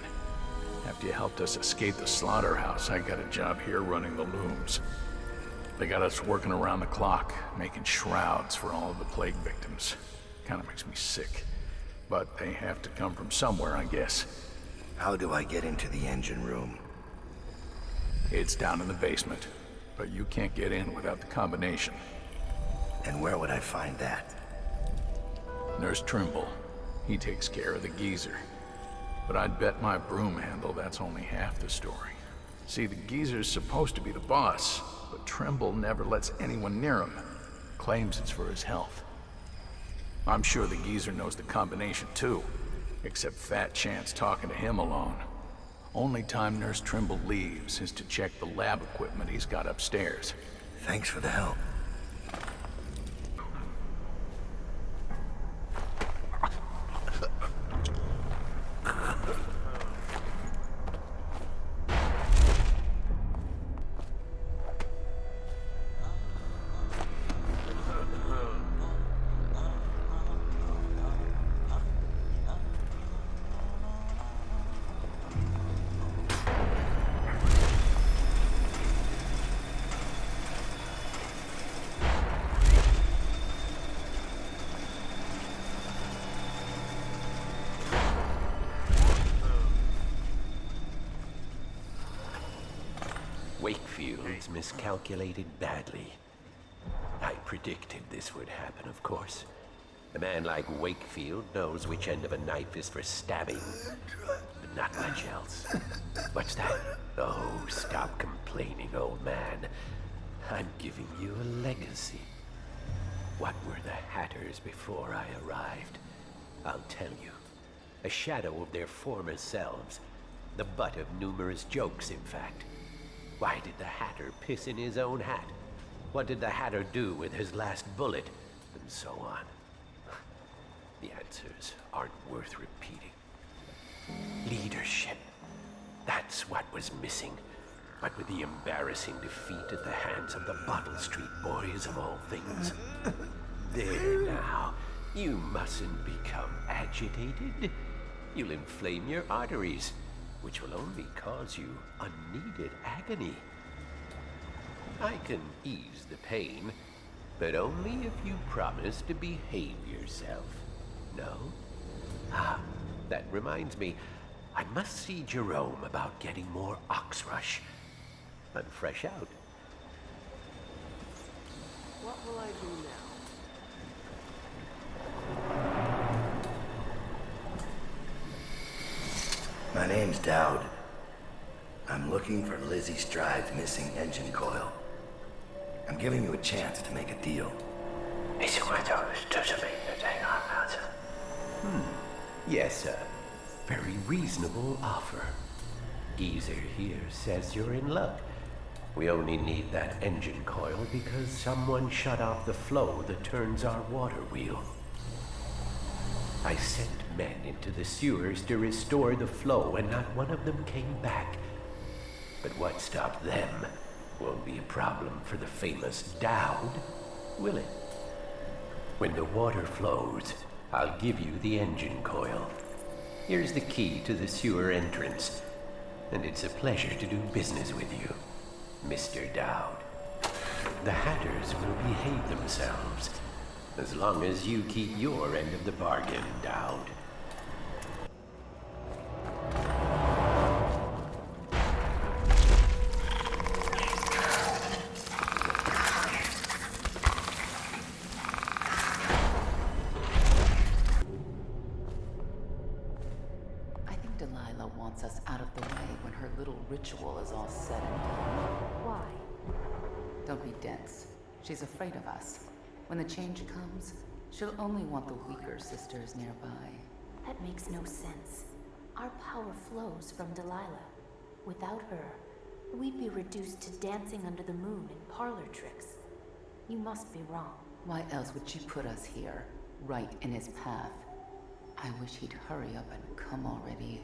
After you helped us escape the slaughterhouse, I got a job here running the looms. They got us working around the clock, making shrouds for all of the plague victims. Kinda makes me sick. But they have to come from somewhere, I guess. How do I get into the engine room? It's down in the basement, but you can't get in without the combination. And where would I find that? Nurse Trimble. He takes care of the geezer. But I'd bet my broom handle that's only half the story. See, the geezer's supposed to be the boss, but Trimble never lets anyone near him. Claims it's for his health. I'm sure the geezer knows the combination too, except Fat Chance talking to him alone. Only time Nurse Trimble leaves is to check the lab equipment he's got upstairs. Thanks for the help. Wakefield's miscalculated badly. I predicted this would happen, of course. A man like Wakefield knows which end of a knife is for stabbing, but not much else. What's that? Oh, stop complaining, old man. I'm giving you a legacy. What were the Hatters before I arrived? I'll tell you. A shadow of their former selves. The butt of numerous jokes, in fact. Why did the Hatter piss in his own hat? What did the Hatter do with his last bullet? And so on. The answers aren't worth repeating. Leadership. That's what was missing. What with the embarrassing defeat at the hands of the Bottle Street Boys of all things. There now. You mustn't become agitated. You'll inflame your arteries, which will only cause you unneeded agony. I can ease the pain, but only if you promise to behave yourself. No? Ah, that reminds me. I must see Jerome about getting more Oxrush. I'm fresh out. What will I do now? My name's Dowd. I'm looking for Lizzie Stride's missing engine coil. I'm giving you a chance to make a deal. Yes, sir. Very reasonable offer. Geezer here says you're in luck. We only need that engine coil because someone shut off the flow that turns our water wheel. I sent men into the sewers to restore the flow, and not one of them came back. But what stopped them won't be a problem for the famous Dowd, will it? When the water flows, I'll give you the engine coil. Here's the key to the sewer entrance, and it's a pleasure to do business with you, Mr. Dowd. The Hatters will behave themselves, as long as you keep your end of the bargain, Dowd. I think Delilah wants us out of the way when her little ritual is all said and done. Why? Don't be dense. She's afraid of us. When the change comes, she'll only want the weaker sisters nearby. That makes no sense. Our power flows from Delilah. Without her, we'd be reduced to dancing under the moon and parlor tricks. You must be wrong. Why else would she put us here, right in his path? I wish he'd hurry up and come already.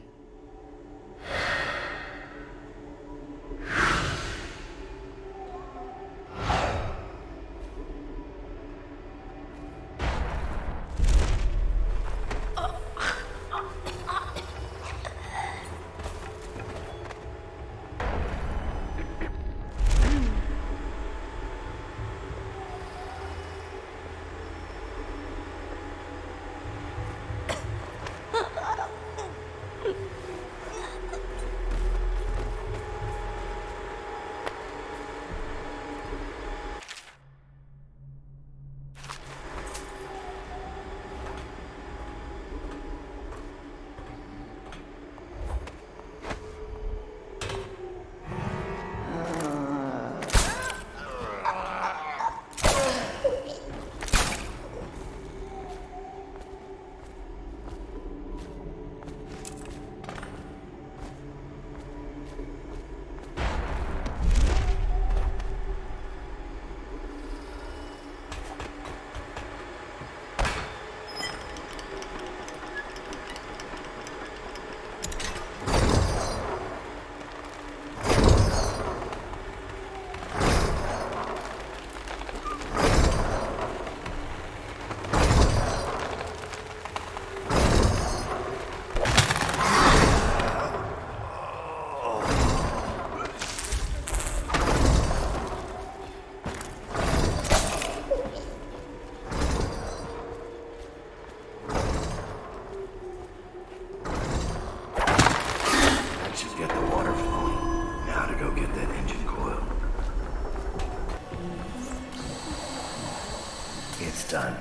done.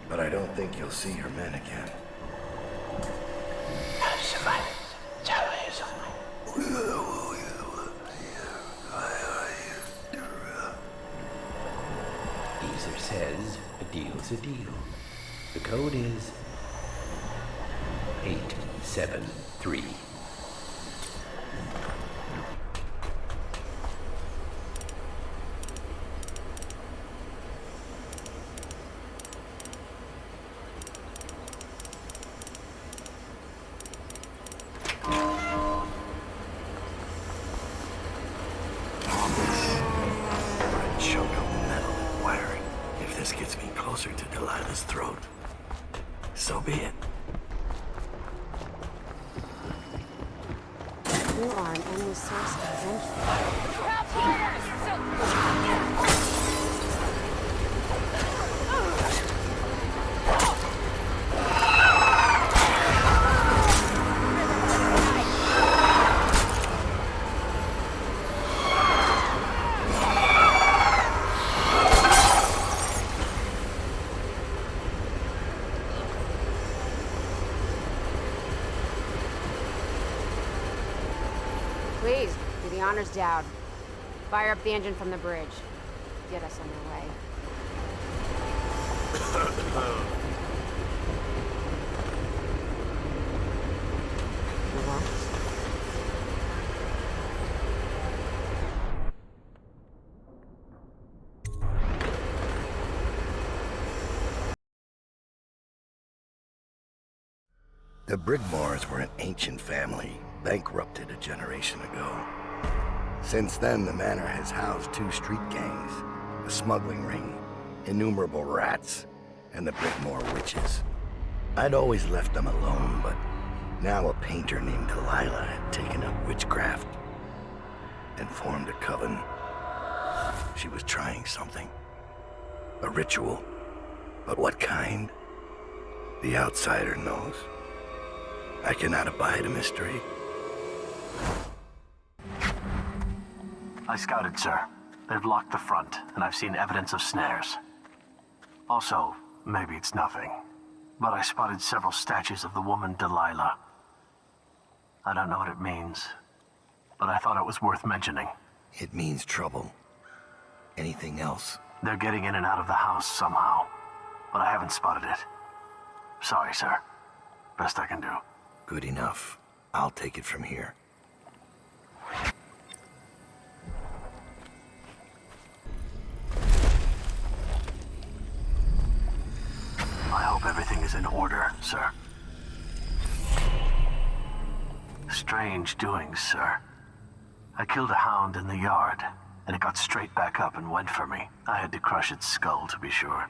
But I don't think you'll see your men again. Geezer says a deal's a deal. The code is 873. To Delilah's throat. So be it. You are an endless source of Please, do the honors, Dowd. Fire up the engine from the bridge. Get us on our way. The Brigmores were an ancient family, bankrupted a generation ago. Since then, the manor has housed 2 street gangs, a smuggling ring, innumerable rats, and the Brigmore Witches. I'd always left them alone, but now a painter named Delilah had taken up witchcraft and formed a coven. She was trying something. A ritual. But what kind? The outsider knows. I cannot abide a mystery. I scouted, sir. They've locked the front, and I've seen evidence of snares. Also, maybe it's nothing, but I spotted several statues of the woman Delilah. I don't know what it means, but I thought it was worth mentioning. It means trouble. Anything else? They're getting in and out of the house somehow, but I haven't spotted it. Sorry, sir. Best I can do. Good enough. I'll take it from here. I hope everything is in order, sir. Strange doings, sir. I killed a hound in the yard, and it got straight back up and went for me. I had to crush its skull, to be sure.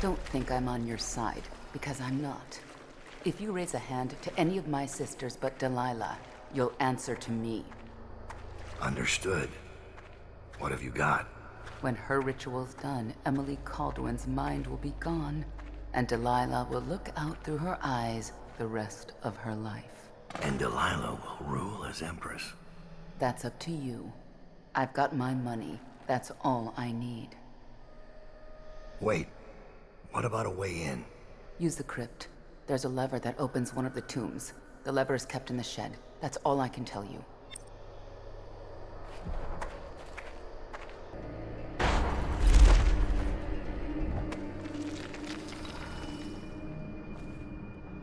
Don't think I'm on your side, because I'm not. If you raise a hand to any of my sisters but Delilah, you'll answer to me. Understood. What have you got? When her ritual's done, Emily Caldwin's mind will be gone, and Delilah will look out through her eyes the rest of her life. And Delilah will rule as Empress. That's up to you. I've got my money. That's all I need. Wait. What about a way in? Use the crypt. There's a lever that opens one of the tombs. The lever is kept in the shed. That's all I can tell you.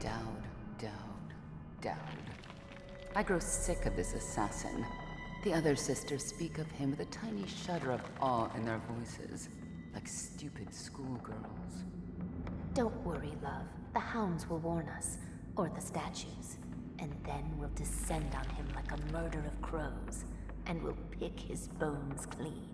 Dowd. I grow sick of this assassin. The other sisters speak of him with a tiny shudder of awe in their voices, like stupid schoolgirls. Don't worry, love. The hounds will warn us, or the statues. And then we'll descend on him like a murder of crows, and we'll pick his bones clean.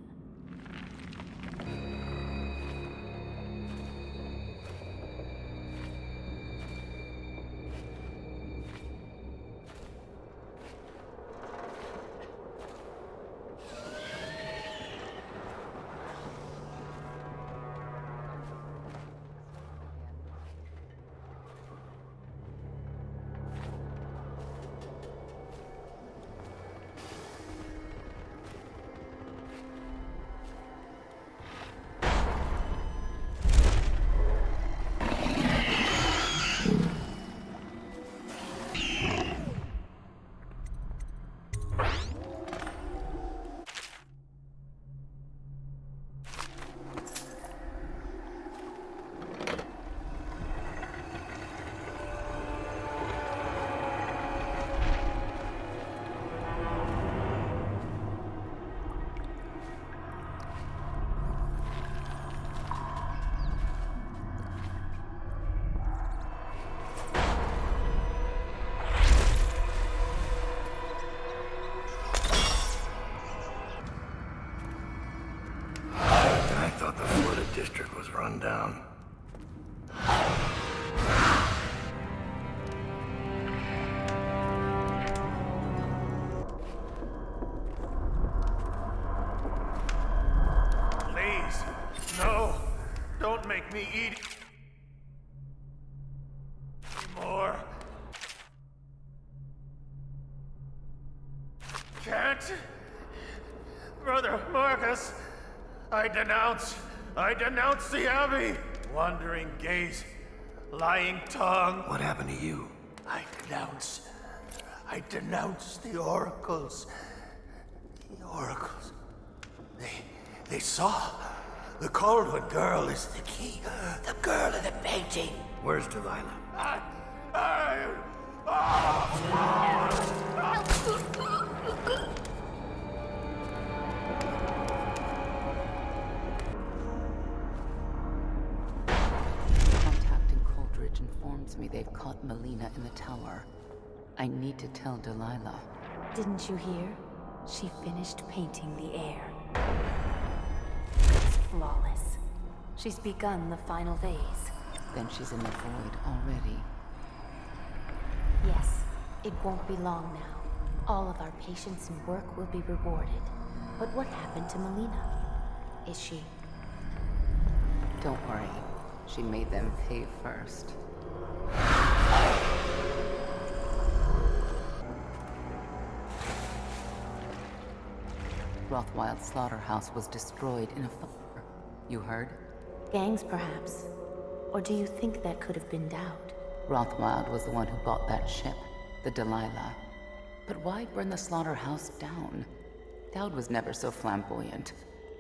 District was run down. Please, no. Don't make me eat more. Can't. Brother Marcus, I denounce the Abbey! Wandering gaze, lying tongue. What happened to you? I denounce the oracles. The oracles. They saw. The Caldwell girl is the key. The girl in the painting. Where's Delilah? Informs me they've caught Melina in the tower. I need to tell Delilah. Didn't you hear? She finished painting the air. It's flawless. She's begun the final vase. Then she's in the void already. Yes, it won't be long now. All of our patience and work will be rewarded. But what happened to Melina? Is she... Don't worry. She made them pay first. Rothwild's slaughterhouse was destroyed in a fire. You heard? Gangs, perhaps. Or do you think that could have been Dowd? Rothwild was the one who bought that ship, the Delilah. But why burn the slaughterhouse down? Dowd was never so flamboyant.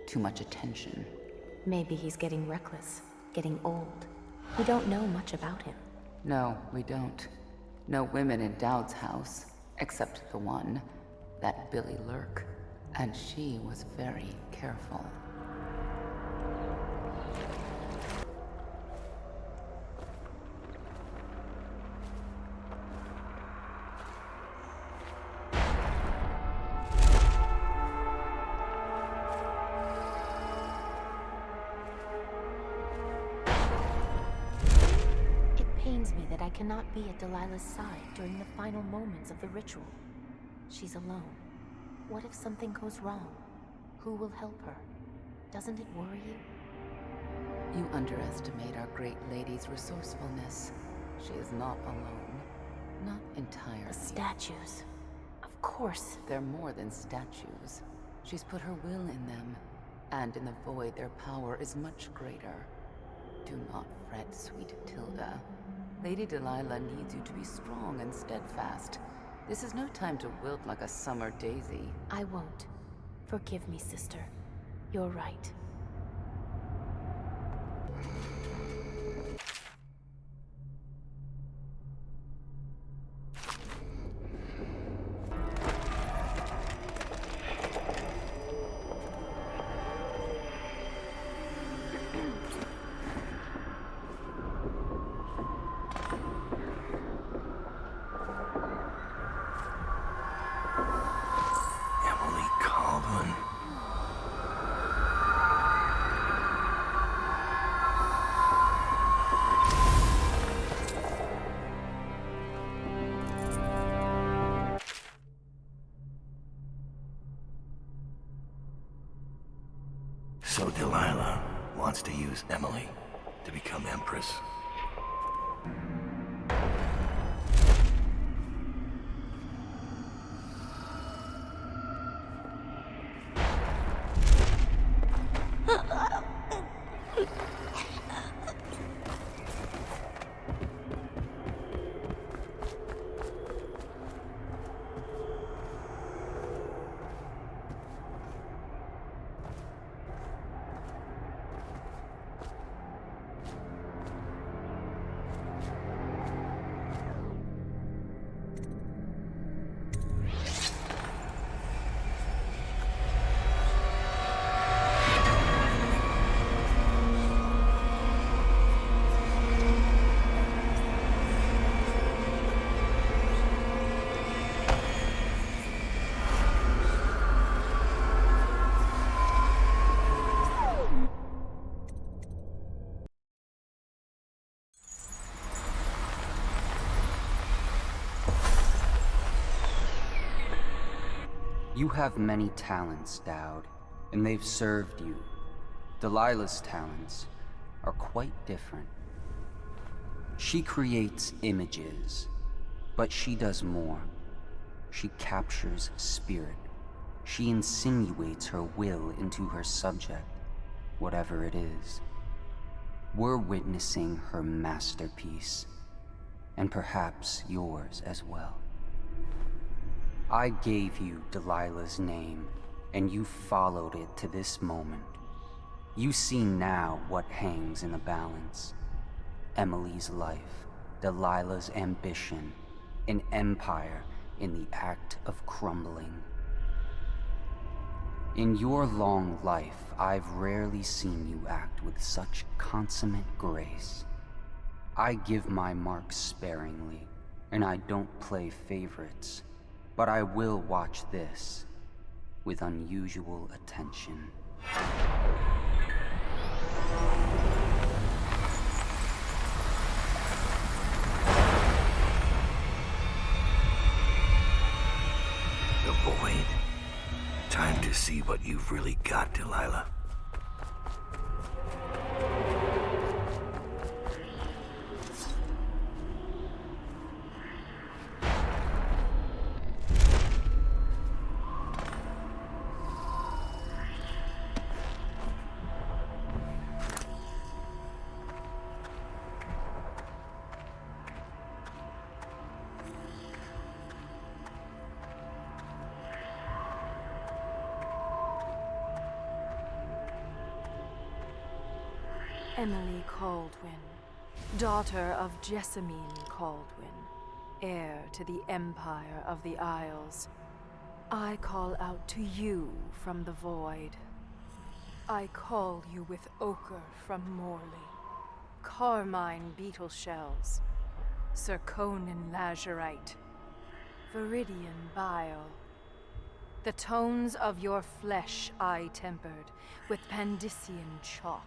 Too much attention. Maybe he's getting reckless, getting old. We don't know much about him. No, we don't. No women in Dowd's house, except the one, that Billy Lurk. And she was very careful. I cannot be at Delilah's side during the final moments of the ritual. She's alone. What if something goes wrong? Who will help her? Doesn't it worry you? You underestimate our great lady's resourcefulness. She is not alone. Not entirely. The statues. Of course. They're more than statues. She's put her will in them. And in the void, their power is much greater. Do not fret, sweet Tilda. Lady Delilah needs you to be strong and steadfast. This is no time to wilt like a summer daisy. I won't. Forgive me, sister. You're right. So Delilah wants to use Emily to become Empress. You have many talents, Dowd, and they've served you. Delilah's talents are quite different. She creates images, but she does more. She captures spirit. She insinuates her will into her subject, whatever it is. We're witnessing her masterpiece, and perhaps yours as well. I gave you Delilah's name, and you followed it to this moment. You see now what hangs in the balance. Emily's life, Delilah's ambition, an empire in the act of crumbling. In your long life, I've rarely seen you act with such consummate grace. I give my marks sparingly, and I don't play favorites. But I will watch this with unusual attention. The Void. Time to see what you've really got, Delilah. Emily Caldwin, daughter of Jessamine Caldwin, heir to the Empire of the Isles. I call out to you from the Void. I call you with ochre from Morley, carmine beetle shells, zirconin lazurite, viridian bile. The tones of your flesh I tempered with Pandician chalk.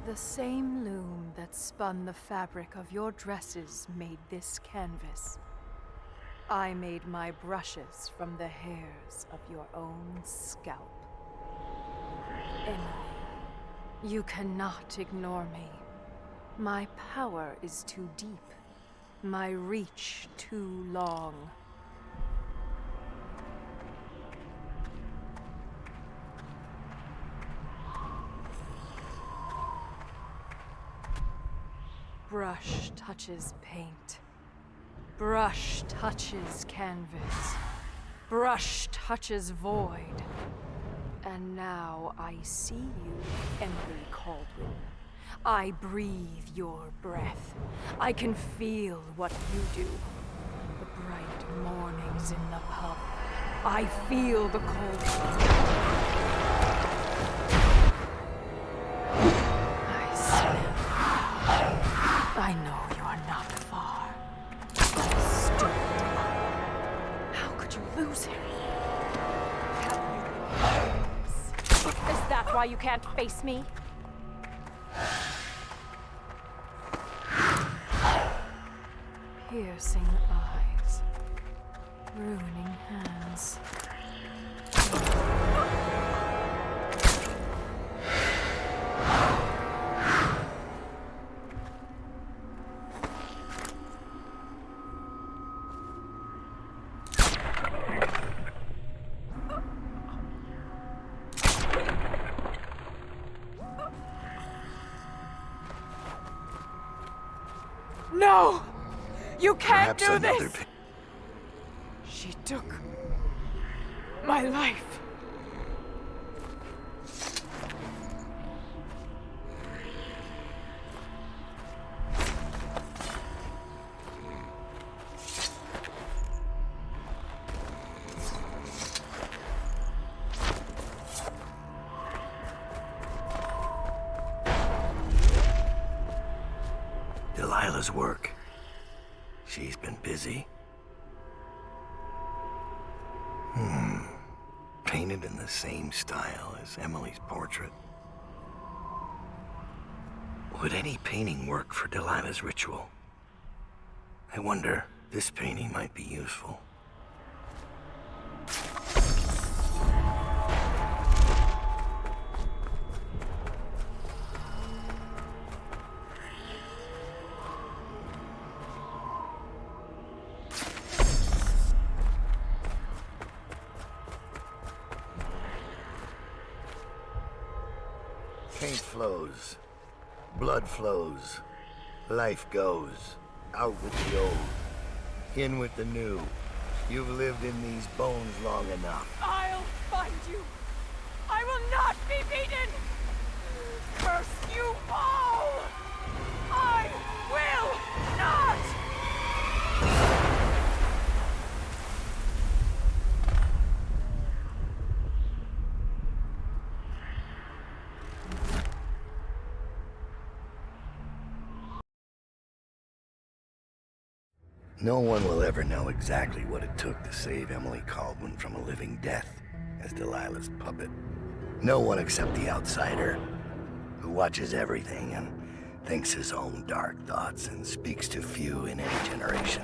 The same loom that spun the fabric of your dresses made this canvas. I made my brushes from the hairs of your own scalp. Emily, you cannot ignore me. My power is too deep, my reach too long. Brush touches paint. Brush touches canvas. Brush touches void. And now I see you, Emily Caldwin. I breathe your breath. I can feel what you do. The bright mornings in the pub. I feel the cold. I smell. I know you are not far. Stupid. How could you lose him? Is that why you can't face me? Piercing eyes. Ruining hands. No! You can't Perhaps do another this! She took my life. Delilah's work. She's been busy. Painted in the same style as Emily's portrait. Would any painting work for Delilah's ritual? I wonder, this painting might be useful. Paint flows, blood flows, life goes, out with the old, in with the new. You've lived in these bones long enough. I'll find you. I will not be beaten. First you fall. I will not. No one will ever know exactly what it took to save Emily Caldwin from a living death as Delilah's puppet. No one except the outsider, who watches everything and thinks his own dark thoughts and speaks to few in any generation.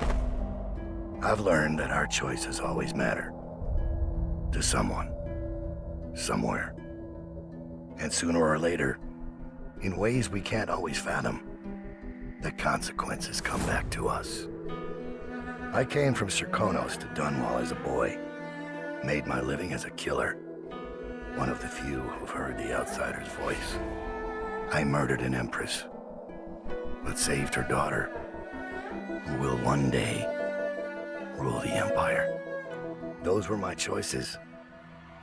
I've learned that our choices always matter. To someone. Somewhere. And sooner or later, in ways we can't always fathom, the consequences come back to us. I came from Serkonos to Dunwall as a boy. Made my living as a killer. One of the few who've heard the outsider's voice. I murdered an empress, but saved her daughter, who will one day rule the Empire. Those were my choices.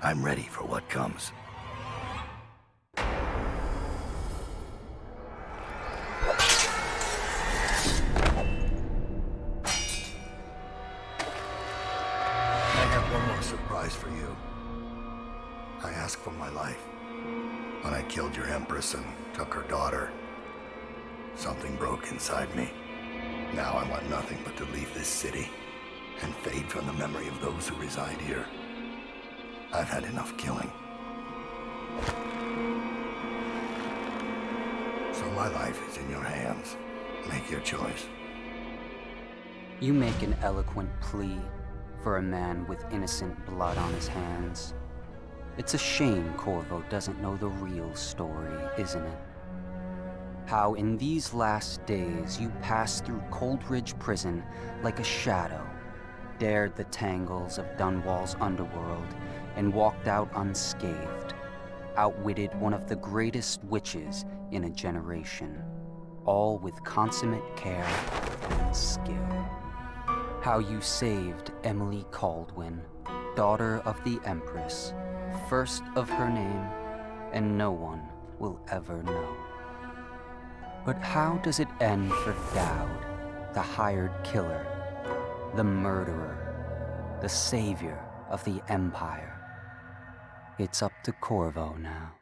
I'm ready for what comes. Surprise for you. I asked for my life. When I killed your empress and took her daughter, something broke inside me. Now I want nothing but to leave this city and fade from the memory of those who reside here. I've had enough killing. So my life is in your hands. Make your choice. You make an eloquent plea for a man with innocent blood on his hands. It's a shame Corvo doesn't know the real story, isn't it? How in these last days you passed through Coldridge Prison like a shadow, dared the tangles of Dunwall's underworld, and walked out unscathed, outwitted one of the greatest witches in a generation, all with consummate care and skill. How you saved Emily Caldwin, daughter of the Empress, first of her name, and no one will ever know. But how does it end for Dowd, the hired killer, the murderer, the savior of the Empire? It's up to Corvo now.